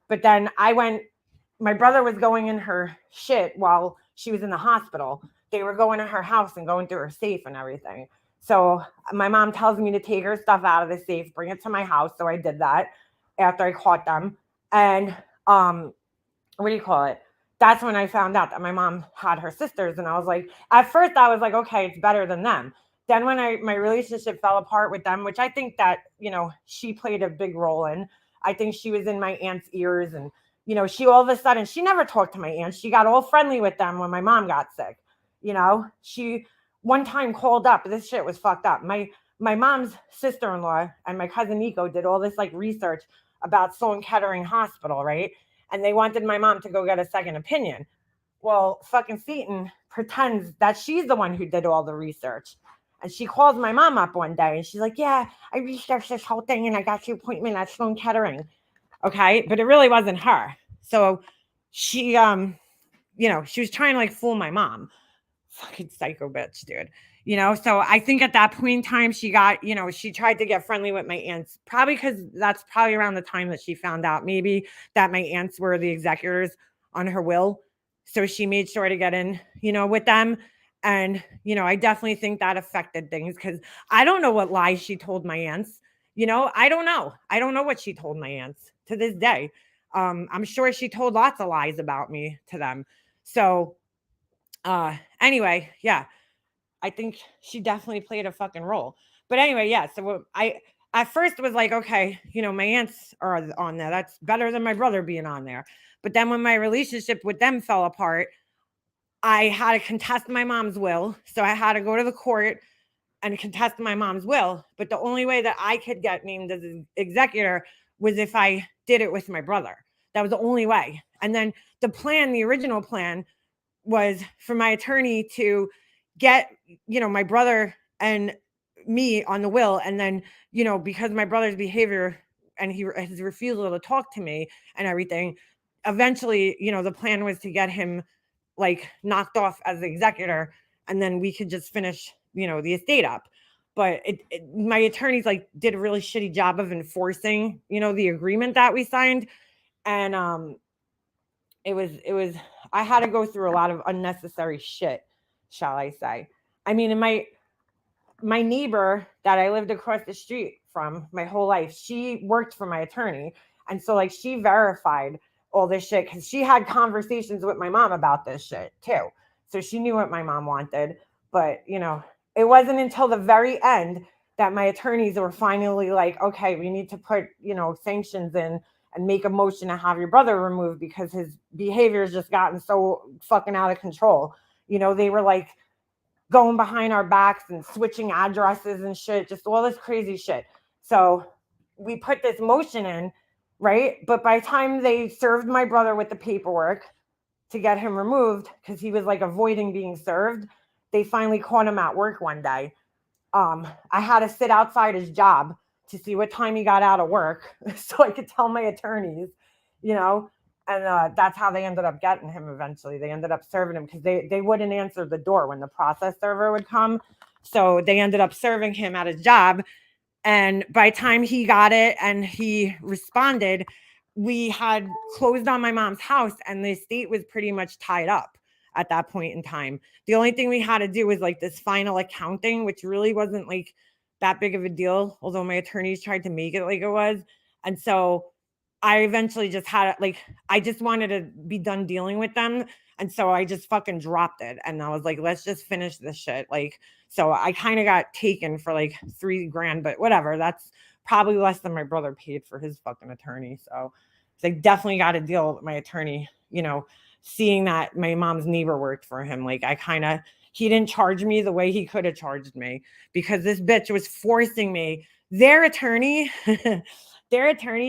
But then my brother was going in her shit while she was in the hospital. They were going to her house and going through her safe and everything. So my mom tells me to take her stuff out of the safe, bring it to my house. So I did that after I caught them. And what do you call it? That's when I found out that my mom had her sisters. And I was like, at first I was like, okay, it's better than them. Then when my relationship fell apart with them, which I think that, she played a big role in, I think she was in my aunt's ears. And, she all of a sudden, she never talked to my aunt. She got all friendly with them when my mom got sick. She one time called up. This shit was fucked up. My mom's sister-in-law and my cousin Nico did all this like research about Sloan Kettering Hospital, right? And they wanted my mom to go get a second opinion. Well, fucking Seton pretends that she's the one who did all the research. And she calls my mom up one day and she's like, yeah, I researched this whole thing and I got the appointment at Sloan Kettering. Okay. But it really wasn't her. So she, she was trying to like fool my mom. Fucking psycho bitch, dude. So I think at that point in time, she got, she tried to get friendly with my aunts, probably because that's probably around the time that she found out maybe that my aunts were the executors on her will. So she made sure to get in, with them. And, I definitely think that affected things because I don't know what lies she told my aunts. I don't know. I don't know what she told my aunts to this day. I'm sure she told lots of lies about me to them. So, anyway, yeah, I think she definitely played a fucking role. But anyway, yeah, so I at first was like, okay, my aunts are on there. That's better than my brother being on there. But then when my relationship with them fell apart, I had to contest my mom's will. So I had to go to the court and contest my mom's will. But the only way that I could get named as an executor was if I did it with my brother. That was the only way. And then the original plan was for my attorney to get, my brother and me on the will. And then, because my brother's behavior and his refusal to talk to me and everything, eventually, the plan was to get him like knocked off as the executor. And then we could just finish, the estate up. But my attorneys like did a really shitty job of enforcing, the agreement that we signed. And, it was I had to go through a lot of unnecessary shit, shall I say. I mean, and my neighbor that I lived across the street from my whole life, she worked for my attorney. And so like she verified all this shit because she had conversations with my mom about this shit too. So she knew what my mom wanted. But, it wasn't until the very end that my attorneys were finally like, okay, we need to put, sanctions in and make a motion to have your brother removed because his behavior has just gotten so fucking out of control. They were like going behind our backs and switching addresses and shit, just all this crazy shit. So we put this motion in, right? But by the time they served my brother with the paperwork to get him removed, because he was like avoiding being served, they finally caught him at work one day. I had to sit outside his job to see what time he got out of work so I could tell my attorneys, And that's how they ended up getting him eventually. They ended up serving him because they wouldn't answer the door when the process server would come. So they ended up serving him at his job. And by the time he got it and he responded, we had closed on my mom's house and the estate was pretty much tied up at that point in time. The only thing we had to do was like this final accounting, which really wasn't like that big of a deal, although my attorneys tried to make it like it was. And so I eventually just had like, I just wanted to be done dealing with them. And so I just fucking dropped it. And I was like, let's just finish this shit. Like, so I kind of got taken for like $3,000, but whatever. That's probably less than my brother paid for his fucking attorney. So I definitely got to deal with my attorney, you know, seeing that my mom's neighbor worked for him. Like he didn't charge me the way he could have charged me because this bitch was forcing me. Their attorney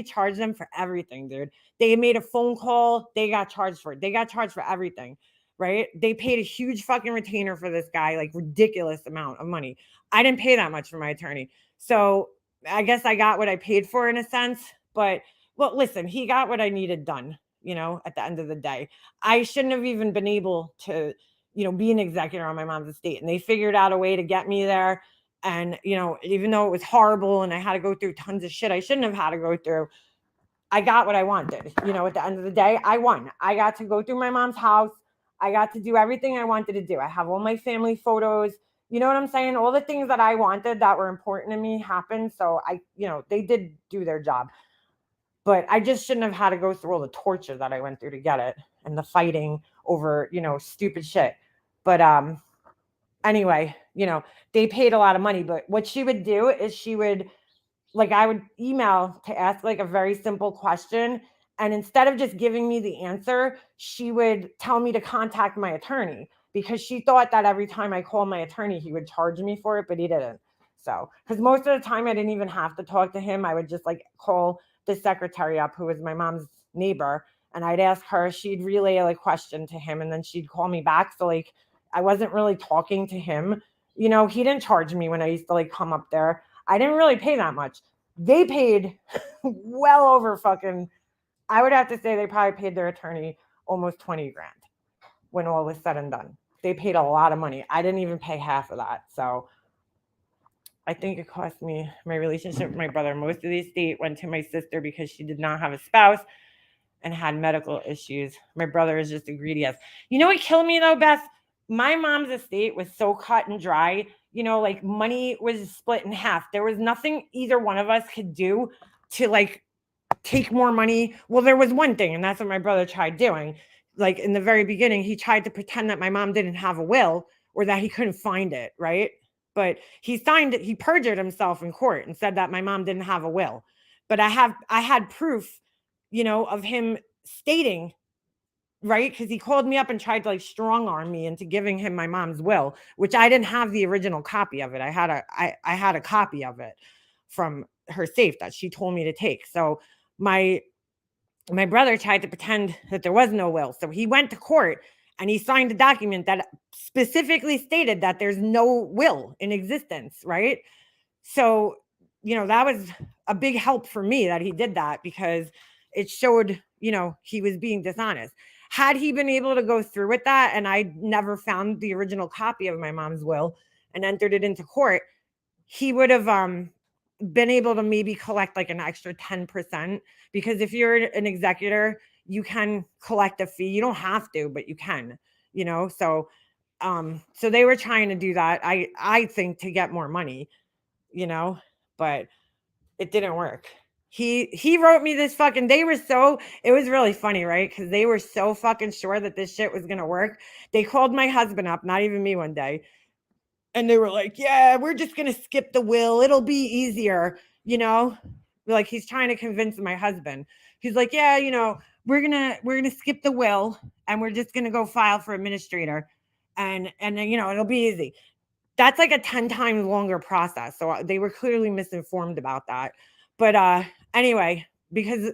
charged them for everything, dude. They made a phone call. They got charged for it. They got charged for everything, right? They paid a huge fucking retainer for this guy, like ridiculous amount of money. I didn't pay that much for my attorney. So I guess I got what I paid for in a sense. But, well, listen, he got what I needed done, you know, at the end of the day. I shouldn't have even been able to, you know, be an executor on my mom's estate. And they figured out a way to get me there. And, you know, even though it was horrible and I had to go through tons of shit I shouldn't have had to go through, I got what I wanted. You know, at the end of the day, I won. I got to go through my mom's house. I got to do everything I wanted to do. I have all my family photos. You know what I'm saying? All the things that I wanted that were important to me happened. So you know, they did do their job. But I just shouldn't have had to go through all the torture that I went through to get it and the fighting over, you know, stupid shit. But anyway, you know, they paid a lot of money. But what she would do is I would email to ask like a very simple question. And instead of just giving me the answer, she would tell me to contact my attorney because she thought that every time I called my attorney, he would charge me for it, but he didn't. So, because most of the time I didn't even have to talk to him. I would just like call the secretary up, who was my mom's neighbor, and I'd ask her, she'd relay a question to him, and then she'd call me back. So like, I wasn't really talking to him. You know, he didn't charge me when I used to like come up there. I didn't really pay that much. They paid well over fucking, I would have to say they probably paid their attorney almost 20 grand when all was said and done. They paid a lot of money. I didn't even pay half of that. So I think it cost me my relationship with my brother. Most of the estate went to my sister because she did not have a spouse and had medical issues. My brother is just a greedy ass. You know what killed me though, Beth? My mom's estate was so cut and dry. You know, like money was split in half. There was nothing either one of us could do to like take more money. Well, there was one thing, and that's what my brother tried doing. Like in the very beginning, he tried to pretend that my mom didn't have a will or that he couldn't find it, right? But he perjured himself in court and said that my mom didn't have a will. But I had proof, you know, of him stating, right? Because he called me up and tried to like strong arm me into giving him my mom's will, which I didn't have the original copy of it. I had a copy of it from her safe that she told me to take. So my brother tried to pretend that there was no will. So he went to court and he signed a document that specifically stated that there's no will in existence, right? So, you know, that was a big help for me that he did that because it showed, you know, he was being dishonest. Had he been able to go through with that and I never found the original copy of my mom's will and entered it into court, he would have been able to maybe collect like an extra 10%, because if you're an executor, you can collect a fee. You don't have to, but you can, you know? So they were trying to do that. I think to get more money, you know, but it didn't work. He wrote me this fucking, it was really funny, right? Because they were so fucking sure that this shit was going to work. They called my husband up, not even me, one day. And they were like, yeah, we're just going to skip the will. It'll be easier, you know? Like he's trying to convince my husband. He's like, yeah, you know, we're going to skip the will and we're just going to go file for administrator. And you know, it'll be easy. That's like a 10 times longer process. So they were clearly misinformed about that. But anyway, because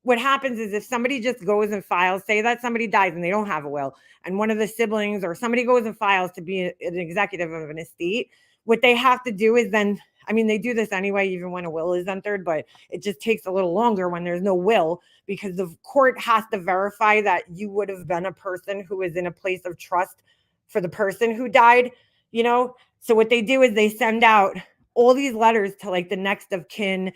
what happens is if somebody just goes and files, say that somebody dies and they don't have a will, and one of the siblings or somebody goes and files to be an executive of an estate, what they have to do is then I mean, they do this anyway, even when a will is entered, but it just takes a little longer when there's no will, because the court has to verify that you would have been a person who is in a place of trust for the person who died, you know? So what they do is they send out all these letters to like the next of kin,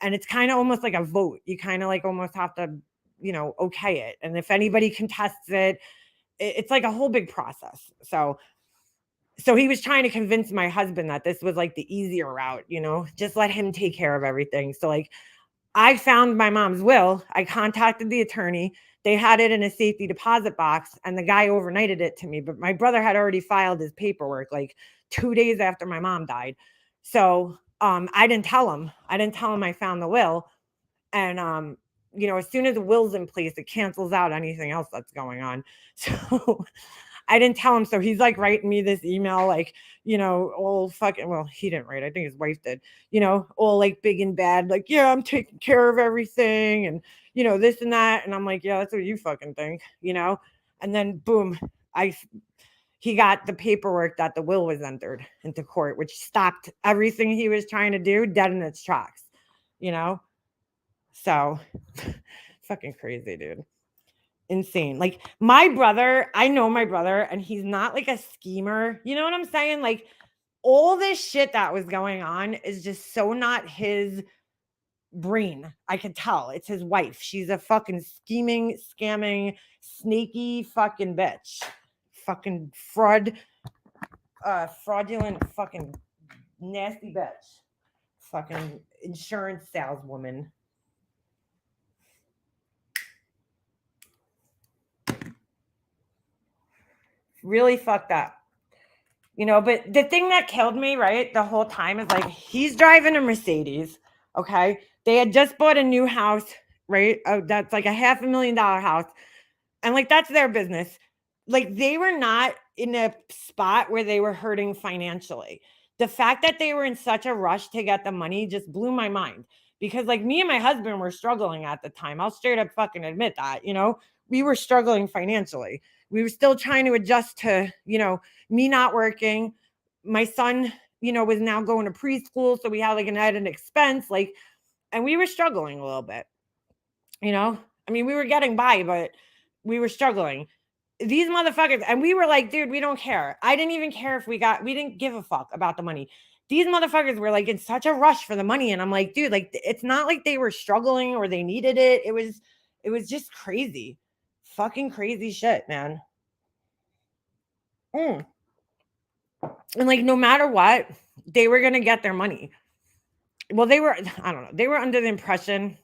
and it's kind of almost like a vote. You kind of like almost have to, you know, okay it. And if anybody contests it, it's like a whole big process. So he was trying to convince my husband that this was like the easier route, you know, just let him take care of everything. So like I found my mom's will. I contacted the attorney. They had it in a safety deposit box and the guy overnighted it to me. But my brother had already filed his paperwork like 2 days after my mom died. So I didn't tell him. I found the will. And you know, as soon as the will's in place, it cancels out anything else that's going on. So I didn't tell him. So he's like writing me this email, like, you know, all fucking, well, he didn't write. I think his wife did, you know, all like big and bad, like, yeah, I'm taking care of everything. And, you know, this and that. And I'm like, yeah, that's what you fucking think, you know? And then boom, he got the paperwork that the will was entered into court, which stopped everything he was trying to do dead in its tracks, you know? So fucking crazy, dude. Insane. Like my brother, I know my brother, and he's not like a schemer. You know what I'm saying? Like all this shit that was going on is just so not his brain. I could tell. It's his wife. She's a fucking scheming, scamming, snaky fucking bitch. Fucking fraudulent fucking nasty bitch. Fucking insurance saleswoman. Really fucked up, you know. But the thing that killed me, right, the whole time is like he's driving a Mercedes. Okay, they had just bought a new house, right? That's like a $500,000 house, and like that's their business. Like they were not in a spot where they were hurting financially. The fact that they were in such a rush to get the money just blew my mind, because like me and my husband were struggling at the time. I'll straight up fucking admit that, you know, we were struggling financially. We were still trying to adjust to, you know, me not working. My son, you know, was now going to preschool. So we had like an added expense, like, and we were struggling a little bit, you know. I mean, we were getting by, but we were struggling. These motherfuckers, and we were like, dude, we don't care. I didn't even care if we didn't give a fuck about the money. These motherfuckers were like in such a rush for the money. And I'm like, dude, like, it's not like they were struggling or they needed it. It was just crazy. Fucking crazy shit, man. And like, no matter what, they were going to get their money. Well, I don't know. They were under the impression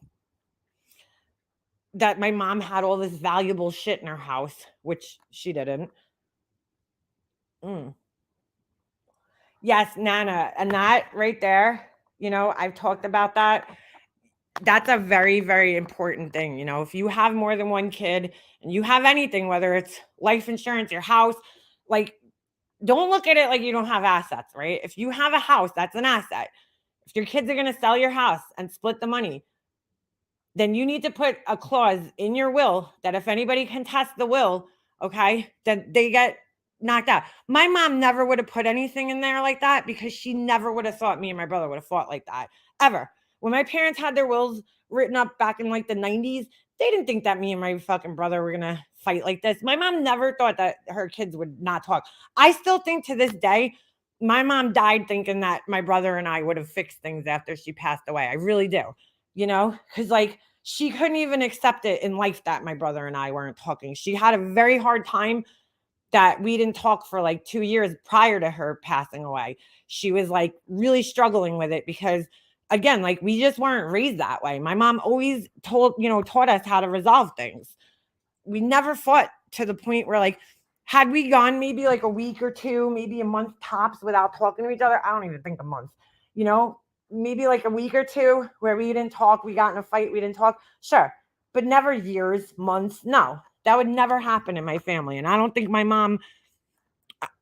that my mom had all this valuable shit in her house, which she didn't. Yes, Nana. And that right there, you know, I've talked about that. That's a very, very important thing. You know, if you have more than one kid and you have anything, whether it's life insurance, your house, like, don't look at it like you don't have assets, right? If you have a house, that's an asset. If your kids are going to sell your house and split the money, then you need to put a clause in your will that if anybody contests the will, okay, then they get knocked out. My mom never would have put anything in there like that because she never would have thought me and my brother would have fought like that, ever. When my parents had their wills written up back in like the 90s, they didn't think that me and my fucking brother were going to fight like this. My mom never thought that her kids would not talk. I still think to this day, my mom died thinking that my brother and I would have fixed things after she passed away. I really do, you know, because like she couldn't even accept it in life that my brother and I weren't talking. She had a very hard time that we didn't talk for like 2 years prior to her passing away. She was like really struggling with it because, again, like we just weren't raised that way. My mom always taught us how to resolve things. We never fought to the point where, like, had we gone maybe like a week or two, maybe a month tops without talking to each other, I don't even think a month, you know, maybe like a week or two where we didn't talk, we got in a fight, we didn't talk, sure, but never years, months. No, that would never happen in my family. And I don't think my mom,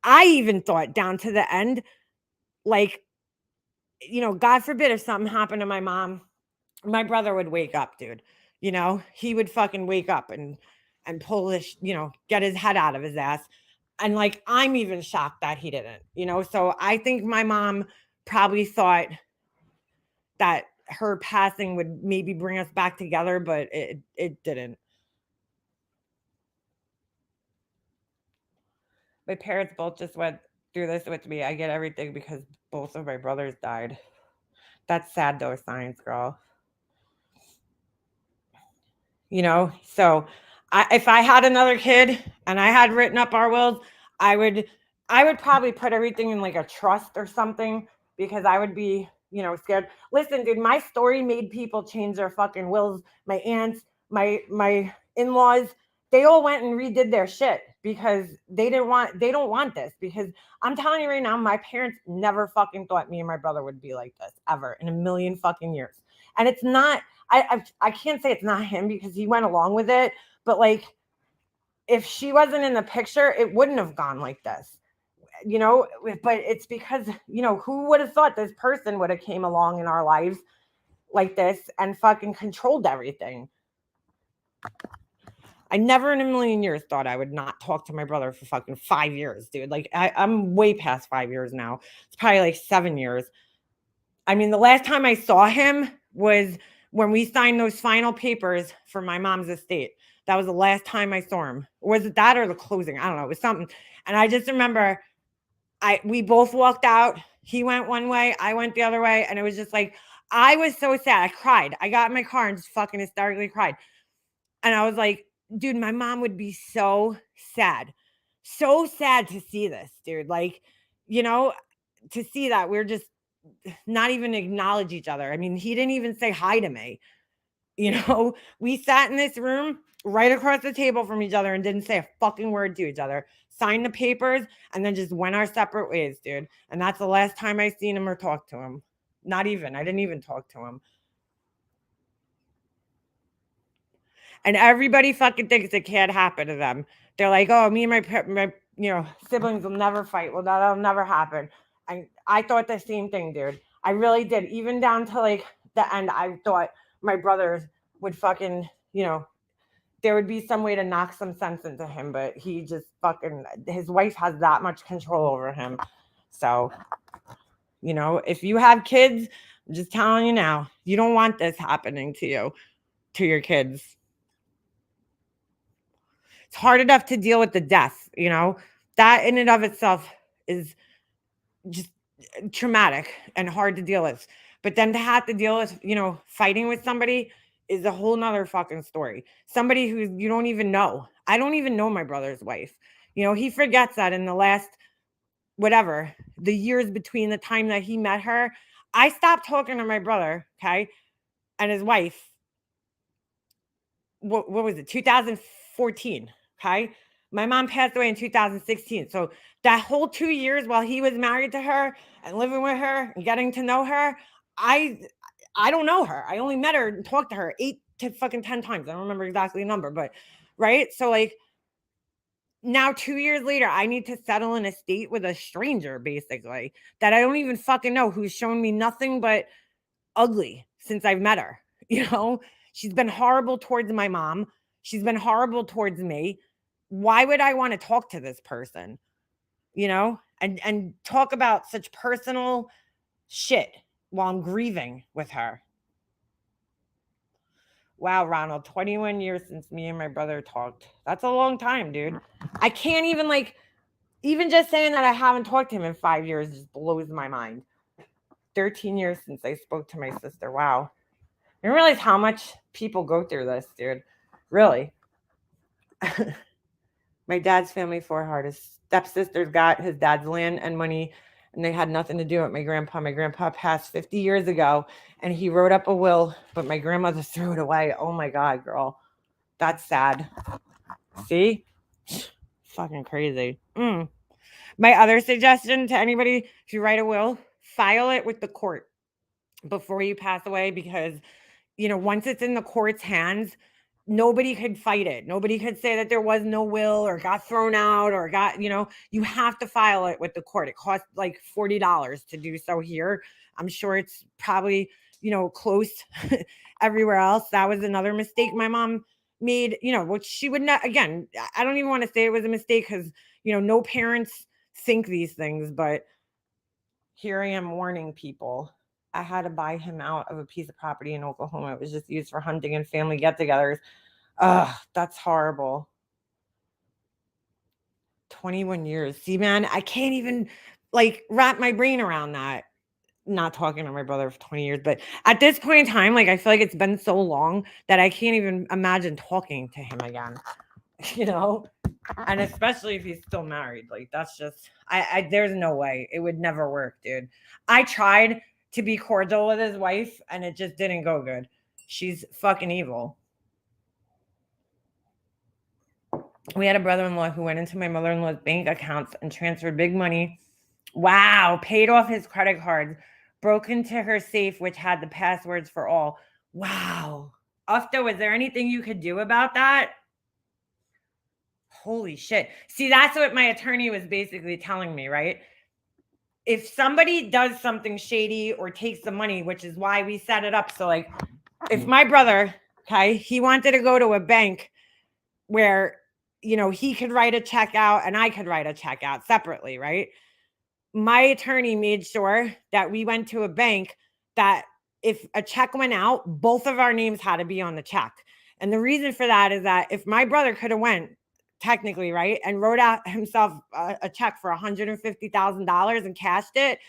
I even thought down to the end, like, you know, God forbid if something happened to my mom, my brother would wake up, dude. You know, he would fucking wake up and pull this, you know, get his head out of his ass. And like, I'm even shocked that he didn't, you know? So I think my mom probably thought that her passing would maybe bring us back together, but it didn't. My parents both just went through this with me. I get everything because both of my brothers died. That's sad though, science girl. You know, so if I had another kid and I had written up our wills, I would probably put everything in like a trust or something because I would be, you know, scared. Listen, dude, my story made people change their fucking wills. My aunts, my in-laws, they all went and redid their shit because they don't want this. Because I'm telling you right now, my parents never fucking thought me and my brother would be like this ever in a million fucking years. And it's not, I can't say it's not him because he went along with it, but like if she wasn't in the picture, it wouldn't have gone like this, you know. But it's because, you know, who would have thought this person would have came along in our lives like this and fucking controlled everything. I never in a million years thought I would not talk to my brother for fucking 5 years, dude. Like I'm way past 5 years now. It's probably like 7 years. I mean, the last time I saw him was when we signed those final papers for my mom's estate. That was the last time I saw him. Was it that or the closing? I don't know. It was something. And I just remember we both walked out. He went one way, I went the other way. And it was just like, I was so sad. I cried. I got in my car and just fucking hysterically cried. And I was like, dude, my mom would be so sad. So sad to see this, dude. Like, you know, to see that we're just not even acknowledge each other. I mean, he didn't even say hi to me. You know, we sat in this room right across the table from each other and didn't say a fucking word to each other, signed the papers, and then just went our separate ways, dude. And that's the last time I seen him or talked to him. Not even. I didn't even talk to him. And everybody fucking thinks it can't happen to them. They're like, oh, me and my siblings will never fight. Well, that'll never happen. And I thought the same thing, dude. I really did. Even down to like the end, I thought my brothers would fucking, you know, there would be some way to knock some sense into him, but he just fucking, his wife has that much control over him. So, you know, if you have kids, I'm just telling you now, you don't want this happening to you, to your kids. It's hard enough to deal with the death, you know, that in and of itself is just traumatic and hard to deal with. But then to have to deal with, you know, fighting with somebody is a whole nother fucking story. Somebody who you don't even know. I don't even know my brother's wife. You know, he forgets that in the last, whatever, the years between the time that he met her, I stopped talking to my brother, okay, and his wife. What was it? 2014. Okay. My mom passed away in 2016. So that whole 2 years while he was married to her and living with her and getting to know her, I don't know her. I only met her and talked to her 8 to fucking 10 times. I don't remember exactly the number, but right. So like now 2 years later, I need to settle in a state with a stranger basically that I don't even fucking know, who's shown me nothing but ugly since I've met her. You know, she's been horrible towards my mom. She's been horrible towards me. Why would I want to talk to this person? You know, and talk about such personal shit while I'm grieving with her. Wow, Ronald, 21 years since me and my brother talked. That's a long time, dude. I can't even even just saying that I haven't talked to him in 5 years just blows my mind. 13 years since I spoke to my sister. Wow. I didn't realize how much people go through this, dude. Really. My dad's family fought hard. His stepsisters got his dad's land and money, and they had nothing to do with my grandpa. My grandpa passed 50 years ago, and he wrote up a will, but my grandmother threw it away. Oh my God, girl. That's sad. See? Fucking crazy. My other suggestion to anybody, if you write a will, file it with the court before you pass away, because you know, once it's in the court's hands, nobody could fight it. Nobody could say that there was no will or got thrown out or got, you know, you have to file it with the court. It costs like $40 to do so here. I'm sure it's probably, you know, close everywhere else. That was another mistake my mom made, you know, which she would not, again, I don't even want to say it was a mistake because, you know, no parents think these things, but here I am warning people. I had to buy him out of a piece of property in Oklahoma. It was just used for hunting and family get-togethers. Ugh, that's horrible. 21 years. See, man, I can't even like wrap my brain around that. Not talking to my brother for 20 years, but at this point in time, like I feel like it's been so long that I can't even imagine talking to him again. You know? And especially if he's still married. Like that's just I there's no way. It would never work, dude. I tried to be cordial with his wife and it just didn't go good. She's fucking evil. We had a brother-in-law who went into my mother-in-law's bank accounts and transferred big money. Wow, paid off his credit cards, broke into her safe, which had the passwords for all. Wow. Ufta, was there anything you could do about that? Holy shit. See, that's what my attorney was basically telling me, right? If somebody does something shady or takes the money, which is why we set it up. So, like, if my brother, okay, he wanted to go to a bank where, you know, he could write a check out and I could write a check out separately, right? My attorney made sure that we went to a bank that if a check went out, both of our names had to be on the check. And the reason for that is that if my brother could have went technically, right, and wrote out himself a check for $150,000 and cashed it,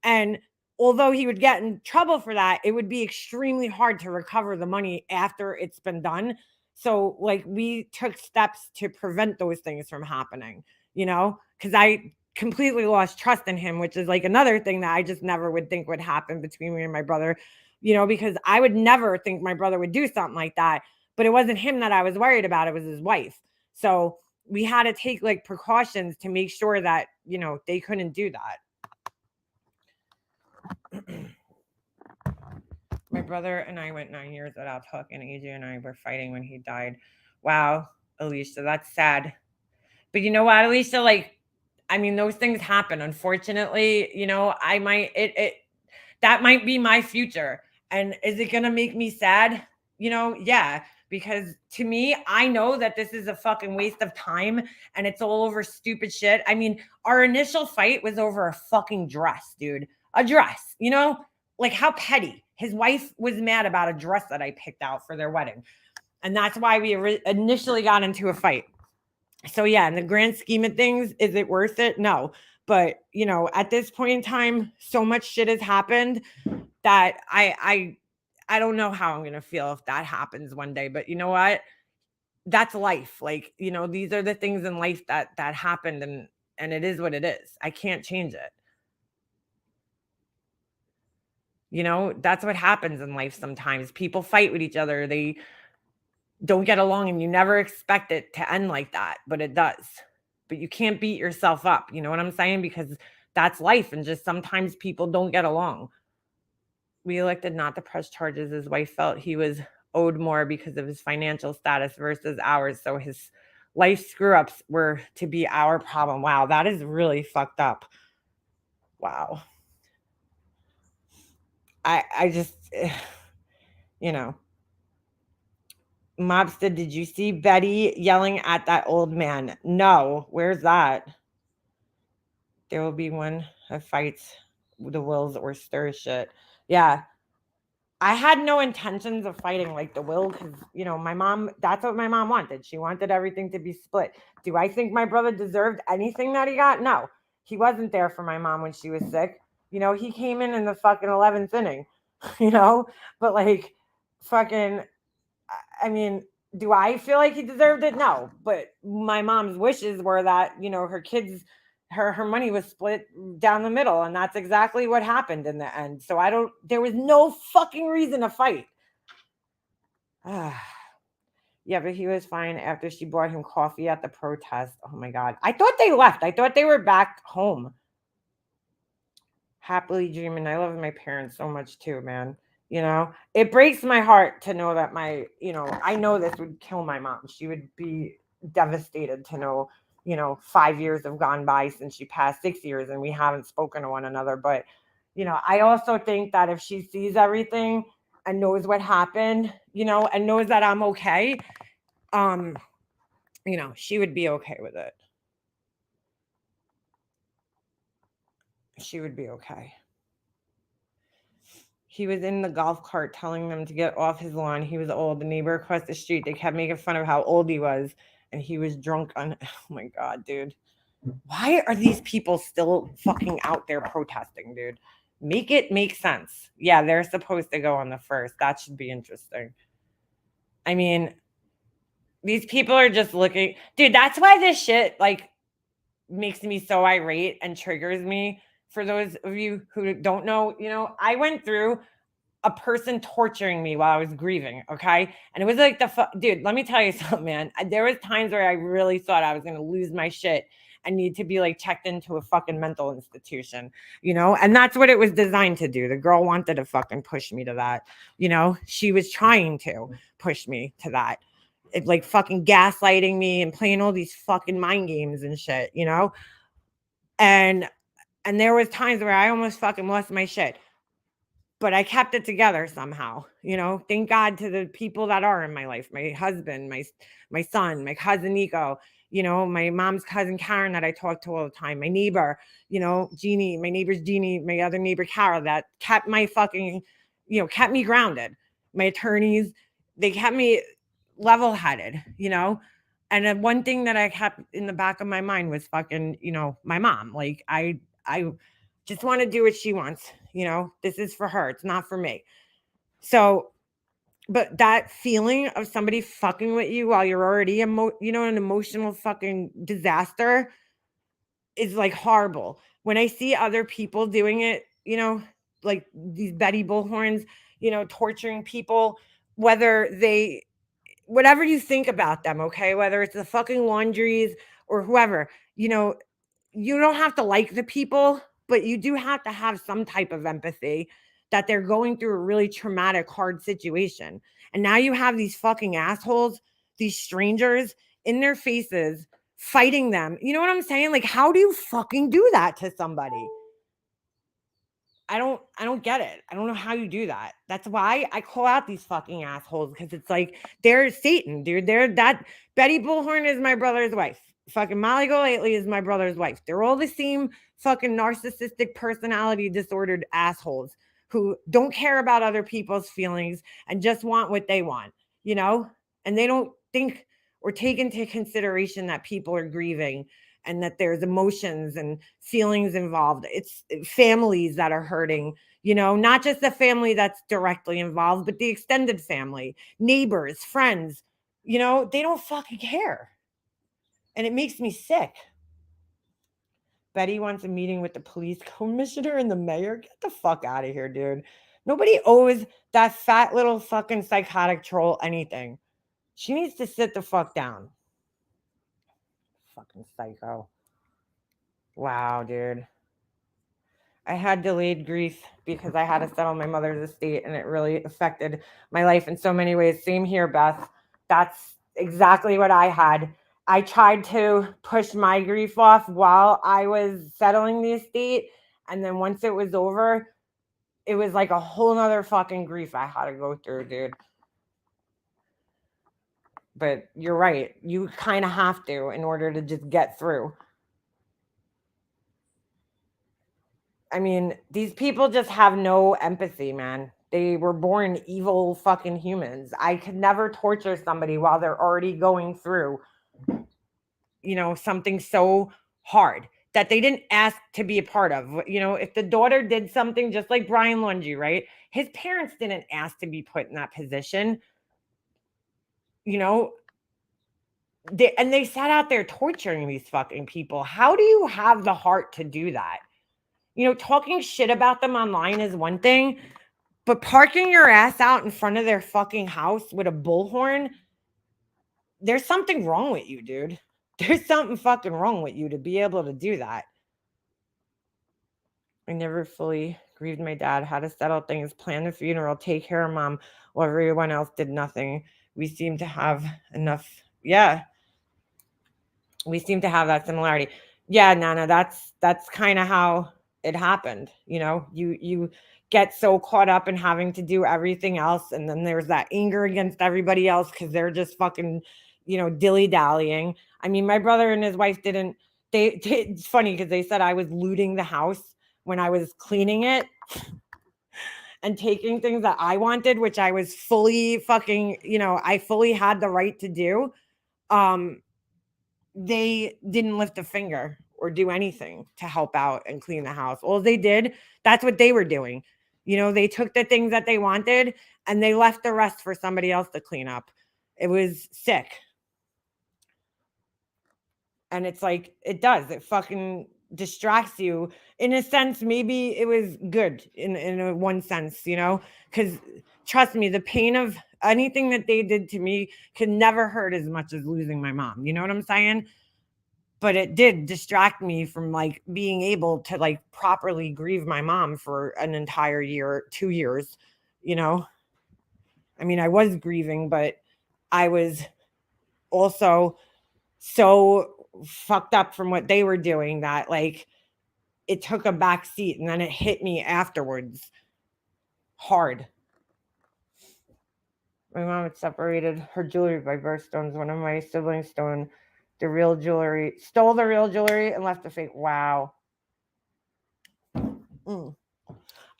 and although he would get in trouble for that, it would be extremely hard to recover the money after it's been done. So, like, we took steps to prevent those things from happening, you know, because I completely lost trust in him, which is like another thing that I just never would think would happen between me and my brother, you know, because I would never think my brother would do something like that. But it wasn't him that I was worried about, it was his wife. So we had to take like precautions to make sure that, you know, they couldn't do that. My brother and I went 9 years without talking. AJ and I were fighting when he died. Wow, Alicia, that's sad. But you know what, Alicia, like, I mean, those things happen. Unfortunately, you know, I might that might be my future. And is it gonna make me sad? You know, yeah. Because to me, I know that this is a fucking waste of time and it's all over stupid shit. I mean, our initial fight was over a fucking dress, dude. A dress, you know? Like how petty. His wife was mad about a dress that I picked out for their wedding. And that's why we initially got into a fight. So yeah, in the grand scheme of things, is it worth it? No. But you know, at this point in time, so much shit has happened that I don't know how I'm gonna feel if that happens one day. But you know what? That's life. Like, you know, these are the things in life that happened, and it is what it is. I can't change it. You know, that's what happens in life sometimes. People fight with each other. They don't get along, and you never expect it to end like that, but it does. But you can't beat yourself up. You know what I'm saying? Because that's life, and just sometimes people don't get along. We elected not to press charges. His wife felt he was owed more because of his financial status versus ours. So his life screw ups were to be our problem. Wow, that is really fucked up. Wow. I just, you know. Mobster, did you see Betty yelling at that old man? No. Where's that? There will be one that fights the wills or stirs shit. Yeah. I had no intentions of fighting like the will because, you know, my mom, that's what my mom wanted. She wanted everything to be split. Do I think my brother deserved anything that he got? No. He wasn't there for my mom when she was sick. You know, he came in the fucking 11th inning, you know, but like fucking, I mean, do I feel like he deserved it? No. But my mom's wishes were that, you know, her kids, her money was split down the middle. And that's exactly what happened in the end. So there was no fucking reason to fight. Yeah, but he was fine after she brought him coffee at the protest. Oh my God. I thought they left. I thought they were back home. Happily dreaming. I love my parents so much too, man. You know, it breaks my heart to know that I know this would kill my mom. She would be devastated to know, 5 years have gone by since she passed, 6 years, and we haven't spoken to one another. But, I also think that if she sees everything and knows what happened, and knows that I'm okay, she would be okay with it. She would be okay. He was in the golf cart telling them to get off his lawn. He was old. The neighbor across the street, they kept making fun of how old he was. And he was drunk on, oh my God, dude. Why are these people still fucking out there protesting, dude? Make it make sense. Yeah, they're supposed to go on the 1st. That should be interesting. I mean, these people are just looking, dude, that's why this shit like makes me so irate and triggers me. For those of you who don't know, I went through a person torturing me while I was grieving, okay? And it was like dude, let me tell you something, man. There was times where I really thought I was going to lose my shit and need to be like checked into a fucking mental institution, And that's what it was designed to do. The girl wanted to fucking push me to that, She was trying to push me to that. It, like fucking gaslighting me and playing all these fucking mind games and shit, And there was times where I almost fucking lost my shit. But I kept it together somehow, Thank God to the people that are in my life, my husband, my son, my cousin Nico, my mom's cousin Karen that I talk to all the time, my neighbor, Jeannie, my neighbor's Jeannie, my other neighbor Carol that kept my fucking, kept me grounded. My attorneys, they kept me level-headed, And then one thing that I kept in the back of my mind was fucking, my mom. Like I just want to do what she wants. This is for her. It's not for me. So, but that feeling of somebody fucking with you while you're already, an emotional fucking disaster is like horrible. When I see other people doing it, like these Betty Bullhorns, torturing people, whatever you think about them, okay, whether it's the fucking laundries or whoever, you don't have to like the people, but you do have to have some type of empathy that they're going through a really traumatic, hard situation. And now you have these fucking assholes, these strangers in their faces fighting them. You know what I'm saying? Like, how do you fucking do that to somebody? I don't get it. I don't know how you do that. That's why I call out these fucking assholes, because it's like they're Satan, dude. That Betty Bullhorn is my brother's wife. Fucking Molly Golightly is my brother's wife. They're all the same fucking narcissistic personality disordered assholes who don't care about other people's feelings and just want what they want, And they don't think or take into consideration that people are grieving and that there's emotions and feelings involved. It's families that are hurting, not just the family that's directly involved, but the extended family, neighbors, friends, they don't fucking care. And it makes me sick. Betty wants a meeting with the police commissioner and the mayor. Get the fuck out of here, dude. Nobody owes that fat little fucking psychotic troll anything. She needs to sit the fuck down. Fucking psycho. Wow, dude. I had delayed grief because I had to settle my mother's estate, and it really affected my life in so many ways. Same here, Beth. That's exactly what I had. I tried to push my grief off while I was settling the estate. And then once it was over, it was like a whole nother fucking grief I had to go through, dude. But you're right. You kind of have to in order to just get through. I mean, these people just have no empathy, man. They were born evil fucking humans. I could never torture somebody while they're already going through, something so hard that they didn't ask to be a part of. If the daughter did something just like Brian Lungy, right? His parents didn't ask to be put in that position. They sat out there torturing these fucking people. How do you have the heart to do that? Talking shit about them online is one thing, but parking your ass out in front of their fucking house with a bullhorn, there's something wrong with you, dude. There's something fucking wrong with you to be able to do that. I never fully grieved my dad, had to settle things, plan the funeral, take care of mom, while everyone else did nothing. We seem to have enough. Yeah. We seem to have that similarity. Yeah, Nana, that's kind of how it happened. You get so caught up in having to do everything else, and then there's that anger against everybody else because they're just fucking, dilly-dallying. I mean, my brother and his wife it's funny because they said I was looting the house when I was cleaning it. and taking things that I wanted, which I was fully fucking, I fully had the right to do. They didn't lift a finger or do anything to help out and clean the house. All they did, that's what they were doing. They took the things that they wanted and they left the rest for somebody else to clean up. It was sick. And it's like, it fucking distracts you. In a sense, maybe it was good in a one sense, because trust me, the pain of anything that they did to me could never hurt as much as losing my mom. You know what I'm saying? But it did distract me from like being able to like properly grieve my mom for an entire year, 2 years, I mean, I was grieving, but I was also so fucked up from what they were doing that like it took a back seat and then it hit me afterwards hard. My mom had separated her jewelry by birthstones. One of my siblings stole the real jewelry and left the fake. Wow.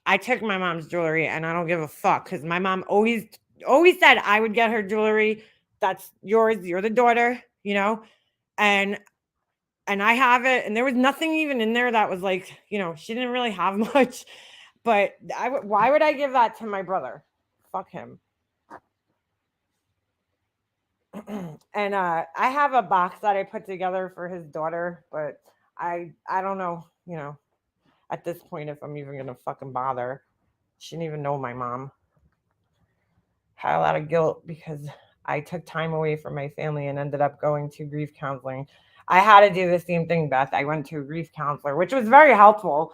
I took my mom's jewelry and I don't give a fuck because my mom always said I would get her jewelry. That's yours. You're the daughter, and I have it. And there was nothing even in there that was like, she didn't really have much, but why would I give that to my brother? Fuck him. And I have a box that I put together for his daughter, but I don't know, at this point if I'm even gonna fucking bother. She didn't even know my mom. Had a lot of guilt because I took time away from my family and ended up going to grief counseling. I had to do the same thing, Beth. I went to a grief counselor, which was very helpful,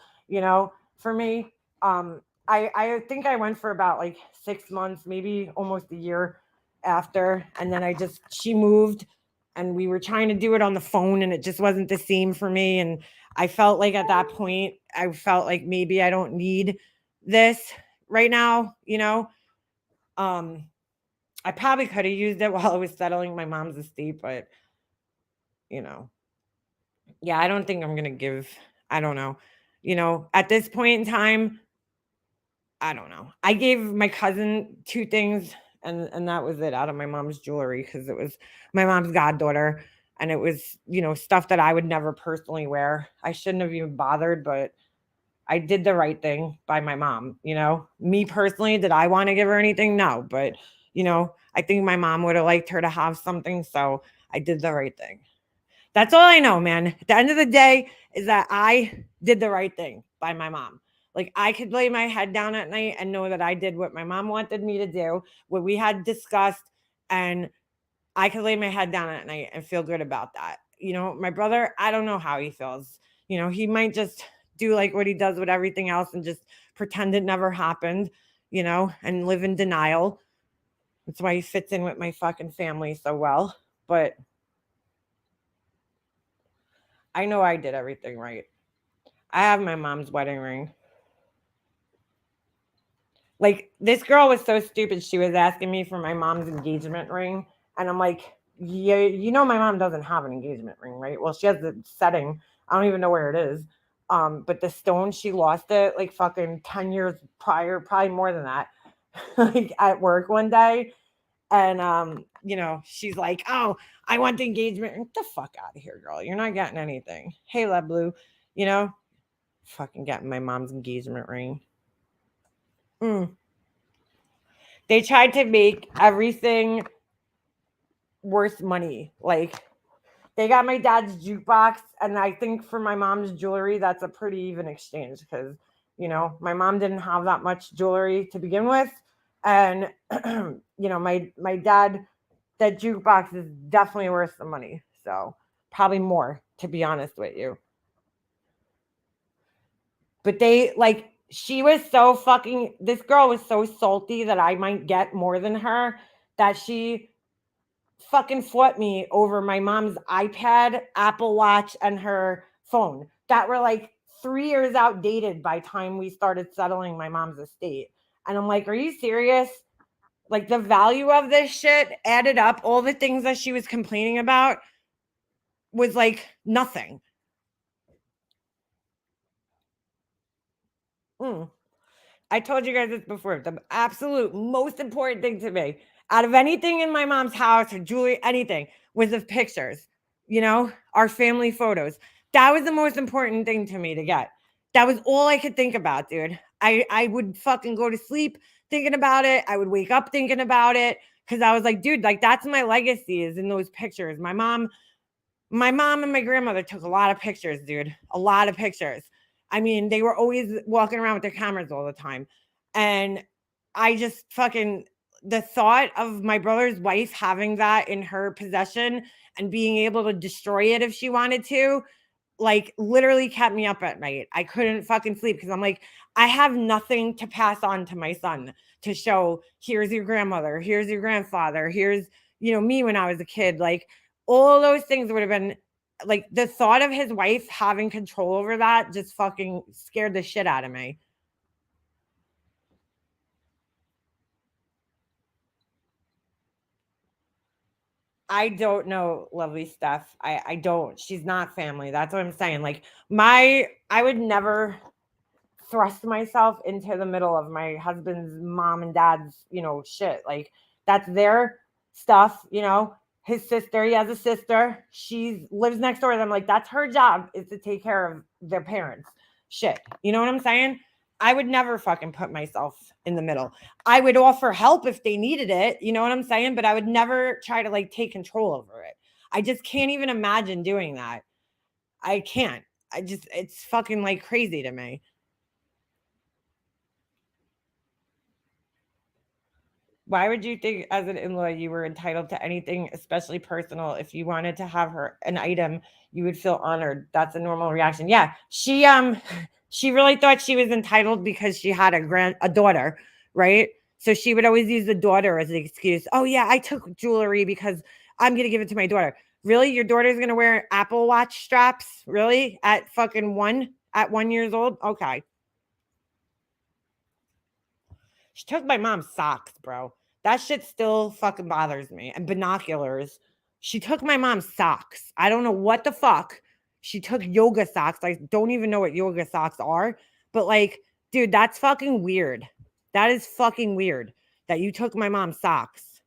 for me. I think I went for about like 6 months, maybe almost a year after. And then she moved and we were trying to do it on the phone and it just wasn't the same for me. And I felt like at that point, I felt like maybe I don't need this right now, I probably could have used it while I was settling my mom's estate, but yeah, I don't think I'm gonna give. I don't know. At this point in time, I don't know. I gave my cousin 2 things, and that was it out of my mom's jewelry because it was my mom's goddaughter, and it was stuff that I would never personally wear. I shouldn't have even bothered, but I did the right thing by my mom. Me personally, did I want to give her anything? No, but I think my mom would have liked her to have something, so I did the right thing. That's all I know, man. At the end of the day is that I did the right thing by my mom. Like I could lay my head down at night and know that I did what my mom wanted me to do, what we had discussed, and I could lay my head down at night and feel good about that. My brother, I don't know how he feels. He might just do like what he does with everything else and just pretend it never happened, and live in denial. That's why he fits in with my fucking family so well. But I know I did everything right. I have my mom's wedding ring. Like, this girl was so stupid. She was asking me for my mom's engagement ring. And I'm like, yeah, my mom doesn't have an engagement ring, right? Well, she has the setting. I don't even know where it is. But the stone, she lost it like fucking 10 years prior, probably more than that, like at work one day. And, she's like, oh, I want the engagement ring. Get the fuck out of here, girl. You're not getting anything. Hey, Love Blue, fucking getting my mom's engagement ring. They tried to make everything worth money. Like, they got my dad's jukebox, and I think for my mom's jewelry, that's a pretty even exchange because, my mom didn't have that much jewelry to begin with. And, my dad, that jukebox is definitely worth the money. So probably more, to be honest with you. But this girl was so salty that I might get more than her that she fucking fought me over my mom's iPad, Apple Watch, and her phone that were like 3 years outdated by time we started settling my mom's estate. And I'm like, are you serious? Like, the value of this shit added up. All the things that she was complaining about was like nothing. I told you guys this before. The absolute most important thing to me out of anything in my mom's house or jewelry, anything, was the pictures, our family photos. That was the most important thing to me to get. That was all I could think about, dude. I would fucking go to sleep thinking about it. I would wake up thinking about it because I was like, dude, like that's my legacy is in those pictures. My mom and my grandmother took a lot of pictures, dude. A lot of pictures. I mean, they were always walking around with their cameras all the time. And I just fucking, the thought of my brother's wife having that in her possession and being able to destroy it if she wanted to, like literally kept me up at night. I couldn't fucking sleep because I'm like, I have nothing to pass on to my son to show, here's your grandmother, here's your grandfather, here's, me when I was a kid. Like, all those things would have been like the thought of his wife having control over that just fucking scared the shit out of me. I don't know, lovely Steph. I don't. She's not family. That's what I'm saying. Like I would never thrust myself into the middle of my husband's mom and dad's, shit. Like that's their stuff, His sister, he has a sister. She lives next door to them. Like that's her job is to take care of their parents. Shit. You know what I'm saying? I would never fucking put myself in the middle. I would offer help if they needed it. You know what I'm saying? But I would never try to like take control over it. I just can't even imagine doing that. I can't. It's fucking like crazy to me. Why would you think as an in-law you were entitled to anything, especially personal? If you wanted to have her an item, you would feel honored. That's a normal reaction. Yeah. She really thought she was entitled because she had a daughter, right? So she would always use the daughter as the excuse. Oh yeah, I took jewelry because I'm gonna give it to my daughter. Really? Your daughter's gonna wear Apple Watch straps? Really? At 1 years old? Okay. She took my mom's socks, bro. That shit still fucking bothers me. And binoculars. She took my mom's socks. I don't know what the fuck. She took yoga socks. I don't even know what yoga socks are. But like, dude, that's fucking weird. That is fucking weird that you took my mom's socks.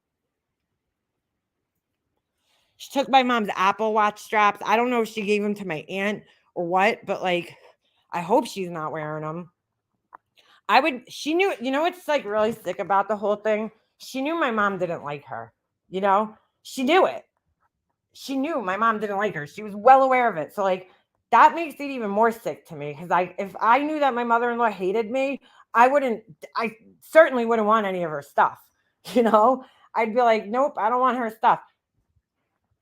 She took my mom's Apple Watch straps. I don't know if she gave them to my aunt or what, but like, I hope she's not wearing them. She knew, what's like really sick about the whole thing? She knew my mom didn't like her, she knew it. She knew my mom didn't like her. She was well aware of it. So like that makes it even more sick to me. Cause if I knew that my mother-in-law hated me, I certainly wouldn't want any of her stuff. I'd be like, nope, I don't want her stuff.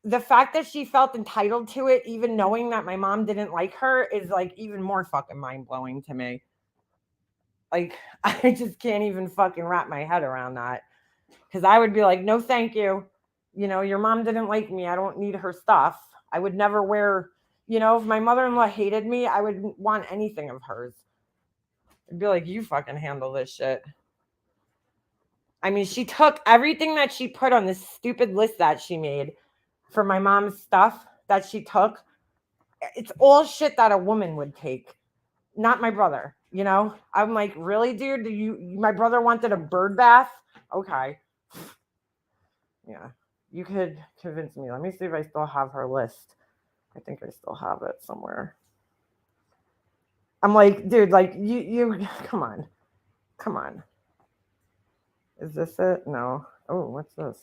The fact that she felt entitled to it, even knowing that my mom didn't like her, is like even more fucking mind-blowing to me. Like, I just can't even fucking wrap my head around that. Because I would be like, no, thank you. Your mom didn't like me. I don't need her stuff. I would never wear, if my mother-in-law hated me, I wouldn't want anything of hers. I'd be like, you fucking handle this shit. I mean, she took everything that she put on this stupid list that she made for my mom's stuff that she took. It's all shit that a woman would take. Not my brother, I'm like, really, dude? My brother wanted a bird bath? Okay. Yeah, you could convince me. Let me see if I still have her list. I think I still have it somewhere. I'm like, dude, like you come on. Is this it? No. Oh, what's this?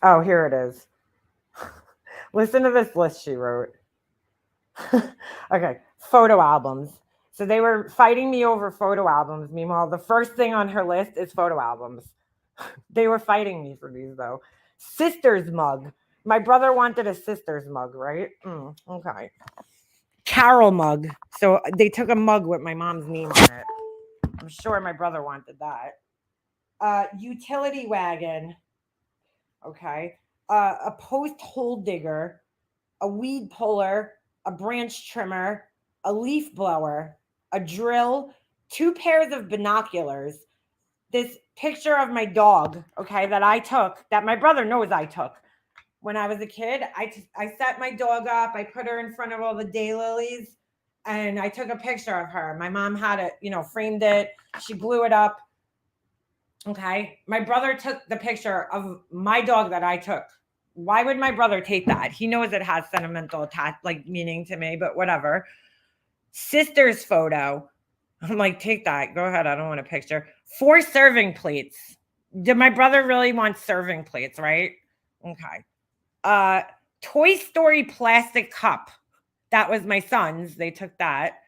Oh, here it is. Listen to this list she wrote. Okay, photo albums. So they were fighting me over photo albums. Meanwhile, the first thing on her list is photo albums. They were fighting me for these, though. Sister's mug. My brother wanted a sister's mug, right? Okay. Carol mug. So they took a mug with my mom's name on it. I'm sure my brother wanted that. Utility wagon. Okay. A post hole digger. A weed puller. A branch trimmer, a leaf blower, a drill, 2 pairs of binoculars, this picture of my dog, okay, that I took, that my brother knows I took. When I was a kid, I set my dog up. I put her in front of all the daylilies. and I took a picture of her. My mom had it, framed it. She blew it up. Okay. My brother took the picture of my dog that I took. Why would my brother take that? He knows it has sentimental meaning to me, but whatever. Sister's photo. I'm like, take that. Go ahead. I don't want a picture. 4 serving plates. Did my brother really want serving plates, right? Okay. Toy Story plastic cup. That was my son's. They took that.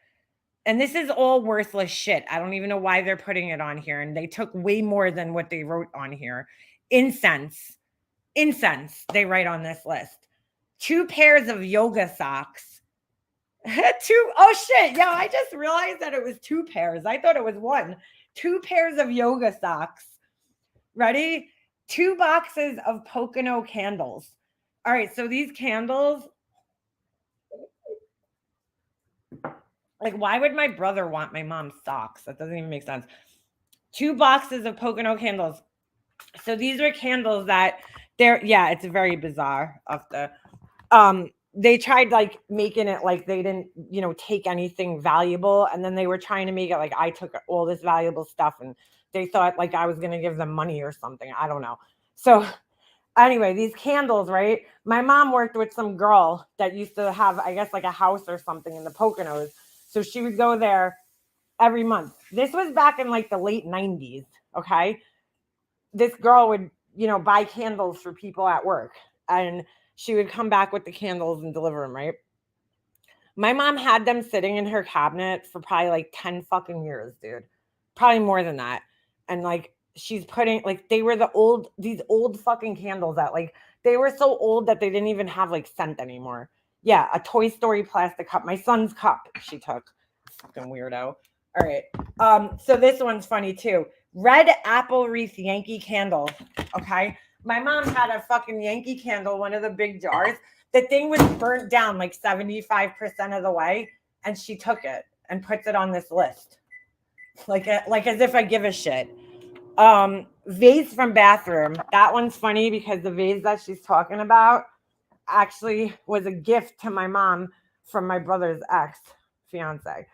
And this is all worthless shit. I don't even know why they're putting it on here. And they took way more than what they wrote on here. Incense, they write on this list. 2 pairs of yoga socks. 2, oh shit. Yeah, I just realized that it was 2 pairs. I thought it was 1. 2 pairs of yoga socks. Ready? 2 boxes of Pocono candles. All right, so these candles, like, why would my brother want my mom's socks? That doesn't even make sense. 2 boxes of Pocono candles. So these are candles that it's very bizarre. They tried like making it like they didn't, take anything valuable. And then they were trying to make it like I took all this valuable stuff and they thought like I was going to give them money or something. I don't know. So anyway, these candles, right? My mom worked with some girl that used to have, I guess, like a house or something in the Poconos. So she would go there every month. This was back in like the late 90s. Okay. This girl would, buy candles for people at work and she would come back with the candles and deliver them, right? My mom had them sitting in her cabinet for probably like 10 fucking years, dude. Probably more than that. And like she's putting like they were these old fucking candles that like they were so old that they didn't even have like scent anymore. Yeah, a Toy Story plastic cup. My son's cup she took. Fucking weirdo. All right. So this one's funny too. Red apple wreath Yankee candle. Okay. My mom had a fucking Yankee candle, one of the big jars. The thing was burnt down like 75% of the way, and she took it and puts it on this list. Like as if I give a shit. Vase from bathroom. That one's funny because the vase that she's talking about actually was a gift to my mom from my brother's ex fiance.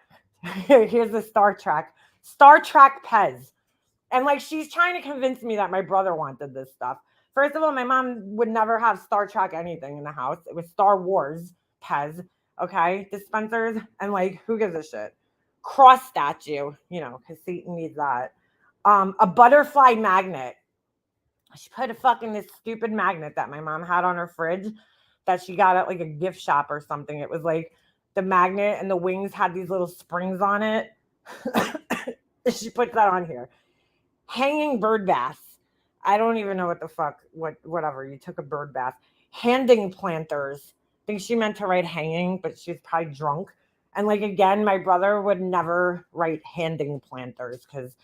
Here's the Star Trek Pez. And like she's trying to convince me that my brother wanted this stuff. First of all, my mom would never have Star Trek anything in the house. It was Star Wars Pez, okay, dispensers, and like who gives a shit? Cross statue, because Satan needs that. A butterfly magnet. She put a fucking this stupid magnet that my mom had on her fridge that she got at like a gift shop or something. It was like the magnet and the wings had these little springs on it. She put that on here. Hanging bird bath. I don't even know what the fuck, whatever. You took a bird bath. Handing planters. I think she meant to write hanging, but she was probably drunk. And like, again, my brother would never write handing planters because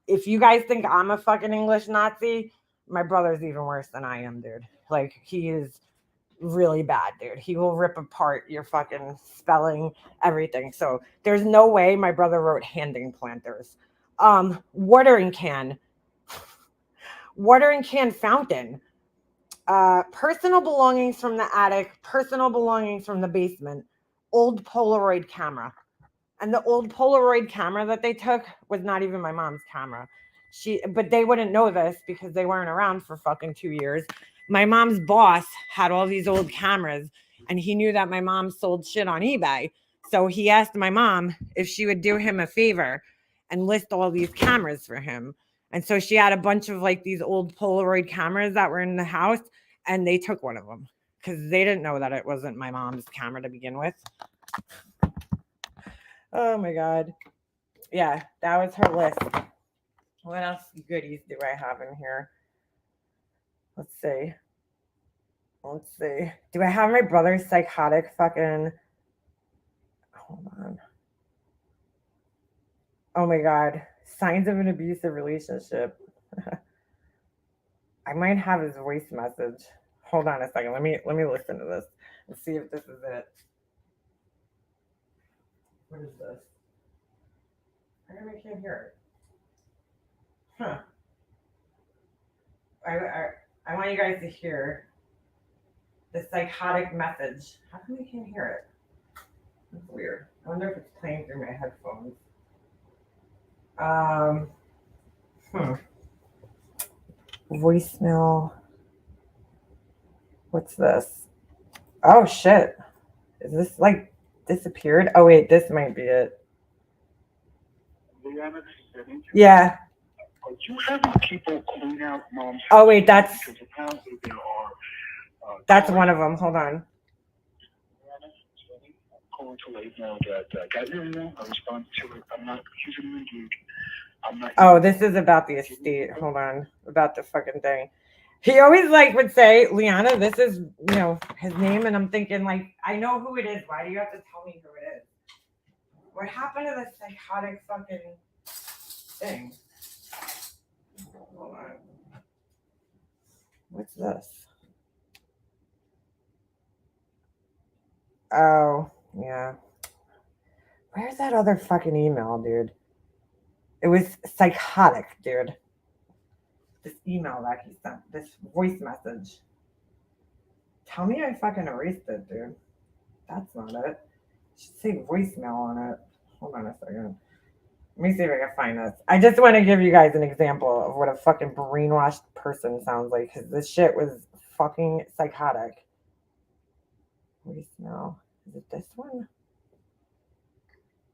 if you guys think I'm a fucking English Nazi, my brother's even worse than I am, dude. Like, he is really bad, dude. He will rip apart your fucking spelling, everything. So there's no way my brother wrote handing planters. Watering can fountain. Personal belongings from the attic, personal belongings from the basement, old Polaroid camera. And the old Polaroid camera that they took was not even my mom's camera. But they wouldn't know this because they weren't around for fucking 2 years. My mom's boss had all these old cameras and he knew that my mom sold shit on eBay. So he asked my mom if she would do him a favor and list all these cameras for him. And so she had a bunch of like these old Polaroid cameras that were in the house and they took one of them because they didn't know that it wasn't my mom's camera to begin with. Oh my God. Yeah, that was her list. What else goodies do I have in here? Let's see. Do I have my brother's psychotic fucking... Hold on. Oh my God. Signs of an abusive relationship. I might have his voice message. Hold on a second. Let me listen to this and see if this is it. What is this? I can't hear it. Huh. I want you guys to hear the psychotic message. How come I can't hear it? That's weird. I wonder if it's playing through my headphones. Voicemail. What's this? Oh shit. Is this like disappeared? Oh wait, this might be it. Yeah. Are you having people clean out mom's Oh wait, that's because apparently there are that's one of them. Hold on. calling to let you know that got your email. I responded to it. I'm not accusing you, dude. I'm not. Oh, this is about the estate. Hold on. About the fucking thing. He always like would say, Liana, this is, you know, his name. And I'm thinking like, I know who it is. Why do you have to tell me who it is? What happened to the psychotic fucking thing? Hold on. What's this? Oh, yeah. Where's that other fucking email, dude? It was psychotic, dude. This email that he sent, this voice message. Tell me I fucking erased it, dude. That's not it. It should say voicemail on it. Hold on a second. Let me see if I can find this. I just want to give you guys an example of what a fucking brainwashed person sounds like, because this shit was fucking psychotic. Voicemail. Is it this one?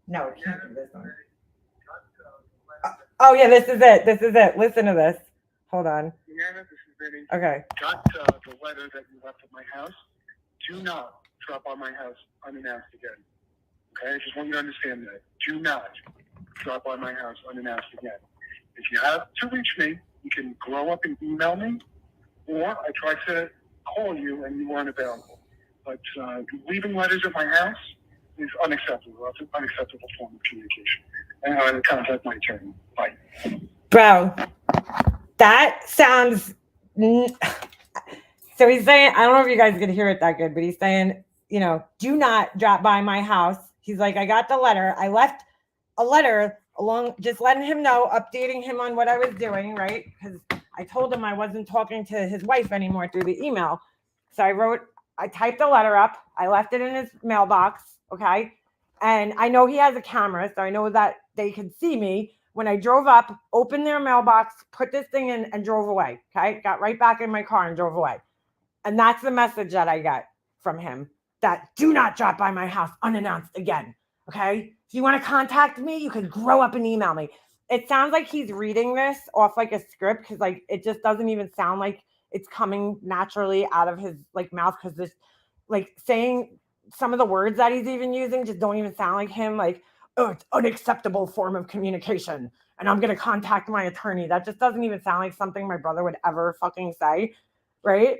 No, it can't be this one. Oh yeah, this is it. This is it. Listen to this. Hold on. Deanna, this is Vinny. Okay. Got the letter that you left at my house. Do not drop by my house unannounced again. Okay? I just want you to understand that. Do not drop by my house unannounced again. If you have to reach me, you can grow up and email me, or I tried to call you and you weren't available. But leaving letters at my house is unacceptable. That's an unacceptable form of communication. And I will contact my attorney. Bye. Bro, that sounds. So he's saying, I don't know if you guys can hear it that good, but he's saying, you know, do not drop by my house. He's like, I got the letter. I left a letter along, just letting him know, updating him on what I was doing, right? Because I told him I wasn't talking to his wife anymore through the email. So I typed the letter up. I left it in his mailbox, okay? And I know he has a camera, so I know that they could see me. When I drove up, opened their mailbox, put this thing in, and drove away, okay? Got right back in my car and drove away. And that's the message that I got from him, that do not drop by my house unannounced again, okay? If you want to contact me, you can grow up and email me. It sounds like he's reading this off like a script, because like it just doesn't even sound like it's coming naturally out of his like mouth, because this like saying some of the words that he's even using just don't even sound like him. Like, oh, it's unacceptable form of communication and I'm going to contact my attorney. That just doesn't even sound like something my brother would ever fucking say, right?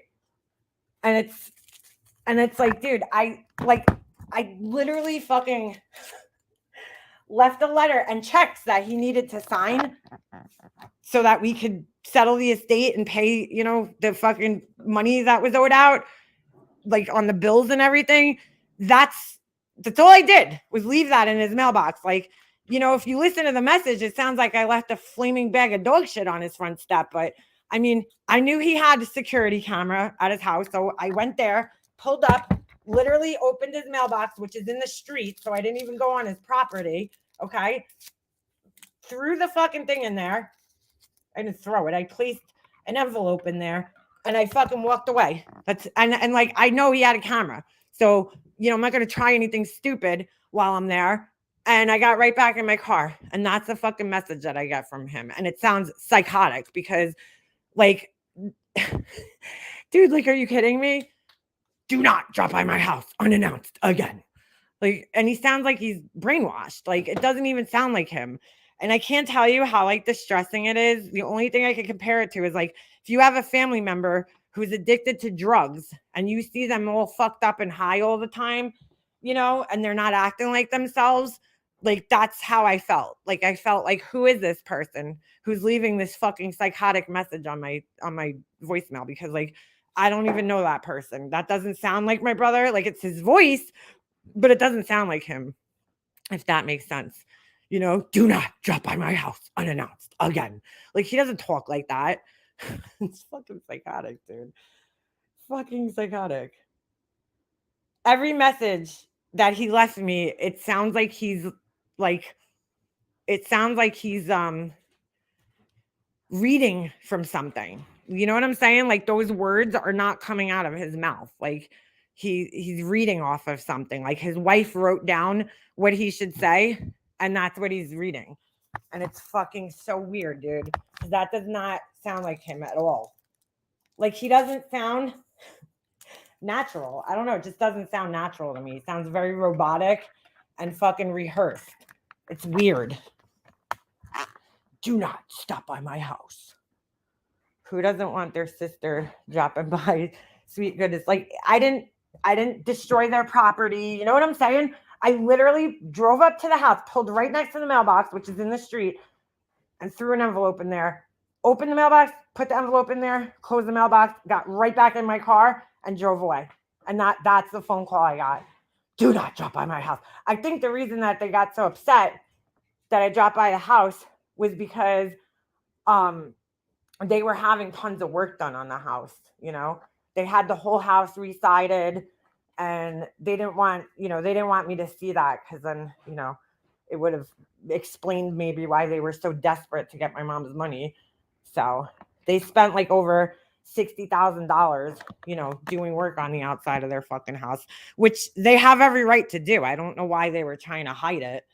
And it's like, dude, I literally fucking left a letter and checks that he needed to sign so that we could settle the estate and pay, you know, the fucking money that was owed out, like on the bills and everything. That's all I did, was leave that in his mailbox. Like, you know, if you listen to the message, it sounds like I left a flaming bag of dog shit on his front step. But I mean, I knew he had a security camera at his house. So I went there, pulled up, literally opened his mailbox, which is in the street. So I didn't even go on his property. Okay. Threw the fucking thing in there. I didn't throw it. I placed an envelope in there and I fucking walked away. And like, I know he had a camera. So, you know, I'm not going to try anything stupid while I'm there. And I got right back in my car. And that's the fucking message that I got from him. And it sounds psychotic because, like, dude, like, are you kidding me? Do not drop by my house unannounced again. Like, and he sounds like he's brainwashed. Like, it doesn't even sound like him. And I can't tell you how, like, distressing it is. The only thing I can compare it to is, like, if you have a family member who's addicted to drugs and you see them all fucked up and high all the time, you know, and they're not acting like themselves, like, that's how I felt. Like, I felt like, who is this person who's leaving this fucking psychotic message on my voicemail? Because, like, I don't even know that person. That doesn't sound like my brother. Like, it's his voice, but it doesn't sound like him, if that makes sense. You know, do not drop by my house unannounced again. Like, he doesn't talk like that. It's fucking psychotic, dude. Fucking psychotic. Every message that he left me, it sounds like he's reading from something. You know what I'm saying? Like those words are not coming out of his mouth. Like he's reading off of something. Like his wife wrote down what he should say, and that's what he's reading. And it's fucking so weird, dude. That does not sound like him at all. Like he doesn't sound natural. I don't know. It just doesn't sound natural to me. It sounds very robotic and fucking rehearsed. It's weird. Do not stop by my house. Who doesn't want their sister dropping by? Sweet goodness. Like I didn't destroy their property. You know what I'm saying? I literally drove up to the house, pulled right next to the mailbox, which is in the street, and threw an envelope in there. Opened the mailbox, put the envelope in there, closed the mailbox, got right back in my car, and drove away. And that's the phone call I got. Do not drop by my house. I think the reason that they got so upset that I dropped by the house was because they were having tons of work done on the house. You know, they had the whole house re-sided, and they didn't want me to see that, because then, you know, it would have explained maybe why they were so desperate to get my mom's money. So they spent like over $60,000, you know, doing work on the outside of their fucking house, which they have every right to do. I don't know why they were trying to hide it.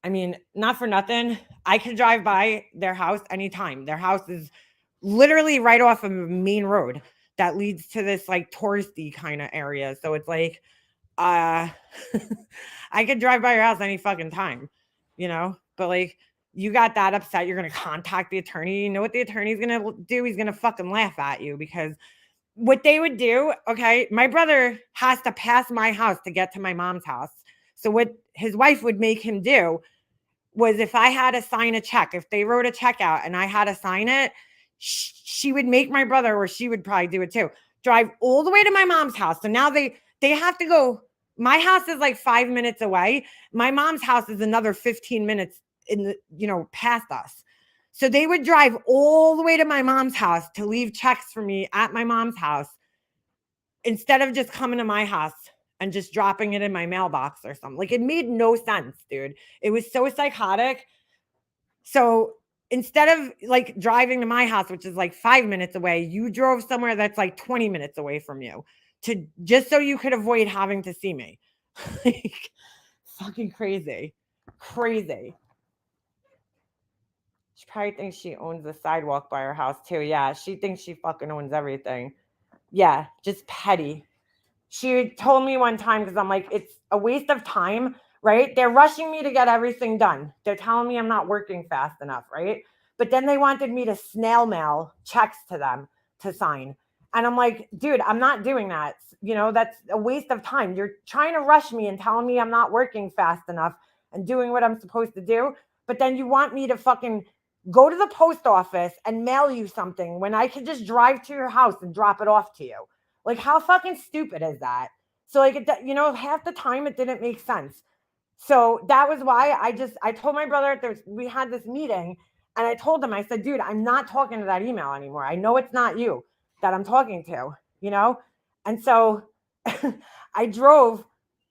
I mean, not for nothing, I could drive by their house anytime. Their house is literally right off of a main road that leads to this like touristy kind of area. So it's like, I could drive by your house any fucking time, you know, but like you got that upset, you're going to contact the attorney. You know what the attorney's going to do? He's going to fucking laugh at you, because what they would do, okay, my brother has to pass my house to get to my mom's house. So what his wife would make him do was, if I had to sign a check, if they wrote a check out and I had to sign it, she would make my brother, or she would probably do it too, drive all the way to my mom's house. So now they have to go. My house is like 5 minutes away. My mom's house is another 15 minutes past us. So they would drive all the way to my mom's house to leave checks for me at my mom's house, instead of just coming to my house and just dropping it in my mailbox or something. Like, it made no sense, dude. It was so psychotic. So instead of like driving to my house, which is like 5 minutes away, you drove somewhere that's like 20 minutes away from you, to just so you could avoid having to see me. Like, fucking crazy. Crazy. She probably thinks she owns the sidewalk by her house too. Yeah, she thinks she fucking owns everything. Yeah, just petty. She told me one time, because I'm like, it's a waste of time, right? They're rushing me to get everything done. They're telling me I'm not working fast enough, right? But then they wanted me to snail mail checks to them to sign. And I'm like, dude, I'm not doing that. You know, that's a waste of time. You're trying to rush me and telling me I'm not working fast enough and doing what I'm supposed to do. But then you want me to fucking go to the post office and mail you something when I could just drive to your house and drop it off to you. Like, how fucking stupid is that? So like, half the time it didn't make sense. So that was why I told my brother, we had this meeting, and I told him, I said, dude, I'm not talking to that email anymore. I know it's not you that I'm talking to, you know? And so I drove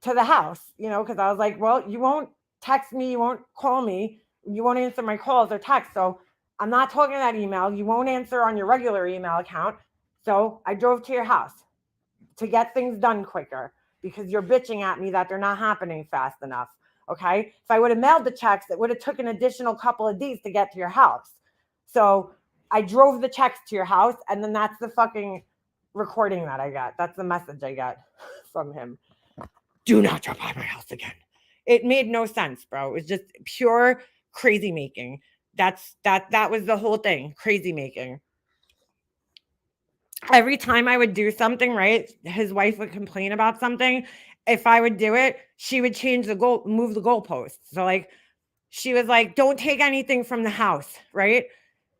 to the house, you know, because I was like, well, you won't text me, you won't call me, you won't answer my calls or texts. So I'm not talking to that email. You won't answer on your regular email account. So I drove to your house to get things done quicker, because you're bitching at me that they're not happening fast enough. Okay. If I would have mailed the checks, it would have took an additional couple of days to get to your house. So I drove the checks to your house, and then that's the fucking recording that I got. That's the message I got from him. Do not drop by my house again. It made no sense, bro. It was just pure crazy making. That was the whole thing. Crazy making. Every time I would do something, right, his wife would complain about something. If I would do it, she would move the goalposts. So like, she was like, don't take anything from the house, right?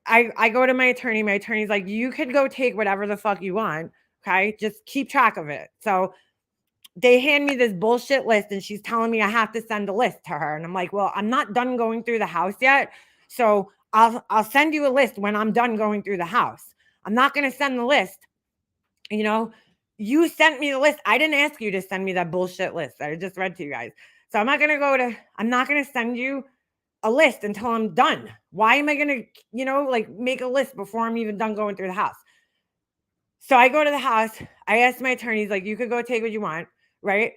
I go to my attorney. My attorney's like, you could go take whatever the fuck you want. Okay. Just keep track of it. So they hand me this bullshit list, and she's telling me I have to send a list to her. And I'm like, well, I'm not done going through the house yet. So I'll send you a list when I'm done going through the house. I'm not going to send the list. You know, you sent me the list. I didn't ask you to send me that bullshit list that I just read to you guys. So I'm not going to send you a list until I'm done. Why am I going to, like make a list before I'm even done going through the house? So I go to the house. I asked my attorneys, like, you could go take what you want, right?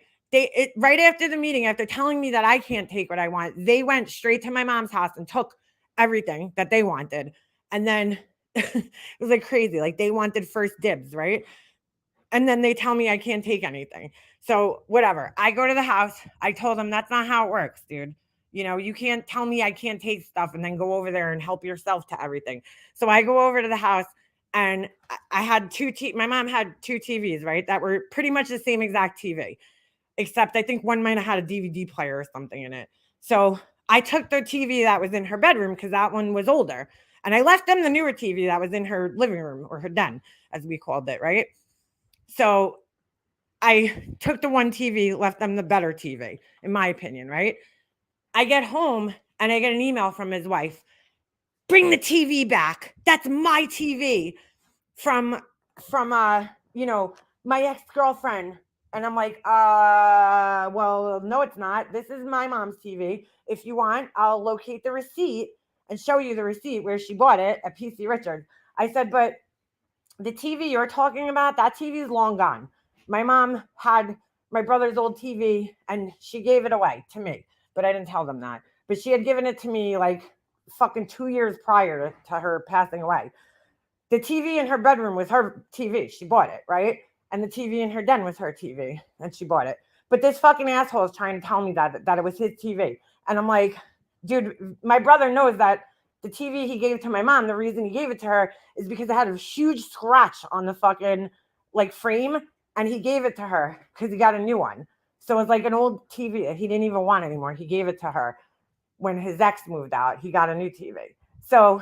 Right after the meeting, after telling me that I can't take what I want, they went straight to my mom's house and took everything that they wanted. And then it was like crazy. Like they wanted first dibs, right? And then they tell me I can't take anything. So whatever. I go to the house. I told them that's not how it works, dude. You can't tell me I can't take stuff and then go over there and help yourself to everything. So I go over to the house and I had my mom had 2 TVs, right? That were pretty much the same exact TV, except I think one might have had a DVD player or something in it. So I took the TV that was in her bedroom because that one was older. And I left them the newer TV that was in her living room or her den, as we called it, right? So I took the one TV, left them the better TV, in my opinion, right? I get home and I get an email from his wife. Bring the TV back. That's my TV from my ex-girlfriend. And I'm like, well, no, it's not. This is my mom's TV. If you want, I'll locate the receipt and show you the receipt where she bought it at PC Richards. I said, but the TV you're talking about, that TV is long gone. My mom had my brother's old TV and she gave it away to me, but I didn't tell them that. But she had given it to me like fucking 2 years prior to her passing away. The TV in her bedroom was her TV. She bought it, right? And the TV in her den was her TV and she bought it. But this fucking asshole is trying to tell me that it was his TV. And I'm like, dude, my brother knows that the TV he gave to my mom, the reason he gave it to her is because it had a huge scratch on the fucking like frame, and he gave it to her because he got a new one. So it's like an old TV that he didn't even want anymore. He gave it to her when his ex moved out. He got a new TV. So,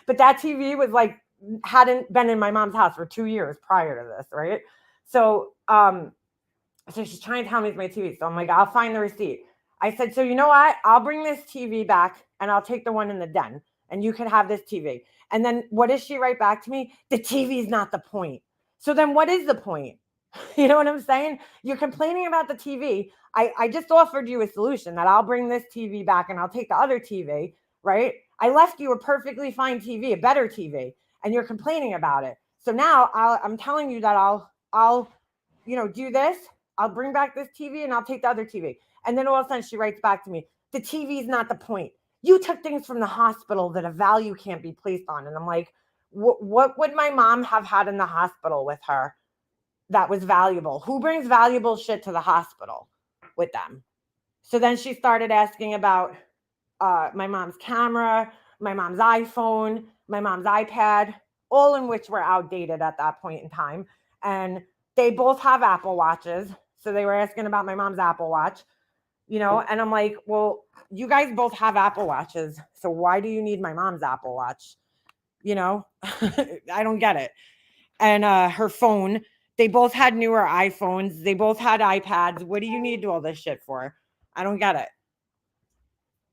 but that TV was like hadn't been in my mom's house for 2 years prior to this, right? So, so she's trying to tell me it's my TV. So I'm like, I'll find the receipt. I said, so you know what? I'll bring this TV back and I'll take the one in the den and you can have this TV. And then what does she write back to me? The TV is not the point. So then what is the point? You know what I'm saying? You're complaining about the TV. I just offered you a solution that I'll bring this TV back and I'll take the other TV, right? I left you a perfectly fine TV, a better TV, and you're complaining about it. So now I'm telling you that I'll do this. I'll bring back this TV and I'll take the other TV. And then all of a sudden she writes back to me, the TV is not the point. You took things from the hospital that a value can't be placed on. And I'm like, what would my mom have had in the hospital with her that was valuable? Who brings valuable shit to the hospital with them? So then she started asking about my mom's camera, my mom's iPhone, my mom's iPad, all in which were outdated at that point in time. And they both have Apple Watches. So they were asking about my mom's Apple Watch, and I'm like, well, you guys both have Apple Watches. So why do you need my mom's Apple Watch? I don't get it. And her phone, they both had newer iPhones. They both had iPads. What do you need all this shit for? I don't get it.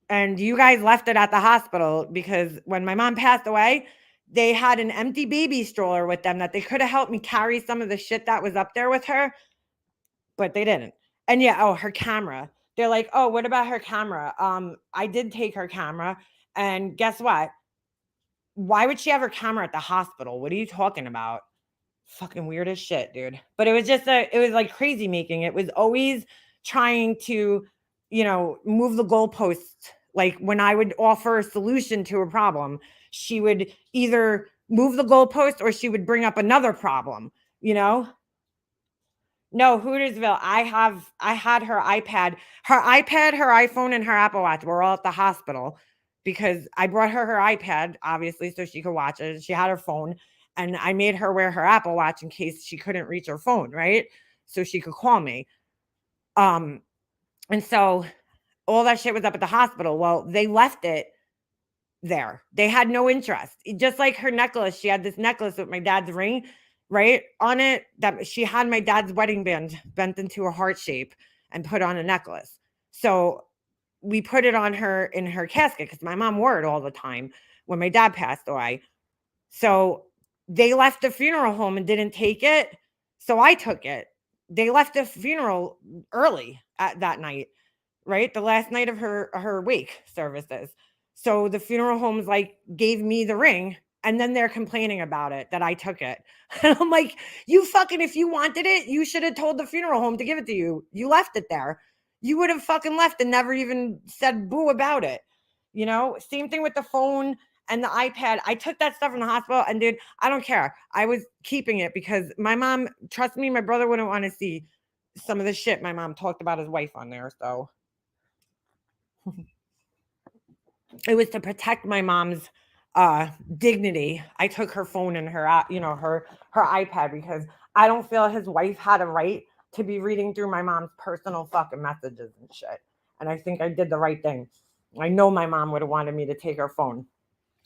And you guys left it at the hospital because when my mom passed away, they had an empty baby stroller with them that they could have helped me carry some of the shit that was up there with her, but they didn't. And yeah, her camera. They're like, oh, what about her camera? I did take her camera, and guess what? Why would she have her camera at the hospital? What are you talking about? Fucking weird as shit, dude. But it was just it was like crazy making. It was always trying to, move the goalposts. Like when I would offer a solution to a problem, she would either move the goalpost or she would bring up another problem, No, Hootersville. I had her iPad, her iPhone, and her Apple Watch were all at the hospital because I brought her iPad, obviously, so she could watch it. She had her phone, and I made her wear her Apple Watch in case she couldn't reach her phone, right? So she could call me. And so all that shit was up at the hospital. Well, they left it there. They had no interest. Just like her necklace. She had this necklace with my dad's ring, right, on it, that she had my dad's wedding band bent into a heart shape and put on a necklace. So we put it on her in her casket because my mom wore it all the time when my dad passed away. So they left the funeral home and didn't take it. So I took it. They left the funeral early that night, right? The last night of her wake services. So the funeral homes like gave me the ring, and then they're complaining about it that I took it. And I'm like, you fucking, if you wanted it, you should have told the funeral home to give it to you. You left it there. You would have fucking left and never even said boo about it. You know, same thing with the phone and the iPad. I took that stuff from the hospital, and dude, I don't care. I was keeping it because my mom, trust me, my brother wouldn't want to see some of the shit my mom talked about his wife on there. So it was to protect my mom's dignity. I took her phone and her her iPad because I don't feel his wife had a right to be reading through my mom's personal fucking messages and shit. And I think I did the right thing. I know my mom would have wanted me to take her phone.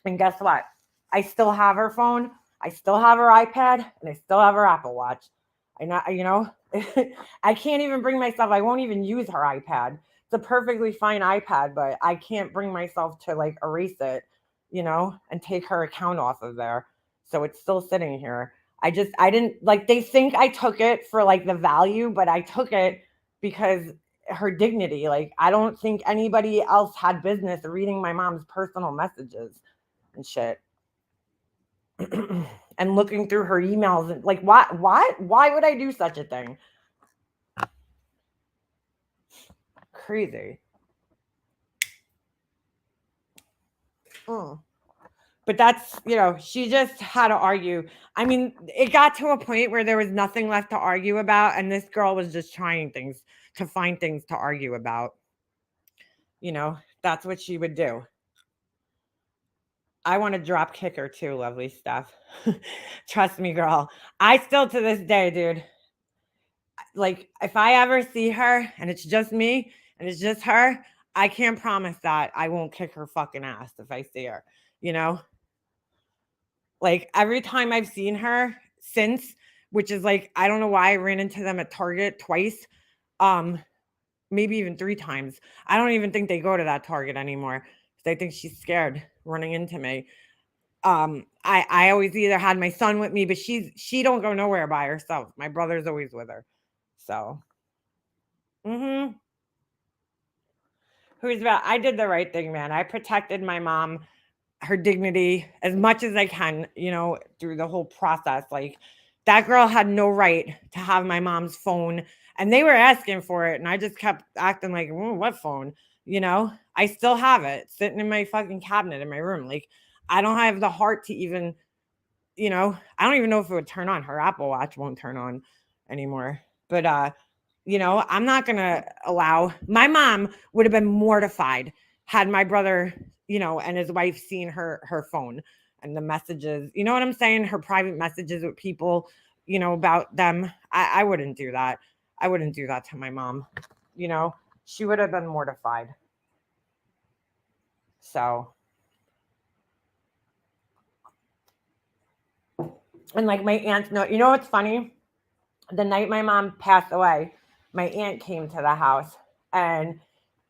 And guess what? I still have her phone. I still have her iPad, and I still have her Apple Watch. I can't even bring myself. I won't even use her iPad. It's a perfectly fine iPad, but I can't bring myself to like erase it, and take her account off of there. So it's still sitting here. I didn't like, they think I took it for like the value, but I took it because her dignity. Like, I don't think anybody else had business reading my mom's personal messages and shit. And looking through her emails and like, why would I do such a thing? Crazy. But that's, she just had to argue. I mean, it got to a point where there was nothing left to argue about, and this girl was just trying to find things to argue about. That's what she would do. I want to drop kick her too, lovely stuff. Trust me, girl. I still, to this day, dude, like, if I ever see her and it's just me and it's just her, I can't promise that I won't kick her fucking ass if I see her, Like, every time I've seen her since, which is like, I don't know why I ran into them at Target twice, maybe even 3 times. I don't even think they go to that Target anymore because I think she's scared running into me. I always either had my son with me, but she don't go nowhere by herself. My brother's always with her. So, I did the right thing, man. I protected my mom, her dignity as much as I can, through the whole process. Like, that girl had no right to have my mom's phone, and they were asking for it, and I just kept acting like, what phone? I still have it sitting in my fucking cabinet in my room. Like, I don't have the heart to even, I don't even know if it would turn on. Her Apple Watch won't turn on anymore. But I'm not gonna allow. My mom would have been mortified had my brother, and his wife seen her phone and the messages. You know what I'm saying? Her private messages with people, about them. I wouldn't do that. I wouldn't do that to my mom. She would have been mortified. So, and like my aunt, no, what's funny? The night my mom passed away, my aunt came to the house and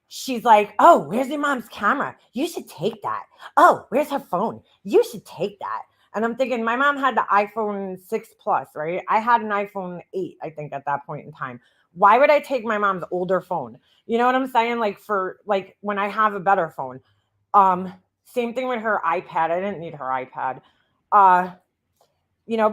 she's like, oh, where's your mom's camera? You should take that. Oh, where's her phone? You should take that. And I'm thinking, my mom had the iPhone 6 Plus, right? I had an iPhone 8, I think, at that point in time. Why would I take my mom's older phone? You know what I'm saying? Like, for like when I have a better phone. Same thing with her iPad. I didn't need her iPad. But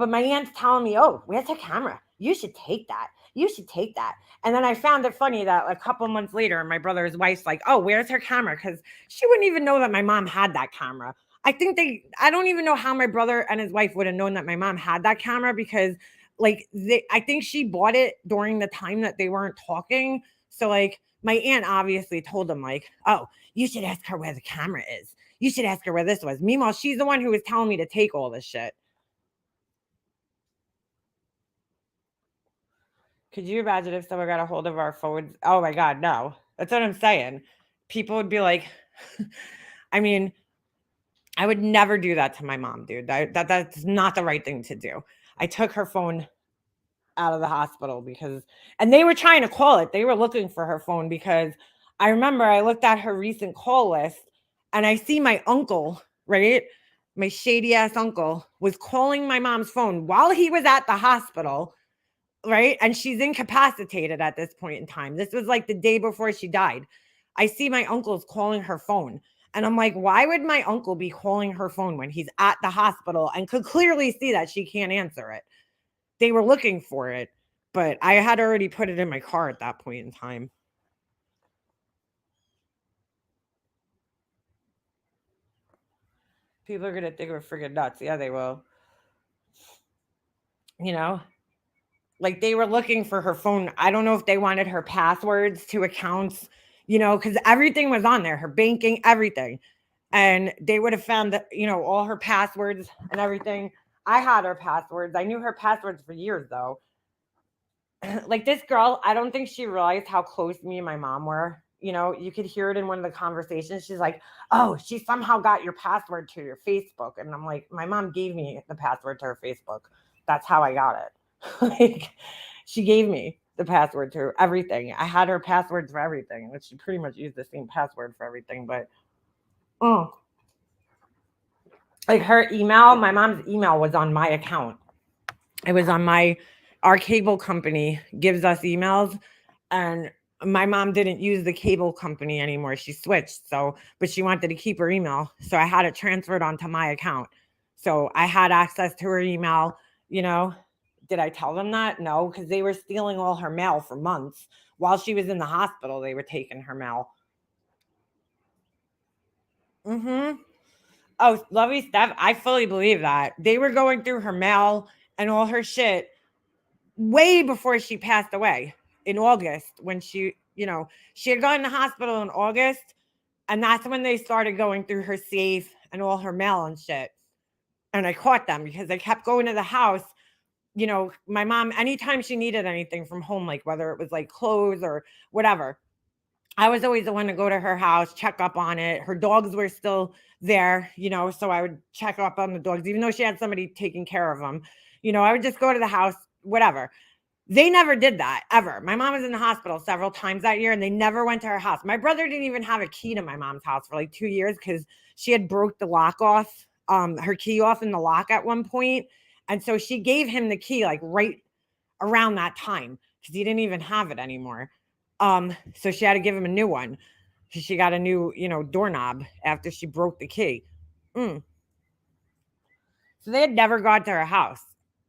my aunt's telling me, oh, where's her camera? You should take that. You should take that. And then I found it funny that a couple months later, my brother's wife's like, oh, where's her camera? Because she wouldn't even know that my mom had that camera. I don't even know how my brother and his wife would have known that my mom had that camera because I think she bought it during the time that they weren't talking. So like my aunt obviously told them like, oh, you should ask her where the camera is. You should ask her where this was. Meanwhile, she's the one who was telling me to take all this shit. Could you imagine if someone got a hold of our phones? Oh my God, no. That's what I'm saying. People would be like, I mean, I would never do that to my mom, dude. That's not the right thing to do. I took her phone out of the hospital and they were trying to call it. They were looking for her phone because I remember I looked at her recent call list and I see my uncle, right? My shady ass uncle was calling my mom's phone while he was at the hospital. right? And she's incapacitated at this point in time. This was like the day before she died. I see my uncle's calling her phone. And I'm like, why would my uncle be calling her phone when he's at the hospital and could clearly see that she can't answer it? They were looking for it, but I had already put it in my car at that point in time. People are going to think we're freaking nuts. Yeah, they will. You know, like they were looking for her phone. I don't know if they wanted her passwords to accounts, because everything was on there, her banking, everything. And they would have found that, all her passwords and everything. I had her passwords. I knew her passwords for years, though. Like this girl, I don't think she realized how close me and my mom were. You could hear it in one of the conversations. She's like, oh, she somehow got your password to your Facebook. And I'm like, my mom gave me the password to her Facebook. That's how I got it. Like, she gave me the password to everything. I had her passwords for everything. She pretty much used the same password for everything. But, like her email, my mom's email was on my account. It was on our cable company gives us emails, and my mom didn't use the cable company anymore. She switched. But she wanted to keep her email. So I had it transferred onto my account. So I had access to her email, Did I tell them that? No, because they were stealing all her mail for months. While she was in the hospital, they were taking her mail. Oh, Lovey Steph, I fully believe that. They were going through her mail and all her shit way before she passed away in August when she had gone to the hospital in August, and that's when they started going through her safe and all her mail and shit. And I caught them because they kept going to the house. My mom, anytime she needed anything from home, like whether it was like clothes or whatever, I was always the one to go to her house, check up on it. Her dogs were still there, so I would check up on the dogs, even though she had somebody taking care of them. I would just go to the house, whatever. They never did that, ever. My mom was in the hospital several times that year, and they never went to her house. My brother didn't even have a key to my mom's house for like 2 years because she had broke the lock off, her key off in the lock at one point. And so she gave him the key like right around that time because he didn't even have it anymore. So she had to give him a new one. She got a new, doorknob after she broke the key. So they had never gone to her house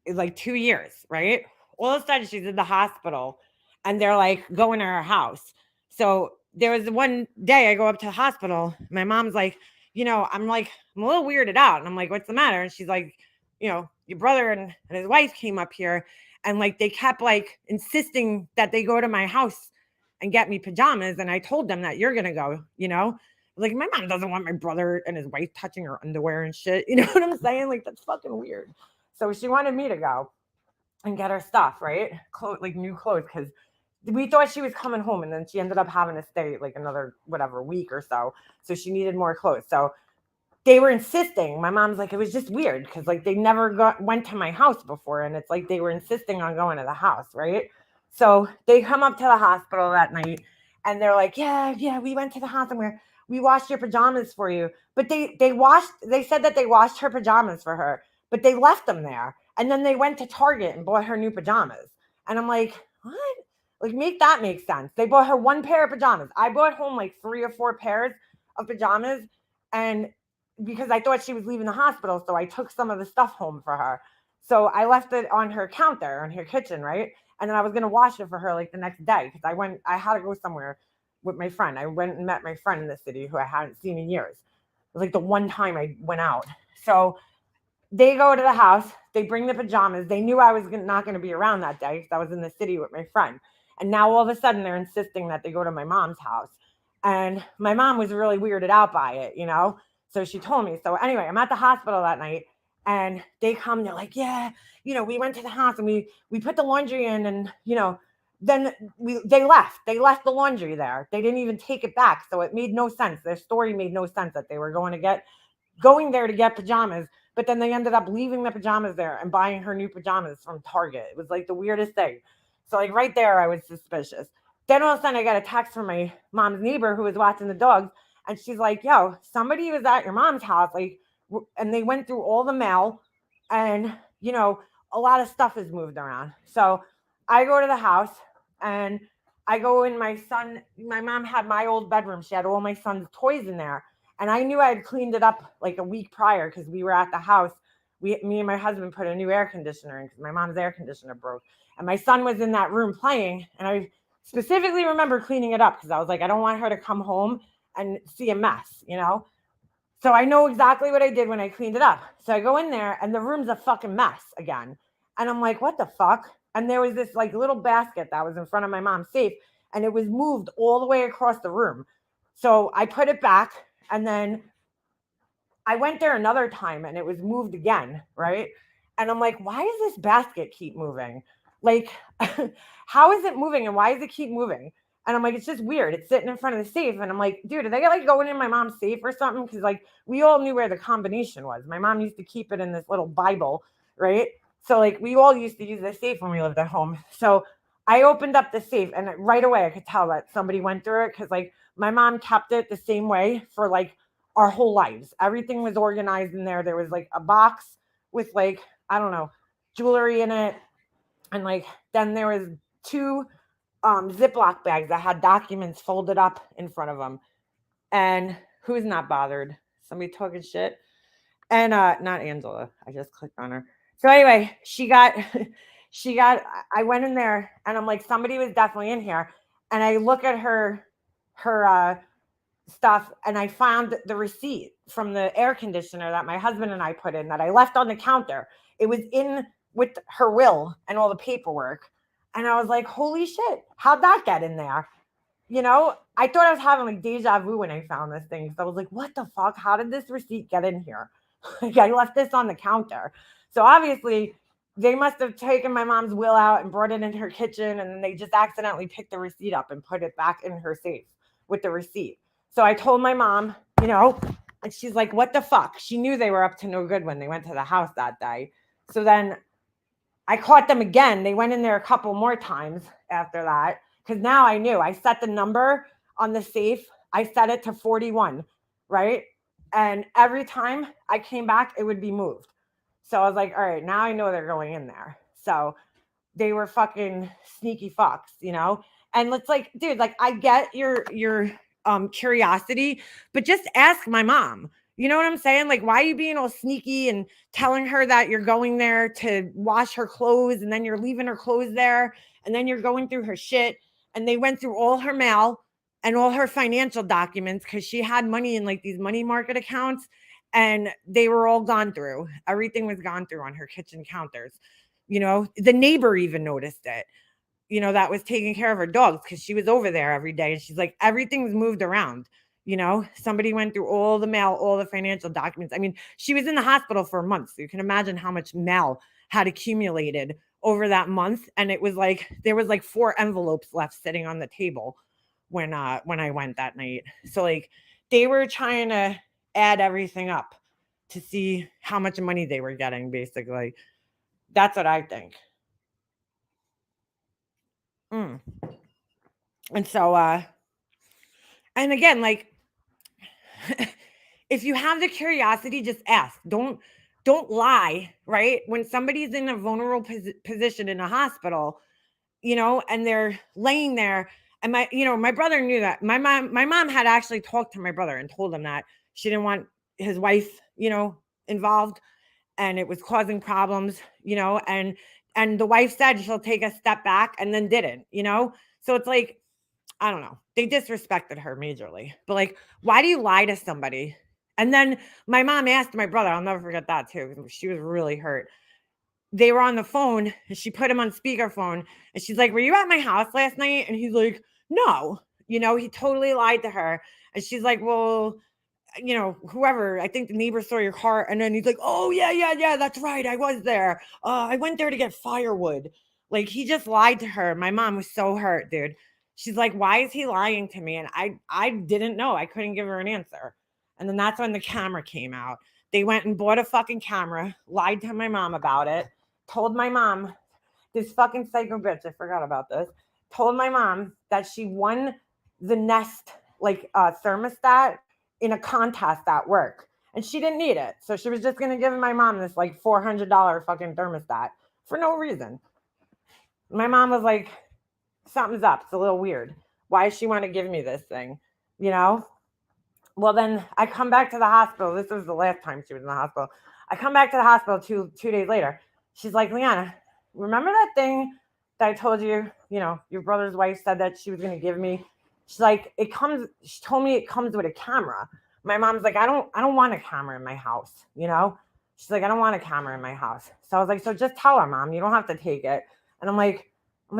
in like 2 years, right? All of a sudden she's in the hospital and they're like going to her house. So there was one day I go up to the hospital. My mom's like, I'm a little weirded out. And I'm like, what's the matter? And she's like, your brother and his wife came up here and like they kept like insisting that they go to my house and get me pajamas. And I told them that you're going to go, like my mom doesn't want my brother and his wife touching her underwear and shit. You know what I'm saying? Like that's fucking weird. So she wanted me to go and get her stuff, right? Like new clothes, because we thought she was coming home, and then she ended up having to stay like another whatever week or so. So she needed more clothes. So they were insisting. My mom's like, it was just weird because like they never went to my house before, and it's like they were insisting on going to the house, right? So they come up to the hospital that night, and they're like, yeah, we went to the house and we washed your pajamas for you. But they said that they washed her pajamas for her, but they left them there. And then they went to Target and bought her new pajamas. And I'm like, what? Like, make that make sense. They bought her one pair of pajamas. I bought home like 3 or 4 pairs of pajamas. And because I thought she was leaving the hospital, so I took some of the stuff home for her. So I left it on her counter, on her kitchen, right? And then I was going to wash it for her like the next day because I had to go somewhere with my friend. I went and met my friend in the city who I hadn't seen in years. It was like the one time I went out. So they go to the house, they bring the pajamas. They knew I was not going to be around that day because I was in the city with my friend. And now all of a sudden they're insisting that they go to my mom's house. And my mom was really weirded out by it, So she told me. So anyway, I'm at the hospital that night and they come, they're like, yeah, we went to the house and we put the laundry in and, then they left the laundry there. They didn't even take it back. So it made no sense. Their story made no sense that they were going there to get pajamas, but then they ended up leaving the pajamas there and buying her new pajamas from Target. It was like the weirdest thing. So like right there, I was suspicious. Then all of a sudden I got a text from my mom's neighbor who was watching the dogs. And she's like, yo, somebody was at your mom's house. And they went through all the mail and, a lot of stuff is moved around. So I go to the house and I go in my mom had my old bedroom. She had all my son's toys in there. And I knew I had cleaned it up like a week prior because we were at the house. Me and my husband put a new air conditioner in because my mom's air conditioner broke. And my son was in that room playing. And I specifically remember cleaning it up because I was like, I don't want her to come home and see a mess, you know? So I know exactly what I did when I cleaned it up. So I go in there and the room's a fucking mess again. And I'm like, what the fuck? And there was this like little basket that was in front of my mom's safe and it was moved all the way across the room. So I put it back and then I went there another time and it was moved again, right? And I'm like, why does this basket keep moving? Like, how is it moving and why does it keep moving? And I'm like, it's just weird. It's sitting in front of the safe. And I'm like, dude, are they like going in my mom's safe or something? Because like we all knew where the combination was. My mom used to keep it in this little Bible, right? So like we all used to use the safe when we lived at home. So I opened up the safe and right away I could tell that somebody went through it because like my mom kept it the same way for like our whole lives. Everything was organized in there. There was like a box with like, I don't know, jewelry in it. And like, then there was 2 Ziploc bags that had documents folded up in front of them. And who's not bothered? Somebody talking shit. And not Angela. I just clicked on her. So anyway, I went in there and I'm like, somebody was definitely in here. And I look at her stuff and I found the receipt from the air conditioner that my husband and I put in that I left on the counter. It was in with her will and all the paperwork. And I was like, holy shit, how'd that get in there? You know, I thought I was having like deja vu when I found this thing. So I was like, what the fuck? How did this receipt get in here? Like I left this on the counter. So obviously they must have taken my mom's will out and brought it in her kitchen. And then they just accidentally picked the receipt up and put it back in her safe with the receipt. So I told my mom, you know, and she's like, what the fuck? She knew they were up to no good when they went to the house that day. So then I caught them again. They went in there a couple more times after that because now I knew. I set the number on the safe. I set it to 41, right? And every time I came back, it would be moved. So I was like, all right, now I know they're going in there. So they were fucking sneaky fucks, you know? And it's like, dude, like I get your curiosity, but just ask my mom. You know what I'm saying? Like, why are you being all sneaky and telling her that you're going there to wash her clothes and then you're leaving her clothes there and then you're going through her shit? And they went through all her mail and all her financial documents because she had money in like these money market accounts and they were all gone through. Everything was gone through on her kitchen counters. You know, the neighbor even noticed it, you know, that was taking care of her dogs because she was over there every day. And she's like, everything's moved around. You know, somebody went through all the mail, all the financial documents. I mean, she was in the hospital for a month. So you can imagine how much mail had accumulated over that month. And it was like, there was like 4 envelopes left sitting on the table when I went that night. So like they were trying to add everything up to see how much money they were getting, basically. That's what I think. And so, and again, like, if you have the curiosity, just ask. Don't lie, right? When somebody's in a vulnerable position in a hospital, you know, and they're laying there, and my brother knew that. My mom had actually talked to my brother and told him that she didn't want his wife, you know, involved, and it was causing problems, you know, and the wife said she'll take a step back and then didn't, you know? So it's like, I don't know. They disrespected her majorly. But like, why do you lie to somebody? And then my mom asked my brother, I'll never forget that too. She was really hurt. They were on the phone and she put him on speakerphone and she's like, were you at my house last night? And he's like, no, you know, he totally lied to her. And she's like, well, you know, whoever, I think the neighbor saw your car. And then he's like, oh yeah, that's right. I was there. I went there to get firewood. Like he just lied to her. My mom was so hurt, dude. She's like, why is he lying to me? And I didn't know. I couldn't give her an answer. And then that's when the camera came out. They went and bought a fucking camera, lied to my mom about it, told my mom, this fucking psycho bitch, I forgot about this, told my mom that she won the Nest like thermostat in a contest at work. And she didn't need it. So she was just going to give my mom this like $400 fucking thermostat for no reason. My mom was like, something's up. It's a little weird. Why does she want to give me this thing? You know? Well, then I come back to the hospital. This was the last time she was in the hospital. I come back to the hospital two days later. She's like, Leanna, remember that thing that I told you, your brother's wife said that she was going to give me? She's like, she told me it comes with a camera. My mom's like, I don't want a camera in my house, She's like, I don't want a camera in my house. So I was like, so just tell her, Mom, you don't have to take it. And I'm like,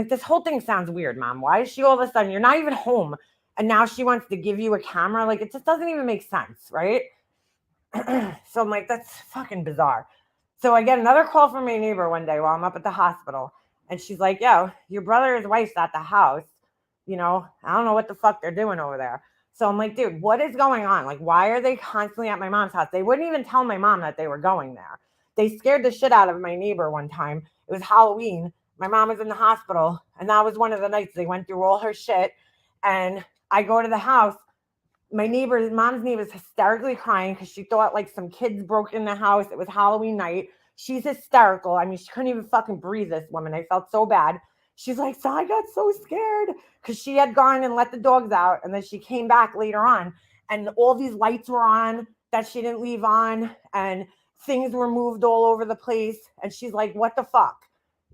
this whole thing sounds weird, Mom. Why is she all of a sudden, you're not even home, and now she wants to give you a camera? Like, it just doesn't even make sense, right? So I'm like, that's fucking bizarre. So I get another call from my neighbor one day while I'm up at the hospital. And she's like, yo, your brother's wife's at the house. I don't know what the fuck they're doing over there. So I'm like, dude, what is going on? Like, why are they constantly at my mom's house? They wouldn't even tell my mom that they were going there. They scared the shit out of my neighbor one time. It was Halloween. My mom was in the hospital. And that was one of the nights they went through all her shit. And I go to the house. My mom's neighbor's hysterically crying because she thought like some kids broke in the house. It was Halloween night. She's hysterical. I mean, she couldn't even fucking breathe, this woman. I felt so bad. She's like, so I got so scared because she had gone and let the dogs out. And then she came back later on and all these lights were on that she didn't leave on and things were moved all over the place. And she's like, what the fuck?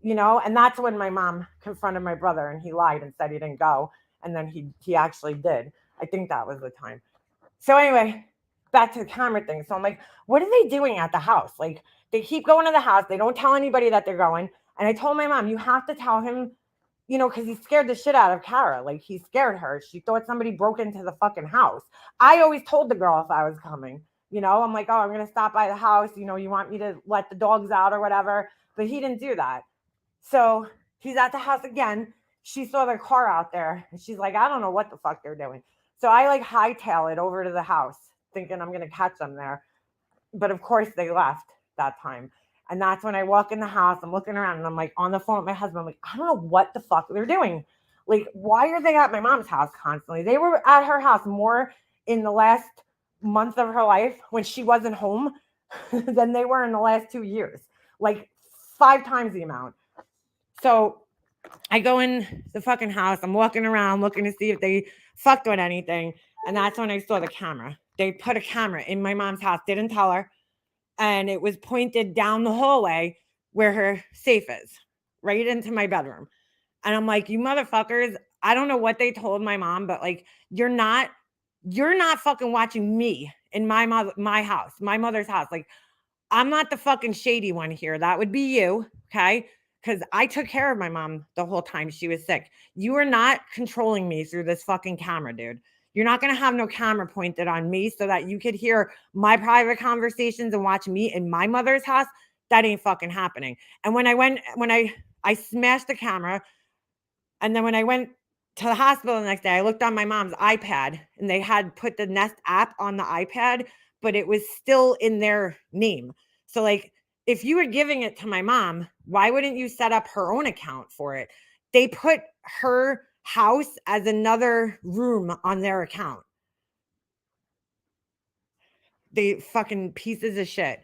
And that's when my mom confronted my brother and he lied and said he didn't go. And then he actually did. I think that was the time. So anyway, back to the camera thing. So I'm like, what are they doing at the house? Like, they keep going to the house. They don't tell anybody that they're going. And I told my mom, you have to tell him, because he scared the shit out of Kara. Like, he scared her. She thought somebody broke into the fucking house. I always told the girl if I was coming. I'm like, oh, I'm going to stop by the house. You want me to let the dogs out or whatever. But he didn't do that. So he's at the house again. She saw their car out there. And she's like, I don't know what the fuck they're doing. So I like hightail it over to the house thinking I'm going to catch them there. But of course they left that time. And that's when I walk in the house, I'm looking around and I'm like on the phone with my husband. I'm like, I don't know what the fuck they're doing. Like, why are they at my mom's house constantly? They were at her house more in the last month of her life when she wasn't home than they were in the last 2 years. Like 5 times the amount. So I go in the fucking house. I'm walking around looking to see if they fucked with anything. And that's when I saw the camera. They put a camera in my mom's house, didn't tell her. And it was pointed down the hallway where her safe is, right into my bedroom. And I'm like, you motherfuckers, I don't know what they told my mom, but like, you're not fucking watching me in my house, my mother's house. Like, I'm not the fucking shady one here. That would be you, okay? Because I took care of my mom the whole time she was sick. You are not controlling me through this fucking camera, dude. You're not going to have no camera pointed on me so that you could hear my private conversations and watch me in my mother's house. That ain't fucking happening. And when I smashed the camera, and then when I went to the hospital the next day, I looked on my mom's iPad and they had put the Nest app on the iPad, but it was still in their name. So like, if you were giving it to my mom, why wouldn't you set up her own account for it? They put her house as another room on their account. They fucking pieces of shit.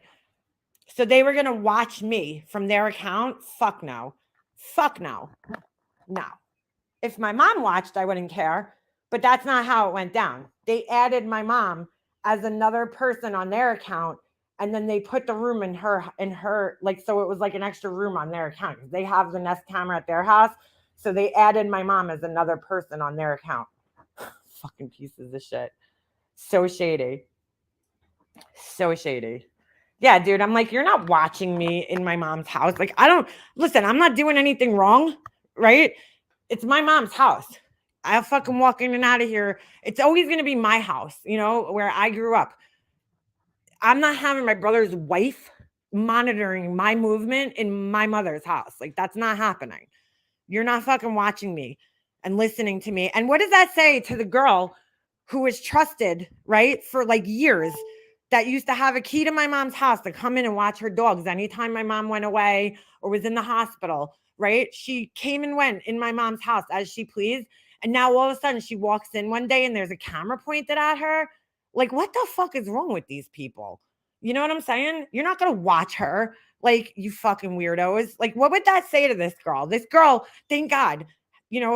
So they were going to watch me from their account? Fuck no. Fuck no. No. If my mom watched, I wouldn't care, but that's not how it went down. They added my mom as another person on their account, and then they put the room in her, like, so it was like an extra room on their account. They have the Nest camera at their house, so they added my mom as another person on their account. Fucking pieces of shit. So shady. So shady. Yeah, dude, I'm like, you're not watching me in my mom's house. Like, listen, I'm not doing anything wrong, right? It's my mom's house. I'll fucking walk in and out of here. It's always going to be my house, where I grew up. I'm not having my brother's wife monitoring my movement in my mother's house. Like, that's not happening. You're not fucking watching me and listening to me. And what does that say to the girl who was trusted, right, for like years, that used to have a key to my mom's house to come in and watch her dogs anytime my mom went away or was in the hospital? Right? She came and went in my mom's house as she pleased. And now all of a sudden she walks in one day and there's a camera pointed at her. Like, what the fuck is wrong with these people? You know what I'm saying? You're not going to watch her. Like, you fucking weirdos. Like, what would that say to this girl? This girl, thank God,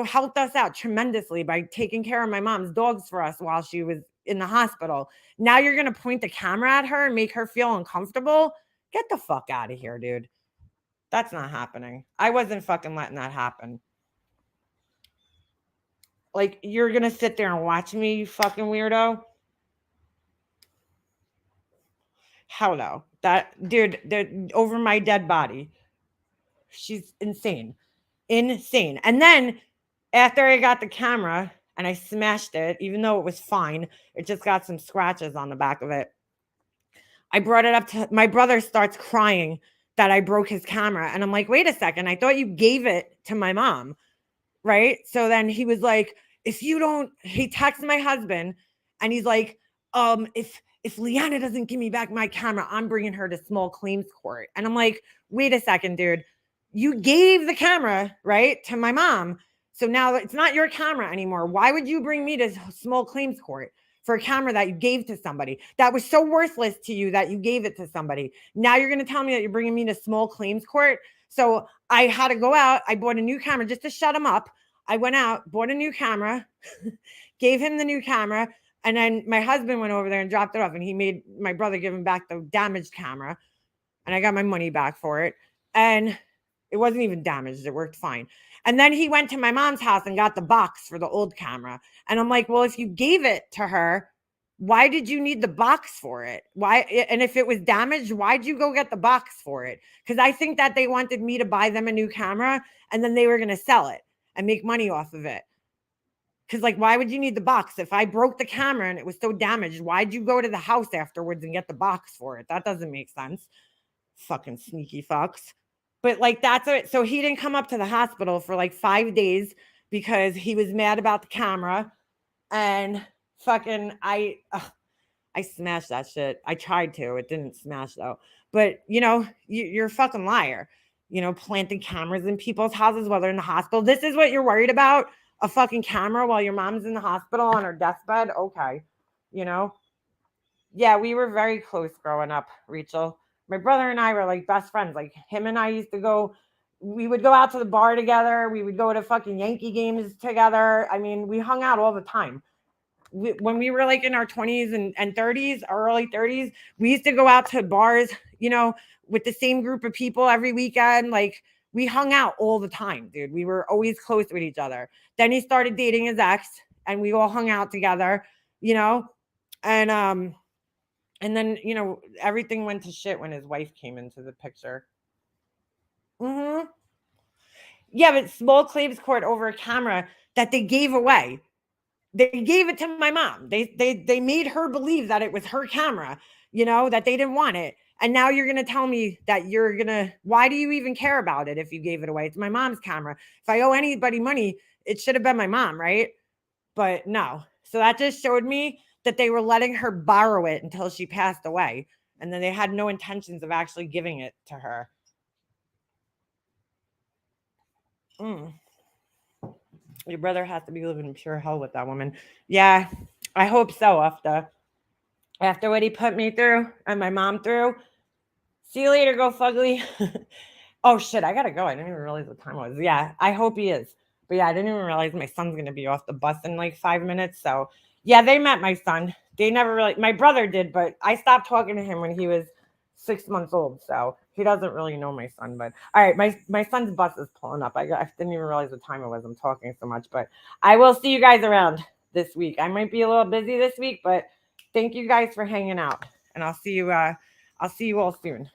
helped us out tremendously by taking care of my mom's dogs for us while she was in the hospital. Now you're going to point the camera at her and make her feel uncomfortable? Get the fuck out of here, dude. That's not happening. I wasn't fucking letting that happen. Like, you're going to sit there and watch me, you fucking weirdo? Hell no. That, dude, over my dead body. She's insane. Insane. And then after I got the camera and I smashed it, even though it was fine, it just got some scratches on the back of it. I brought it up to my brother, starts crying that I broke his camera. And I'm like, wait a second. I thought you gave it to my mom. Right. So then he was like, he texts my husband and he's like, if Leanna doesn't give me back my camera, I'm bringing her to small claims court. And I'm like, wait a second, dude. You gave the camera, right, to my mom. So now it's not your camera anymore. Why would you bring me to small claims court for a camera that you gave to somebody that was so worthless to you that you gave it to somebody? Now you're going to tell me that you're bringing me to small claims court. So I had to go out. I bought a new camera just to shut him up. I went out, bought a new camera, gave him the new camera. And then my husband went over there and dropped it off. And he made my brother give him back the damaged camera. And I got my money back for it. And it wasn't even damaged. It worked fine. And then he went to my mom's house and got the box for the old camera. And I'm like, well, if you gave it to her, why did you need the box for it? Why? And if it was damaged, why'd you go get the box for it? Because I think that they wanted me to buy them a new camera and then they were going to sell it and make money off of it. Because, like, why would you need the box? If I broke the camera and it was so damaged, why'd you go to the house afterwards and get the box for it? That doesn't make sense. Fucking sneaky fucks. But, like, that's it. So he didn't come up to the hospital for like 5 days because he was mad about the camera. And fucking, I smashed that shit. I tried to. It didn't smash, though. But, you're a fucking liar. Planting cameras in people's houses while they're in the hospital. This is what you're worried about? A fucking camera while your mom's in the hospital on her deathbed? Okay. Yeah, we were very close growing up, Rachel. My brother and I were like best friends. Like, him and I we would go out to the bar together. We would go to fucking Yankee games together. I mean, we hung out all the time. When we were like in our 20s and 30s, our early 30s, we used to go out to bars, with the same group of people every weekend. Like, we hung out all the time, dude. We were always close with each other. Then he started dating his ex and we all hung out together, and then, everything went to shit when his wife came into the picture. Mm-hmm. Yeah, but small claims court over a camera that they gave away. They gave it to my mom. They made her believe that it was her camera, that they didn't want it. And now you're going to tell me that why do you even care about it if you gave it away? It's my mom's camera. If I owe anybody money, it should have been my mom, right? But no. So that just showed me that they were letting her borrow it until she passed away. And then they had no intentions of actually giving it to her. Your brother has to be living in pure hell with that woman. Yeah, I hope so. After what he put me through and my mom through. See you later, go fugly. Oh shit, I gotta go. I didn't even realize what time it was. Yeah, I hope he is. But yeah, I didn't even realize my son's gonna be off the bus in like 5 minutes. So yeah, they met my son. They never really, my brother did, but I stopped talking to him when he was 6 months old. So he doesn't really know my son. But all right, my son's bus is pulling up. I didn't even realize what time it was. I'm talking so much, but I will see you guys around this week. I might be a little busy this week, but thank you guys for hanging out, and I'll see you all soon.